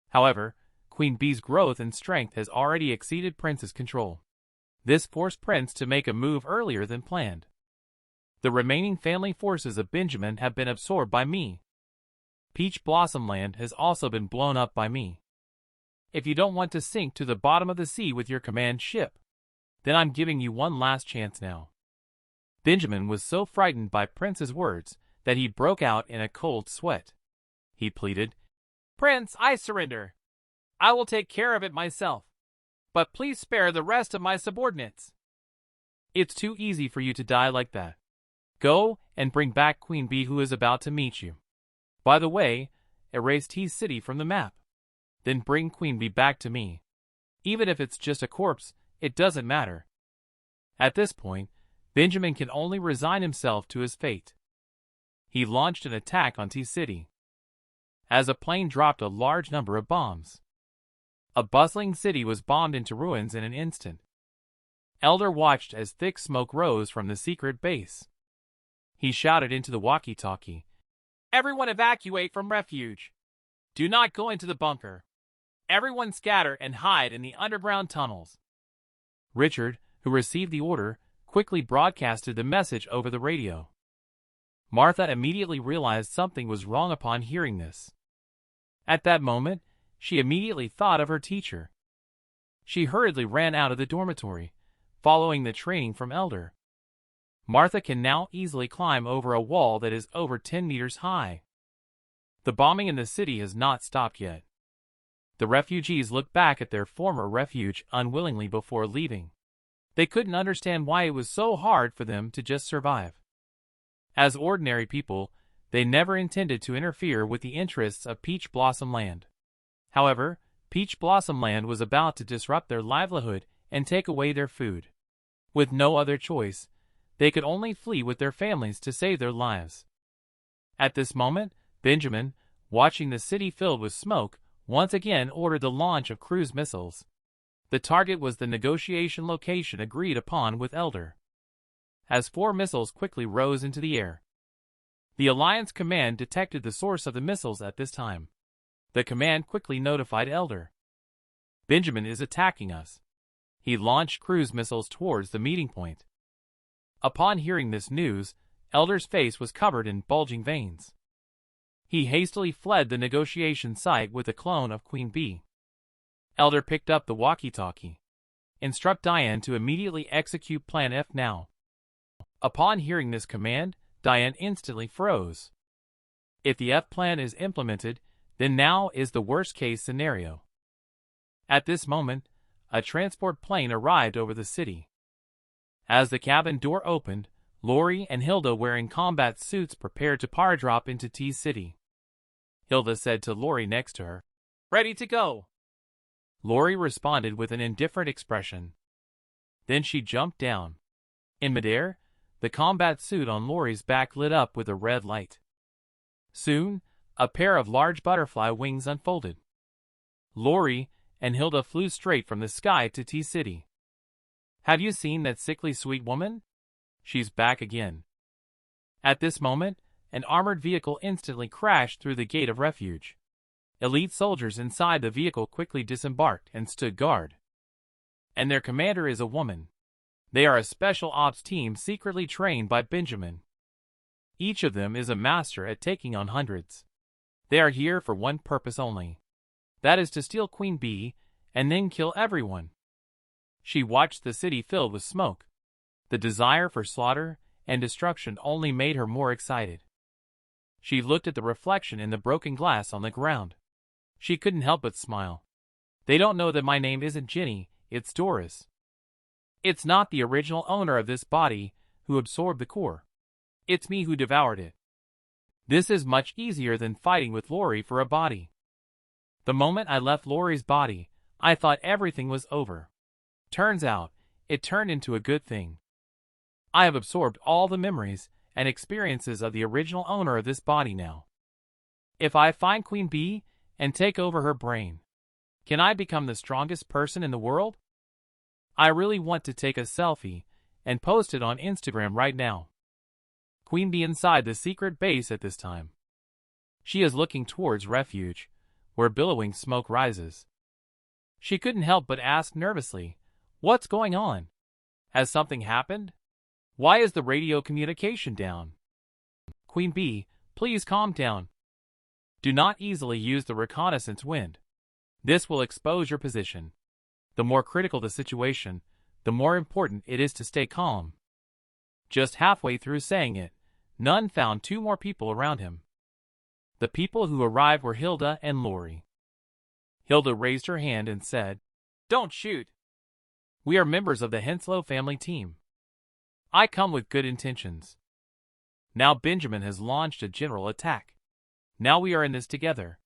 However, Queen Bee's growth and strength has already exceeded Prince's control. This forced Prince to make a move earlier than planned. The remaining family forces of Benjamin have been absorbed by me. Peach Blossom Land has also been blown up by me. If you don't want to sink to the bottom of the sea with your command ship, then I'm giving you one last chance now. Benjamin was so frightened by Prince's words that he broke out in a cold sweat. He pleaded,
Prince, I surrender. I will take care of it myself. But please spare the rest of my subordinates.
It's too easy for you to die like that. Go and bring back Queen Bee who is about to meet you. By the way, erase T City from the map. Then bring Queen Bee back to me. Even if it's just a corpse, it doesn't matter. At this point, Benjamin can only resign himself to his fate. He launched an attack on T City. As a plane dropped a large number of bombs. A bustling city was bombed into ruins in an instant. Elder watched as thick smoke rose from the secret base. He shouted into the walkie-talkie,
Everyone evacuate from refuge. Do not go into the bunker. Everyone scatter and hide in the underground tunnels.
Richard, who received the order, quickly broadcasted the message over the radio. Martha immediately realized something was wrong upon hearing this. At that moment, she immediately thought of her teacher. She hurriedly ran out of the dormitory, following the training from Elder. Martha can now easily climb over a wall that is over 10 meters high. The bombing in the city has not stopped yet. The refugees looked back at their former refuge unwillingly before leaving. They couldn't understand why it was so hard for them to just survive. As ordinary people, they never intended to interfere with the interests of Peach Blossom Land. However, Peach Blossom Land was about to disrupt their livelihood and take away their food. With no other choice, they could only flee with their families to save their lives. At this moment, Benjamin, watching the city filled with smoke, once again ordered the launch of cruise missiles. The target was the negotiation location agreed upon with Elder. As 4 missiles quickly rose into the air, the Alliance Command detected the source of the missiles at this time. The command quickly notified Elder. Benjamin is attacking us. He launched cruise missiles towards the meeting point. Upon hearing this news, Elder's face was covered in bulging veins. He hastily fled the negotiation site with a clone of Queen Bee. Elder picked up the walkie-talkie. Instruct Diane to immediately execute Plan F now. Upon hearing this command, Diane instantly froze. If the F plan is implemented, then now is the worst-case scenario. At this moment, a transport plane arrived over the city. As the cabin door opened, Lori and Hilda wearing combat suits prepared to paradrop into T-City. Hilda said to Lori next to her,
"Ready to go."
Lori responded with an indifferent expression. Then she jumped down. In midair, the combat suit on Lori's back lit up with a red light. Soon, a pair of large butterfly wings unfolded. Lori and Hilda flew straight from the sky to T-City. "Have you seen that sickly sweet woman? She's back again." At this moment, an armored vehicle instantly crashed through the gate of refuge. Elite soldiers inside the vehicle quickly disembarked and stood guard. And their commander is a woman. They are a special ops team secretly trained by Benjamin. Each of them is a master at taking on hundreds. They are here for one purpose only. That is to steal Queen Bee and then kill everyone. She watched the city filled with smoke. The desire for slaughter and destruction only made her more excited. She looked at the reflection in the broken glass on the ground. She couldn't help but smile. "They don't know that my name isn't Ginny, it's Doris. It's not the original owner of this body who absorbed the core. It's me who devoured it. This is much easier than fighting with Lori for a body. The moment I left Lori's body, I thought everything was over. Turns out, it turned into a good thing. I have absorbed all the memories and experiences of the original owner of this body now. If I find Queen Bee and take over her brain, can I become the strongest person in the world? I really want to take a selfie and post it on Instagram right now." Queen Bee inside the secret base at this time. She is looking towards refuge, where billowing smoke rises. She couldn't help but ask nervously, "What's going on? Has something happened? Why is the radio communication down?" "Queen Bee, please calm down. Do not easily use the reconnaissance wind. This will expose your position. The more critical the situation, the more important it is to stay calm." Just halfway through saying it, Nunn found 2 more people around him. The people who arrived were Hilda and Lori. Hilda raised her hand and said, "Don't shoot. We are members of the Henslow family team. I come with good intentions. Now Benjamin has launched a general attack. Now we are in this together."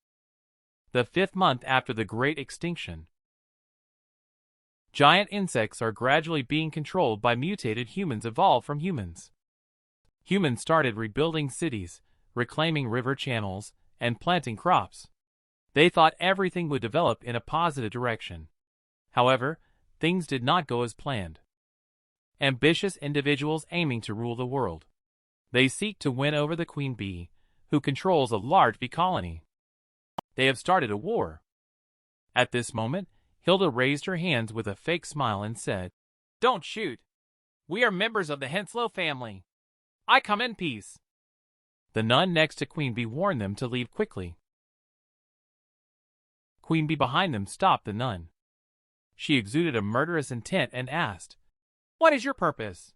The 5th month after the Great Extinction. Giant insects are gradually being controlled by mutated humans evolved from humans. Humans started rebuilding cities, reclaiming river channels, and planting crops. They thought everything would develop in a positive direction. However, things did not go as planned. Ambitious individuals aiming to rule the world. They seek to win over the Queen Bee, who controls a large bee colony. They have started a war. At this moment, Hilda raised her hands with a fake smile and said, "Don't shoot. We are members of the Henslow family. I come in peace." The nun next to Queen Bee warned them to leave quickly. Queen Bee behind them stopped the nun. She exuded a murderous intent and asked, "What is your purpose?"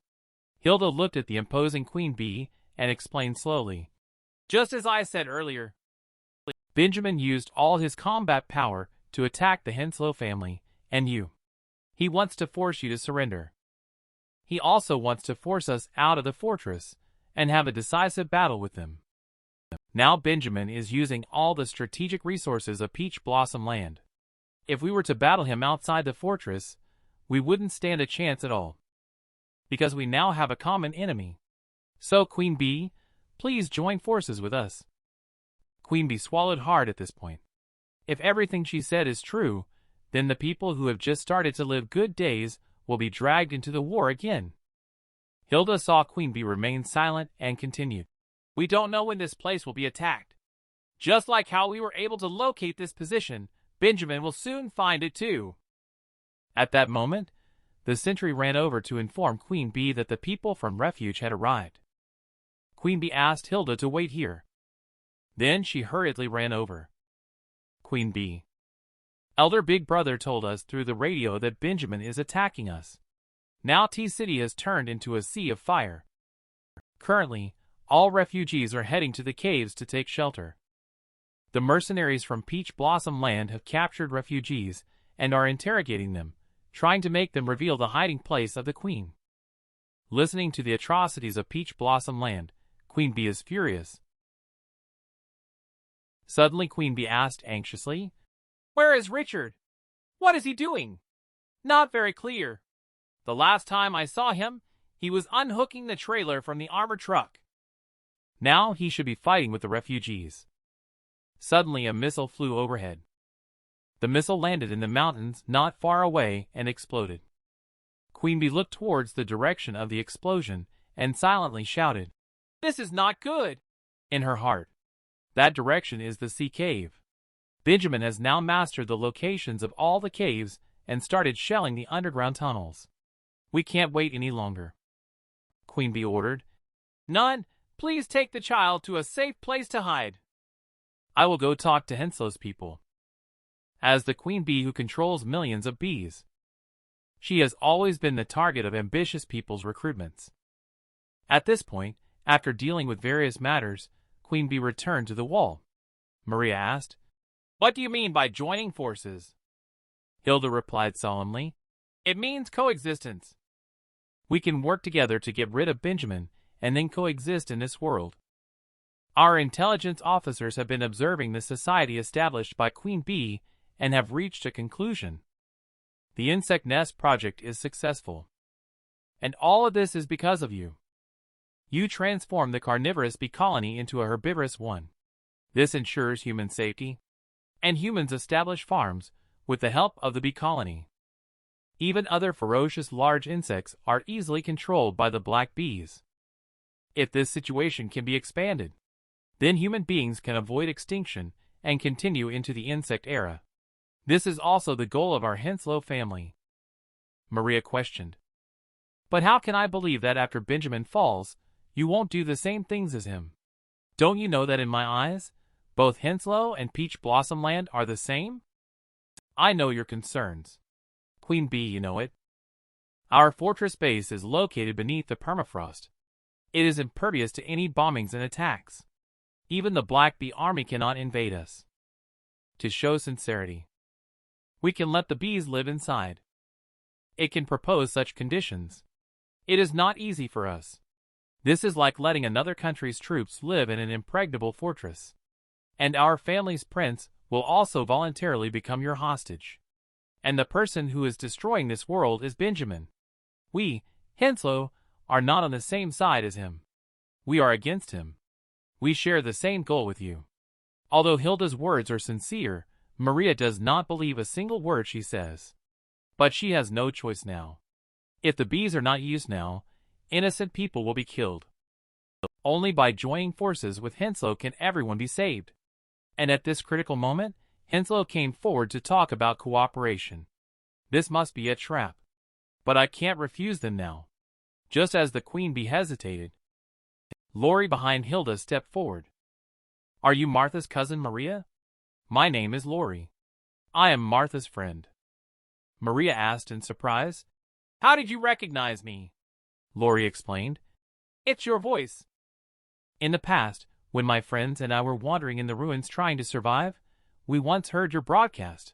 Hilda looked at the imposing Queen Bee and explained slowly, "Just as I said earlier, Benjamin used all his combat power to attack the Henslow family and you. He wants to force you to surrender. He also wants to force us out of the fortress, and have a decisive battle with them. Now Benjamin is using all the strategic resources of Peach Blossom Land. If we were to battle him outside the fortress, we wouldn't stand a chance at all, because we now have a common enemy. So Queen Bee, please join forces with us. Queen Bee swallowed hard at this point. If everything she said is true, then the people who have just started to live good days will be dragged into the war again. Hilda saw Queen Bee remain silent and continued.
We don't know when this place will be attacked. Just like how we were able to locate this position, Benjamin will soon find it too.
At that moment, the sentry ran over to inform Queen Bee that the people from refuge had arrived. Queen Bee asked Hilda to wait here. Then she hurriedly ran over. Queen Bee. Elder Big Brother told us through the radio that Benjamin is attacking us. Now T-City has turned into a sea of fire. Currently, all refugees are heading to the caves to take shelter. The mercenaries from Peach Blossom Land have captured refugees and are interrogating them, trying to make them reveal the hiding place of the Queen. Listening to the atrocities of Peach Blossom Land, Queen Bee is furious. Suddenly Queen Bee asked anxiously,
Where is Richard? What is he doing? Not very clear. The last time I saw him, he was unhooking the trailer from the armored truck.
Now he should be fighting with the refugees. Suddenly a missile flew overhead. The missile landed in the mountains not far away and exploded. Queen Bee looked towards the direction of the explosion and silently shouted,
This is not good.
In her heart. That direction is the sea cave. Benjamin has now mastered the locations of all the caves and started shelling the underground tunnels. We can't wait any longer. Queen Bee ordered,
None, please take the child to a safe place to hide.
I will go talk to Henslow's people. As the Queen Bee who controls millions of bees, she has always been the target of ambitious people's recruitments. At this point, after dealing with various matters, Queen Bee returned to the wall. Maria asked,
What do you mean by joining forces?
Hilda replied solemnly,
It means coexistence.
We can work together to get rid of Benjamin and then coexist in this world. Our intelligence officers have been observing the society established by Queen Bee and have reached a conclusion. The insect nest project is successful. And all of this is because of you. You transformed the carnivorous bee colony into a herbivorous one. This ensures human safety, and humans establish farms with the help of the bee colony. Even other ferocious large insects are easily controlled by the black bees. If this situation can be expanded, then human beings can avoid extinction and continue into the insect era. This is also the goal of our Henslow family. Maria questioned. But how can I believe that after Benjamin falls, you won't do the same things as him? Don't you know that in my eyes, both Henslow and Peach Blossom Land are the same? I know your concerns. Queen Bee, you know it. Our fortress base is located beneath the permafrost. It is impervious to any bombings and attacks. Even the Black Bee army cannot invade us. To show sincerity, we can let the bees live inside. It can propose such conditions. It is not easy for us. This is like letting another country's troops live in an impregnable fortress. And our family's prince will also voluntarily become your hostage. And the person who is destroying this world is Benjamin. We, Henslow, are not on the same side as him. We are against him. We share the same goal with you. Although Hilda's words are sincere, Maria does not believe a single word she says. But she has no choice now. If the bees are not used now, innocent people will be killed. Only by joining forces with Henslow can everyone be saved. And at this critical moment, Henslow came forward to talk about cooperation. This must be a trap. But I can't refuse them now. Just as the Queen Bee hesitated, Lori behind Hilda stepped forward. Are you Martha's cousin Maria? My name is Lori. I am Martha's friend. Maria asked in surprise.
How did you recognize me?
Lori explained.
It's your voice.
In the past, when my friends and I were wandering in the ruins trying to survive, we once heard your broadcast.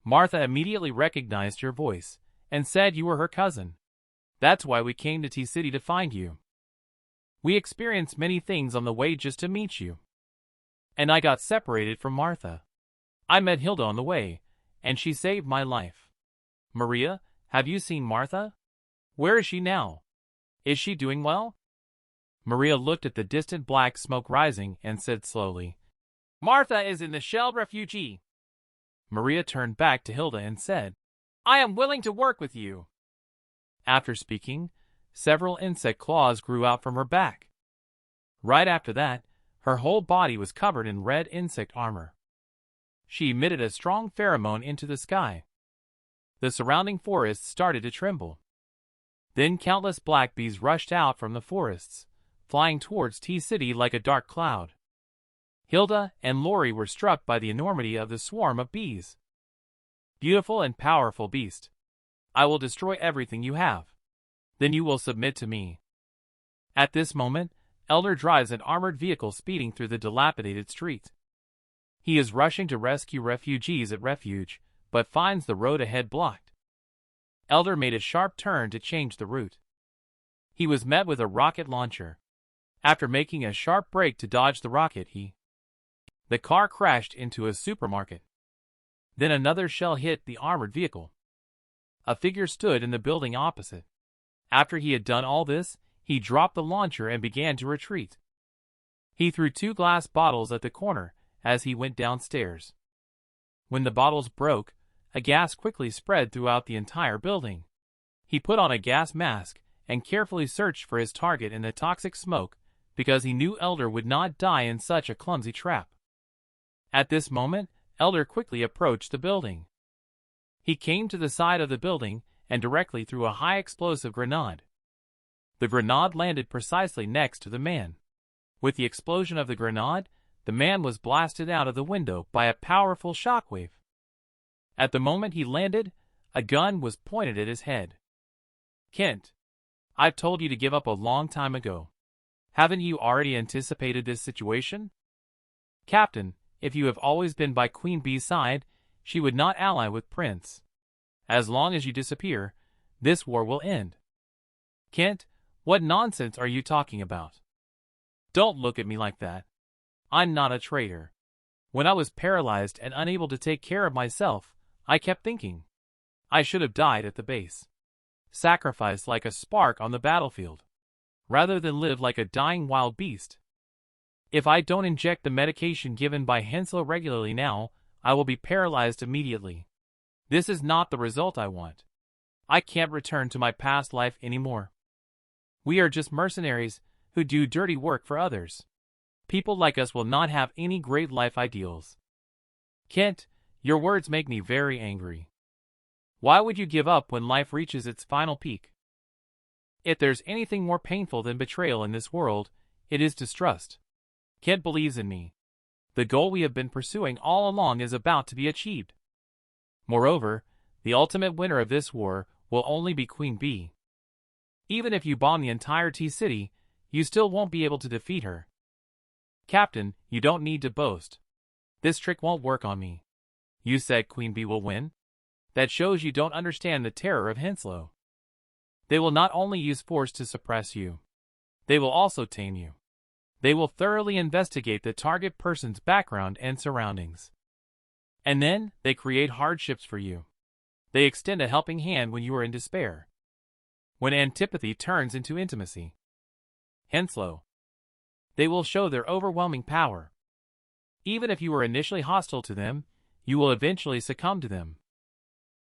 Martha immediately recognized your voice and said you were her cousin. That's why we came to T-City to find you. We experienced many things on the way just to meet you. And I got separated from Martha. I met Hilda on the way, and she saved my life. Maria, have you seen Martha? Where is she now? Is she doing well? Maria looked at the distant black smoke rising and said slowly,
Martha is in the Shell refugee.
Maria turned back to Hilda and said,
I am willing to work with you.
After speaking, several insect claws grew out from her back. Right after that, her whole body was covered in red insect armor. She emitted a strong pheromone into the sky. The surrounding forests started to tremble. Then countless black bees rushed out from the forests, flying towards T-City like a dark cloud. Hilda and Lori were struck by the enormity of the swarm of bees. Beautiful and powerful beast, I will destroy everything you have. Then you will submit to me. At this moment, Elder drives an armored vehicle speeding through the dilapidated street. He is rushing to rescue refugees at Refuge, but finds the road ahead blocked. Elder made a sharp turn to change the route. He was met with a rocket launcher. After making a sharp break to dodge the rocket, the car crashed into a supermarket. Then another shell hit the armored vehicle. A figure stood in the building opposite. After he had done all this, he dropped the launcher and began to retreat. He threw 2 glass bottles at the corner as he went downstairs. When the bottles broke, a gas quickly spread throughout the entire building. He put on a gas mask and carefully searched for his target in the toxic smoke because he knew Elder would not die in such a clumsy trap. At this moment, Elder quickly approached the building. He came to the side of the building and directly threw a high explosive grenade. The grenade landed precisely next to the man. With the explosion of the grenade, the man was blasted out of the window by a powerful shockwave. At the moment he landed, a gun was pointed at his head. Kent, I've told you to give up a long time ago. Haven't you already anticipated this situation? Captain, if you have always been by Queen Bee's side, she would not ally with Prince. As long as you disappear, this war will end. Kent, what nonsense are you talking about? Don't look at me like that. I'm not a traitor. When I was paralyzed and unable to take care of myself, I kept thinking. I should have died at the base. Sacrificed like a spark on the battlefield, rather than live like a dying wild beast. If I don't inject the medication given by Henslow regularly now, I will be paralyzed immediately. This is not the result I want. I can't return to my past life anymore. We are just mercenaries who do dirty work for others. People like us will not have any great life ideals. Kent, your words make me very angry. Why would you give up when life reaches its final peak? If there's anything more painful than betrayal in this world, it is distrust. Kent believes in me. The goal we have been pursuing all along is about to be achieved. Moreover, the ultimate winner of this war will only be Queen Bee. Even if you bomb the entire T-City, you still won't be able to defeat her. Captain, you don't need to boast. This trick won't work on me. You said Queen Bee will win? That shows you don't understand the terror of Henslow. They will not only use force to suppress you. They will also tame you. They will thoroughly investigate the target person's background and surroundings. And then, they create hardships for you. They extend a helping hand when you are in despair. When antipathy turns into intimacy. Henslow. They will show their overwhelming power. Even if you were initially hostile to them, you will eventually succumb to them.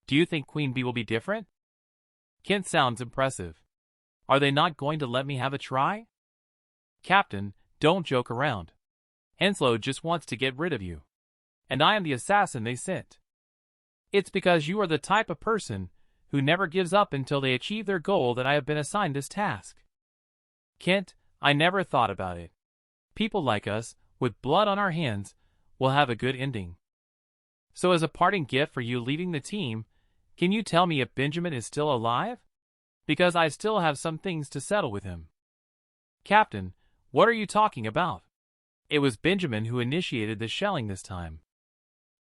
Do you think Queen Bee will be different? Kent sounds impressive. Are they not going to let me have a try? Captain, don't joke around. Henslow just wants to get rid of you. And I am the assassin they sent. It's because you are the type of person who never gives up until they achieve their goal that I have been assigned this task. Kent, I never thought about it. People like us, with blood on our hands, will have a good ending. So as a parting gift for you leaving the team, can you tell me if Benjamin is still alive? Because I still have some things to settle with him. Captain, what are you talking about? It was Benjamin who initiated the shelling this time.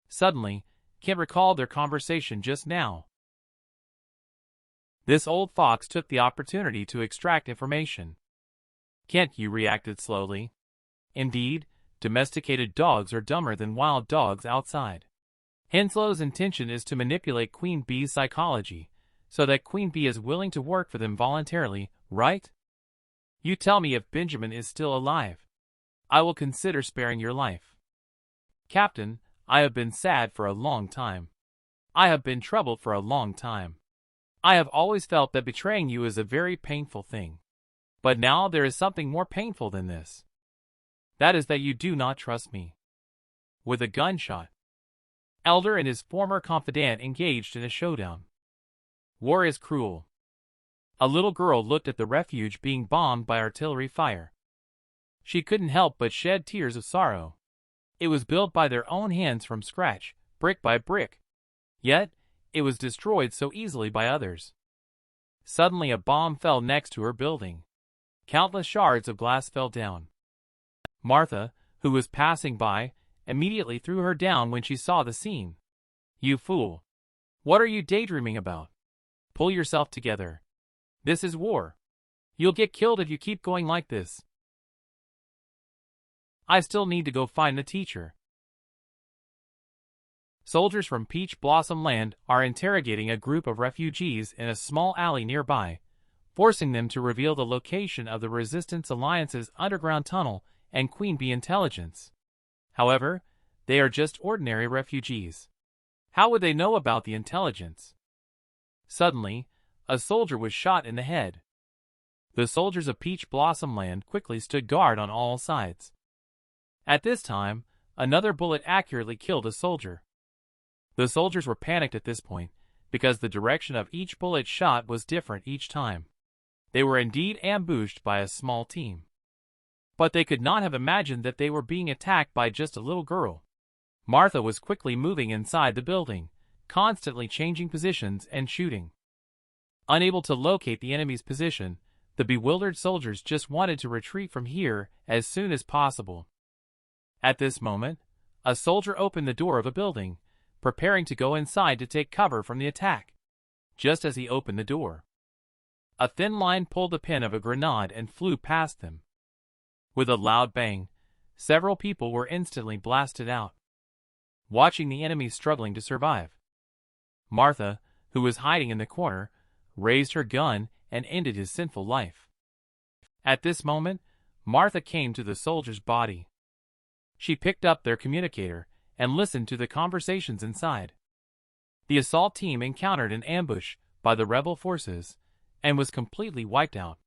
Suddenly, Kent recalled their conversation just now. This old fox took the opportunity to extract information. Can't you? Reacted slowly. Indeed, domesticated dogs are dumber than wild dogs outside. Henslow's intention is to manipulate Queen Bee's psychology, so that Queen Bee is willing to work for them voluntarily, right? You tell me if Benjamin is still alive. I will consider sparing your life. Captain, I have been sad for a long time. I have been troubled for a long time. I have always felt that betraying you is a very painful thing. But now there is something more painful than this. That is that you do not trust me. With a gunshot, Elder and his former confidant engaged in a showdown. War is cruel. A little girl looked at the refuge being bombed by artillery fire. She couldn't help but shed tears of sorrow. It was built by their own hands from scratch, brick by brick. Yet, it was destroyed so easily by others. Suddenly a bomb fell next to her building. Countless shards of glass fell down. Martha, who was passing by, immediately threw her down when she saw the scene. You fool! What are you daydreaming about? Pull yourself together. This is war. You'll get killed if you keep going like this. I still need to go find the teacher. Soldiers from Peach Blossom Land are interrogating a group of refugees in a small alley nearby, forcing them to reveal the location of the Resistance Alliance's underground tunnel and Queen Bee intelligence. However, they are just ordinary refugees. How would they know about the intelligence? Suddenly, a soldier was shot in the head. The soldiers of Peach Blossom Land quickly stood guard on all sides. At this time, another bullet accurately killed a soldier. The soldiers were panicked at this point, because the direction of each bullet shot was different each time. They were indeed ambushed by a small team. But they could not have imagined that they were being attacked by just a little girl. Martha was quickly moving inside the building, constantly changing positions and shooting. Unable to locate the enemy's position, the bewildered soldiers just wanted to retreat from here as soon as possible. At this moment, a soldier opened the door of a building, preparing to go inside to take cover from the attack. Just as he opened the door, a thin line pulled the pin of a grenade and flew past them. With a loud bang, several people were instantly blasted out, watching the enemy struggling to survive. Martha, who was hiding in the corner, raised her gun and ended his sinful life. At this moment, Martha came to the soldier's body. She picked up their communicator and listened to the conversations inside. The assault team encountered an ambush by the rebel forces and was completely wiped out.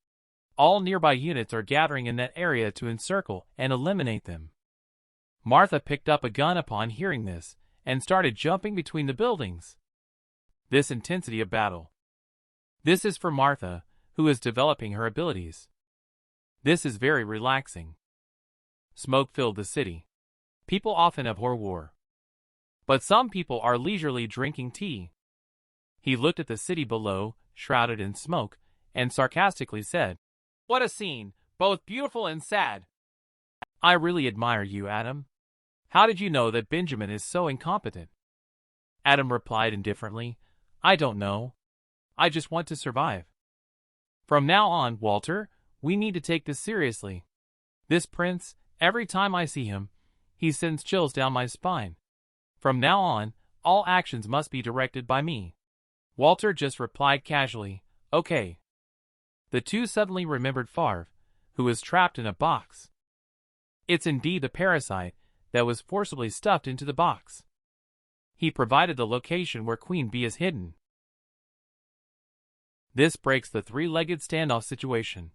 All nearby units are gathering in that area to encircle and eliminate them. Martha picked up a gun upon hearing this and started jumping between the buildings. This intensity of battle. This is for Martha, who is developing her abilities. This is very relaxing. Smoke filled the city. People often abhor war. But some people are leisurely drinking tea. He looked at the city below, shrouded in smoke, and sarcastically said,
What a scene, both beautiful and sad.
I really admire you, Adam. How did you know that Benjamin is so incompetent? Adam replied indifferently, I don't know. I just want to survive. From now on, Walter, we need to take this seriously. This prince, every time I see him, he sends chills down my spine. From now on, all actions must be directed by me. Walter just replied casually, Okay. The two suddenly remembered Favre, who was trapped in a box. It's indeed the parasite that was forcibly stuffed into the box. He provided the location where Queen Bee is hidden. This breaks the three-legged standoff situation.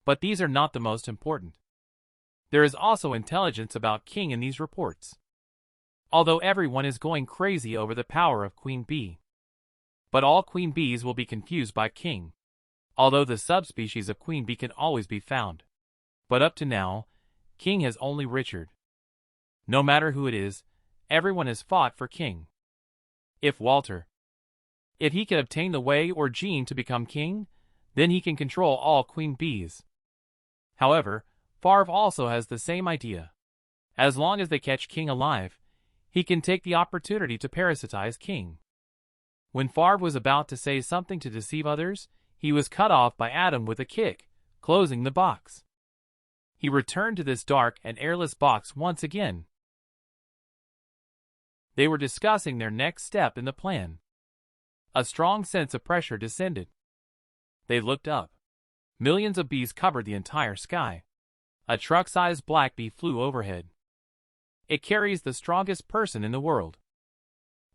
But these are not the most important. There is also intelligence about King in these reports. Although everyone is going crazy over the power of Queen Bee. But all Queen Bees will be confused by King. Although the subspecies of Queen Bee can always be found. But up to now, King has only Richard. No matter who it is, everyone has fought for King. If he can obtain the Wei or Gene to become king, then he can control all Queen Bees. However, Favre also has the same idea. As long as they catch King alive, he can take the opportunity to parasitize King. When Favre was about to say something to deceive others, he was cut off by Adam with a kick, closing the box. He returned to this dark and airless box once again. They were discussing their next step in the plan. A strong sense of pressure descended. They looked up. Millions of bees covered the entire sky. A truck-sized black bee flew overhead. It carries the strongest person in the world.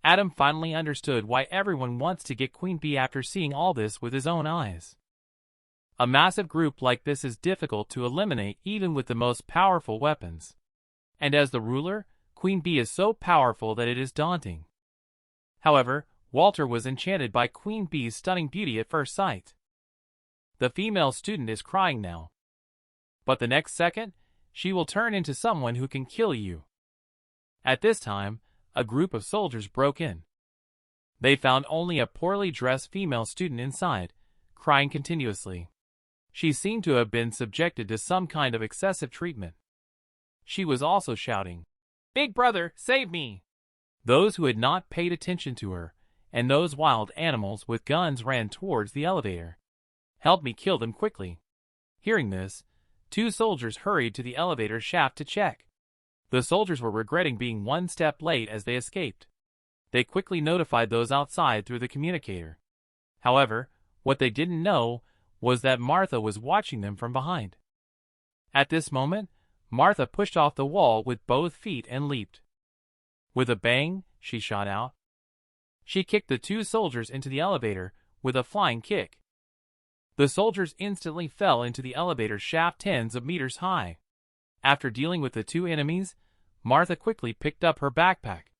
Adam finally understood why everyone wants to get Queen Bee after seeing all this with his own eyes. A massive group like this is difficult to eliminate even with the most powerful weapons. And as the ruler, Queen Bee is so powerful that it is daunting. However, Walter was enchanted by Queen Bee's stunning beauty at first sight. The female student is crying now. But the next second, she will turn into someone who can kill you. At this time, a group of soldiers broke in. They found only a poorly dressed female student inside, crying continuously. She seemed to have been subjected to some kind of excessive treatment. She was also shouting,
"Big brother, save me!"
Those who had not paid attention to her, and those wild animals with guns ran towards the elevator. "Help me kill them quickly." Hearing this, 2 soldiers hurried to the elevator shaft to check. The soldiers were regretting being one step late as they escaped. They quickly notified those outside through the communicator. However, what they didn't know was that Martha was watching them from behind. At this moment, Martha pushed off the wall with both feet and leaped. With a bang, she shot out. She kicked the 2 soldiers into the elevator with a flying kick. The soldiers instantly fell into the elevator shaft tens of meters high. After dealing with the 2 enemies, Martha quickly picked up her backpack.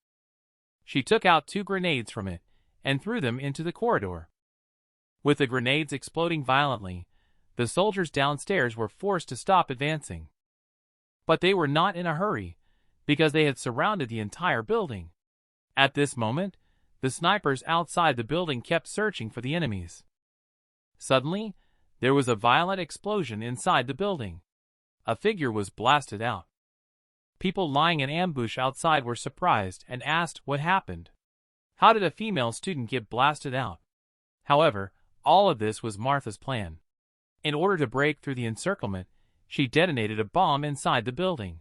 She took out 2 grenades from it and threw them into the corridor. With the grenades exploding violently, the soldiers downstairs were forced to stop advancing. But they were not in a hurry, because they had surrounded the entire building. At this moment, the snipers outside the building kept searching for the enemies. Suddenly, there was a violent explosion inside the building. A figure was blasted out. People lying in ambush outside were surprised and asked what happened. How did a female student get blasted out? However, all of this was Martha's plan. In order to break through the encirclement, she detonated a bomb inside the building,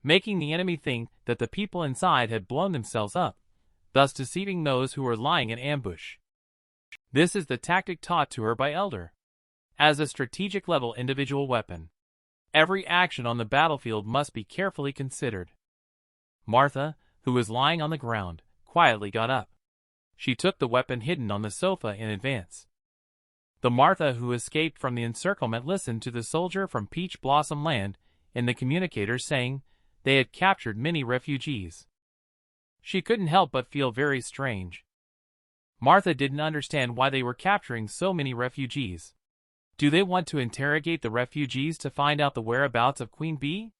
making the enemy think that the people inside had blown themselves up, thus deceiving those who were lying in ambush. This is the tactic taught to her by Elder. As a strategic level individual weapon, every action on the battlefield must be carefully considered. Martha, who was lying on the ground, quietly got up. She took the weapon hidden on the sofa in advance. The Martha who escaped from the encirclement listened to the soldier from Peach Blossom Land in the communicator saying they had captured many refugees. She couldn't help but feel very strange. Martha didn't understand why they were capturing so many refugees. Do they want to interrogate the refugees to find out the whereabouts of Queen Bee?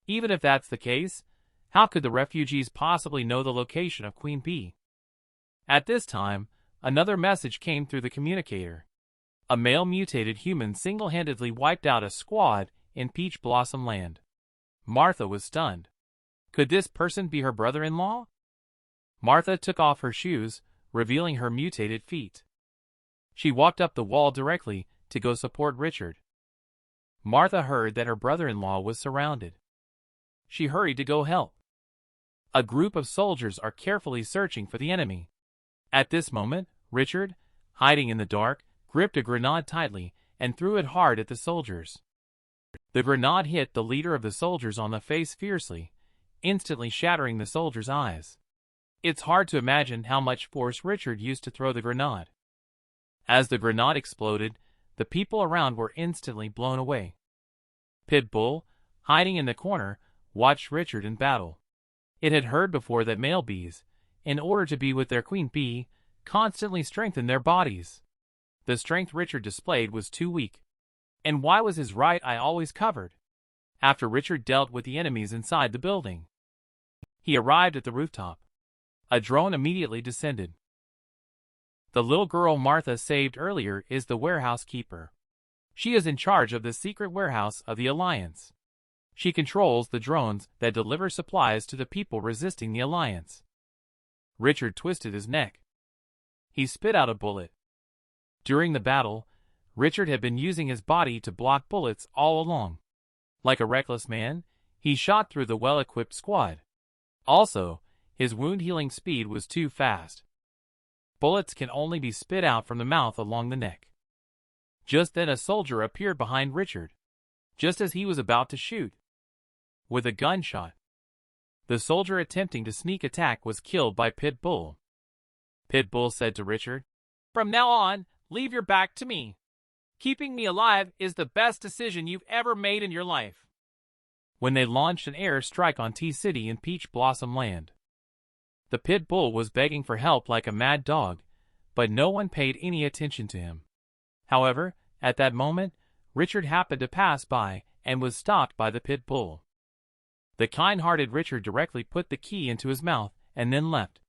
Even if that's the case, how could the refugees possibly know the location of Queen Bee? At this time, another message came through the communicator. A male mutated human single-handedly wiped out a squad in Peach Blossom Land. Martha was stunned. Could this person be her brother-in-law? Martha took off her shoes, revealing her mutated feet. She walked up the wall directly to go support Richard. Martha heard that her brother-in-law was surrounded. She hurried to go help. A group of soldiers are carefully searching for the enemy. At this moment, Richard, hiding in the dark, gripped a grenade tightly and threw it hard at the soldiers. The grenade hit the leader of the soldiers on the face fiercely, instantly shattering the soldier's eyes. It's hard to imagine how much force Richard used to throw the grenade. As the grenade exploded, the people around were instantly blown away. Pitbull, hiding in the corner, watched Richard in battle. It had heard before that male bees, in order to be with their queen bee, constantly strengthen their bodies. The strength Richard displayed was too weak. And why was his right eye always covered? After Richard dealt with the enemies inside the building, he arrived at the rooftop. A drone immediately descended. The little girl Martha saved earlier is the warehouse keeper. She is in charge of the secret warehouse of the Alliance. She controls the drones that deliver supplies to the people resisting the Alliance. Richard twisted his neck. He spit out a bullet. During the battle, Richard had been using his body to block bullets all along. Like a reckless man, he shot through the well-equipped squad. Also, his wound-healing speed was too fast. Bullets can only be spit out from the mouth along the neck. Just then a soldier appeared behind Richard, just as he was about to shoot. With a gunshot, the soldier attempting to sneak attack was killed by Pitbull. Pitbull said to Richard,
"From now on, leave your back to me. Keeping me alive is the best decision you've ever made in your life."
When they launched an air strike on T-City in Peach Blossom Land. The Pitbull was begging for help like a mad dog, but no one paid any attention to him. However, at that moment, Richard happened to pass by and was stopped by the Pitbull. The kind-hearted Richard directly put the key into his mouth and then left.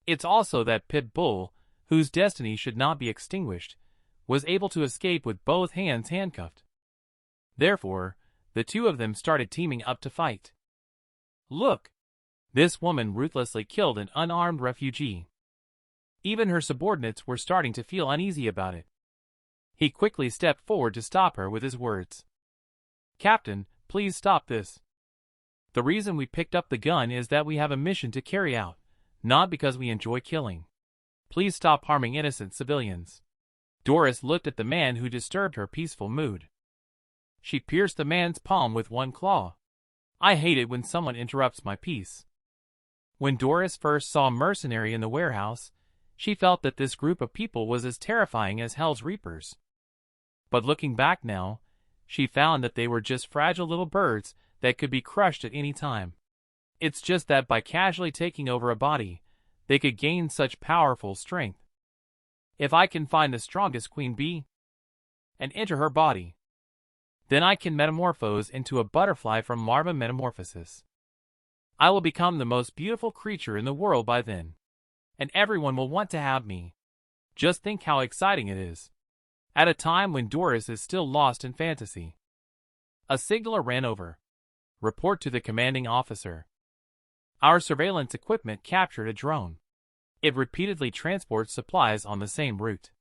It's also that Pitbull, whose destiny should not be extinguished, was able to escape with both hands handcuffed. Therefore, the two of them started teaming up to fight. Look! This woman ruthlessly killed an unarmed refugee. Even her subordinates were starting to feel uneasy about it. He quickly stepped forward to stop her with his words. "Captain, please stop this. The reason we picked up the gun is that we have a mission to carry out, not because we enjoy killing. Please stop harming innocent civilians." Doris looked at the man who disturbed her peaceful mood. She pierced the man's palm with one claw. I hate it when someone interrupts my peace. When Doris first saw Mercenary in the warehouse, she felt that this group of people was as terrifying as Hell's Reapers. But looking back now, she found that they were just fragile little birds that could be crushed at any time. It's just that by casually taking over a body, they could gain such powerful strength. If I can find the strongest queen bee and enter her body, then I can metamorphose into a butterfly from larva metamorphosis. I will become the most beautiful creature in the world by then, and everyone will want to have me. Just think how exciting it is. At a time when Doris is still lost in fantasy. A signaler ran over. Report to the commanding officer. Our surveillance equipment captured a drone. It repeatedly transports supplies on the same route.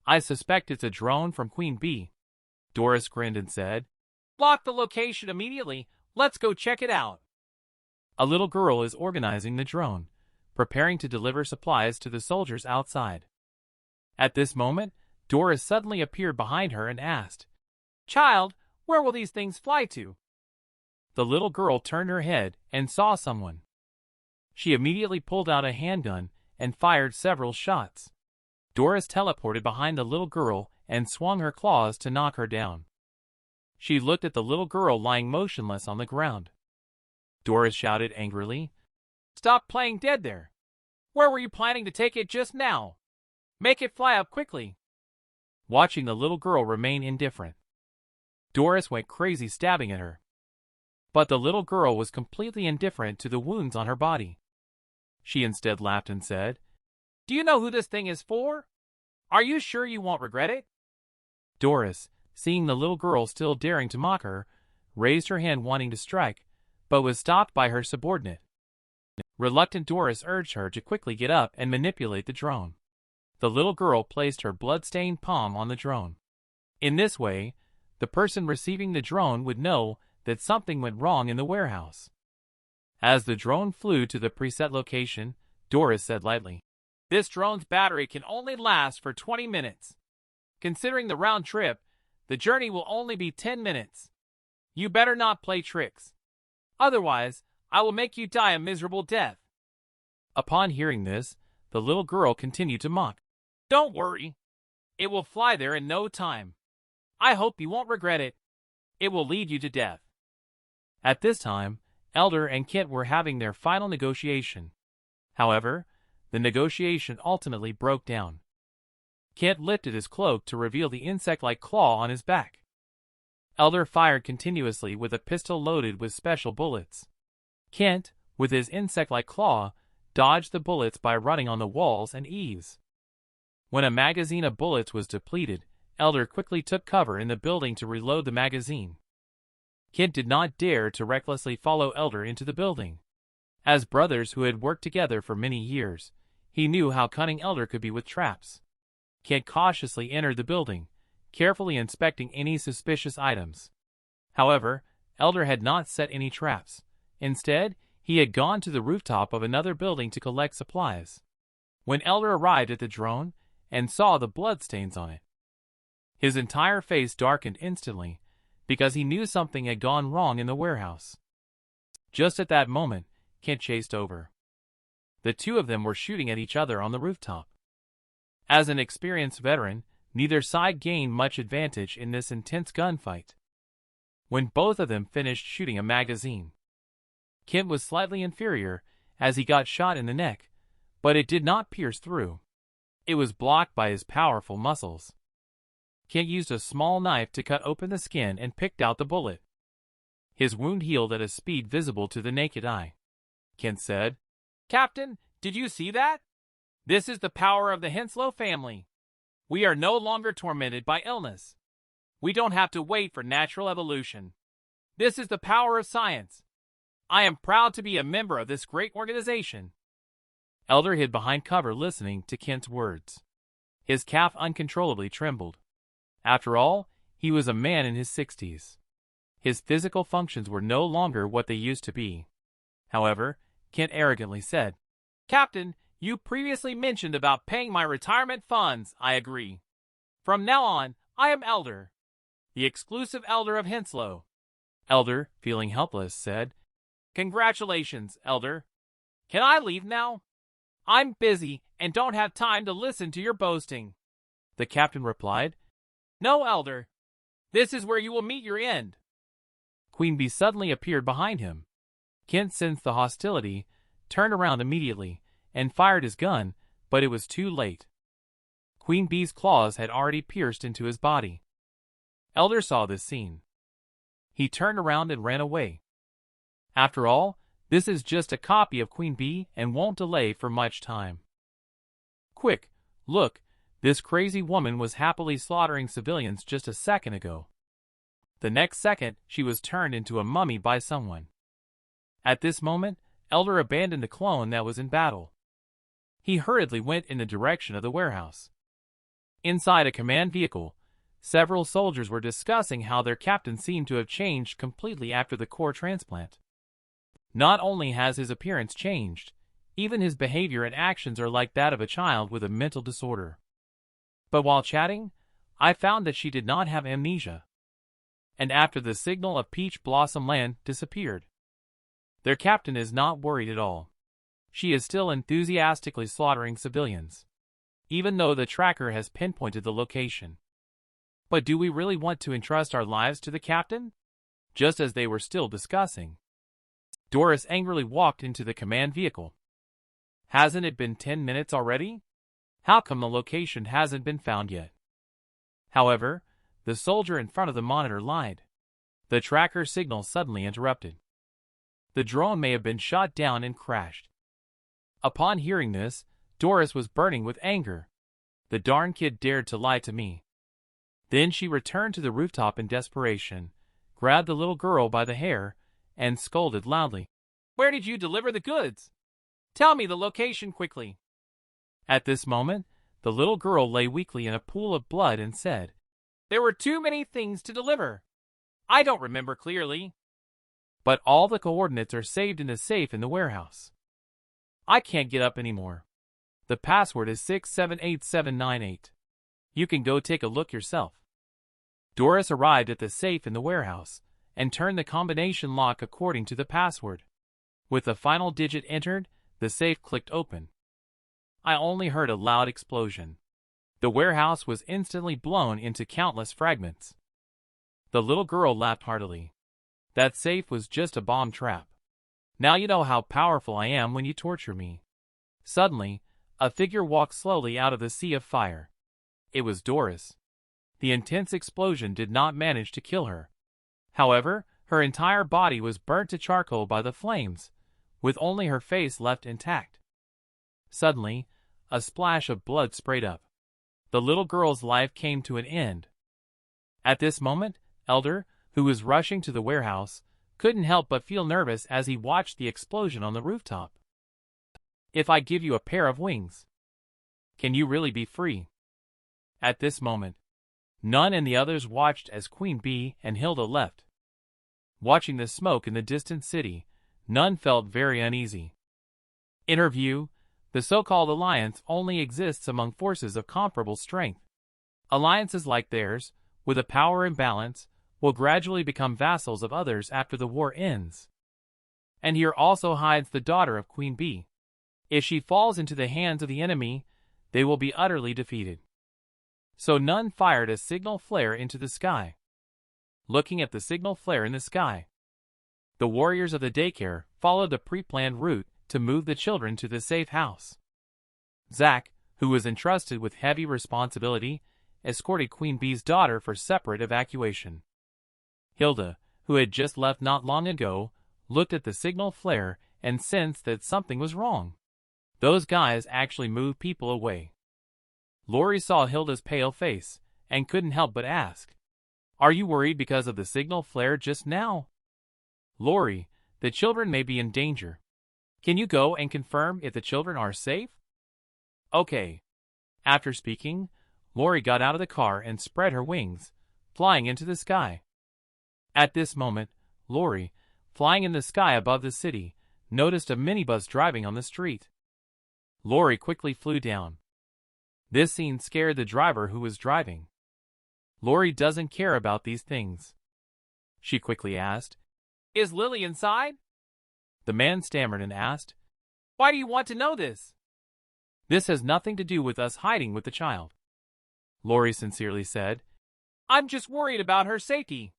I suspect it's a drone from Queen Bee. Doris grinned and said,
"Lock the location immediately. Let's go check it out."
A little girl is organizing the drone, preparing to deliver supplies to the soldiers outside. At this moment, Doris suddenly appeared behind her and asked,
"Child, where will these things fly to?"
The little girl turned her head and saw someone. She immediately pulled out a handgun and fired several shots. Doris teleported behind the little girl and swung her claws to knock her down. She looked at the little girl lying motionless on the ground. Doris shouted angrily,
"Stop playing dead there. Where were you planning to take it just now? Make it fly up quickly."
Watching the little girl remain indifferent, Doris went crazy stabbing at her. But the little girl was completely indifferent to the wounds on her body. She instead laughed and said,
"Do you know who this thing is for? Are you sure you won't regret it?"
Doris, seeing the little girl still daring to mock her, raised her hand wanting to strike, but was stopped by her subordinate. Reluctant Doris urged her to quickly get up and manipulate the drone. The little girl placed her blood-stained palm on the drone. In this way, the person receiving the drone would know that something went wrong in the warehouse. As the drone flew to the preset location, Doris said lightly,
"This drone's battery can only last for 20 minutes. Considering the round trip, the journey will only be 10 minutes. You better not play tricks. Otherwise, I will make you die a miserable death."
Upon hearing this, the little girl continued to mock.
"Don't worry. It will fly there in no time. I hope you won't regret it. It will lead you to death."
At this time, Elder and Kit were having their final negotiation. However, the negotiation ultimately broke down. Kit lifted his cloak to reveal the insect-like claw on his back. Elder fired continuously with a pistol loaded with special bullets. Kent, with his insect-like claw, dodged the bullets by running on the walls and eaves. When a magazine of bullets was depleted, Elder quickly took cover in the building to reload the magazine. Kent did not dare to recklessly follow Elder into the building. As brothers who had worked together for many years, he knew how cunning Elder could be with traps. Kent cautiously entered the building, carefully inspecting any suspicious items. However, Elder had not set any traps. Instead, he had gone to the rooftop of another building to collect supplies. When Elder arrived at the drone and saw the bloodstains on it, his entire face darkened instantly because he knew something had gone wrong in the warehouse. Just at that moment, Kent chased over. The two of them were shooting at each other on the rooftop. As an experienced veteran, neither side gained much advantage in this intense gunfight. When both of them finished shooting a magazine, Kent was slightly inferior as he got shot in the neck, but it did not pierce through. It was blocked by his powerful muscles. Kent used a small knife to cut open the skin and picked out the bullet. His wound healed at a speed visible to the naked eye. Kent said,
"Captain, did you see that? This is the power of the Henslow family. We are no longer tormented by illness. We don't have to wait for natural evolution. This is the power of science. I am proud to be a member of this great organization."
Elder hid behind cover listening to Kent's words. His calf uncontrollably trembled. After all, he was a man in his 60s. His physical functions were no longer what they used to be. However, Kent arrogantly said,
"Captain, you previously mentioned about paying my retirement funds. I agree. From now on, I am Elder, the exclusive Elder of Henslow."
Elder, feeling helpless, said,
"Congratulations, Elder. Can I leave now? I'm busy and don't have time to listen to your boasting."
The captain replied,
"No, Elder. This is where you will meet your end."
Queen Bee suddenly appeared behind him. Kent sensed the hostility, turned around immediately, and fired his gun, but it was too late. Queen Bee's claws had already pierced into his body. Elder saw this scene. He turned around and ran away. After all, this is just a copy of Queen Bee and won't delay for much time. Quick, look, this crazy woman was happily slaughtering civilians just a second ago. The next second, she was turned into a mummy by someone. At this moment, Elder abandoned the clone that was in battle. He hurriedly went in the direction of the warehouse. Inside a command vehicle, several soldiers were discussing how their captain seemed to have changed completely after the core transplant. Not only has his appearance changed, even his behavior and actions are like that of a child with a mental disorder. But while chatting, I found that she did not have amnesia. And after the signal of Peach Blossom Land disappeared, their captain is not worried at all. She is still enthusiastically slaughtering civilians, even though the tracker has pinpointed the location. But do we really want to entrust our lives to the captain? Just as they were still discussing, Doris angrily walked into the command vehicle. "Hasn't it been 10 minutes already? How come the location hasn't been found yet?" However, the soldier in front of the monitor lied. The tracker signal suddenly interrupted. The drone may have been shot down and crashed. Upon hearing this, Doris was burning with anger. The darn kid dared to lie to me. Then she returned to the rooftop in desperation, grabbed the little girl by the hair, and scolded loudly.
"Where did you deliver the goods? Tell me the location quickly."
At this moment, the little girl lay weakly in a pool of blood and said,
"There were too many things to deliver. I don't remember clearly."
"But all the coordinates are saved in the safe in the warehouse. I can't get up anymore. The password is 678798. You can go take a look yourself." Doris arrived at the safe in the warehouse and turned the combination lock according to the password. With the final digit entered, the safe clicked open. I only heard a loud explosion. The warehouse was instantly blown into countless fragments. The little girl laughed heartily. That safe was just a bomb trap. Now you know how powerful I am when you torture me. Suddenly, a figure walked slowly out of the sea of fire. It was Doris. The intense explosion did not manage to kill her. However, her entire body was burnt to charcoal by the flames, with only her face left intact. Suddenly, a splash of blood sprayed up. The little girl's life came to an end. At this moment, Elder, who was rushing to the warehouse, couldn't help but feel nervous as he watched the explosion on the rooftop. "If I give you a pair of wings, can you really be free?" At this moment, Nun and the others watched as Queen Bee and Hilda left. Watching the smoke in the distant city, Nun felt very uneasy. In her view, the so-called alliance only exists among forces of comparable strength. Alliances like theirs, with a power imbalance, will gradually become vassals of others after the war ends. And here also hides the daughter of Queen Bee. If she falls into the hands of the enemy, they will be utterly defeated. So Nun fired a signal flare into the sky. Looking at the signal flare in the sky, the warriors of the daycare followed the pre-planned route to move the children to the safe house. Zack, who was entrusted with heavy responsibility, escorted Queen Bee's daughter for separate evacuation. Hilda, who had just left not long ago, looked at the signal flare and sensed that something was wrong. Those guys actually moved people away. Lori saw Hilda's pale face and couldn't help but ask, "Are you worried because of the signal flare just now?" "Lori, the children may be in danger. Can you go and confirm if the children are safe?" "Okay." After speaking, Lori got out of the car and spread her wings, flying into the sky. At this moment, Lori, flying in the sky above the city, noticed a minibus driving on the street. Lori quickly flew down. This scene scared the driver who was driving. Lori doesn't care about these things. She quickly asked,
"Is Lily inside?"
The man stammered and asked,
"Why do you want to know this?"
"This has nothing to do with us hiding with the child," Lori sincerely said.
"I'm just worried about her safety.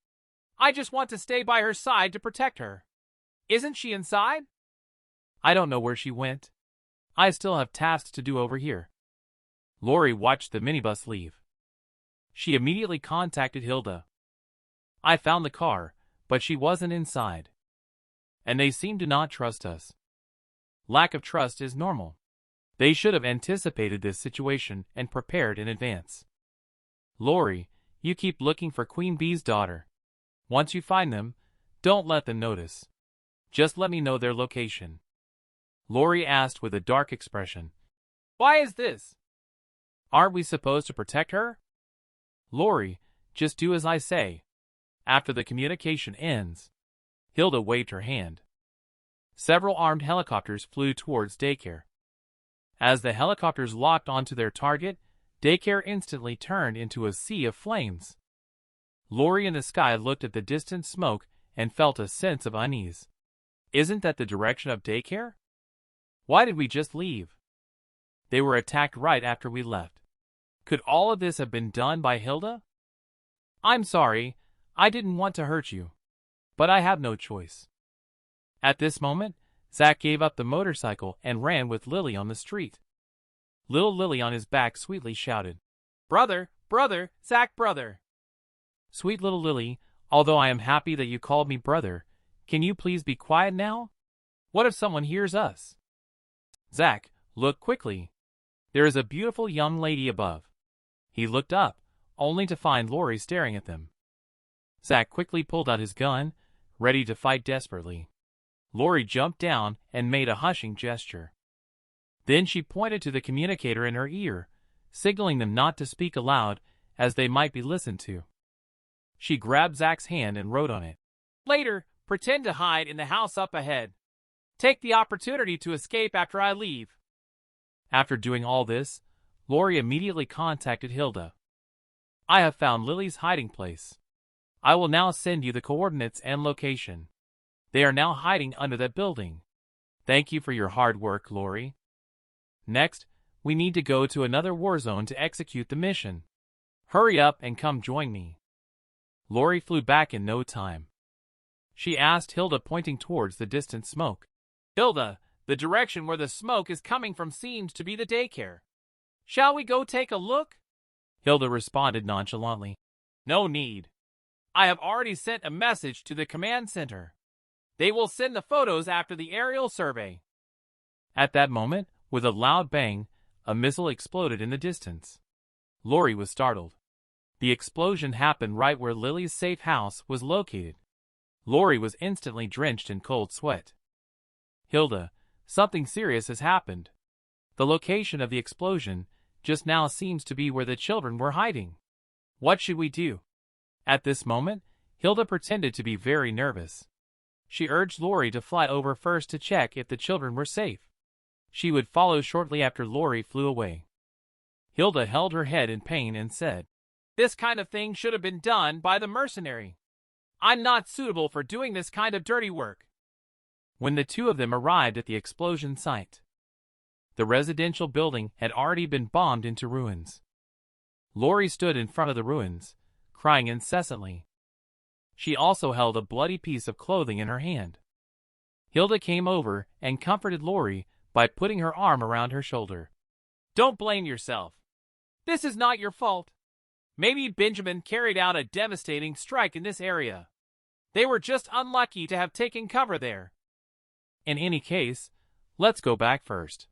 I just want to stay by her side to protect her. Isn't she inside?"
"I don't know where she went. I still have tasks to do over here." Lori watched the minibus leave. She immediately contacted Hilda. "I found the car, but she wasn't inside. And they seem to not trust us." Lack of trust is normal. They should have anticipated this situation and prepared in advance. "Lori, you keep looking for Queen Bee's daughter. Once you find them, don't let them notice. Just let me know their location." Lori asked with a dark expression.
"Why is this?"
"Aren't we supposed to protect her?" "Lori, just do as I say. After the communication ends." Hilda waved her hand. Several armed helicopters flew towards daycare. As the helicopters locked onto their target, daycare instantly turned into a sea of flames. Lori in the sky looked at the distant smoke and felt a sense of unease. Isn't that the direction of daycare? Why did we just leave? They were attacked right after we left. Could all of this have been done by Hilda? "I'm sorry, I didn't want to hurt you. But I have no choice." At this moment, Zack gave up the motorcycle and ran with Lily on the street. Little Lily on his back sweetly shouted,
"Brother, brother, Zack brother."
"Sweet little Lily, although I am happy that you called me brother, can you please be quiet now? What if someone hears us?" "Zack, look quickly. There is a beautiful young lady above." He looked up, only to find Lori staring at them. Zack quickly pulled out his gun, ready to fight desperately. Lori jumped down and made a hushing gesture. Then she pointed to the communicator in her ear, signaling them not to speak aloud, as they might be listened to. She grabbed Zack's hand and wrote on it,
"Later, pretend to hide in the house up ahead. Take the opportunity to escape after I leave."
After doing all this, Lori immediately contacted Hilda. "I have found Lily's hiding place. I will now send you the coordinates and location. They are now hiding under that building. Thank you for your hard work, Lori. Next, we need to go to another war zone to execute the mission. Hurry up and come join me." Lori flew back in no time. She asked Hilda, pointing towards the distant smoke.
"Hilda, the direction where the smoke is coming from seems to be the daycare. Shall we go take a look?"
Hilda responded nonchalantly.
"No need. I have already sent a message to the command center. They will send the photos after the aerial survey."
At that moment, with a loud bang, a missile exploded in the distance. Lori was startled. The explosion happened right where Lily's safe house was located. Lori was instantly drenched in cold sweat. "Hilda, something serious has happened. The location of the explosion just now seems to be where the children were hiding. What should we do?" At this moment, Hilda pretended to be very nervous. She urged Lori to fly over first to check if the children were safe. She would follow shortly after Lori flew away. Hilda held her head in pain and said,
"This kind of thing should have been done by the mercenary. I'm not suitable for doing this kind of dirty work."
When the two of them arrived at the explosion site, the residential building had already been bombed into ruins. Lori stood in front of the ruins, crying incessantly. She also held a bloody piece of clothing in her hand. Hilda came over and comforted Lori by putting her arm around her shoulder.
"Don't blame yourself. This is not your fault. Maybe Benjamin carried out a devastating strike in this area. They were just unlucky to have taken cover there.
In any case, let's go back first.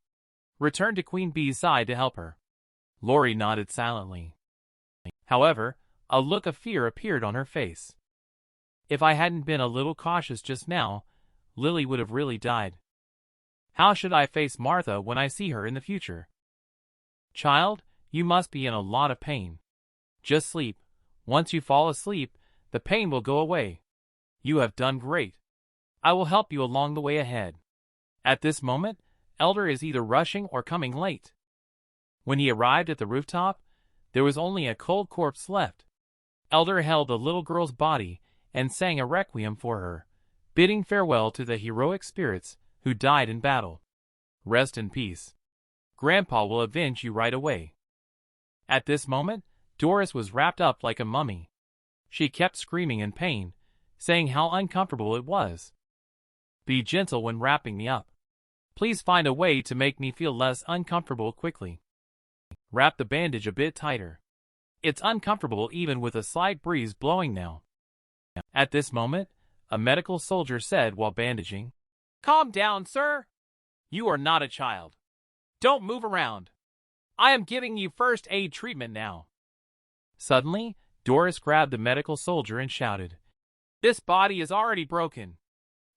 Return to Queen Bee's side to help her." Lori nodded silently. However, a look of fear appeared on her face. If I hadn't been a little cautious just now, Lily would have really died. How should I face Martha when I see her in the future? Child, you must be in a lot of pain. Just sleep. Once you fall asleep, the pain will go away. You have done great. I will help you along the way ahead. At this moment, Elder is either rushing or coming late. When he arrived at the rooftop, there was only a cold corpse left. Elder held the little girl's body and sang a requiem for her, bidding farewell to the heroic spirits who died in battle. Rest in peace. Grandpa will avenge you right away. At this moment, Doris was wrapped up like a mummy. She kept screaming in pain, saying how uncomfortable it was. Be gentle when wrapping me up. Please find a way to make me feel less uncomfortable quickly. Wrap the bandage a bit tighter. It's uncomfortable even with a slight breeze blowing now. At this moment, a medical soldier said while bandaging,
"Calm down, sir. You are not a child. Don't move around. I am giving you first aid treatment now."
Suddenly, Doris grabbed the medical soldier and shouted,
"This body is already broken.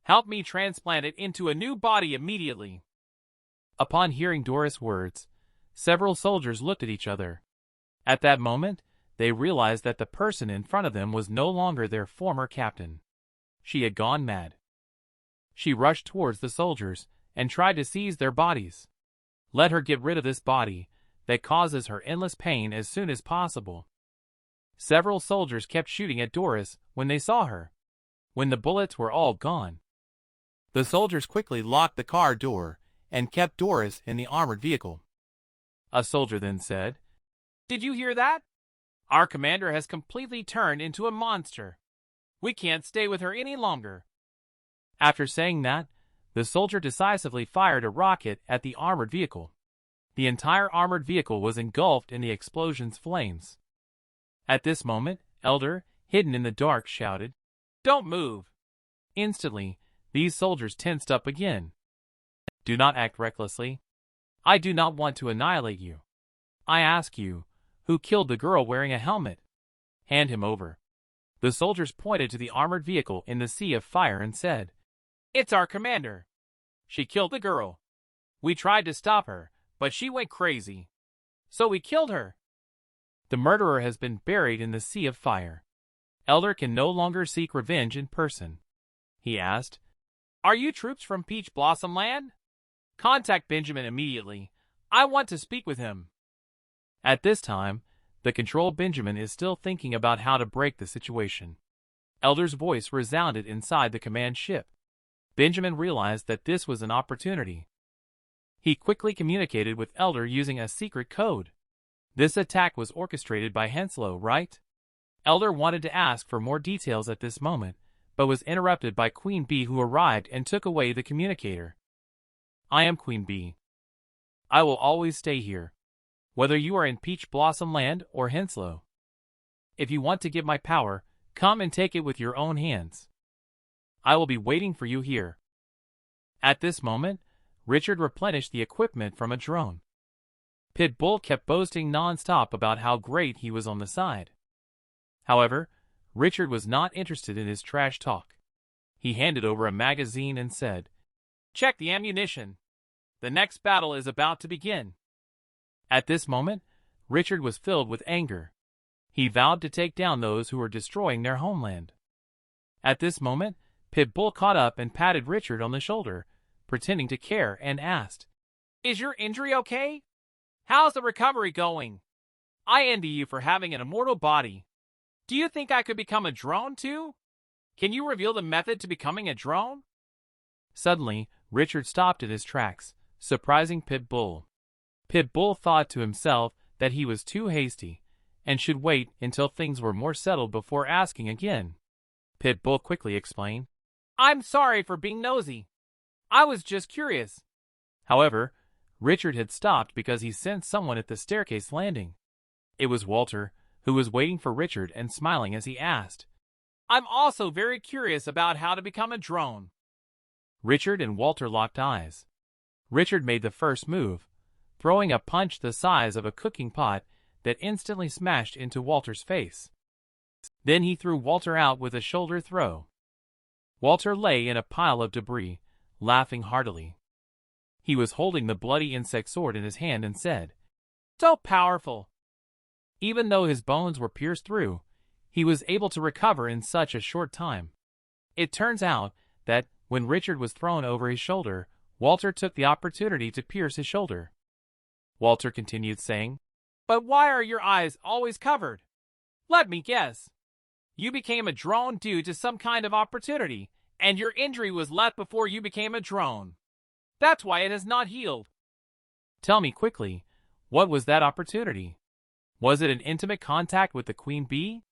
Help me transplant it into a new body immediately."
Upon hearing Doris' words, several soldiers looked at each other. At that moment, they realized that the person in front of them was no longer their former captain. She had gone mad. She rushed towards the soldiers and tried to seize their bodies. Let her get rid of this body that causes her endless pain as soon as possible. Several soldiers kept shooting at Doris when they saw her. When the bullets were all gone, the soldiers quickly locked the car door and kept Doris in the armored vehicle. A soldier then said,
"Did you hear that? Our commander has completely turned into a monster. We can't stay with her any longer."
After saying that, the soldier decisively fired a rocket at the armored vehicle. The entire armored vehicle was engulfed in the explosion's flames. At this moment, Elder, hidden in the dark, shouted,
"Don't move."
Instantly, these soldiers tensed up again. Do not act recklessly. I do not want to annihilate you. I ask you, who killed the girl wearing a helmet? Hand him over. The soldiers pointed to the armored vehicle in the sea of fire and said,
"It's our commander. She killed the girl. We tried to stop her, but she went crazy. So we killed her."
The murderer has been buried in the sea of fire. Elder can no longer seek revenge in person. He asked,
"Are you troops from Peach Blossom Land? Contact Benjamin immediately. I want to speak with him."
At this time, the control Benjamin is still thinking about how to break the situation. Elder's voice resounded inside the command ship. Benjamin realized that this was an opportunity. He quickly communicated with Elder using a secret code. This attack was orchestrated by Henslow, right? Elder wanted to ask for more details at this moment, but was interrupted by Queen Bee, who arrived and took away the communicator. I am Queen Bee. I will always stay here, whether you are in Peach Blossom Land or Henslow. If you want to give my power, come and take it with your own hands. I will be waiting for you here. At this moment, Richard replenished the equipment from a drone. Pitbull kept boasting non-stop about how great he was on the side. However, Richard was not interested in his trash talk. He handed over a magazine and said,
"Check the ammunition. The next battle is about to begin."
At this moment, Richard was filled with anger. He vowed to take down those who were destroying their homeland. At this moment, Pitbull caught up and patted Richard on the shoulder, pretending to care, and asked,
Is your injury okay? How's the recovery going? I envy you for having an immortal body. Do you think I could become a drone too? Can you reveal the method to becoming a drone?
Suddenly, Richard stopped in his tracks, surprising Pitbull. Pitbull thought to himself that he was too hasty, and should wait until things were more settled before asking again. Pitbull quickly explained,
I'm sorry for being nosy. I was just curious.
However, Richard had stopped because he sensed someone at the staircase landing. It was Walter, who was waiting for Richard and smiling as he asked,
I'm also very curious about how to become a drone.
Richard and Walter locked eyes. Richard made the first move, throwing a punch the size of a cooking pot that instantly smashed into Walter's face. Then he threw Walter out with a shoulder throw. Walter lay in a pile of debris, laughing heartily. He was holding the bloody insect sword in his hand and said,
So powerful.
Even though his bones were pierced through, he was able to recover in such a short time. It turns out that, when Richard was thrown over his shoulder, Walter took the opportunity to pierce his shoulder. Walter continued saying,
But why are your eyes always covered? Let me guess. You became a drone due to some kind of opportunity, and your injury was left before you became a drone. That's why it has not healed.
Tell me quickly, what was that opportunity? Was it an intimate contact with the queen bee?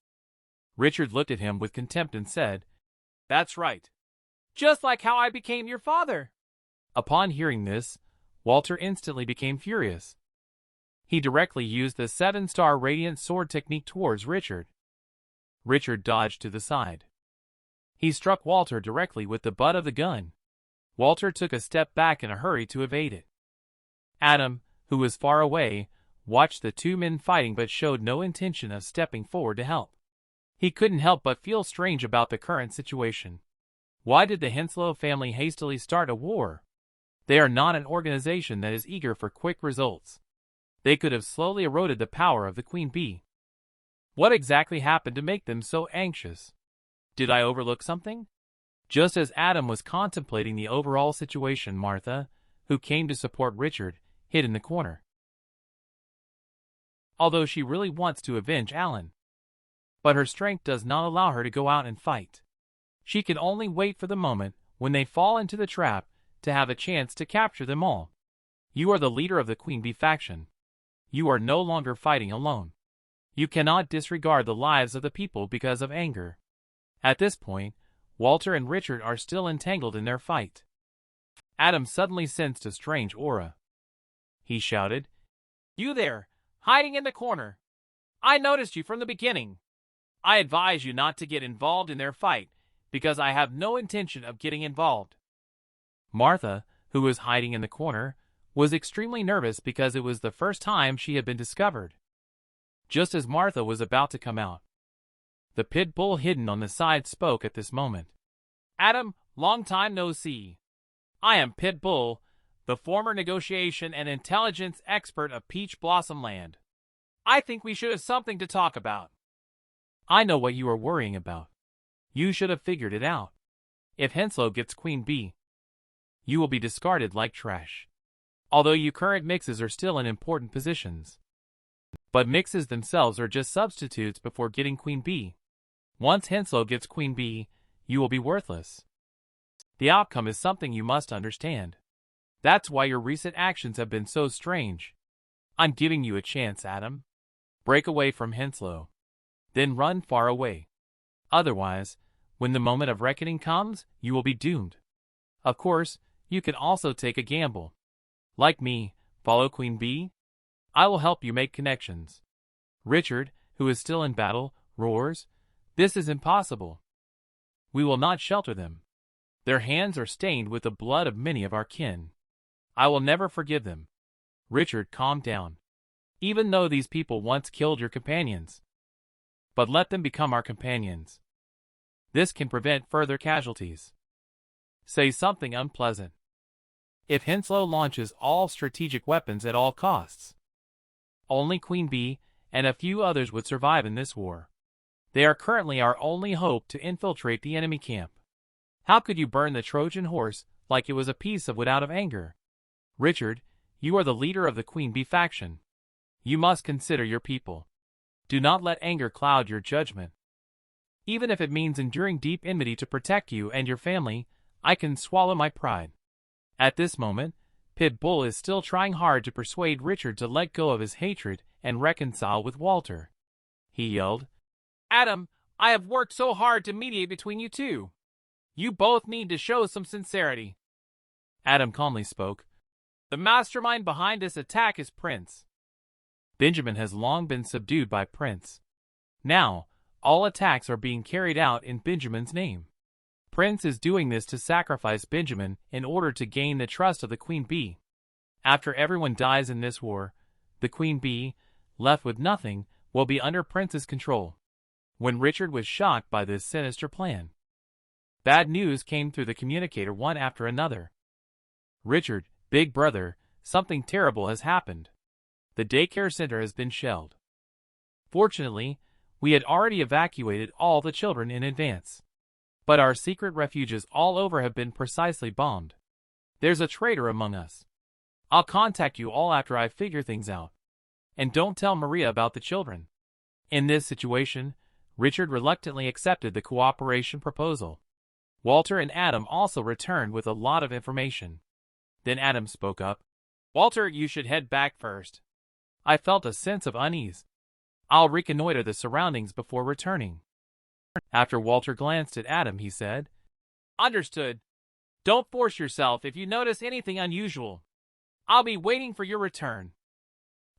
Richard looked at him with contempt and said,
That's right. Just like how I became your father.
Upon hearing this, Walter instantly became furious. He directly used the 7-star radiant sword technique towards Richard. Richard dodged to the side. He struck Walter directly with the butt of the gun. Walter took a step back in a hurry to evade it. Adam, who was far away, watched the two men fighting but showed no intention of stepping forward to help. He couldn't help but feel strange about the current situation. Why did the Henslow family hastily start a war? They are not an organization that is eager for quick results. They could have slowly eroded the power of the queen bee. What exactly happened to make them so anxious? Did I overlook something? Just as Adam was contemplating the overall situation, Martha, who came to support Richard, hid in the corner. Although she really wants to avenge Alan. But her strength does not allow her to go out and fight. She can only wait for the moment when they fall into the trap to have a chance to capture them all. You are the leader of the Queen Bee faction. You are no longer fighting alone. You cannot disregard the lives of the people because of anger. At this point, Walter and Richard are still entangled in their fight. Adam suddenly sensed a strange aura. He shouted,
You there, hiding in the corner. I noticed you from the beginning. I advise you not to get involved in their fight, because I have no intention of getting involved.
Martha, who was hiding in the corner, was extremely nervous because it was the first time she had been discovered. Just as Martha was about to come out, the pit bull hidden on the side spoke at this moment.
Adam, long time no see. I am Pit Bull, the former negotiation and intelligence expert of Peach Blossom Land. I think we should have something to talk about.
I know what you are worrying about. You should have figured it out. If Henslow gets Queen Bee, you will be discarded like trash. Although your current mixes are still in important positions. But mixes themselves are just substitutes before getting Queen Bee. Once Henslow gets Queen Bee, you will be worthless. The outcome is something you must understand. That's why your recent actions have been so strange. I'm giving you a chance, Adam. Break away from Henslow. Then run far away. Otherwise, when the moment of reckoning comes, you will be doomed. Of course, you can also take a gamble. Like me, follow Queen Bee. I will help you make connections. Richard, who is still in battle, roars, This is impossible. We will not shelter them. Their hands are stained with the blood of many of our kin. I will never forgive them. Richard, calm down. Even though these people once killed your companions. But let them become our companions. This can prevent further casualties. Say something unpleasant. If Henslow launches all strategic weapons at all costs, only Queen Bee and a few others would survive in this war. They are currently our only hope to infiltrate the enemy camp. How could you burn the Trojan horse like it was a piece of wood out of anger? Richard, you are the leader of the Queen Bee faction. You must consider your people. Do not let anger cloud your judgment. Even if it means enduring deep enmity to protect you and your family, I can swallow my pride. At this moment, Pit Bull is still trying hard to persuade Richard to let go of his hatred and reconcile with Walter. He yelled,
Adam, I have worked so hard to mediate between you two. You both need to show some sincerity.
Adam calmly spoke.
The mastermind behind this attack is Prince.
Benjamin has long been subdued by Prince. Now, all attacks are being carried out in Benjamin's name. Prince is doing this to sacrifice Benjamin in order to gain the trust of the Queen Bee. After everyone dies in this war, the Queen Bee, left with nothing, will be under Prince's control. When Richard was shocked by this sinister plan, bad news came through the communicator one after another. Richard, big brother, something terrible has happened. The daycare center has been shelled. Fortunately, we had already evacuated all the children in advance. But our secret refuges all over have been precisely bombed. There's a traitor among us. I'll contact you all after I figure things out. And don't tell Maria about the children. In this situation, Richard reluctantly accepted the cooperation proposal. Walter and Adam also returned with a lot of information. Then Adam spoke up.
Walter, you should head back first.
I felt a sense of unease. I'll reconnoiter the surroundings before returning. After Walter glanced at Adam, he said,
Understood. Don't force yourself if you notice anything unusual. I'll be waiting for your return.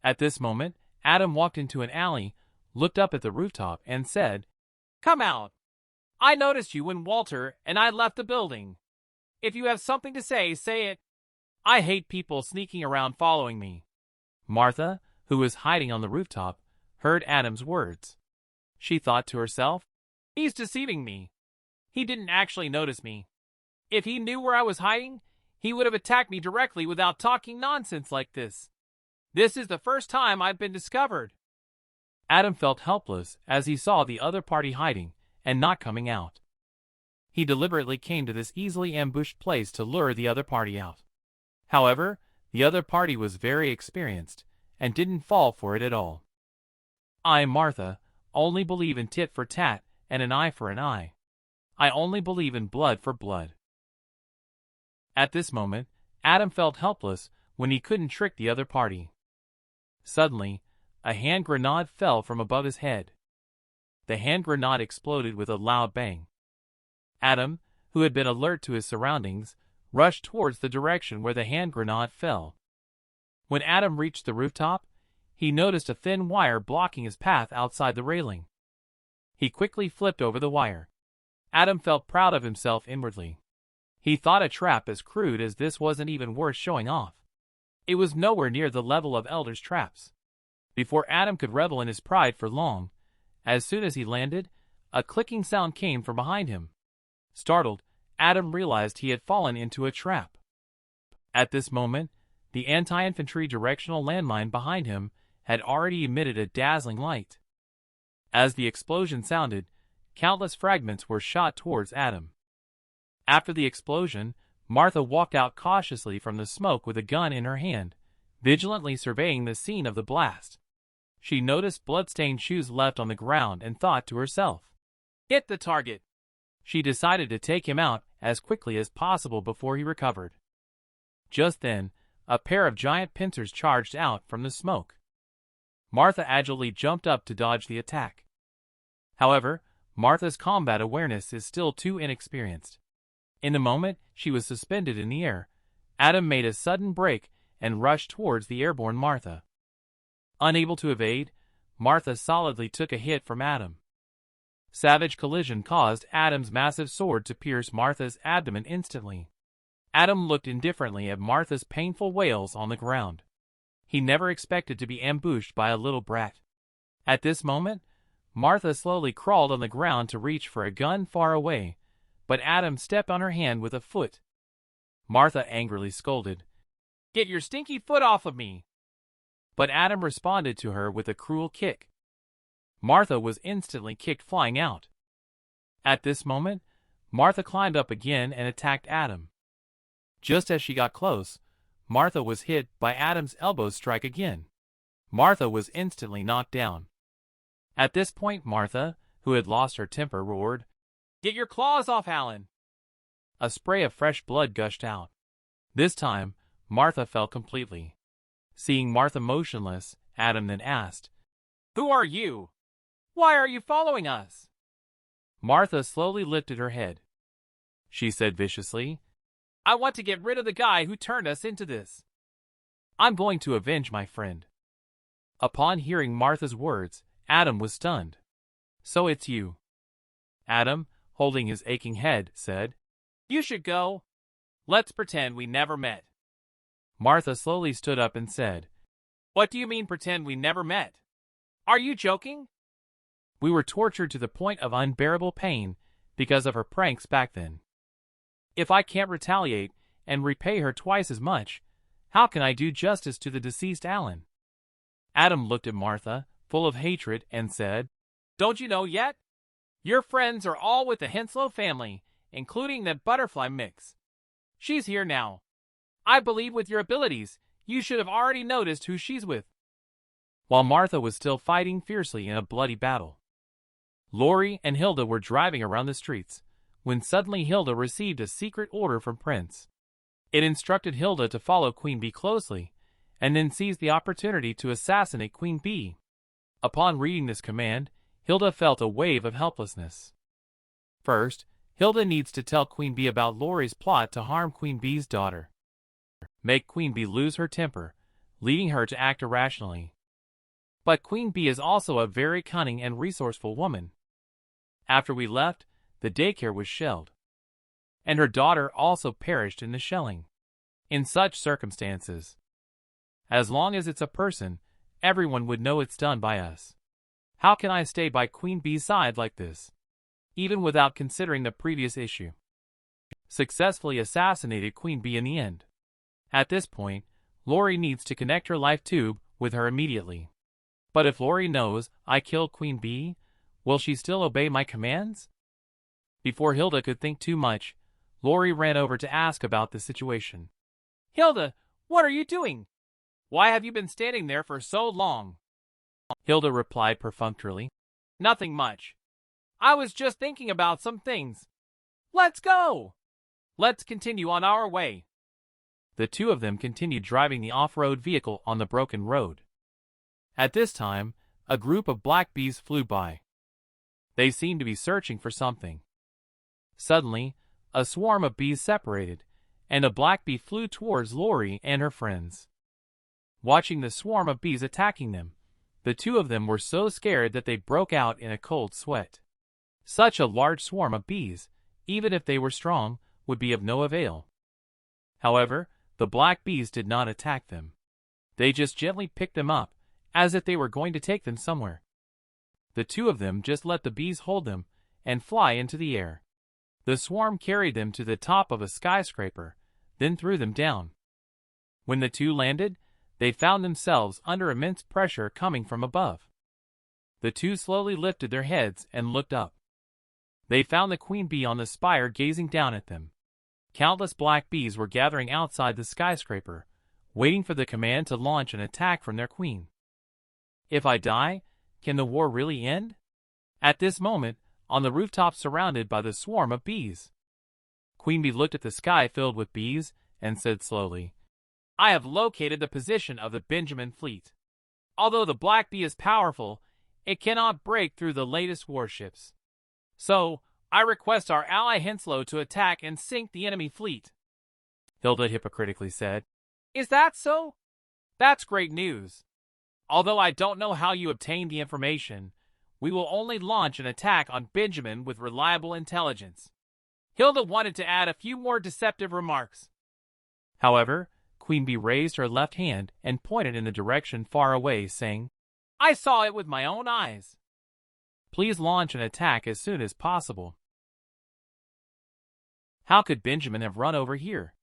At this moment, Adam walked into an alley, looked up at the rooftop, and said,
Come out. I noticed you when Walter and I left the building. If you have something to say, say it. I hate people sneaking around following me.
Martha, who was hiding on the rooftop, heard Adam's words. She thought to herself,
He's deceiving me. He didn't actually notice me. If he knew where I was hiding, he would have attacked me directly without talking nonsense like this. This is the first time I've been discovered.
Adam felt helpless as he saw the other party hiding and not coming out. He deliberately came to this easily ambushed place to lure the other party out. However, the other party was very experienced and didn't fall for it at all. I, Martha, only believe in tit for tat and an eye for an eye. I only believe in blood for blood. At this moment, Adam felt helpless when he couldn't trick the other party. Suddenly, a hand grenade fell from above his head. The hand grenade exploded with a loud bang. Adam, who had been alert to his surroundings, rushed towards the direction where the hand grenade fell. When Adam reached the rooftop, he noticed a thin wire blocking his path outside the railing. He quickly flipped over the wire. Adam felt proud of himself inwardly. He thought a trap as crude as this wasn't even worth showing off. It was nowhere near the level of elders' traps. Before Adam could revel in his pride for long, as soon as he landed, a clicking sound came from behind him. Startled, Adam realized he had fallen into a trap. At this moment, the anti-infantry directional landmine behind him had already emitted a dazzling light. As the explosion sounded, countless fragments were shot towards Adam. After the explosion, Martha walked out cautiously from the smoke with a gun in her hand, vigilantly surveying the scene of the blast. She noticed blood-stained shoes left on the ground and thought to herself,
Hit the target.
She decided to take him out as quickly as possible before he recovered. Just then, a pair of giant pincers charged out from the smoke. Martha agilely jumped up to dodge the attack. However, Martha's combat awareness is still too inexperienced. In the moment she was suspended in the air, Adam made a sudden break and rushed towards the airborne Martha. Unable to evade, Martha solidly took a hit from Adam. Savage collision caused Adam's massive sword to pierce Martha's abdomen instantly. Adam looked indifferently at Martha's painful wails on the ground. He never expected to be ambushed by a little brat. At this moment, Martha slowly crawled on the ground to reach for a gun far away, but Adam stepped on her hand with a foot. Martha angrily scolded,
Get your stinky foot off of me!
But Adam responded to her with a cruel kick. Martha was instantly kicked flying out. At this moment, Martha climbed up again and attacked Adam. Just as she got close, Martha was hit by Adam's elbow strike again. Martha was instantly knocked down. At this point, Martha, who had lost her temper, roared,
"Get your claws off Alan!"
A spray of fresh blood gushed out. This time, Martha fell completely. Seeing Martha motionless, Adam then asked,
"Who are you? Why are you following us?"
Martha slowly lifted her head. She said viciously,
"I want to get rid of the guy who turned us into this.
I'm going to avenge my friend." Upon hearing Martha's words, Adam was stunned. "So it's you." Adam, holding his aching head, said,
"You should go. Let's pretend we never met."
Martha slowly stood up and said,
"What do you mean pretend we never met? Are you joking?"
"We were tortured to the point of unbearable pain because of her pranks back then. If I can't retaliate and repay her twice as much, how can I do justice to the deceased Alan?" Adam looked at Martha, full of hatred, and said,
"Don't you know yet? Your friends are all with the Henslow family, including that butterfly mix. She's here now. I believe with your abilities, you should have already noticed who she's with."
While Martha was still fighting fiercely in a bloody battle, Lori and Hilda were driving around the streets, when suddenly Hilda received a secret order from Prince. It instructed Hilda to follow Queen Bee closely, and then seize the opportunity to assassinate Queen Bee. Upon reading this command, Hilda felt a wave of helplessness. First, Hilda needs to tell Queen Bee about Lori's plot to harm Queen Bee's daughter. Make Queen Bee lose her temper, leading her to act irrationally. But Queen Bee is also a very cunning and resourceful woman. After we left, the daycare was shelled, and her daughter also perished in the shelling. In such circumstances, as long as it's a person, everyone would know it's done by us. How can I stay by Queen Bee's side like this, even without considering the previous issue? Successfully assassinated Queen Bee in the end. At this point, Lori needs to connect her life tube with her immediately. But if Lori knows I killed Queen Bee, will she still obey my commands? Before Hilda could think too much, Lori ran over to ask about the situation.
"Hilda, what are you doing? Why have you been standing there for so long?"
Hilda replied perfunctorily,
"Nothing much. I was just thinking about some things. Let's go! Let's continue on our way."
The two of them continued driving the off-road vehicle on the broken road. At this time, a group of black bees flew by. They seemed to be searching for something. Suddenly, a swarm of bees separated, and a black bee flew towards Lori and her friends. Watching the swarm of bees attacking them, the two of them were so scared that they broke out in a cold sweat. Such a large swarm of bees, even if they were strong, would be of no avail. However, the black bees did not attack them. They just gently picked them up, as if they were going to take them somewhere. The two of them just let the bees hold them and fly into the air. The swarm carried them to the top of a skyscraper, then threw them down. When the two landed, they found themselves under immense pressure coming from above. The two slowly lifted their heads and looked up. They found the queen bee on the spire gazing down at them. Countless black bees were gathering outside the skyscraper, waiting for the command to launch an attack from their queen. If I die, can the war really end? At this moment, on the rooftop surrounded by the swarm of bees, Queen Bee looked at the sky filled with bees and said slowly,
"I have located the position of the Benjamin fleet. Although the black bee is powerful, it cannot break through the latest warships. So, I request our ally Henslow to attack and sink the enemy fleet."
Hilda hypocritically said,
"Is that so? That's great news. Although I don't know how you obtained the information, we will only launch an attack on Benjamin with reliable intelligence." Hilda wanted to add a few more deceptive remarks.
However, Queen Bee raised her left hand and pointed in the direction far away, saying,
"I saw it with my own eyes.
Please launch an attack as soon as possible." How could Benjamin have run over here?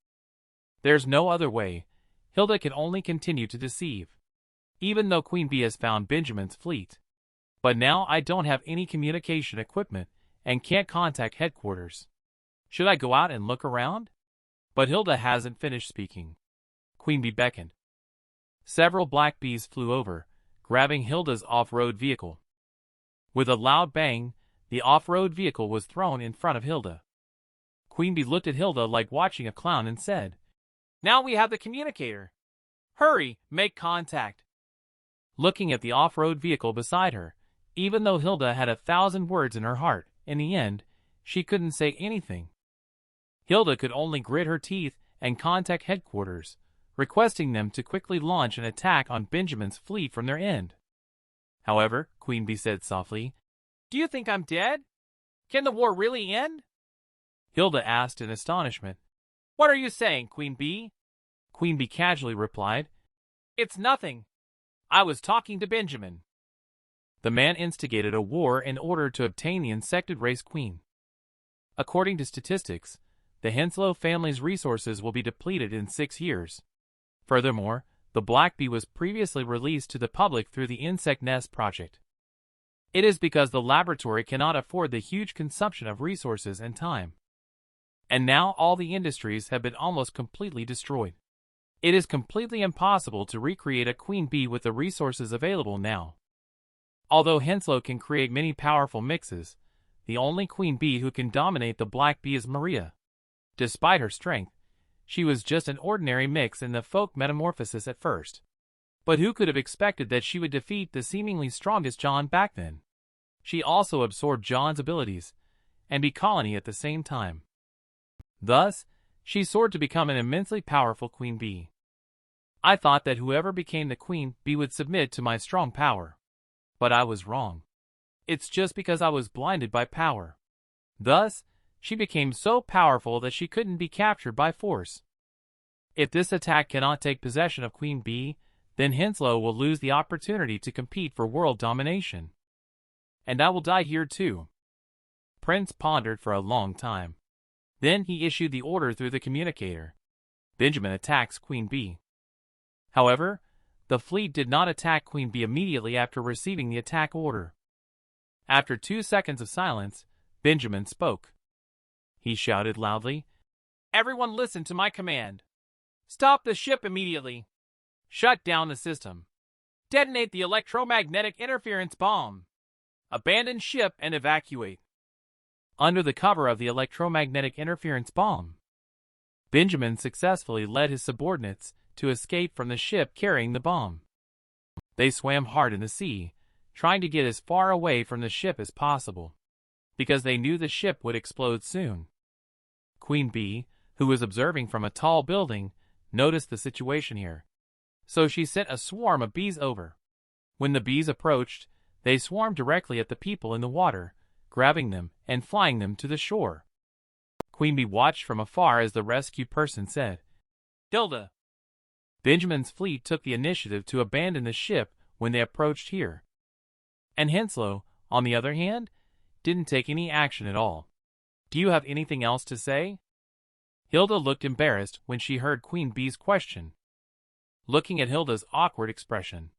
There's no other way. Hilda can only continue to deceive. Even though Queen Bee has found Benjamin's fleet, But now I don't have any communication equipment and can't contact headquarters. Should I go out and look around? But Hilda hasn't finished speaking. Queen Bee beckoned. Several black bees flew over, grabbing Hilda's off-road vehicle. With a loud bang, the off-road vehicle was thrown in front of Hilda. Queen Bee looked at Hilda like watching a clown and said,
"Now we have the communicator. Hurry, make contact."
Looking at the off-road vehicle beside her, even though Hilda had 1,000 words in her heart, in the end, she couldn't say anything. Hilda could only grit her teeth and contact headquarters, requesting them to quickly launch an attack on Benjamin's fleet from their end. However, Queen Bee said softly,
"Do you think I'm dead? Can the war really end?"
Hilda asked in astonishment.
"What are you saying, Queen Bee?"
Queen Bee casually replied,
"It's nothing. I was talking to Benjamin."
The man instigated a war in order to obtain the insected race queen. According to statistics, the Henslow family's resources will be depleted in 6 years. Furthermore, the black bee was previously released to the public through the Insect Nest Project. It is because the laboratory cannot afford the huge consumption of resources and time. And now all the industries have been almost completely destroyed. It is completely impossible to recreate a queen bee with the resources available now. Although Henslow can create many powerful mixes, the only queen bee who can dominate the black bee is Maria. Despite her strength, she was just an ordinary mix in the folk metamorphosis at first. But who could have expected that she would defeat the seemingly strongest John back then? She also absorbed John's abilities and be colony at the same time. Thus, she soared to become an immensely powerful queen bee. I thought that whoever became the queen bee would submit to my strong power. But I was wrong. It's just because I was blinded by power. Thus, she became so powerful that she couldn't be captured by force. If this attack cannot take possession of Queen Bee, then Henslow will lose the opportunity to compete for world domination. And I will die here too. Prince pondered for a long time. Then he issued the order through the communicator. Benjamin attacks Queen Bee. However, the fleet did not attack Queen Bee immediately after receiving the attack order. After 2 seconds of silence, Benjamin spoke. He shouted loudly,
"Everyone listen to my command. Stop the ship immediately. Shut down the system. Detonate the electromagnetic interference bomb. Abandon ship and evacuate."
Under the cover of the electromagnetic interference bomb, Benjamin successfully led his subordinates to escape from the ship carrying the bomb. They swam hard in the sea, trying to get as far away from the ship as possible, because they knew the ship would explode soon. Queen Bee, who was observing from a tall building, noticed the situation here. So she sent a swarm of bees over. When the bees approached, they swarmed directly at the people in the water, grabbing them and flying them to the shore. Queen Bee watched from afar as the rescue person said,
"Hilda."
Benjamin's fleet took the initiative to abandon the ship when they approached here. And Henslow, on the other hand, didn't take any action at all. Do you have anything else to say? Hilda looked embarrassed when she heard Queen Bee's question. Looking at Hilda's awkward expression,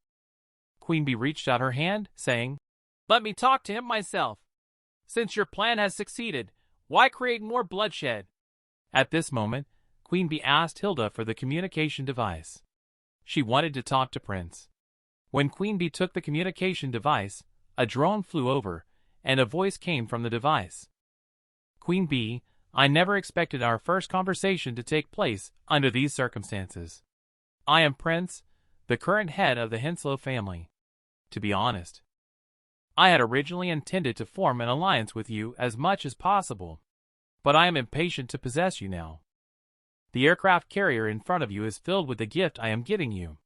Queen Bee reached out her hand, saying,
"Let me talk to him myself. Since your plan has succeeded, why create more bloodshed?"
At this moment, Queen Bee asked Hilda for the communication device. She wanted to talk to Prince. When Queen Bee took the communication device, a drone flew over, and a voice came from the device. "Queen Bee, I never expected our first conversation to take place under these circumstances. I am Prince, the current head of the Henslow family. To be honest, I had originally intended to form an alliance with you as much as possible, but I am impatient to possess you now. The aircraft carrier in front of you is filled with the gift I am giving you.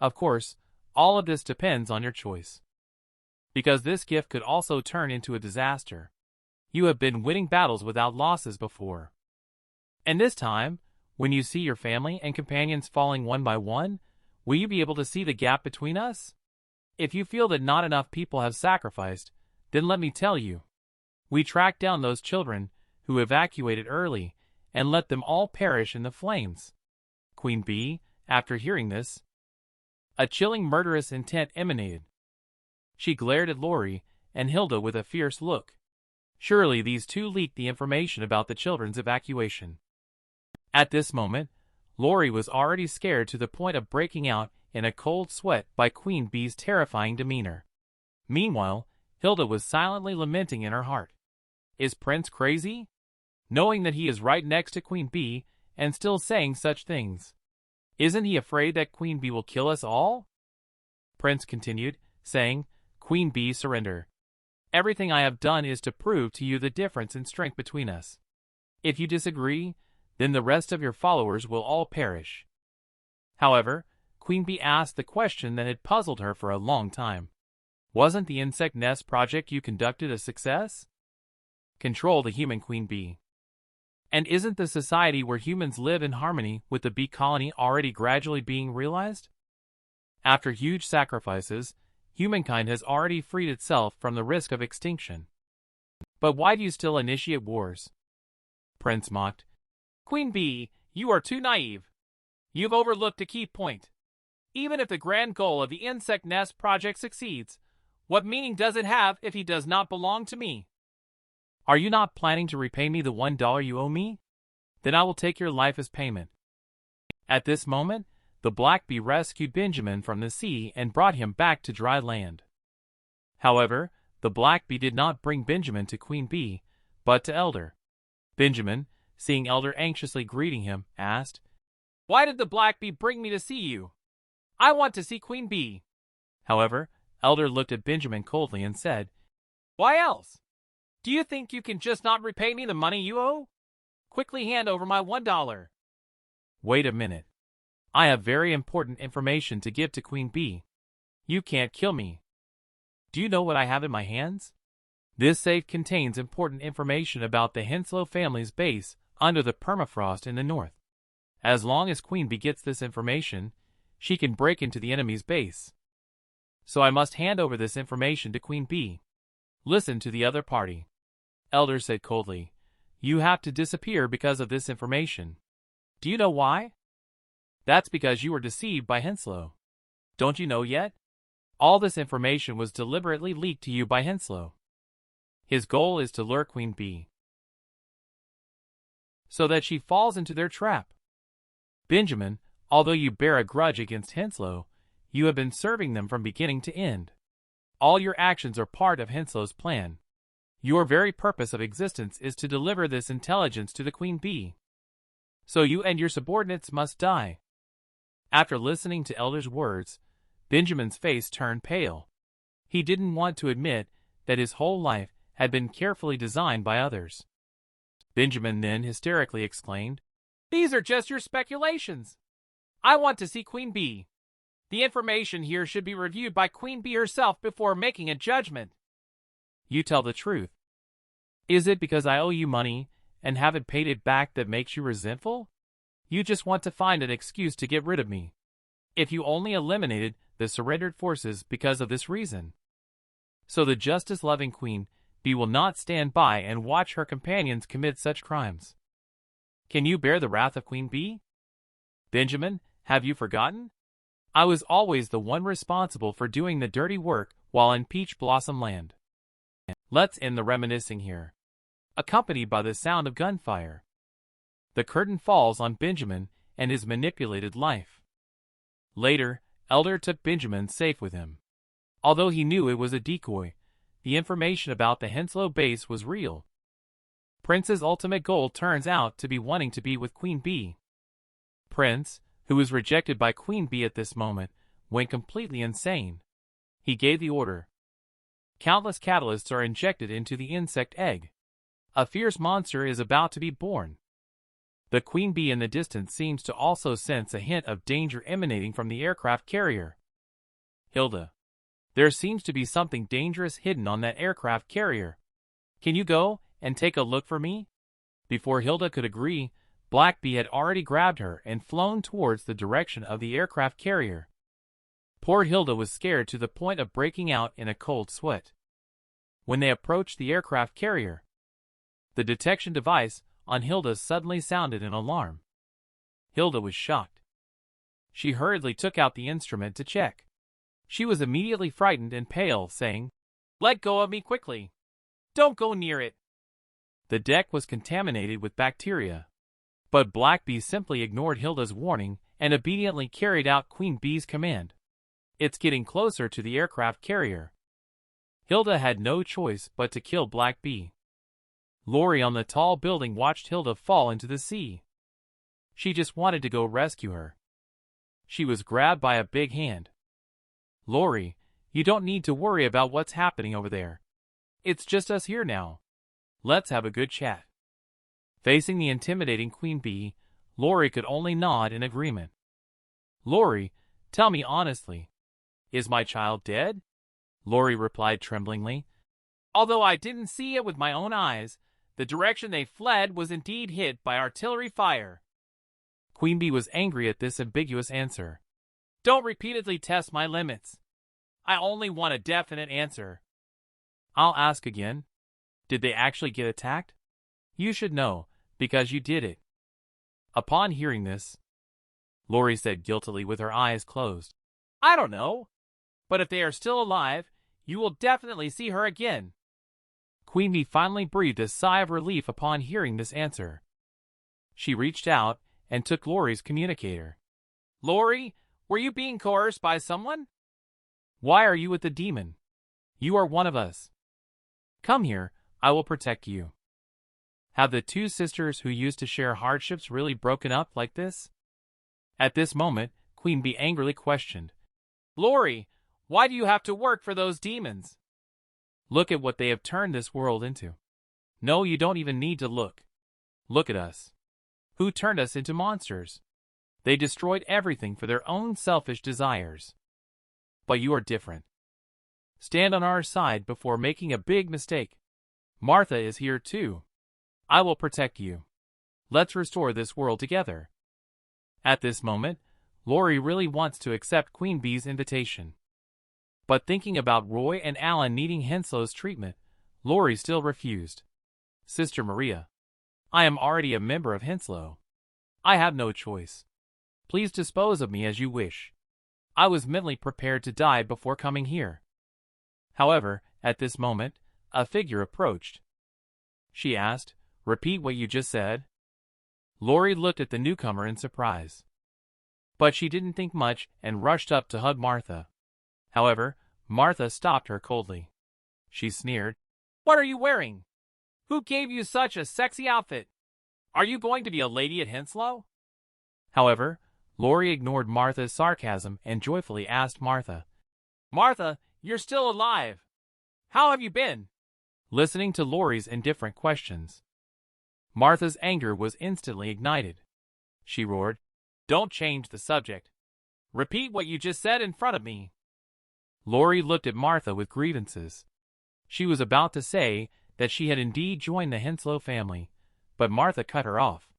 Of course, all of this depends on your choice. Because this gift could also turn into a disaster. You have been winning battles without losses before. And this time, when you see your family and companions falling one by one, will you be able to see the gap between us? If you feel that not enough people have sacrificed, then let me tell you. We tracked down those children who evacuated early and let them all perish in the flames." Queen Bee, after hearing this, a chilling murderous intent emanated. She glared at Lori and Hilda with a fierce look. Surely these two leaked the information about the children's evacuation. At this moment, Lori was already scared to the point of breaking out in a cold sweat by Queen Bee's terrifying demeanor. Meanwhile, Hilda was silently lamenting in her heart. Is Prince crazy? Knowing that he is right next to Queen Bee and still saying such things. Isn't he afraid that Queen Bee will kill us all? Prince continued, saying, Queen Bee, surrender. Everything I have done is to prove to you the difference in strength between us. If you disagree, then the rest of your followers will all perish. However, Queen Bee asked the question that had puzzled her for a long time. Wasn't the insect nest project you conducted a success? Control the human Queen Bee. And isn't the society where humans live in harmony with the bee colony already gradually being realized? After huge sacrifices, humankind has already freed itself from the risk of extinction. But why do you still initiate wars? Prince mocked.
Queen Bee, you are too naive. You've overlooked a key point. Even if the grand goal of the insect nest project succeeds, what meaning does it have if he does not belong to me?
Are you not planning to repay me the $1 you owe me? Then I will take your life as payment. At this moment, the black bee rescued Benjamin from the sea and brought him back to dry land. However, the black bee did not bring Benjamin to Queen Bee, but to Elder. Benjamin, seeing Elder anxiously greeting him, asked,
Why did the black bee bring me to see you? I want to see Queen Bee.
However, Elder looked at Benjamin coldly and said,
Why else? Do you think you can just not repay me the money you owe? Quickly hand over my $1.
Wait a minute. I have very important information to give to Queen Bee. You can't kill me. Do you know what I have in my hands? This safe contains important information about the Henslow family's base under the permafrost in the north. As long as Queen Bee gets this information, she can break into the enemy's base. So I must hand over this information to Queen Bee. Listen to the other party. Elder said coldly, You have to disappear because of this information. Do you know why? That's because you were deceived by Henslow. Don't you know yet? All this information was deliberately leaked to you by Henslow. His goal is to lure Queen Bee, so that she falls into their trap. Benjamin, although you bear a grudge against Henslow, you have been serving them from beginning to end. All your actions are part of Henslow's plan. Your very purpose of existence is to deliver this intelligence to the Queen Bee. So you and your subordinates must die. After listening to Elder's words, Benjamin's face turned pale. He didn't want to admit that his whole life had been carefully designed by others. Benjamin then hysterically exclaimed,
These are just your speculations. I want to see Queen Bee. The information here should be reviewed by Queen Bee herself before making a judgment.
You tell the truth. Is it because I owe you money and haven't paid it back that makes you resentful? You just want to find an excuse to get rid of me. If you only eliminated the surrendered forces because of this reason. So the justice-loving Queen Bee will not stand by and watch her companions commit such crimes. Can you bear the wrath of Queen Bee? Benjamin, have you forgotten? I was always the one responsible for doing the dirty work while in Peach Blossom Land. Let's end the reminiscing here, accompanied by the sound of gunfire. The curtain falls on Benjamin and his manipulated life. Later, Elder took Benjamin safe with him. Although he knew it was a decoy, the information about the Henslow base was real. Prince's ultimate goal turns out to be wanting to be with Queen Bee. Prince, who was rejected by Queen Bee at this moment, went completely insane. He gave the order. Countless catalysts are injected into the insect egg. A fierce monster is about to be born. The Queen Bee in the distance seems to also sense a hint of danger emanating from the aircraft carrier. Hilda, there seems to be something dangerous hidden on that aircraft carrier. Can you go and take a look for me? Before Hilda could agree, Black Bee had already grabbed her and flown towards the direction of the aircraft carrier. Poor Hilda was scared to the point of breaking out in a cold sweat. When they approached the aircraft carrier, the detection device on Hilda suddenly sounded an alarm. Hilda was shocked. She hurriedly took out the instrument to check. She was immediately frightened and pale, saying,
"Let go of me quickly. Don't go near it."
the deck was contaminated with bacteria. But Black Bee simply ignored Hilda's warning and obediently carried out Queen Bee's command. It's getting closer to the aircraft carrier. Hilda had no choice but to kill Black Bee. Lori on the tall building watched Hilda fall into the sea. She just wanted to go rescue her. She was grabbed by a big hand. "Lori, you don't need to worry about what's happening over there. It's just us here now. Let's have a good chat." Facing the intimidating Queen Bee, Lori could only nod in agreement. "Lori, tell me honestly, is my child dead?" Lori replied tremblingly.
"Although I didn't see it with my own eyes, the direction they fled was indeed hit by artillery fire."
Queen Bee was angry at this ambiguous answer.
"Don't repeatedly test my limits. I only want a definite answer."
"I'll ask again. Did they actually get attacked? You should know, because you did it." Upon hearing this, Lori said guiltily with her eyes closed,
"I don't know. But if they are still alive, you will definitely see her again."
Queen Bee finally breathed a sigh of relief upon hearing this answer. She reached out and took Lori's communicator.
"Lori, were you being coerced by someone?"
"Why are you with the demon? You are one of us. Come here, I will protect you." Have the two sisters who used to share hardships really broken up like this? At this moment, Queen Bee angrily questioned,
"Lori, why do you have to work for those demons?"
"Look at what they have turned this world into." "No, you don't even need to look. Look at us. Who turned us into monsters? They destroyed everything for their own selfish desires. But you are different. Stand on our side before making a big mistake. Martha is here too. I will protect you. Let's restore this world together." At this moment, Lori really wants to accept Queen Bee's invitation. But thinking about Roy and Alan needing Henslow's treatment, Lori still refused. "Sister Maria, I am already a member of Henslow. I have no choice. Please dispose of me as you wish. I was mentally prepared to die before coming here." However, at this moment, a figure approached. She asked, "Repeat what you just said." Lori looked at the newcomer in surprise. But she didn't think much and rushed up to hug Martha. However, Martha stopped her coldly. She sneered,
"What are you wearing? Who gave you such a sexy outfit? Are you going to be a lady at Henslow?"
However, Lori ignored Martha's sarcasm and joyfully asked Martha,
"Martha, you're still alive. How have you been?"
listening to Lori's indifferent questions. Martha's anger was instantly ignited. She roared,
"Don't change the subject. Repeat what you just said in front of me."
Lori looked at Martha with grievances. She was about to say that she had indeed joined the Henslow family, but Martha cut her off.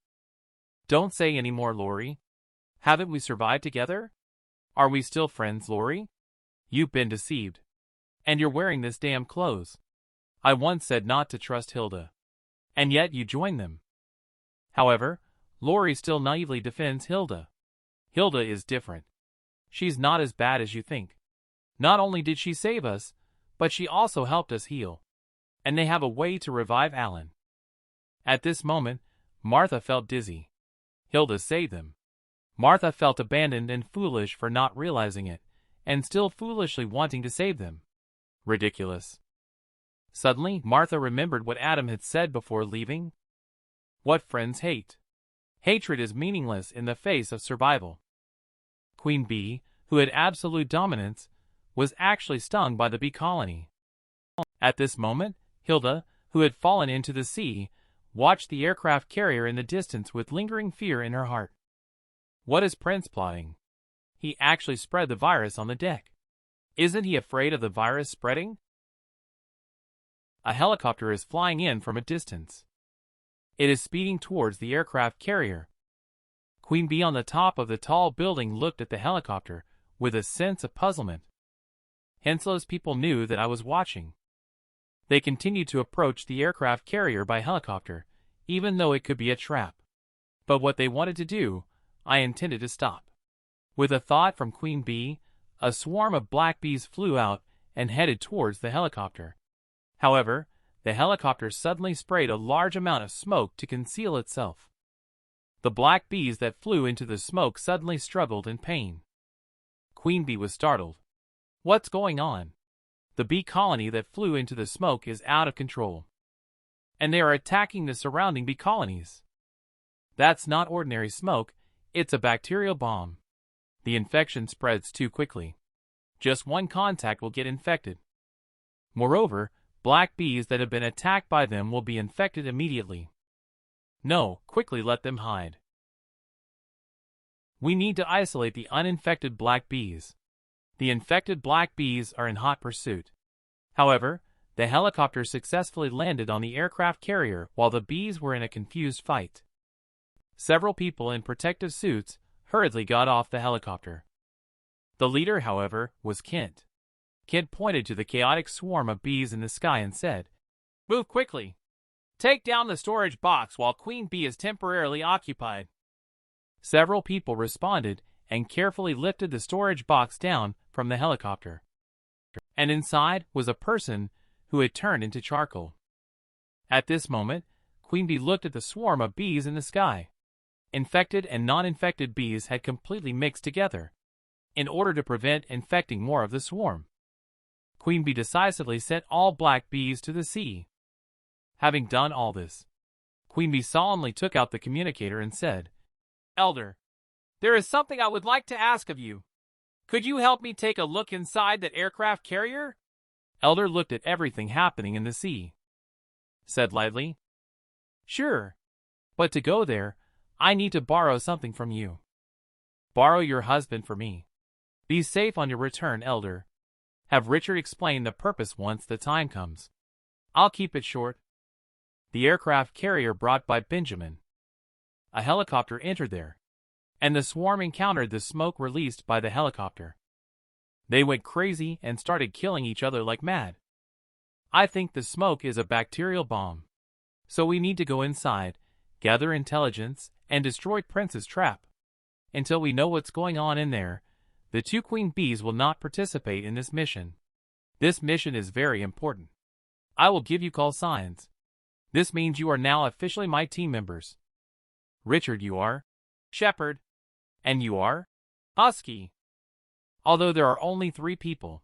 "Don't say any more, Lori. Haven't we survived together? Are we still friends, Lori? You've been deceived. And you're wearing this damn clothes. I once said not to trust Hilda. And yet you joined them." However, Lori still naively defends Hilda. "Hilda is different. She's not as bad as you think. Not only did she save us, but she also helped us heal. And they have a way to revive Alan." At this moment, Martha felt dizzy. Hilda saved them. Martha felt abandoned and foolish for not realizing it, and still foolishly wanting to save them. Ridiculous. Suddenly, Martha remembered what Adam had said before leaving. What friends hate. Hatred is meaningless in the face of survival. Queen Bee, who had absolute dominance, was actually stung by the bee colony. At this moment, Hilda, who had fallen into the sea, watched the aircraft carrier in the distance with lingering fear in her heart. What is Prince plotting? He actually spread the virus on the deck. Isn't he afraid of the virus spreading? A helicopter is flying in from a distance. It is speeding towards the aircraft carrier. Queen Bee on the top of the tall building looked at the helicopter with a sense of puzzlement. Henslow's people knew that I was watching. They continued to approach the aircraft carrier by helicopter, even though it could be a trap. But what they wanted to do, I intended to stop. With a thought from Queen Bee, a swarm of black bees flew out and headed towards the helicopter. However, the helicopter suddenly sprayed a large amount of smoke to conceal itself. The black bees that flew into the smoke suddenly struggled in pain. Queen Bee was startled. What's going on? The bee colony that flew into the smoke is out of control, and they are attacking the surrounding bee colonies. That's not ordinary smoke, it's a bacterial bomb. The infection spreads too quickly. Just one contact will get infected. Moreover, black bees that have been attacked by them will be infected immediately. No, quickly let them hide. We need to isolate the uninfected black bees. The infected black bees are in hot pursuit. However, the helicopter successfully landed on the aircraft carrier while the bees were in a confused fight. Several people in protective suits hurriedly got off the helicopter. The leader, however, was Kent. Kent pointed to the chaotic swarm of bees in the sky and said,
"Move quickly. Take down the storage box while Queen Bee is temporarily occupied."
Several people responded and carefully lifted the storage box down from the helicopter. And inside was a person who had turned into charcoal. At this moment, Queen Bee looked at the swarm of bees in the sky. Infected and non-infected bees had completely mixed together. In order to prevent infecting more of the swarm, Queen Bee decisively sent all black bees to the sea. Having done all this, Queen Bee solemnly took out the communicator and said,
"Elder, there is something I would like to ask of you. Could you help me take a look inside that aircraft carrier?"
Elder looked at everything happening in the sea. Said lightly, "Sure. But to go there, I need to borrow something from you. Borrow your husband for me. Be safe on your return, Elder. Have Richard explain the purpose once the time comes. I'll keep it short." The aircraft carrier brought by Benjamin. A helicopter entered there, and the swarm encountered the smoke released by the helicopter. They went crazy and started killing each other like mad. I think the smoke is a bacterial bomb. So we need to go inside, gather intelligence, and destroy Prince's trap. Until we know what's going on in there, the two queen bees will not participate in this mission. This mission is very important. I will give you call signs. This means you are now officially my team members. Richard, you are
Shepherd.
And you are
Husky.
Although there are only 3 people.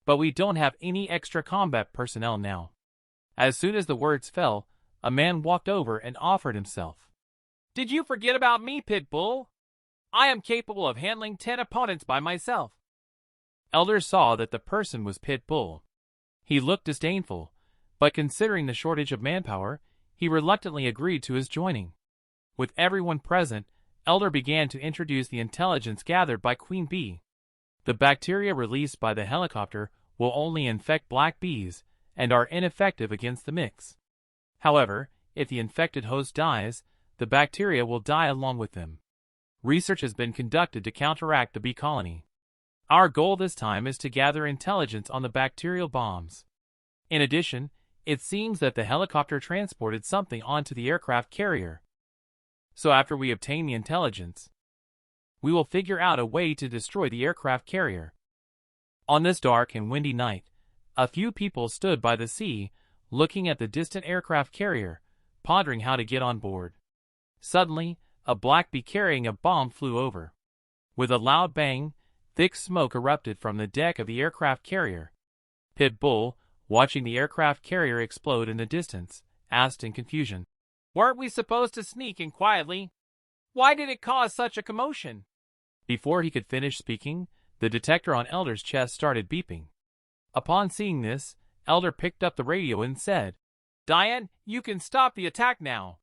But we don't have any extra combat personnel now. As soon as the words fell, a man walked over and offered himself.
"Did you forget about me, Pitbull? I am capable of handling 10 opponents by myself."
Elder saw that the person was Pitbull. He looked disdainful, but considering the shortage of manpower, he reluctantly agreed to his joining. With everyone present, Elder began to introduce the intelligence gathered by Queen Bee. The bacteria released by the helicopter will only infect black bees and are ineffective against the mix. However, if the infected host dies, the bacteria will die along with them. Research has been conducted to counteract the bee colony. Our goal this time is to gather intelligence on the bacterial bombs. In addition, it seems that the helicopter transported something onto the aircraft carrier. So after we obtain the intelligence, we will figure out a way to destroy the aircraft carrier. On this dark and windy night, a few people stood by the sea, looking at the distant aircraft carrier, pondering how to get on board. Suddenly, a black bee carrying a bomb flew over. With a loud bang, thick smoke erupted from the deck of the aircraft carrier. Pitbull, watching the aircraft carrier explode in the distance, asked in confusion,
"Weren't we supposed to sneak in quietly? Why did it cause such a commotion?"
Before he could finish speaking, the detector on Elder's chest started beeping. Upon seeing this, Elder picked up the radio and said,
"Diane, you can stop the attack now.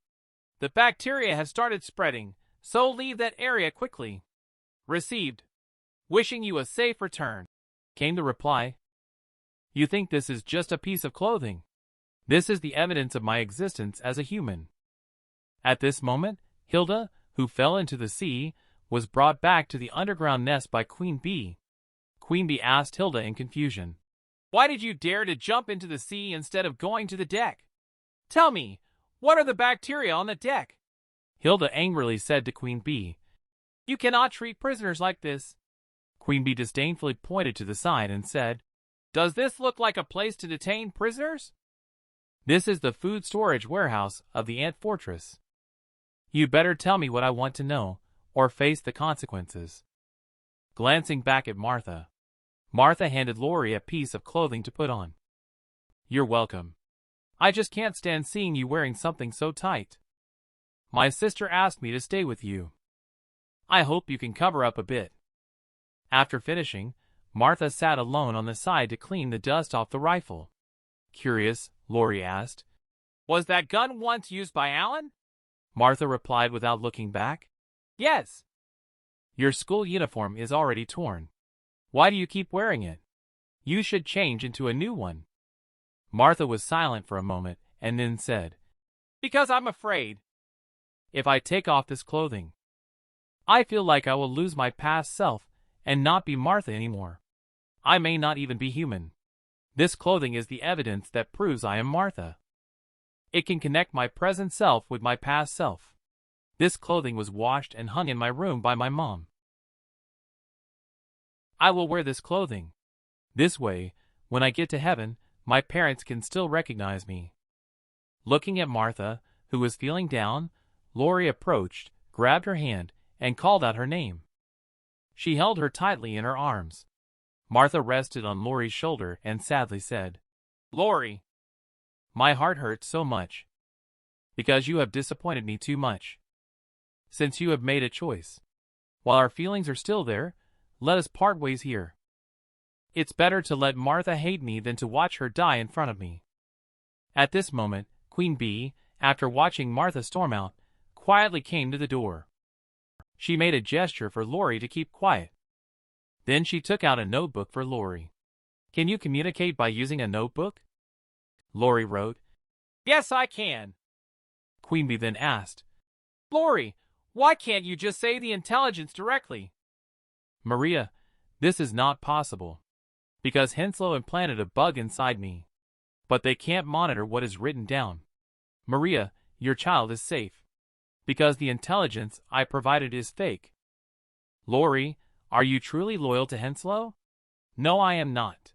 The bacteria has started spreading, so leave that area quickly." "Received. Wishing you a safe return,"
came the reply. "You think this is just a piece of clothing? This is the evidence of my existence as a human." At this moment, Hilda, who fell into the sea, was brought back to the underground nest by Queen Bee. Queen Bee asked Hilda in confusion,
"Why did you dare to jump into the sea instead of going to the deck? Tell me, what are the bacteria on the deck?"
Hilda angrily said to Queen Bee,
"You cannot treat prisoners like this."
Queen Bee disdainfully pointed to the sign and said,
Does this look like a place to detain prisoners?
This is the food storage warehouse of the Ant Fortress. You'd better tell me what I want to know, or face the consequences. Glancing back at Martha, Martha handed Lori a piece of clothing to put on. You're welcome. I just can't stand seeing you wearing something so tight. My sister asked me to stay with you. I hope you can cover up a bit. After finishing, Martha sat alone on the side to clean the dust off the rifle. Curious, Lori asked.
Was that gun once used by Alan?
Martha replied without looking back.
Yes.
Your school uniform is already torn. Why do you keep wearing it? You should change into a new one. Martha was silent for a moment and then said,
Because I'm afraid.
If I take off this clothing, I feel like I will lose my past self and not be Martha anymore. I may not even be human. This clothing is the evidence that proves I am Martha. It can connect my present self with my past self. This clothing was washed and hung in my room by my mom. I will wear this clothing. This way, when I get to heaven, my parents can still recognize me. Looking at Martha, who was feeling down, Lori approached, grabbed her hand, and called out her name. She held her tightly in her arms. Martha rested on Lori's shoulder and sadly said,
Lori,
my heart hurts so much. Because you have disappointed me too much. Since you have made a choice. While our feelings are still there, let us part ways here. It's better to let Martha hate me than to watch her die in front of me. At this moment, Queen Bee, after watching Martha storm out, quietly came to the door. She made a gesture for Lori to keep quiet. Then she took out a notebook for Lori. Can you communicate by using a notebook? Lori wrote.
Yes, I can.
Queen Bee then asked,
Lori, why can't you just say the intelligence directly?
Maria, this is not possible. Because Henslow implanted a bug inside me. But they can't monitor what is written down. Maria, your child is safe. Because the intelligence I provided is fake. Lori, are you truly loyal to Henslow? No, I am not.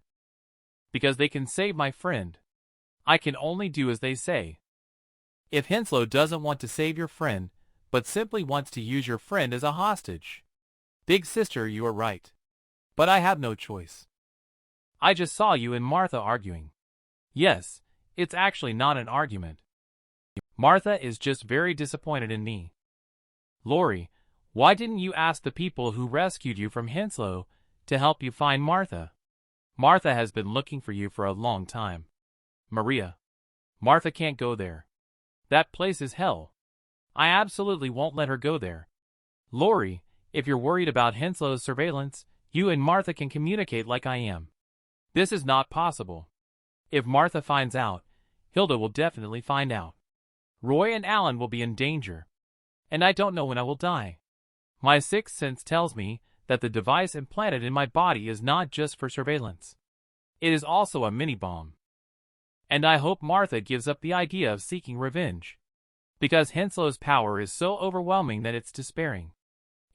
Because they can save my friend. I can only do as they say. If Henslow doesn't want to save your friend, but simply wants to use your friend as a hostage. Big sister, you are right. But I have no choice. I just saw you and Martha arguing. Yes, it's actually not an argument. Martha is just very disappointed in me. Lori, why didn't you ask the people who rescued you from Henslow to help you find Martha? Martha has been looking for you for a long time. Maria, Martha can't go there. That place is hell. I absolutely won't let her go there. Lori, if you're worried about Henslow's surveillance, you and Martha can communicate like I am. This is not possible. If Martha finds out, Hilda will definitely find out. Roy and Alan will be in danger. And I don't know when I will die. My sixth sense tells me that the device implanted in my body is not just for surveillance. It is also a mini-bomb. And I hope Martha gives up the idea of seeking revenge. Because Henslow's power is so overwhelming that it's despairing.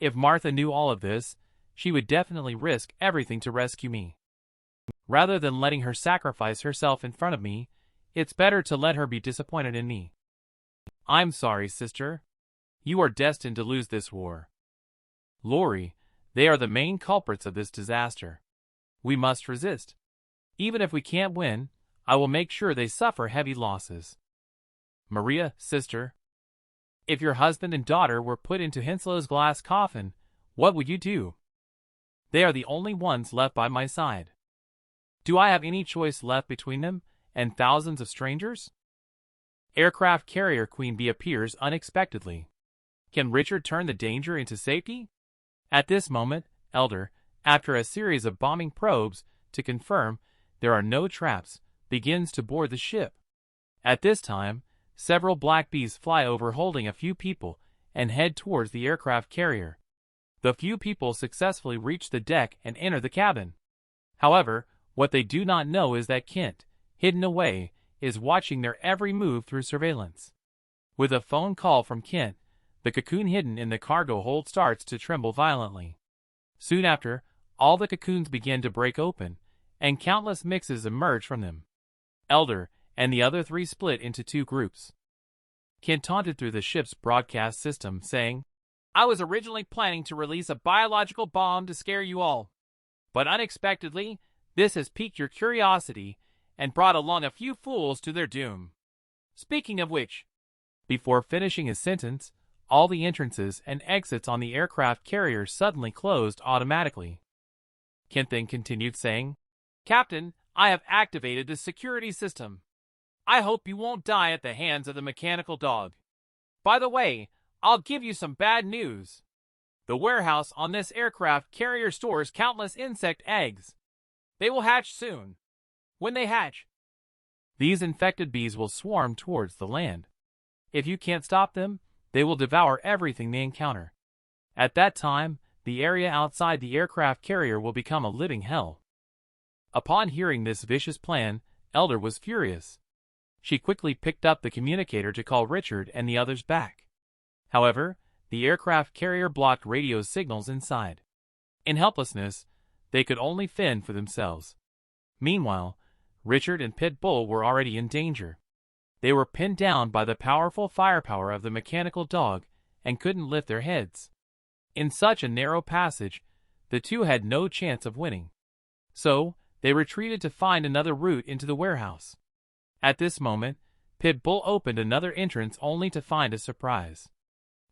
If Martha knew all of this, she would definitely risk everything to rescue me. Rather than letting her sacrifice herself in front of me, it's better to let her be disappointed in me. I'm sorry, sister. You are destined to lose this war. Lori, they are the main culprits of this disaster. We must resist. Even if we can't win, I will make sure they suffer heavy losses. Maria, sister, if your husband and daughter were put into Henslow's glass coffin, what would you do? They are the only ones left by my side. Do I have any choice left between them and thousands of strangers? Aircraft carrier Queen Bee appears unexpectedly. Can Richard turn the danger into safety? At this moment, Elder, after a series of bombing probes to confirm there are no traps, begins to board the ship. At this time, several black bees fly over holding a few people and head towards the aircraft carrier. The few people successfully reach the deck and enter the cabin. However, what they do not know is that Kent, hidden away, is watching their every move through surveillance. With a phone call from Kent, the cocoon hidden in the cargo hold starts to tremble violently. Soon after, All the cocoons began to break open, and countless mixes emerged from them. Elder and the other three split into two groups. Kent taunted through the ship's broadcast system, saying,
I was originally planning to release a biological bomb to scare you all. But unexpectedly, this has piqued your curiosity and brought along a few fools to their doom. Speaking of which,
before finishing his sentence, all the entrances and exits on the aircraft carrier suddenly closed automatically. Kent then continued, saying,
Captain, I have activated the security system. I hope you won't die at the hands of the mechanical dog. By the way, I'll give you some bad news. The warehouse on this aircraft carrier stores countless insect eggs. They will hatch soon. When they hatch,
these infected bees will swarm towards the land. If you can't stop them, they will devour everything they encounter. At that time, the area outside the aircraft carrier will become a living hell. Upon hearing this vicious plan, Elder was furious. She quickly picked up the communicator to call Richard and the others back. However, the aircraft carrier blocked radio signals inside. In helplessness, they could only fend for themselves. Meanwhile, Richard and Pitbull were already in danger. They were pinned down by the powerful firepower of the mechanical dog and couldn't lift their heads. In such a narrow passage, the two had no chance of winning. So, they retreated to find another route into the warehouse. At this moment, Pitbull opened another entrance only to find a surprise.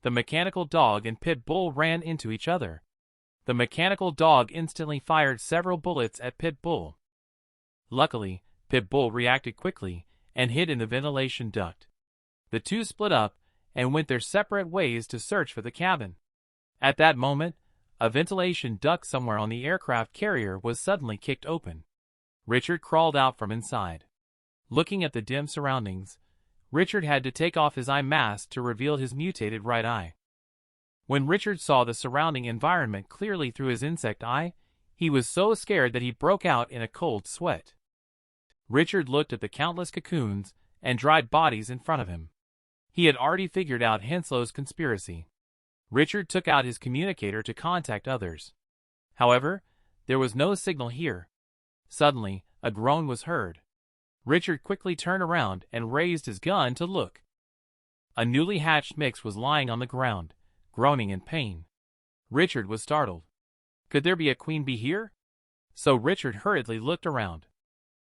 The mechanical dog and Pitbull ran into each other. The mechanical dog instantly fired several bullets at Pitbull. Luckily, Pitbull reacted quickly and hid in the ventilation duct. The two split up and went their separate ways to search for the cabin. At that moment, a ventilation duct somewhere on the aircraft carrier was suddenly kicked open. Richard crawled out from inside. Looking at the dim surroundings, Richard had to take off his eye mask to reveal his mutated right eye. When Richard saw the surrounding environment clearly through his insect eye, he was so scared that he broke out in a cold sweat. Richard looked at the countless cocoons and dried bodies in front of him. He had already figured out Henslow's conspiracy. Richard took out his communicator to contact others. However, there was no signal here. Suddenly, a groan was heard. Richard quickly turned around and raised his gun to look. A newly hatched mix was lying on the ground, groaning in pain. Richard was startled. Could there be a queen bee here? So Richard hurriedly looked around.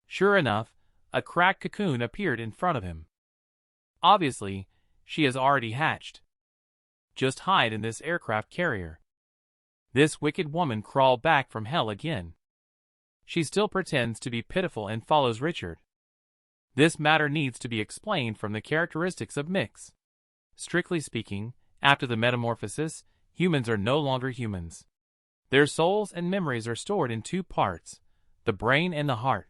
Sure enough, a cracked cocoon appeared in front of him. Obviously, she has already hatched. Just hide in this aircraft carrier. This wicked woman crawled back from hell again. She still pretends to be pitiful and follows Richard. This matter needs to be explained from the characteristics of mix. Strictly speaking, after the metamorphosis, humans are no longer humans. Their souls and memories are stored in two parts, the brain and the heart.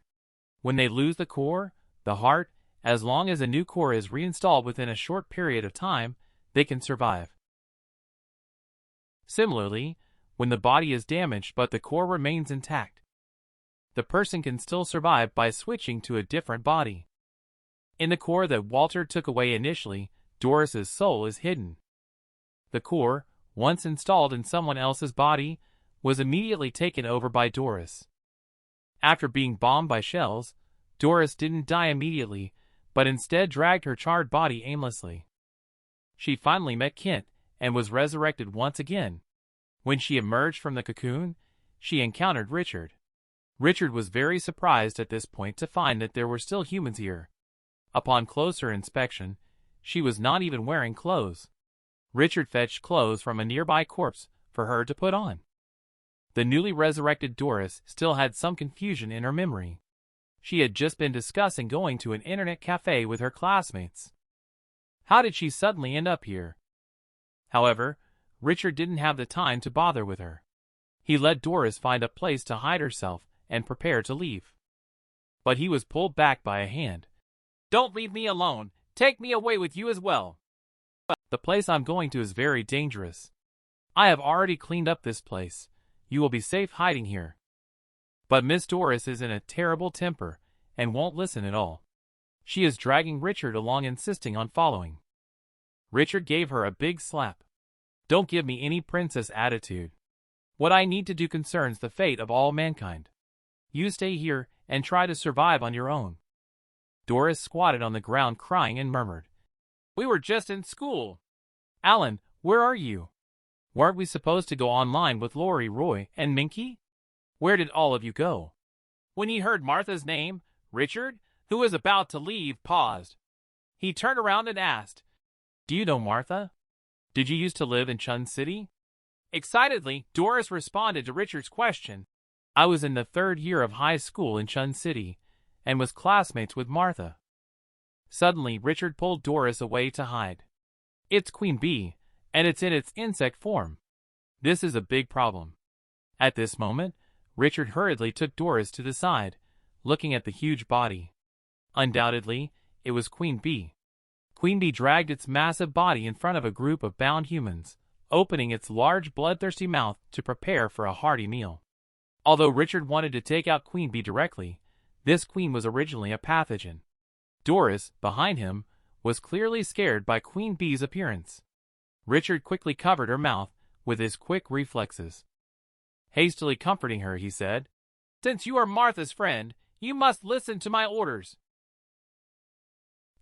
When they lose the core, the heart, as long as a new core is reinstalled within a short period of time, they can survive. Similarly, when the body is damaged but the core remains intact, the person can still survive by switching to a different body. In the core that Walter took away initially, Doris's soul is hidden. The core, once installed in someone else's body, was immediately taken over by Doris. After being bombed by shells, Doris didn't die immediately, but instead dragged her charred body aimlessly. She finally met Kent and was resurrected once again. When she emerged from the cocoon, she encountered Richard. Richard was very surprised at this point to find that there were still humans here. Upon closer inspection, she was not even wearing clothes. Richard fetched clothes from a nearby corpse for her to put on. The newly resurrected Doris still had some confusion in her memory. She had just been discussing going to an internet cafe with her classmates. How did she suddenly end up here? However, Richard didn't have the time to bother with her. He let Doris find a place to hide herself and prepare to leave. But he was pulled back by a hand.
Don't leave me alone. Take me away with you as well.
The place I'm going to is very dangerous. I have already cleaned up this place. You will be safe hiding here. But Miss Doris is in a terrible temper and won't listen at all. She is dragging Richard along, insisting on following. Richard gave her a big slap. Don't give me any princess attitude. What I need to do concerns the fate of all mankind. You stay here and try to survive on your own. Doris squatted on the ground crying and murmured,
We were just in school.
Alan, where are you? Weren't we supposed to go online with Lori, Roy, and Minky? Where did all of you go?
When he heard Martha's name, Richard, who was about to leave, paused. He turned around and asked,
Do you know Martha? Did you used to live in Chun City?
Excitedly, Doris responded to Richard's question.
I was in the 3rd year of high school in Chun City, and was classmates with Martha. Suddenly, Richard pulled Doris away to hide. It's Queen Bee, and it's in its insect form. This is a big problem. At this moment, Richard hurriedly took Doris to the side, looking at the huge body. Undoubtedly, it was Queen Bee. Queen Bee dragged its massive body in front of a group of bound humans, opening its large bloodthirsty mouth to prepare for a hearty meal. Although Richard wanted to take out Queen Bee directly, this queen was originally a pathogen. Doris, behind him, was clearly scared by Queen Bee's appearance. Richard quickly covered her mouth with his quick reflexes. Hastily comforting her, he said,
Since you are Martha's friend, you must listen to my orders.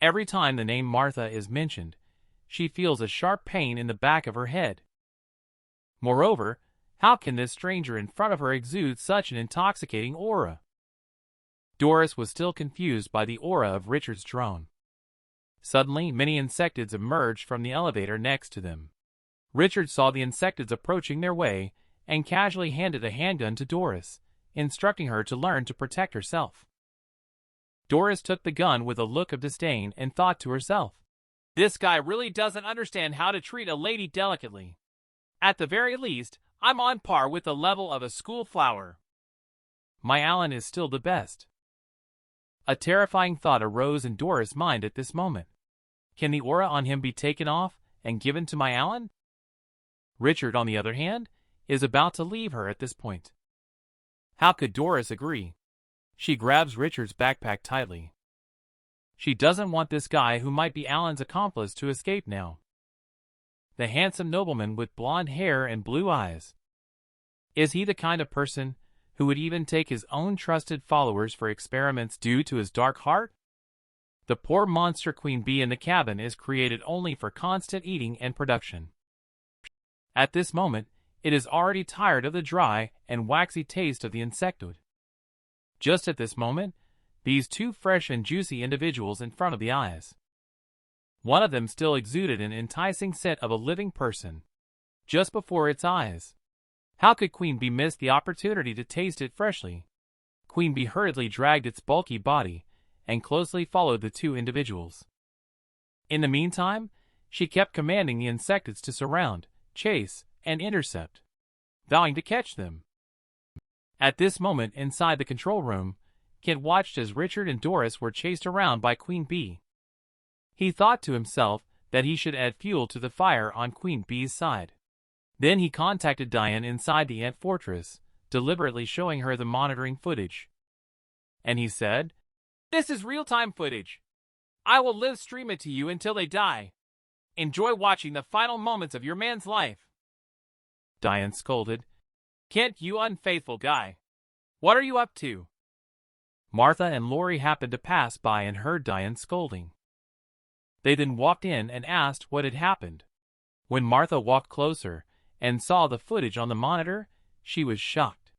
Every time the name Martha is mentioned, she feels a sharp pain in the back of her head. Moreover, how can this stranger in front of her exude such an intoxicating aura? Doris was still confused by the aura of Richard's drone. Suddenly, many insectids emerged from the elevator next to them. Richard saw the insectids approaching their way and casually handed a handgun to Doris, instructing her to learn to protect herself. Doris took the gun with a look of disdain and thought to herself,
This guy really doesn't understand how to treat a lady delicately. At the very least, I'm on par with the level of a school flower.
My Alan is still the best. A terrifying thought arose in Doris' mind at this moment. Can the aura on him be taken off and given to my Alan? Richard, on the other hand, is about to leave her at this point. How could Doris agree? She grabs Richard's backpack tightly. She doesn't want this guy who might be Alan's accomplice to escape now. The handsome nobleman with blonde hair and blue eyes. Is he the kind of person who would even take his own trusted followers for experiments due to his dark heart? The poor monster Queen Bee in the cabin is created only for constant eating and production. At this moment, it is already tired of the dry and waxy taste of the insectoid. Just at this moment, these two fresh and juicy individuals in front of the eyes. One of them still exuded an enticing scent of a living person. Just before its eyes. How could Queen Bee miss the opportunity to taste it freshly? Queen Bee hurriedly dragged its bulky body and closely followed the two individuals. In the meantime, she kept commanding the insectids to surround, chase, and intercept, vowing to catch them. At this moment inside the control room, Kent watched as Richard and Doris were chased around by Queen Bee. He thought to himself that he should add fuel to the fire on Queen Bee's side. Then he contacted Diane inside the ant fortress, deliberately showing her the monitoring footage. And he said,
This is real-time footage. I will live stream it to you until they die. Enjoy watching the final moments of your man's life.
Diane scolded.
Kent, you unfaithful guy. What are you up to?
Martha and Lori happened to pass by and heard Diane scolding. They then walked in and asked what had happened. When Martha walked closer and saw the footage on the monitor, she was shocked.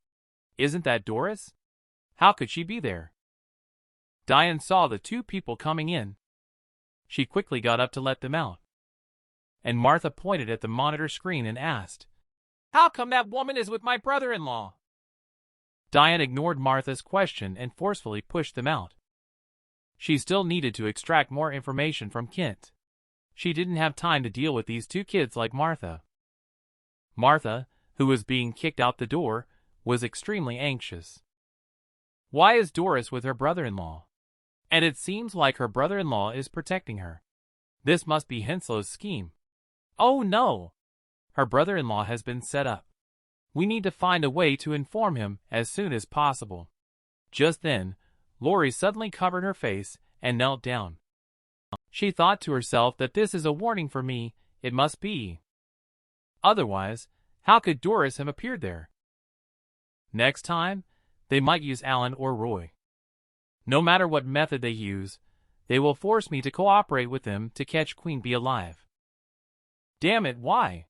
Isn't that Doris? How could she be there? Diane saw the two people coming in. She quickly got up to let them out. And Martha pointed at the monitor screen and asked,
How come that woman is with my brother-in-law?
Diane ignored Martha's question and forcefully pushed them out. She still needed to extract more information from Kent. She didn't have time to deal with these two kids like Martha. Martha, who was being kicked out the door, was extremely anxious. Why is Doris with her brother-in-law? And it seems like her brother-in-law is protecting her. This must be Henslow's scheme. Oh no! Her brother-in-law has been set up. We need to find a way to inform him as soon as possible. Just then, Lori suddenly covered her face and knelt down. She thought to herself that this is a warning for me, it must be. Otherwise, how could Doris have appeared there? Next time, they might use Alan or Roy. No matter what method they use, they will force me to cooperate with them to catch Queen Bee alive. Damn it, why?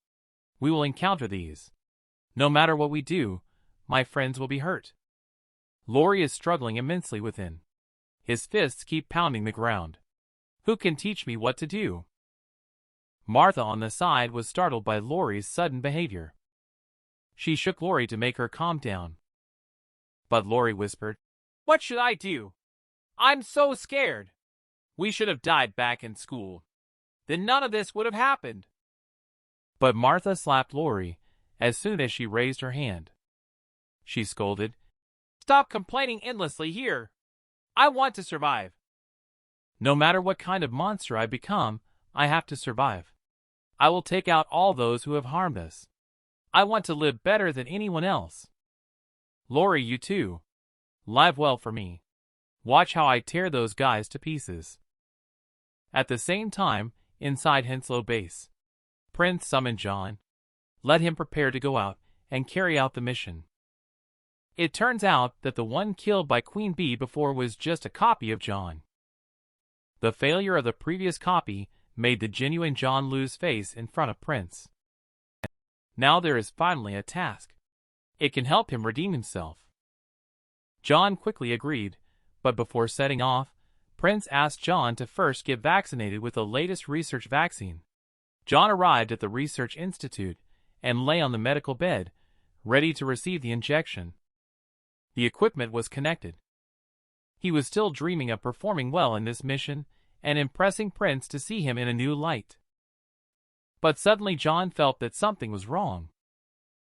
We will encounter these. No matter what we do, my friends will be hurt. Laurie is struggling immensely within. His fists keep pounding the ground. Who can teach me what to do? Martha on the side was startled by Laurie's sudden behavior. She shook Laurie to make her calm down. But Laurie whispered,
"What should I do? I'm so scared. We should have died back in school. Then none of this would have happened."
But Martha slapped Laurie as soon as she raised her hand. She scolded,
"Stop complaining endlessly here. I want to survive."
"No matter what kind of monster I become, I have to survive. I will take out all those who have harmed us. I want to live better than anyone else. Laurie, you too. Live well for me. Watch how I tear those guys to pieces." At the same time, inside Henslow Base, Prince summoned John. Let him prepare to go out and carry out the mission. It turns out that the one killed by Queen Bee before was just a copy of John. The failure of the previous copy made the genuine John lose face in front of Prince. Now there is finally a task. It can help him redeem himself. John quickly agreed, but before setting off, Prince asked John to first get vaccinated with the latest research vaccine. John arrived at the Research Institute and lay on the medical bed, ready to receive the injection. The equipment was connected. He was still dreaming of performing well in this mission and impressing Prince to see him in a new light. But suddenly John felt that something was wrong.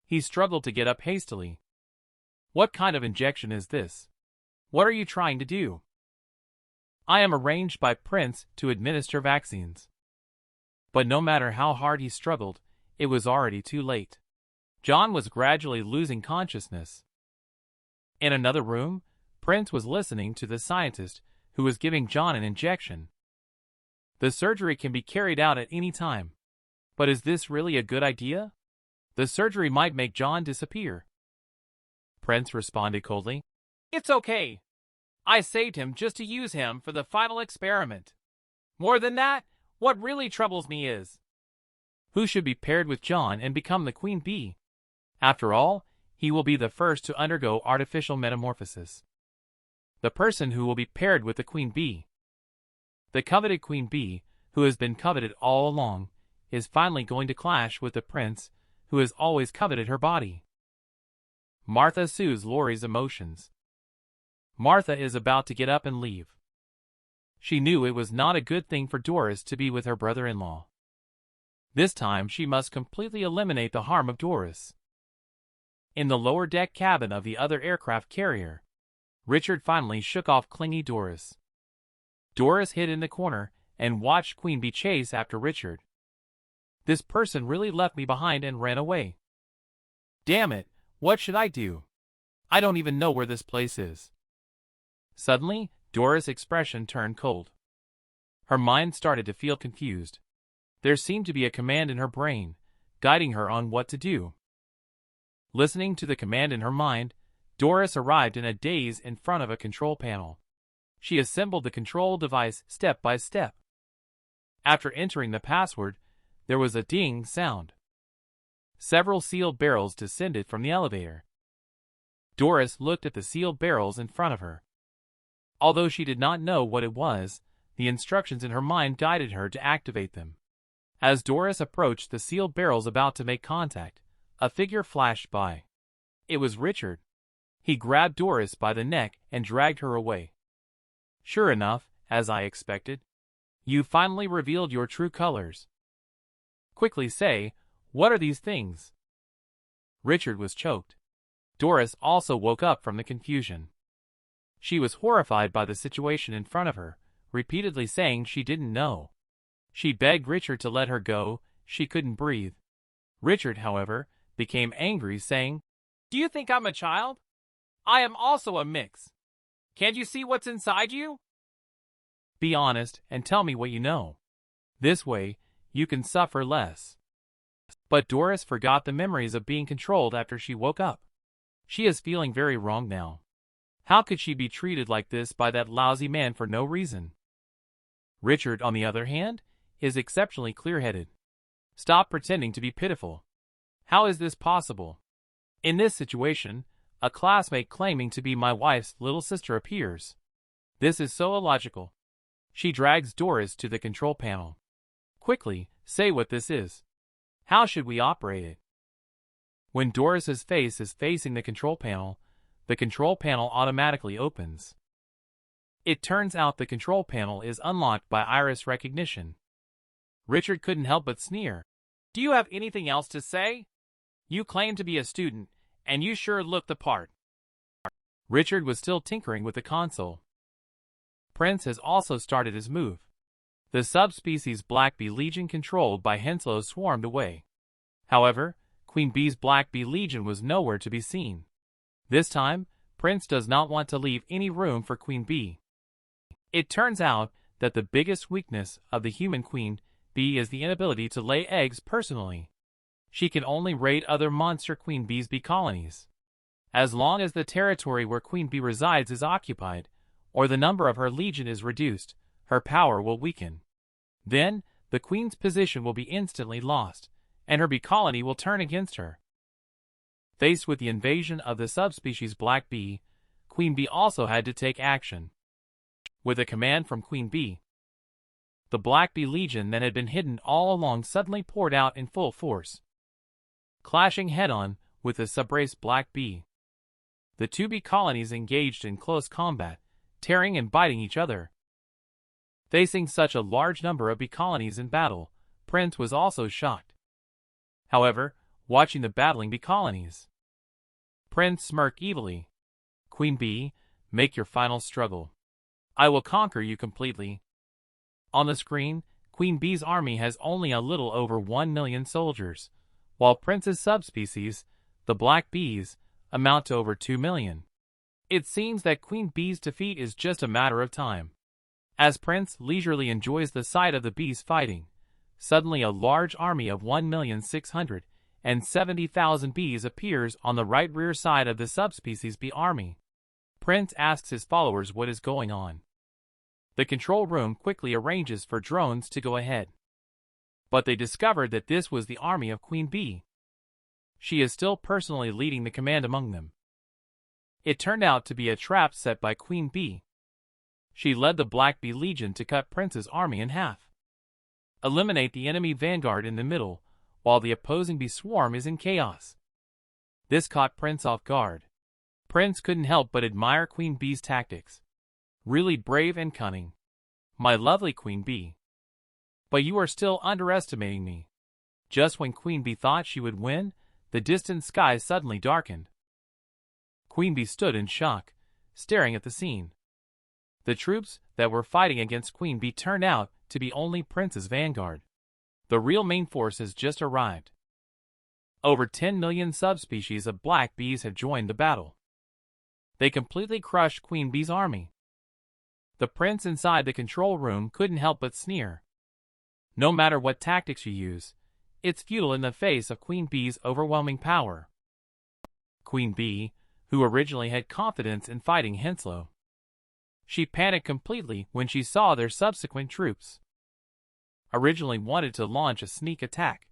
He struggled to get up hastily. "What kind of injection is this? What are you trying to do?" "I am arranged by Prince to administer vaccines." But no matter how hard he struggled, it was already too late. John was gradually losing consciousness. In another room, Prince was listening to the scientist who was giving John an injection. "The surgery can be carried out at any time. But is this really a good idea? The surgery might make John disappear." Prince responded coldly,
"It's okay. I saved him just to use him for the final experiment. More than that, what really troubles me is
who should be paired with John and become the Queen Bee. After all, he will be the first to undergo artificial metamorphosis. The person who will be paired with the Queen Bee. The coveted Queen Bee, who has been coveted all along, is finally going to clash with the prince who has always coveted her body." Martha soothes Laurie's emotions. Martha is about to get up and leave. She knew it was not a good thing for Doris to be with her brother-in-law. This time she must completely eliminate the harm of Doris. In the lower deck cabin of the other aircraft carrier, Richard finally shook off clingy Doris. Doris hid in the corner and watched Queen Bee chase after Richard. "This person really left me behind and ran away. Damn it, what should I do? I don't even know where this place is." Suddenly, Doris' expression turned cold. Her mind started to feel confused. There seemed to be a command in her brain, guiding her on what to do. Listening to the command in her mind, Doris arrived in a daze in front of a control panel. She assembled the control device step by step. After entering the password, there was a ding sound. Several sealed barrels descended from the elevator. Doris looked at the sealed barrels in front of her. Although she did not know what it was, the instructions in her mind guided her to activate them. As Doris approached the sealed barrels about to make contact, a figure flashed by. It was Richard. He grabbed Doris by the neck and dragged her away. "Sure enough, as I expected, you finally revealed your true colors. Quickly say, what are these things?" Richard was choked. Doris also woke up from the confusion. She was horrified by the situation in front of her, repeatedly saying she didn't know. She begged Richard to let her go, she couldn't breathe. Richard, however, became angry, saying,
"Do you think I'm a child? I am also a mix. Can't you see what's inside you?
Be honest and tell me what you know. This way, you can suffer less." But Doris forgot the memories of being controlled after she woke up. She is feeling very wrong now. How could she be treated like this by that lousy man for no reason? Richard, on the other hand, is exceptionally clear-headed. Stop pretending to be pitiful. How is this possible? In this situation, a classmate claiming to be my wife's little sister appears. This is so illogical. She drags Doris to the control panel. Quickly, say what this is. How should we operate it? When Doris's face is facing the control panel automatically opens. It turns out the control panel is unlocked by iris recognition. Richard couldn't help but sneer.
Do you have anything else to say? You claim to be a student, and you sure look the part.
Richard was still tinkering with the console. Prince has also started his move. The subspecies Black Bee Legion controlled by Henslow swarmed away. However, Queen Bee's Black Bee Legion was nowhere to be seen. This time, Prince does not want to leave any room for Queen Bee. It turns out that the biggest weakness of the human Queen Bee is the inability to lay eggs personally. She can only raid other monster Queen Bee's bee colonies. As long as the territory where Queen Bee resides is occupied, or the number of her legion is reduced, her power will weaken. Then, the Queen's position will be instantly lost, and her bee colony will turn against her. Faced with the invasion of the subspecies Black Bee, Queen Bee also had to take action. With a command from Queen Bee, the Black Bee Legion that had been hidden all along suddenly poured out in full force, clashing head-on with the subrace Black Bee. The two bee colonies engaged in close combat, tearing and biting each other. Facing such a large number of bee colonies in battle, Prince was also shocked. However, watching the battling bee colonies, Prince smirked evilly. Queen Bee, make your final struggle. I will conquer you completely. On the screen, Queen Bee's army has only a little over 1 million soldiers, while Prince's subspecies, the Black Bees, amount to over 2 million. It seems that Queen Bee's defeat is just a matter of time. As Prince leisurely enjoys the sight of the bees fighting, suddenly a large army of 1,670,000 bees appears on the right rear side of the subspecies bee army. Prince asks his followers what is going on. The control room quickly arranges for drones to go ahead. But they discovered that this was the army of Queen Bee. She is still personally leading the command among them. It turned out to be a trap set by Queen Bee. She led the Black Bee Legion to cut Prince's army in half, eliminate the enemy vanguard in the middle, while the opposing bee swarm is in chaos. This caught Prince off guard. Prince couldn't help but admire Queen Bee's tactics. Really brave and cunning. My lovely Queen Bee. But you are still underestimating me. Just when Queen Bee thought she would win, the distant sky suddenly darkened. Queen Bee stood in shock, staring at the scene. The troops that were fighting against Queen Bee turned out to be only Prince's vanguard. The real main force has just arrived. Over 10 million subspecies of black bees have joined the battle. They completely crushed Queen Bee's army. The prince inside the control room couldn't help but sneer. No matter what tactics you use, it's futile in the face of Queen Bee's overwhelming power. Queen Bee, who originally had confidence in fighting Henslow, she panicked completely when she saw their subsequent troops. Originally wanted to launch a sneak attack.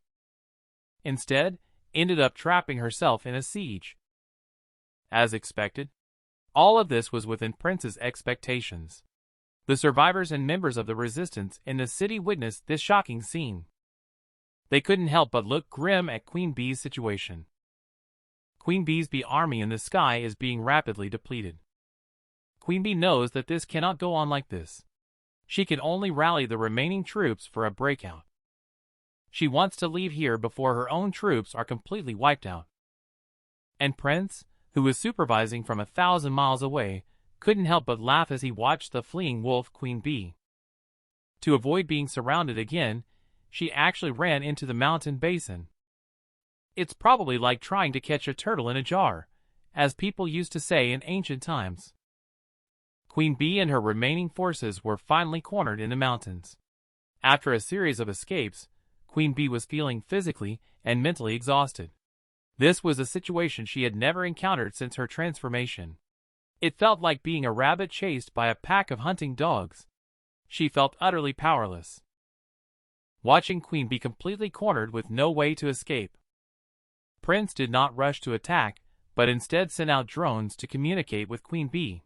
Instead, ended up trapping herself in a siege. As expected, all of this was within Prince's expectations. The survivors and members of the resistance in the city witnessed this shocking scene. They couldn't help but look grim at Queen Bee's situation. Queen Bee's army in the sky is being rapidly depleted. Queen Bee knows that this cannot go on like this. She can only rally the remaining troops for a breakout. She wants to leave here before her own troops are completely wiped out. And Prince, who was supervising from 1,000 miles away, couldn't help but laugh as he watched the fleeing wolf Queen Bee. To avoid being surrounded again, she actually ran into the mountain basin. It's probably like trying to catch a turtle in a jar, as people used to say in ancient times. Queen Bee and her remaining forces were finally cornered in the mountains. After a series of escapes, Queen Bee was feeling physically and mentally exhausted. This was a situation she had never encountered since her transformation. It felt like being a rabbit chased by a pack of hunting dogs. She felt utterly powerless, watching Queen be completely cornered with no way to escape. Prince did not rush to attack, but instead sent out drones to communicate with Queen Bee.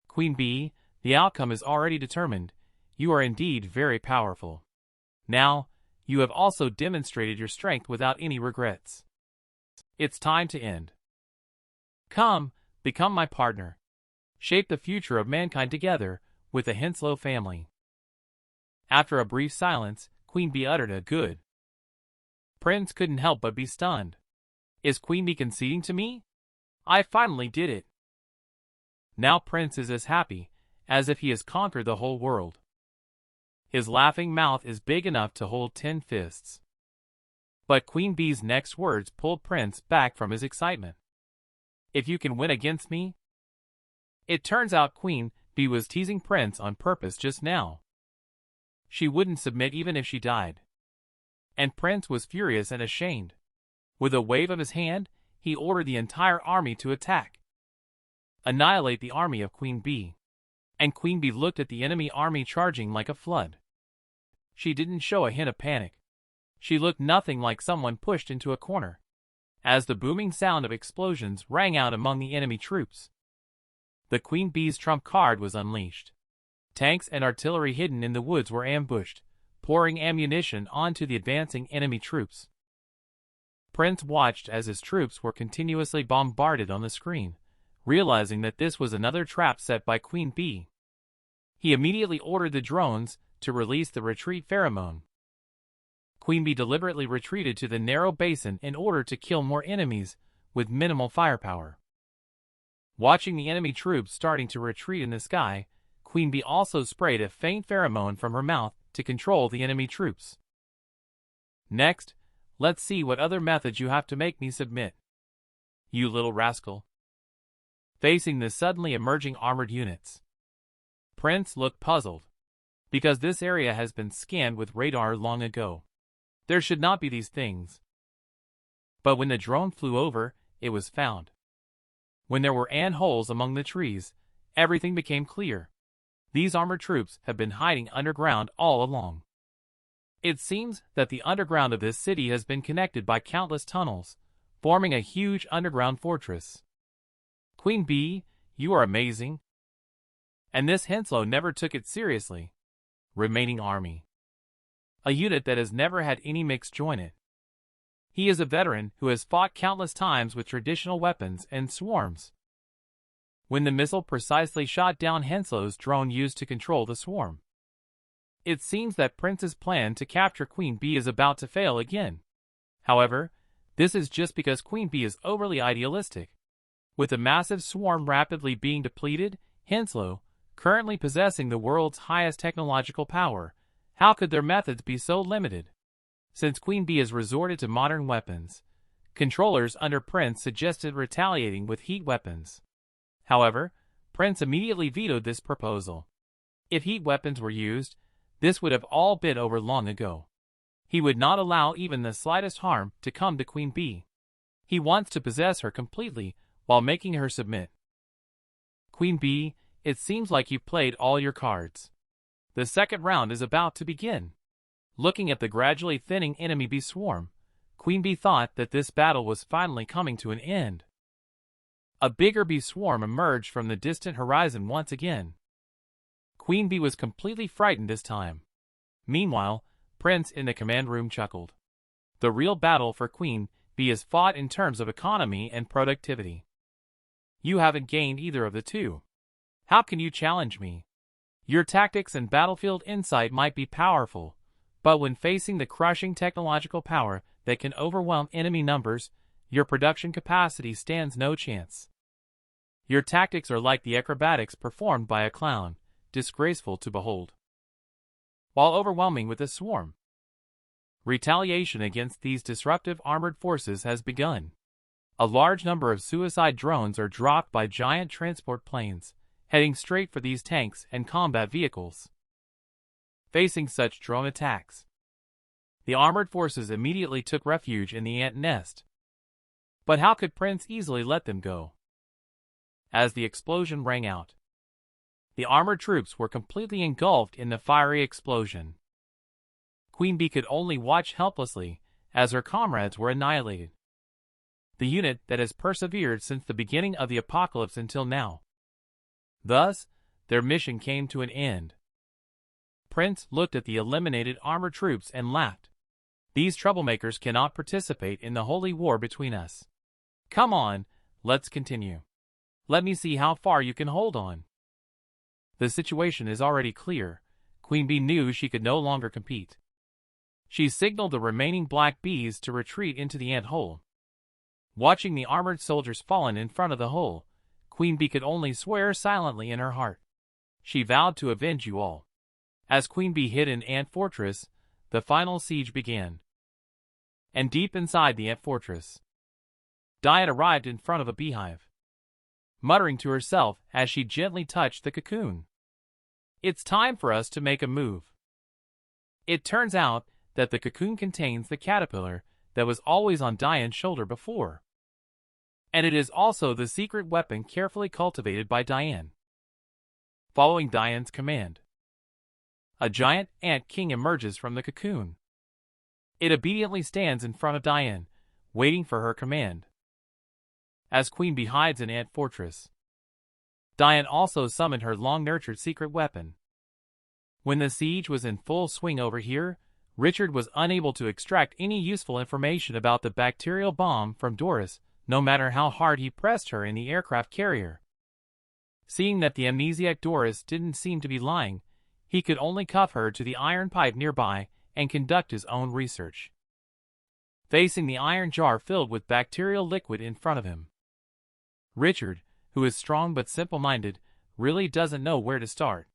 Queen Bee, the outcome is already determined. You are indeed very powerful. Now, you have also demonstrated your strength without any regrets. It's time to end. Come, become my partner. Shape the future of mankind together with the Henslow family. After a brief silence, Queen Bee uttered a good. Prince couldn't help but be stunned. Is Queen Bee conceding to me? I finally did it. Now Prince is as happy as if he has conquered the whole world. His laughing mouth is big enough to hold 10 fists. But Queen Bee's next words pulled Prince back from his excitement. If you can win against me? It turns out Queen Bee was teasing Prince on purpose just now. She wouldn't submit even if she died. And Prince was furious and ashamed. With a wave of his hand, he ordered the entire army to attack. Annihilate the army of Queen Bee. And Queen Bee looked at the enemy army charging like a flood. She didn't show a hint of panic. She looked nothing like someone pushed into a corner. As the booming sound of explosions rang out among the enemy troops, the Queen Bee's trump card was unleashed. Tanks and artillery hidden in the woods were ambushed, pouring ammunition onto the advancing enemy troops. Prince watched as his troops were continuously bombarded on the screen, realizing that this was another trap set by Queen Bee. He immediately ordered the drones to release the retreat pheromone. Queen Bee deliberately retreated to the narrow basin in order to kill more enemies with minimal firepower. Watching the enemy troops starting to retreat in the sky, Queen Bee also sprayed a faint pheromone from her mouth to control the enemy troops. Next, let's see what other methods you have to make me submit. You little rascal. Facing the suddenly emerging armored units, Prince looked puzzled, because this area has been scanned with radar long ago. There should not be these things. But when the drone flew over, it was found. When there were ant holes among the trees, everything became clear. These armored troops have been hiding underground all along. It seems that the underground of this city has been connected by countless tunnels, forming a huge underground fortress. Queen Bee, you are amazing. And this Henslow never took it seriously. Remaining army. A unit that has never had any mix join it. He is a veteran who has fought countless times with traditional weapons and swarms. When the missile precisely shot down Henslow's drone used to control the swarm. It seems that Prince's plan to capture Queen Bee is about to fail again. However, this is just because Queen Bee is overly idealistic. With a massive swarm rapidly being depleted, Henslow, currently possessing the world's highest technological power, how could their methods be so limited? Since Queen Bee has resorted to modern weapons, controllers under Prince suggested retaliating with heat weapons. However, Prince immediately vetoed this proposal. If heat weapons were used, this would have all been over long ago. He would not allow even the slightest harm to come to Queen Bee. He wants to possess her completely while making her submit. Queen Bee, it seems like you've played all your cards. The second round is about to begin. Looking at the gradually thinning enemy bee swarm, Queen Bee thought that this battle was finally coming to an end. A bigger bee swarm emerged from the distant horizon once again. Queen Bee was completely frightened this time. Meanwhile, Prince in the command room chuckled. The real battle for Queen Bee is fought in terms of economy and productivity. You haven't gained either of the two. How can you challenge me? Your tactics and battlefield insight might be powerful, but when facing the crushing technological power that can overwhelm enemy numbers, your production capacity stands no chance. Your tactics are like the acrobatics performed by a clown, disgraceful to behold. While overwhelming with a swarm, retaliation against these disruptive armored forces has begun. A large number of suicide drones are dropped by giant transport planes, heading straight for these tanks and combat vehicles. Facing such drone attacks, the armored forces immediately took refuge in the ant nest. But how could Prince easily let them go? As the explosion rang out, the armored troops were completely engulfed in the fiery explosion. Queen Bee could only watch helplessly as her comrades were annihilated. The unit that has persevered since the beginning of the apocalypse until now. Thus, their mission came to an end. Prince looked at the eliminated armored troops and laughed. These troublemakers cannot participate in the holy war between us. Come on, let's continue. Let me see how far you can hold on. The situation is already clear. Queen Bee knew she could no longer compete. She signaled the remaining black bees to retreat into the ant hole. Watching the armored soldiers fallen in front of the hole, Queen Bee could only swear silently in her heart. She vowed to avenge you all. As Queen Bee hid in Ant Fortress, the final siege began. And deep inside the ant fortress, Diane arrived in front of a beehive, muttering to herself as she gently touched the cocoon. It's time for us to make a move. It turns out that the cocoon contains the caterpillar that was always on Diane's shoulder before. And it is also the secret weapon carefully cultivated by Diane. Following Diane's command, a giant ant king emerges from the cocoon. It obediently stands in front of Diane, waiting for her command. As Queen Bee hides in Ant Fortress, Diane also summoned her long-nurtured secret weapon. When the siege was in full swing over here, Richard was unable to extract any useful information about the bacterial bomb from Doris, no matter how hard he pressed her in the aircraft carrier. Seeing that the amnesiac Doris didn't seem to be lying, he could only cuff her to the iron pipe nearby and conduct his own research. Facing the iron jar filled with bacterial liquid in front of him, Richard, who is strong but simple-minded, really doesn't know where to start.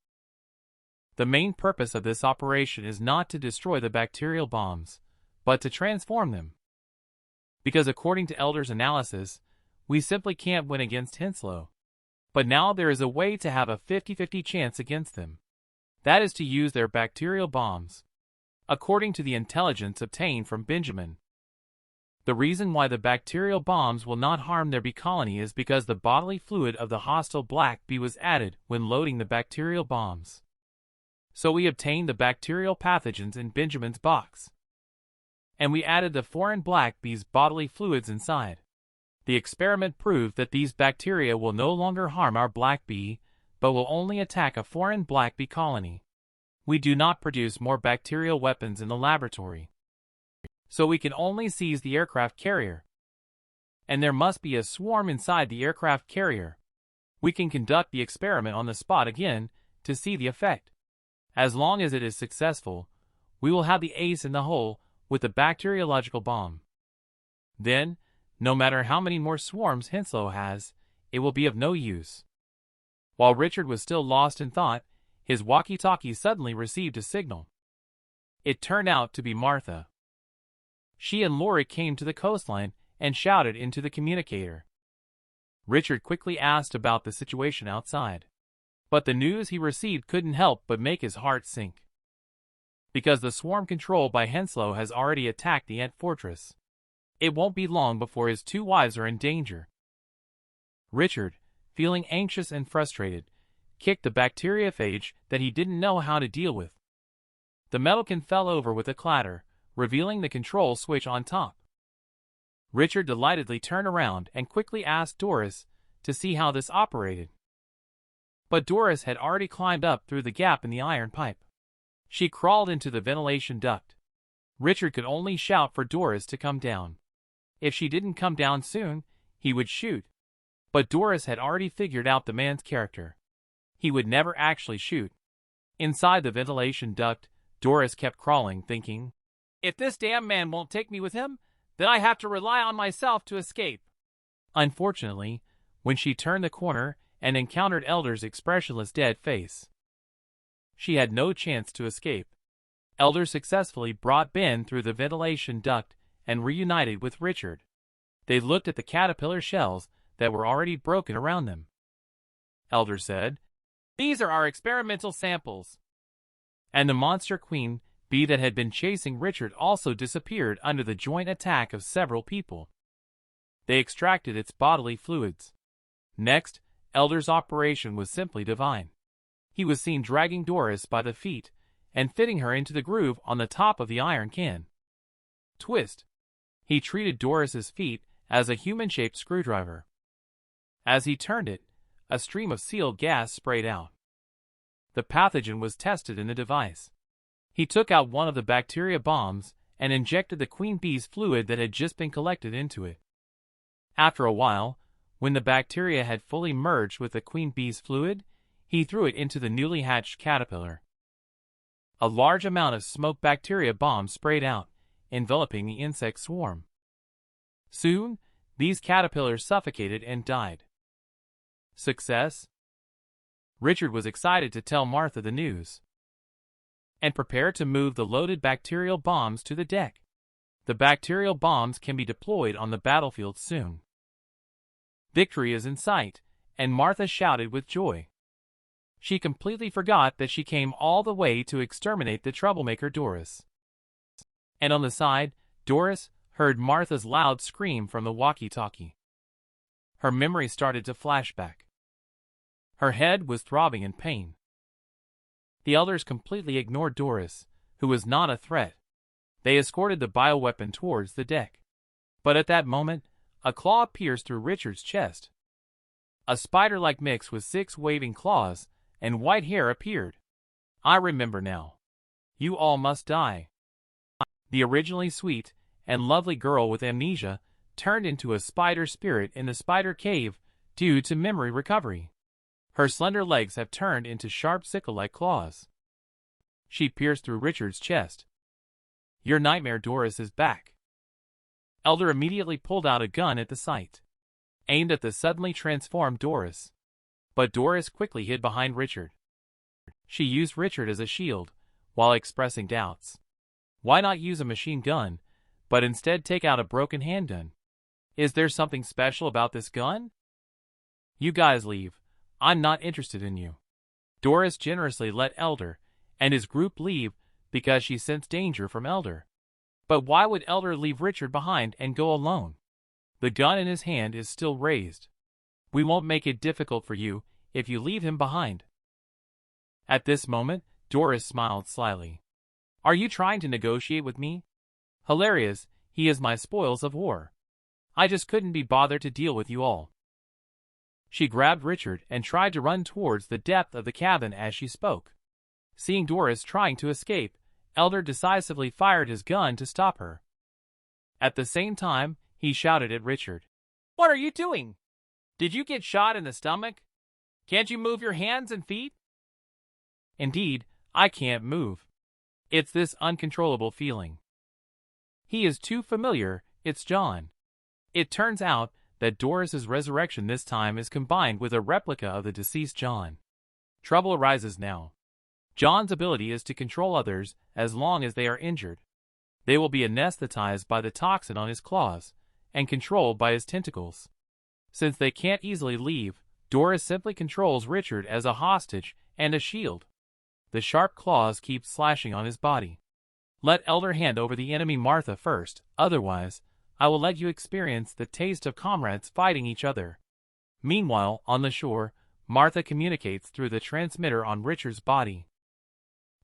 The main purpose of this operation is not to destroy the bacterial bombs, but to transform them. Because according to Elder's analysis, we simply can't win against Henslow. But now there is a way to have a 50-50 chance against them. That is to use their bacterial bombs. According to the intelligence obtained from Benjamin, the reason why the bacterial bombs will not harm their bee colony is because the bodily fluid of the hostile black bee was added when loading the bacterial bombs. So we obtained the bacterial pathogens in Benjamin's box. And we added the foreign black bee's bodily fluids inside. The experiment proved that these bacteria will no longer harm our black bee, but will only attack a foreign black bee colony. We do not produce more bacterial weapons in the laboratory, so we can only seize the aircraft carrier. And there must be a swarm inside the aircraft carrier. We can conduct the experiment on the spot again to see the effect. As long as it is successful, we will have the ace in the hole with the bacteriological bomb. Then, no matter how many more swarms Henslow has, it will be of no use. While Richard was still lost in thought, his walkie-talkie suddenly received a signal. It turned out to be Martha. She and Lori came to the coastline and shouted into the communicator. Richard quickly asked about the situation outside, but the news he received couldn't help but make his heart sink. Because the swarm controlled by Henslow has already attacked the ant fortress. It won't be long before his two wives are in danger. Richard, feeling anxious and frustrated, kicked the bacteriophage that he didn't know how to deal with. The metalkin fell over with a clatter, revealing the control switch on top. Richard delightedly turned around and quickly asked Doris to see how this operated. But Doris had already climbed up through the gap in the iron pipe. She crawled into the ventilation duct. Richard could only shout for Doris to come down. If she didn't come down soon, he would shoot. But Doris had already figured out the man's character. He would never actually shoot. Inside the ventilation duct, Doris kept crawling, thinking,
If this damn man won't take me with him, then I have to rely on myself to escape.
Unfortunately, when she turned the corner and encountered Elder's expressionless dead face, she had no chance to escape. Elder successfully brought Ben through the ventilation duct and reunited with Richard. They looked at the caterpillar shells that were already broken around them. Elder said,
These are our experimental samples.
And the monster queen bee that had been chasing Richard also disappeared under the joint attack of several people. They extracted its bodily fluids. Next, Elder's operation was simply divine. He was seen dragging Doris by the feet and fitting her into the groove on the top of the iron can. Twist. He treated Doris's feet as a human-shaped screwdriver. As he turned it, a stream of sealed gas sprayed out. The pathogen was tested in the device. He took out one of the bacteria bombs and injected the queen bee's fluid that had just been collected into it. After a while, when the bacteria had fully merged with the queen bee's fluid, he threw it into the newly hatched caterpillar. A large amount of smoke bacteria bomb sprayed out, enveloping the insect swarm. Soon, these caterpillars suffocated and died. Success? Richard was excited to tell Martha the news and prepared to move the loaded bacterial bombs to the deck. The bacterial bombs can be deployed on the battlefield soon. Victory is in sight, and Martha shouted with joy. She completely forgot that she came all the way to exterminate the troublemaker Doris. And on the side, Doris heard Martha's loud scream from the walkie-talkie. Her memory started to flash back. Her head was throbbing in pain. The elders completely ignored Doris, who was not a threat. They escorted the bioweapon towards the deck. But at that moment, a claw pierced through Richard's chest. A spider-like mix with 6 waving claws and white hair appeared. I remember now. You all must die. The originally sweet and lovely girl with amnesia turned into a spider spirit in the spider cave due to memory recovery. Her slender legs have turned into sharp sickle-like claws. She pierced through Richard's chest. Your nightmare Doris is back. Elder immediately pulled out a gun at the sight, aimed at the suddenly transformed Doris. But Doris quickly hid behind Richard. She used Richard as a shield, while expressing doubts. Why not use a machine gun, but instead take out a broken handgun? Is there something special about this gun? You guys leave. I'm not interested in you. Doris generously let Elder and his group leave because she sensed danger from Elder. But why would Elder leave Richard behind and go alone? The gun in his hand is still raised. We won't make it difficult for you if you leave him behind. At this moment, Doris smiled slyly. Are you trying to negotiate with me? Hilarious, he is my spoils of war. I just couldn't be bothered to deal with you all. She grabbed Richard and tried to run towards the depth of the cabin as she spoke. Seeing Doris trying to escape, Elder decisively fired his gun to stop her. At the same time, he shouted at Richard.
What are you doing? Did you get shot in the stomach? Can't you move your hands and feet?
Indeed, I can't move. It's this uncontrollable feeling. He is too familiar, it's John. It turns out that Doris's resurrection this time is combined with a replica of the deceased John. Trouble arises now. John's ability is to control others as long as they are injured. They will be anesthetized by the toxin on his claws and controlled by his tentacles. Since they can't easily leave, Doris simply controls Richard as a hostage and a shield. The sharp claws keep slashing on his body. Let Elder hand over the enemy Martha first, otherwise, I will let you experience the taste of comrades fighting each other. Meanwhile, on the shore, Martha communicates through the transmitter on Richard's body.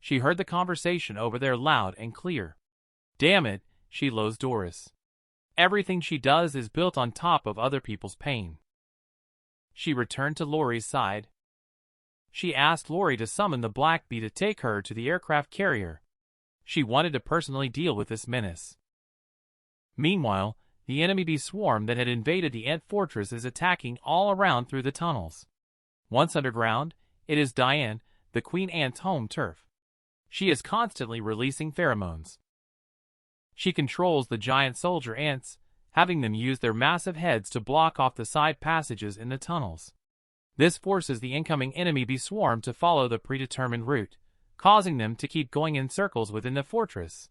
She heard the conversation over there loud and clear. Damn it, she loathes Doris. Everything she does is built on top of other people's pain. She returned to Lori's side. She asked Lori to summon the Black Bee to take her to the aircraft carrier. She wanted to personally deal with this menace. Meanwhile, the enemy bee swarm that had invaded the Ant Fortress is attacking all around through the tunnels. Once underground, it is Diane, the Queen Ant's home turf. She is constantly releasing pheromones. She controls the giant soldier ants, having them use their massive heads to block off the side passages in the tunnels. This forces the incoming enemy bee swarm to follow the predetermined route, causing them to keep going in circles within the fortress.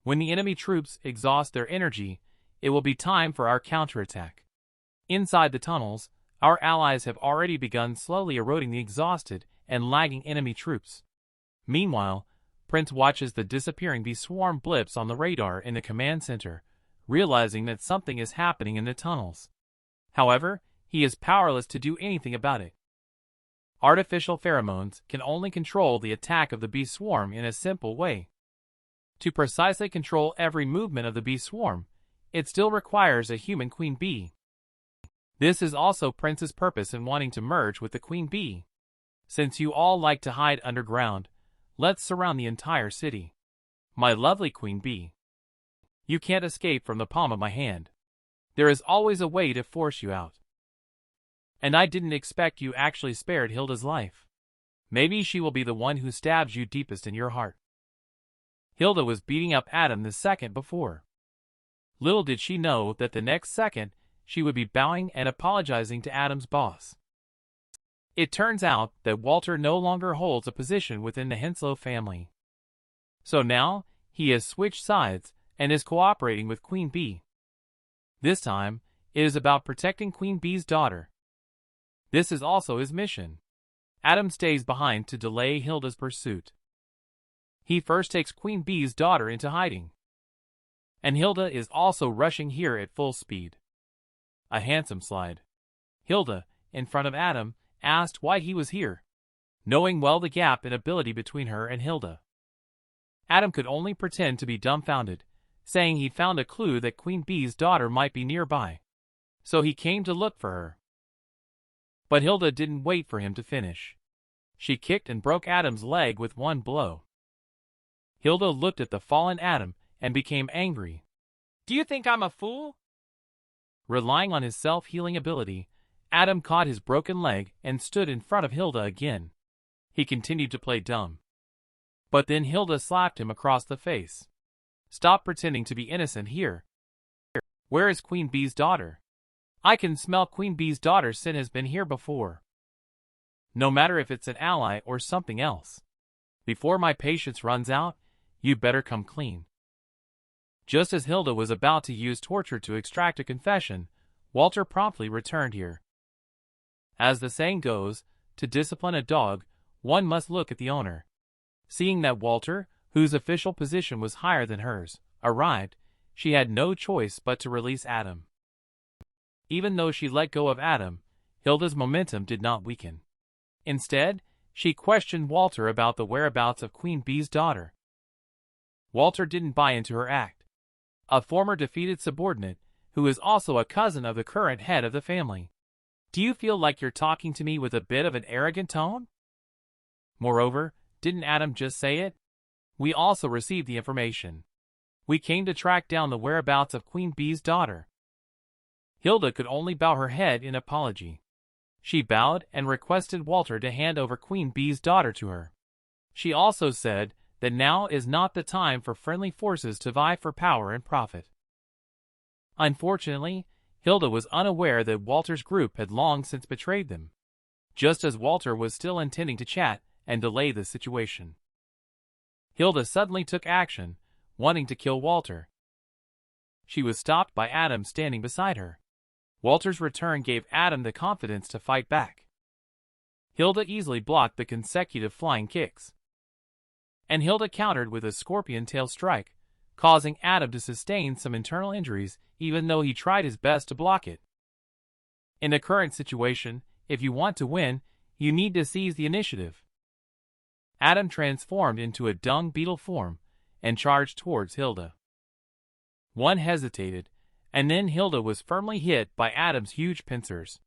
When the enemy troops exhaust their energy, it will be time for our counterattack. Inside the tunnels, our allies have already begun slowly eroding the exhausted and lagging enemy troops. Meanwhile, Prince watches the disappearing bee swarm blips on the radar in the command center, realizing that something is happening in the tunnels. However, he is powerless to do anything about it. Artificial pheromones can only control the attack of the bee swarm in a simple way. To precisely control every movement of the bee swarm, it still requires a human queen bee. This is also Prince's purpose in wanting to merge with the queen bee. Since you all like to hide underground, let's surround the entire city. My lovely queen bee. You can't escape from the palm of my hand. There is always a way to force you out. And I didn't expect you actually spared Hilda's life. Maybe she will be the one who stabs you deepest in your heart. Hilda was beating up Adam the second before. Little did she know that the next second, she would be bowing and apologizing to Adam's boss. It turns out that Walter no longer holds a position within the Henslow family. So now, he has switched sides and is cooperating with Queen Bee. This time, it is about protecting Queen Bee's daughter. This is also his mission. Adam stays behind to delay Hilda's pursuit. He first takes Queen Bee's daughter into hiding. And Hilda is also rushing here at full speed. A handsome slide. Hilda, in front of Adam, asked why he was here, knowing well the gap in ability between her and Hilda. Adam could only pretend to be dumbfounded, saying he found a clue that Queen Bee's daughter might be nearby. So he came to look for her. But Hilda didn't wait for him to finish. She kicked and broke Adam's leg with one blow. Hilda looked at the fallen Adam and became angry.
Do you think I'm a fool?
Relying on his self-healing ability, Adam caught his broken leg and stood in front of Hilda again. He continued to play dumb. But then Hilda slapped him across the face. Stop pretending to be innocent here. Where is Queen Bee's daughter? I can smell Queen Bee's daughter's sin has been here before. No matter if it's an ally or something else. Before my patience runs out, you better come clean. Just as Hilda was about to use torture to extract a confession, Walter promptly returned here. As the saying goes, to discipline a dog, one must look at the owner. Seeing that Walter, whose official position was higher than hers, arrived, she had no choice but to release Adam. Even though she let go of Adam, Hilda's momentum did not weaken. Instead, she questioned Walter about the whereabouts of Queen Bee's daughter. Walter didn't buy into her act. A former defeated subordinate, who is also a cousin of the current head of the family. Do you feel like you're talking to me with a bit of an arrogant tone? Moreover, didn't Adam just say it? We also received the information. We came to track down the whereabouts of Queen Bee's daughter. Hilda could only bow her head in apology. She bowed and requested Walter to hand over Queen Bee's daughter to her. She also said that now is not the time for friendly forces to vie for power and profit. Unfortunately, Hilda was unaware that Walter's group had long since betrayed them, just as Walter was still intending to chat and delay the situation. Hilda suddenly took action, wanting to kill Walter. She was stopped by Adam standing beside her. Walter's return gave Adam the confidence to fight back. Hilda easily blocked the consecutive flying kicks. And Hilda countered with a scorpion tail strike, causing Adam to sustain some internal injuries even though he tried his best to block it. In the current situation, if you want to win, you need to seize the initiative. Adam transformed into a dung beetle form and charged towards Hilda. One hesitated, and then Hilda was firmly hit by Adam's huge pincers.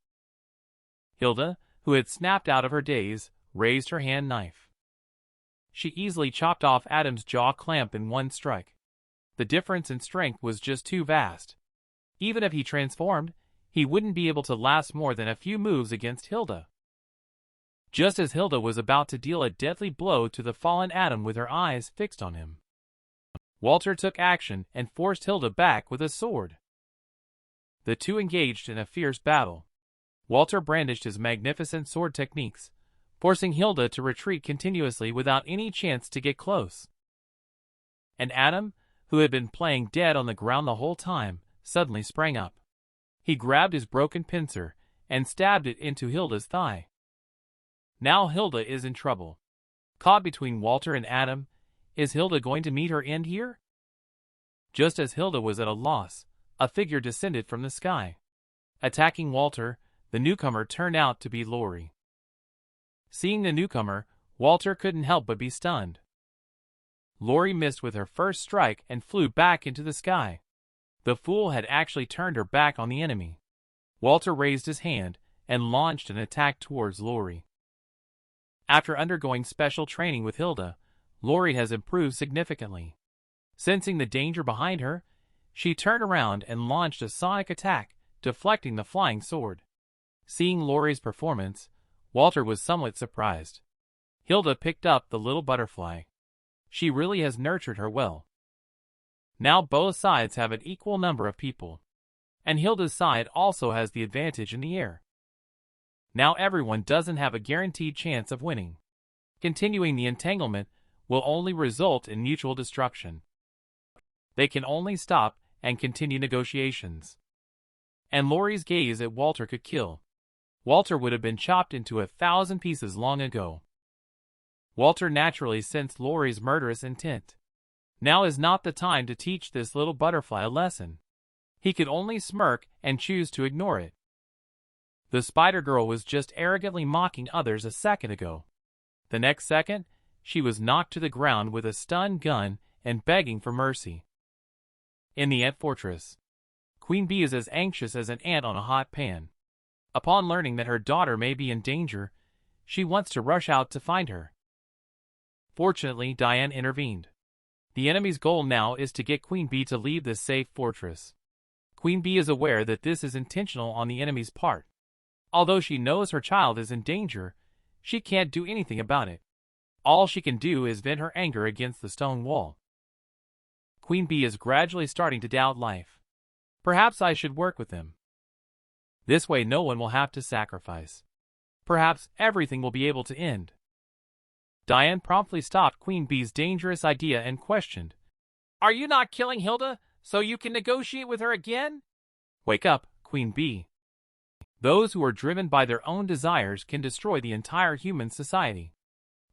Hilda, who had snapped out of her daze, raised her hand knife. She easily chopped off Adam's jaw clamp in one strike. The difference in strength was just too vast. Even if he transformed, he wouldn't be able to last more than a few moves against Hilda. Just as Hilda was about to deal a deadly blow to the fallen Adam with her eyes fixed on him, Walter took action and forced Hilda back with a sword. The two engaged in a fierce battle. Walter brandished his magnificent sword techniques, forcing Hilda to retreat continuously without any chance to get close. And Adam, who had been playing dead on the ground the whole time, suddenly sprang up. He grabbed his broken pincer and stabbed it into Hilda's thigh. Now Hilda is in trouble. Caught between Walter and Adam, is Hilda going to meet her end here? Just as Hilda was at a loss, a figure descended from the sky. Attacking Walter, the newcomer turned out to be Lori. Seeing the newcomer, Walter couldn't help but be stunned. Lori missed with her first strike and flew back into the sky. The fool had actually turned her back on the enemy. Walter raised his hand and launched an attack towards Lori. After undergoing special training with Hilda, Lori has improved significantly. Sensing the danger behind her, she turned around and launched a sonic attack, deflecting the flying sword. Seeing Lori's performance, Walter was somewhat surprised. Hilda picked up the little butterfly. She really has nurtured her well. Now both sides have an equal number of people, and Hilda's side also has the advantage in the air. Now everyone doesn't have a guaranteed chance of winning. Continuing the entanglement will only result in mutual destruction. They can only stop and continue negotiations. And Lori's gaze at Walter could kill. Walter would have been chopped into 1,000 pieces long ago. Walter naturally sensed Lori's murderous intent. Now is not the time to teach this little butterfly a lesson. He could only smirk and choose to ignore it. The spider girl was just arrogantly mocking others a second ago. The next second, she was knocked to the ground with a stun gun and begging for mercy. In the ant fortress, Queen Bee is as anxious as an ant on a hot pan. Upon learning that her daughter may be in danger, she wants to rush out to find her. Fortunately, Diane intervened. The enemy's goal now is to get Queen Bee to leave this safe fortress. Queen Bee is aware that this is intentional on the enemy's part. Although she knows her child is in danger, she can't do anything about it. All she can do is vent her anger against the stone wall. Queen Bee is gradually starting to doubt life. Perhaps I should work with them. This way no one will have to sacrifice. Perhaps everything will be able to end. Diane promptly stopped Queen Bee's dangerous idea and questioned,
"Are you not killing Hilda so you can negotiate with her again?"
"Wake up, Queen Bee. Those who are driven by their own desires can destroy the entire human society.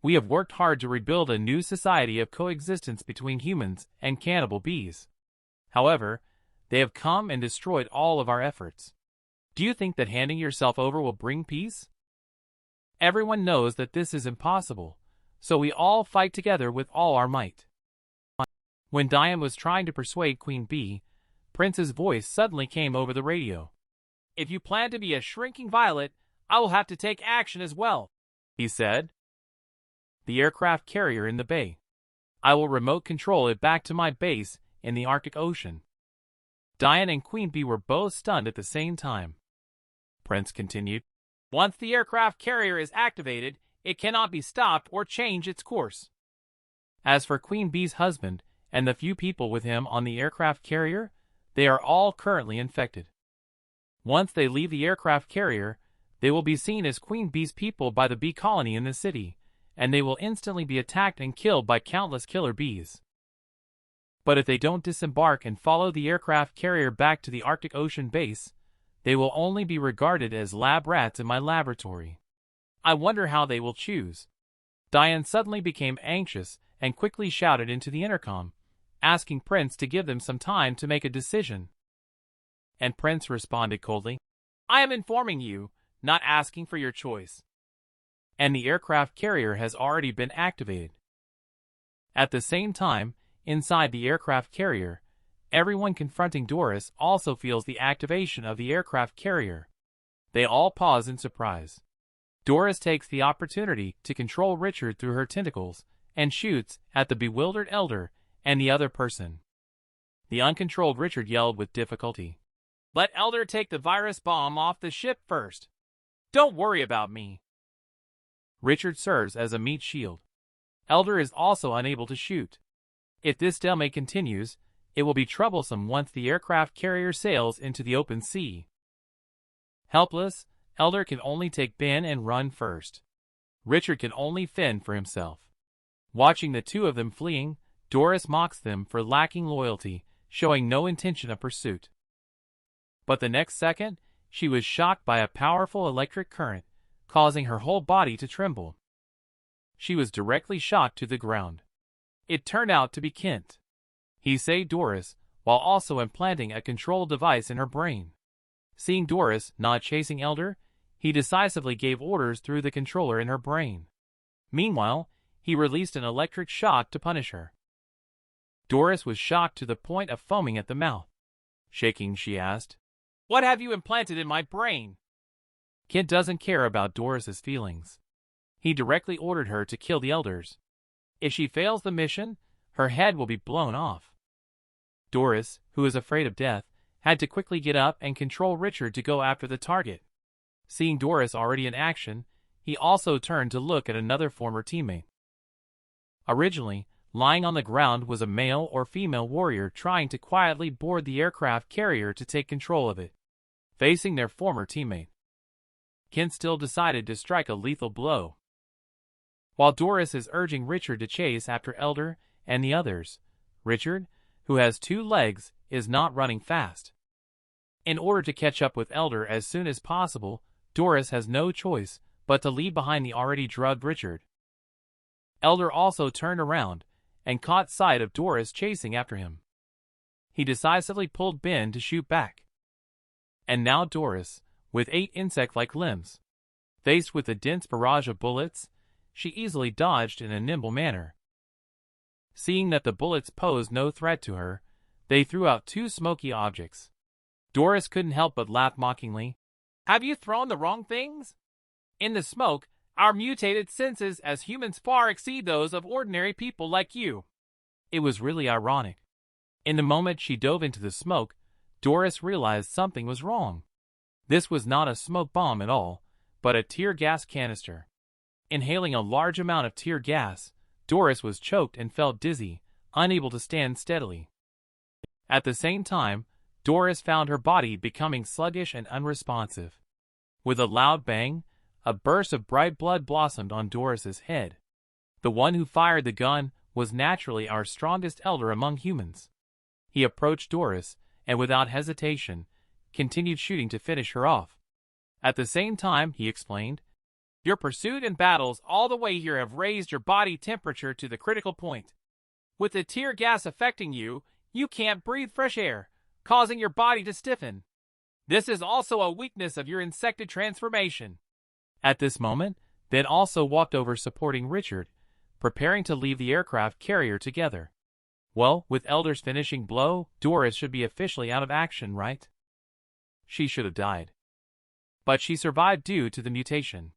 We have worked hard to rebuild a new society of coexistence between humans and cannibal bees. However, they have come and destroyed all of our efforts. Do you think that handing yourself over will bring peace? Everyone knows that this is impossible, so we all fight together with all our might." When Diane was trying to persuade Queen Bee, Prince's voice suddenly came over the radio.
"If you plan to be a shrinking violet, I will have to take action as well,"
he said. "The aircraft carrier in the bay. I will remote control it back to my base in the Arctic Ocean." Diane and Queen Bee were both stunned at the same time. Prince continued,
"Once the aircraft carrier is activated, it cannot be stopped or change its course."
As for Queen Bee's husband and the few people with him on the aircraft carrier, they are all currently infected. Once they leave the aircraft carrier, they will be seen as Queen Bee's people by the bee colony in the city, and they will instantly be attacked and killed by countless killer bees. But if they don't disembark and follow the aircraft carrier back to the Arctic Ocean base, they will only be regarded as lab rats in my laboratory. I wonder how they will choose. Diane suddenly became anxious and quickly shouted into the intercom, asking Prince to give them some time to make a decision. And Prince responded coldly,
"I am informing you, not asking for your choice."
And the aircraft carrier has already been activated. At the same time, inside the aircraft carrier, everyone confronting Doris also feels the activation of the aircraft carrier. They all pause in surprise. Doris takes the opportunity to control Richard through her tentacles and shoots at the bewildered elder and the other person. The uncontrolled Richard yelled with difficulty,
"Let Elder take the virus bomb off the ship first. Don't worry about me."
Richard serves as a meat shield. Elder is also unable to shoot. If this stalemate continues, it will be troublesome once the aircraft carrier sails into the open sea. Helpless, Elder can only take Ben and run first. Richard can only fend for himself. Watching the two of them fleeing, Doris mocks them for lacking loyalty, showing no intention of pursuit. But the next second, she was shocked by a powerful electric current, causing her whole body to tremble. She was directly shot to the ground. It turned out to be Kent. He saved Doris, while also implanting a control device in her brain. Seeing Doris not chasing Elder, he decisively gave orders through the controller in her brain. Meanwhile, he released an electric shock to punish her. Doris was shocked to the point of foaming at the mouth. Shaking, she asked,
"What have you implanted in my brain?"
Kent doesn't care about Doris's feelings. He directly ordered her to kill the elders. If she fails the mission, her head will be blown off. Doris, who is afraid of death, had to quickly get up and control Richard to go after the target. Seeing Doris already in action, he also turned to look at another former teammate. Originally, lying on the ground was a male or female warrior trying to quietly board the aircraft carrier to take control of it, facing their former teammate. Kent still decided to strike a lethal blow. While Doris is urging Richard to chase after Elder and the others, Richard, who has 2 legs, is not running fast. In order to catch up with Elder as soon as possible, Doris has no choice but to leave behind the already drugged Richard. Elder also turned around and caught sight of Doris chasing after him. He decisively pulled Ben to shoot back. And now Doris, with 8 insect-like limbs, faced with a dense barrage of bullets, she easily dodged in a nimble manner. Seeing that the bullets posed no threat to her, they threw out 2 smoky objects. Doris couldn't help but laugh mockingly.
"Have you thrown the wrong things? In the smoke, our mutated senses as humans far exceed those of ordinary people like you."
It was really ironic. In the moment she dove into the smoke, Doris realized something was wrong. This was not a smoke bomb at all, but a tear gas canister. Inhaling a large amount of tear gas, Doris was choked and felt dizzy, unable to stand steadily. At the same time, Doris found her body becoming sluggish and unresponsive. With a loud bang, a burst of bright blood blossomed on Doris's head. The one who fired the gun was naturally our strongest elder among humans. He approached Doris, and without hesitation, continued shooting to finish her off. At the same time, he explained,
"Your pursuit and battles all the way here have raised your body temperature to the critical point. With the tear gas affecting you, you can't breathe fresh air, causing your body to stiffen. This is also a weakness of your insected transformation."
At this moment, Ben also walked over supporting Richard, preparing to leave the aircraft carrier together. Well, with Elder's finishing blow, Doris should be officially out of action, right? She should have died. But she survived due to the mutation.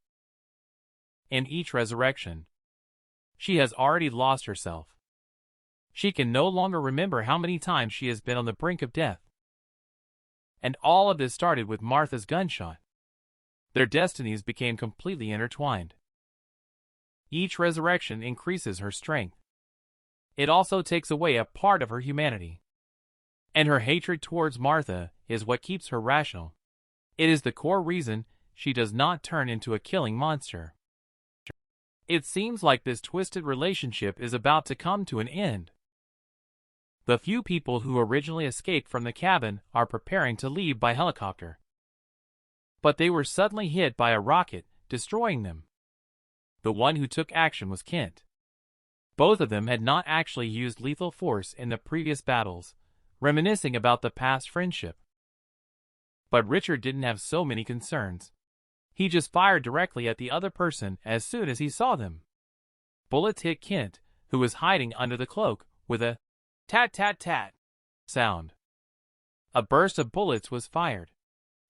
In each resurrection, she has already lost herself. She can no longer remember how many times she has been on the brink of death. And all of this started with Martha's gunshot. Their destinies became completely intertwined. Each resurrection increases her strength. It also takes away a part of her humanity. And her hatred towards Martha is what keeps her rational. It is the core reason she does not turn into a killing monster. It seems like this twisted relationship is about to come to an end. The few people who originally escaped from the cabin are preparing to leave by helicopter. But they were suddenly hit by a rocket, destroying them. The one who took action was Kent. Both of them had not actually used lethal force in the previous battles, reminiscing about the past friendship. But Richard didn't have so many concerns. He just fired directly at the other person as soon as he saw them. Bullets hit Kent, who was hiding under the cloak, with a tat-tat-tat sound. A burst of bullets was fired.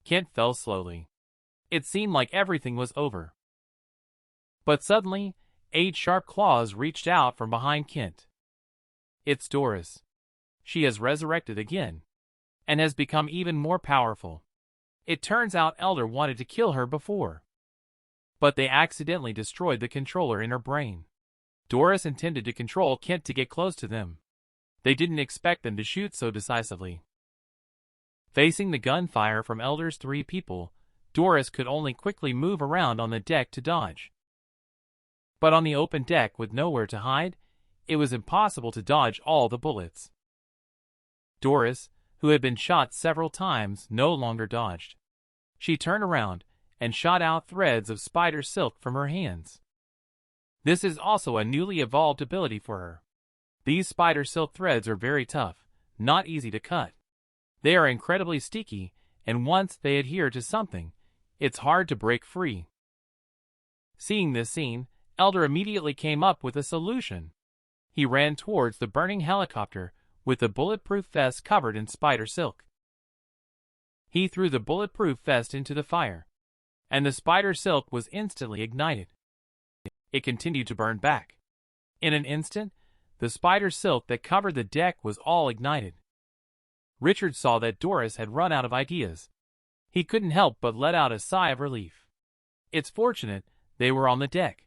Kent fell slowly. It seemed like everything was over. But suddenly, 8 sharp claws reached out from behind Kent. It's Doris. She has resurrected again, and has become even more powerful. It turns out Elder wanted to kill her before, but they accidentally destroyed the controller in her brain. Doris intended to control Kent to get close to them. They didn't expect them to shoot so decisively. Facing the gunfire from Elder's 3 people, Doris could only quickly move around on the deck to dodge. But on the open deck with nowhere to hide, it was impossible to dodge all the bullets. Doris, who had been shot several times, no longer dodged. She turned around and shot out threads of spider silk from her hands. This is also a newly evolved ability for her. These spider silk threads are very tough, not easy to cut. They are incredibly sticky, and once they adhere to something, it's hard to break free. Seeing this scene, Elder immediately came up with a solution. He ran towards the burning helicopter with the bulletproof vest covered in spider silk. He threw the bulletproof vest into the fire, and the spider silk was instantly ignited. It continued to burn back. In an instant, the spider silk that covered the deck was all ignited. Richard saw that Doris had run out of ideas. He couldn't help but let out a sigh of relief. It's fortunate they were on the deck.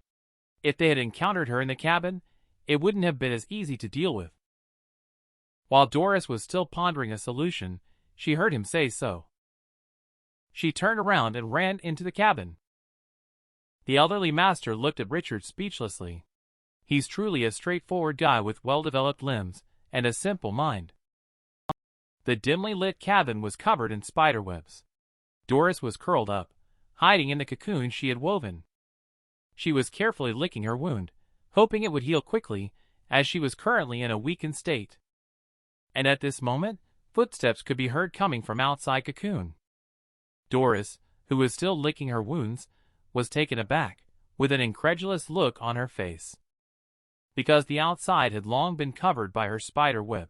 If they had encountered her in the cabin, it wouldn't have been as easy to deal with. While Doris was still pondering a solution, she heard him say so. She turned around and ran into the cabin. The elderly master looked at Richard speechlessly. He's truly a straightforward guy with well-developed limbs and a simple mind. The dimly lit cabin was covered in spiderwebs. Doris was curled up, hiding in the cocoon she had woven. She was carefully licking her wound, hoping it would heal quickly, as she was currently in a weakened state. And at this moment, footsteps could be heard coming from outside cocoon. Doris, who was still licking her wounds, was taken aback, with an incredulous look on her face. Because the outside had long been covered by her spider web.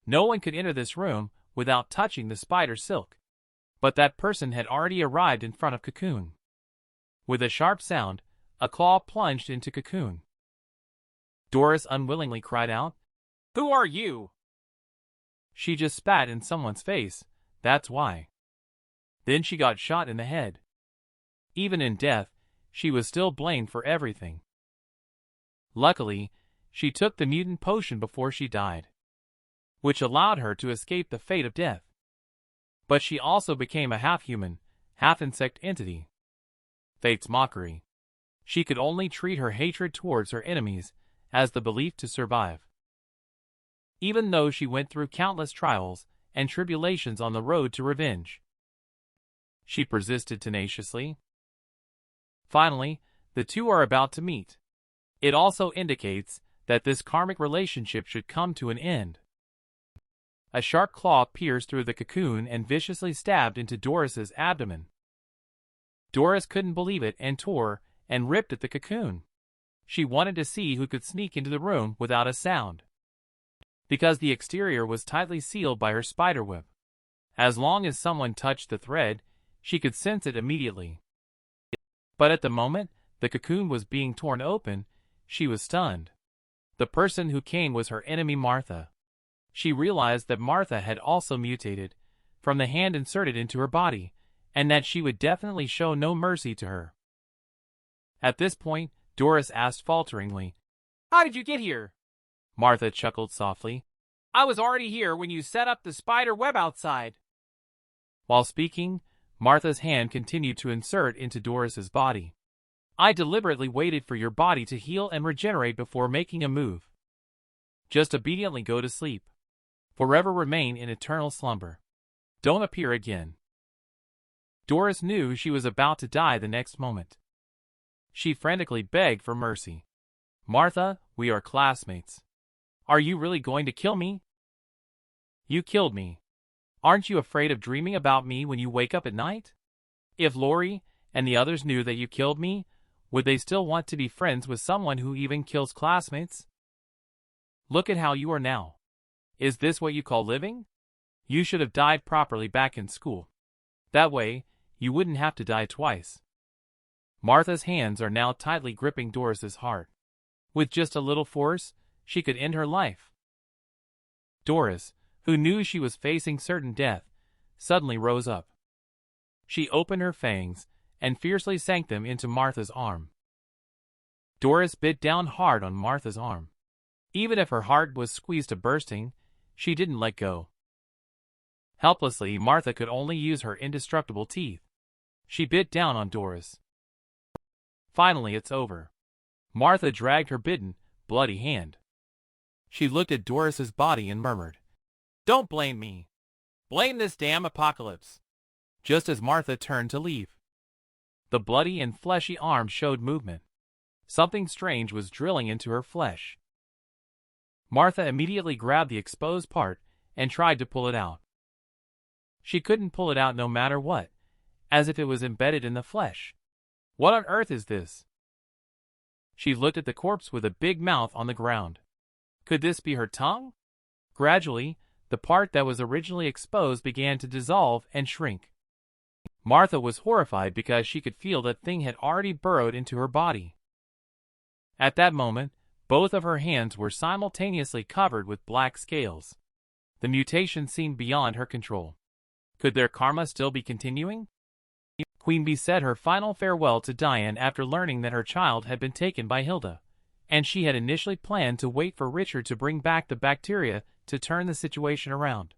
No one could enter this room without touching the spider silk. But that person had already arrived in front of cocoon. With a sharp sound, a claw plunged into cocoon. Doris unwillingly cried out,
"Who are you?"
She just spat in someone's face, that's why. Then she got shot in the head. Even in death, she was still blamed for everything. Luckily, she took the mutant potion before she died, which allowed her to escape the fate of death. But she also became a half-human, half-insect entity. Fate's mockery. She could only treat her hatred towards her enemies as the belief to survive. Even though she went through countless trials and tribulations on the road to revenge, she persisted tenaciously. Finally, the two are about to meet. It also indicates that this karmic relationship should come to an end. A sharp claw pierced through the cocoon and viciously stabbed into Doris's abdomen. Doris couldn't believe it and tore and ripped at the cocoon. She wanted to see who could sneak into the room without a sound, because the exterior was tightly sealed by her spiderweb. As long as someone touched the thread, she could sense it immediately. But at the moment the cocoon was being torn open, she was stunned. The person who came was her enemy Martha. She realized that Martha had also mutated from the hand inserted into her body, and that she would definitely show no mercy to her. At this point, Doris asked falteringly,
"How did you get here?"
Martha chuckled softly.
"I was already here when you set up the spider web outside."
While speaking, Martha's hand continued to insert into Doris's body. "I deliberately waited for your body to heal and regenerate before making a move. Just obediently go to sleep. Forever remain in eternal slumber. Don't appear again." Doris knew she was about to die the next moment. She frantically begged for mercy. "Martha, we are classmates. Are you really going to kill me? You killed me. Aren't you afraid of dreaming about me when you wake up at night? If Lori and the others knew that you killed me, would they still want to be friends with someone who even kills classmates? Look at how you are now. Is this what you call living? You should have died properly back in school. That way, you wouldn't have to die twice." Martha's hands are now tightly gripping Doris's heart. With just a little force, she could end her life. Doris, who knew she was facing certain death, suddenly rose up. She opened her fangs and fiercely sank them into Martha's arm. Doris bit down hard on Martha's arm. Even if her heart was squeezed to bursting, she didn't let go. Helplessly, Martha could only use her indestructible teeth. She bit down on Doris. Finally, it's over. Martha dragged her bitten, bloody hand. She looked at Doris's body and murmured, "Don't blame me. Blame this damn apocalypse." Just as Martha turned to leave, the bloody and fleshy arm showed movement. Something strange was drilling into her flesh. Martha immediately grabbed the exposed part and tried to pull it out. She couldn't pull it out no matter what, as if it was embedded in the flesh. What on earth is this? She looked at the corpse with a big mouth on the ground. Could this be her tongue? Gradually, the part that was originally exposed began to dissolve and shrink. Martha was horrified because she could feel that thing had already burrowed into her body. At that moment, both of her hands were simultaneously covered with black scales. The mutation seemed beyond her control. Could their karma still be continuing? Queen Bee said her final farewell to Diane after learning that her child had been taken by Hilda, and she had initially planned to wait for Richard to bring back the bacteria to turn the situation around.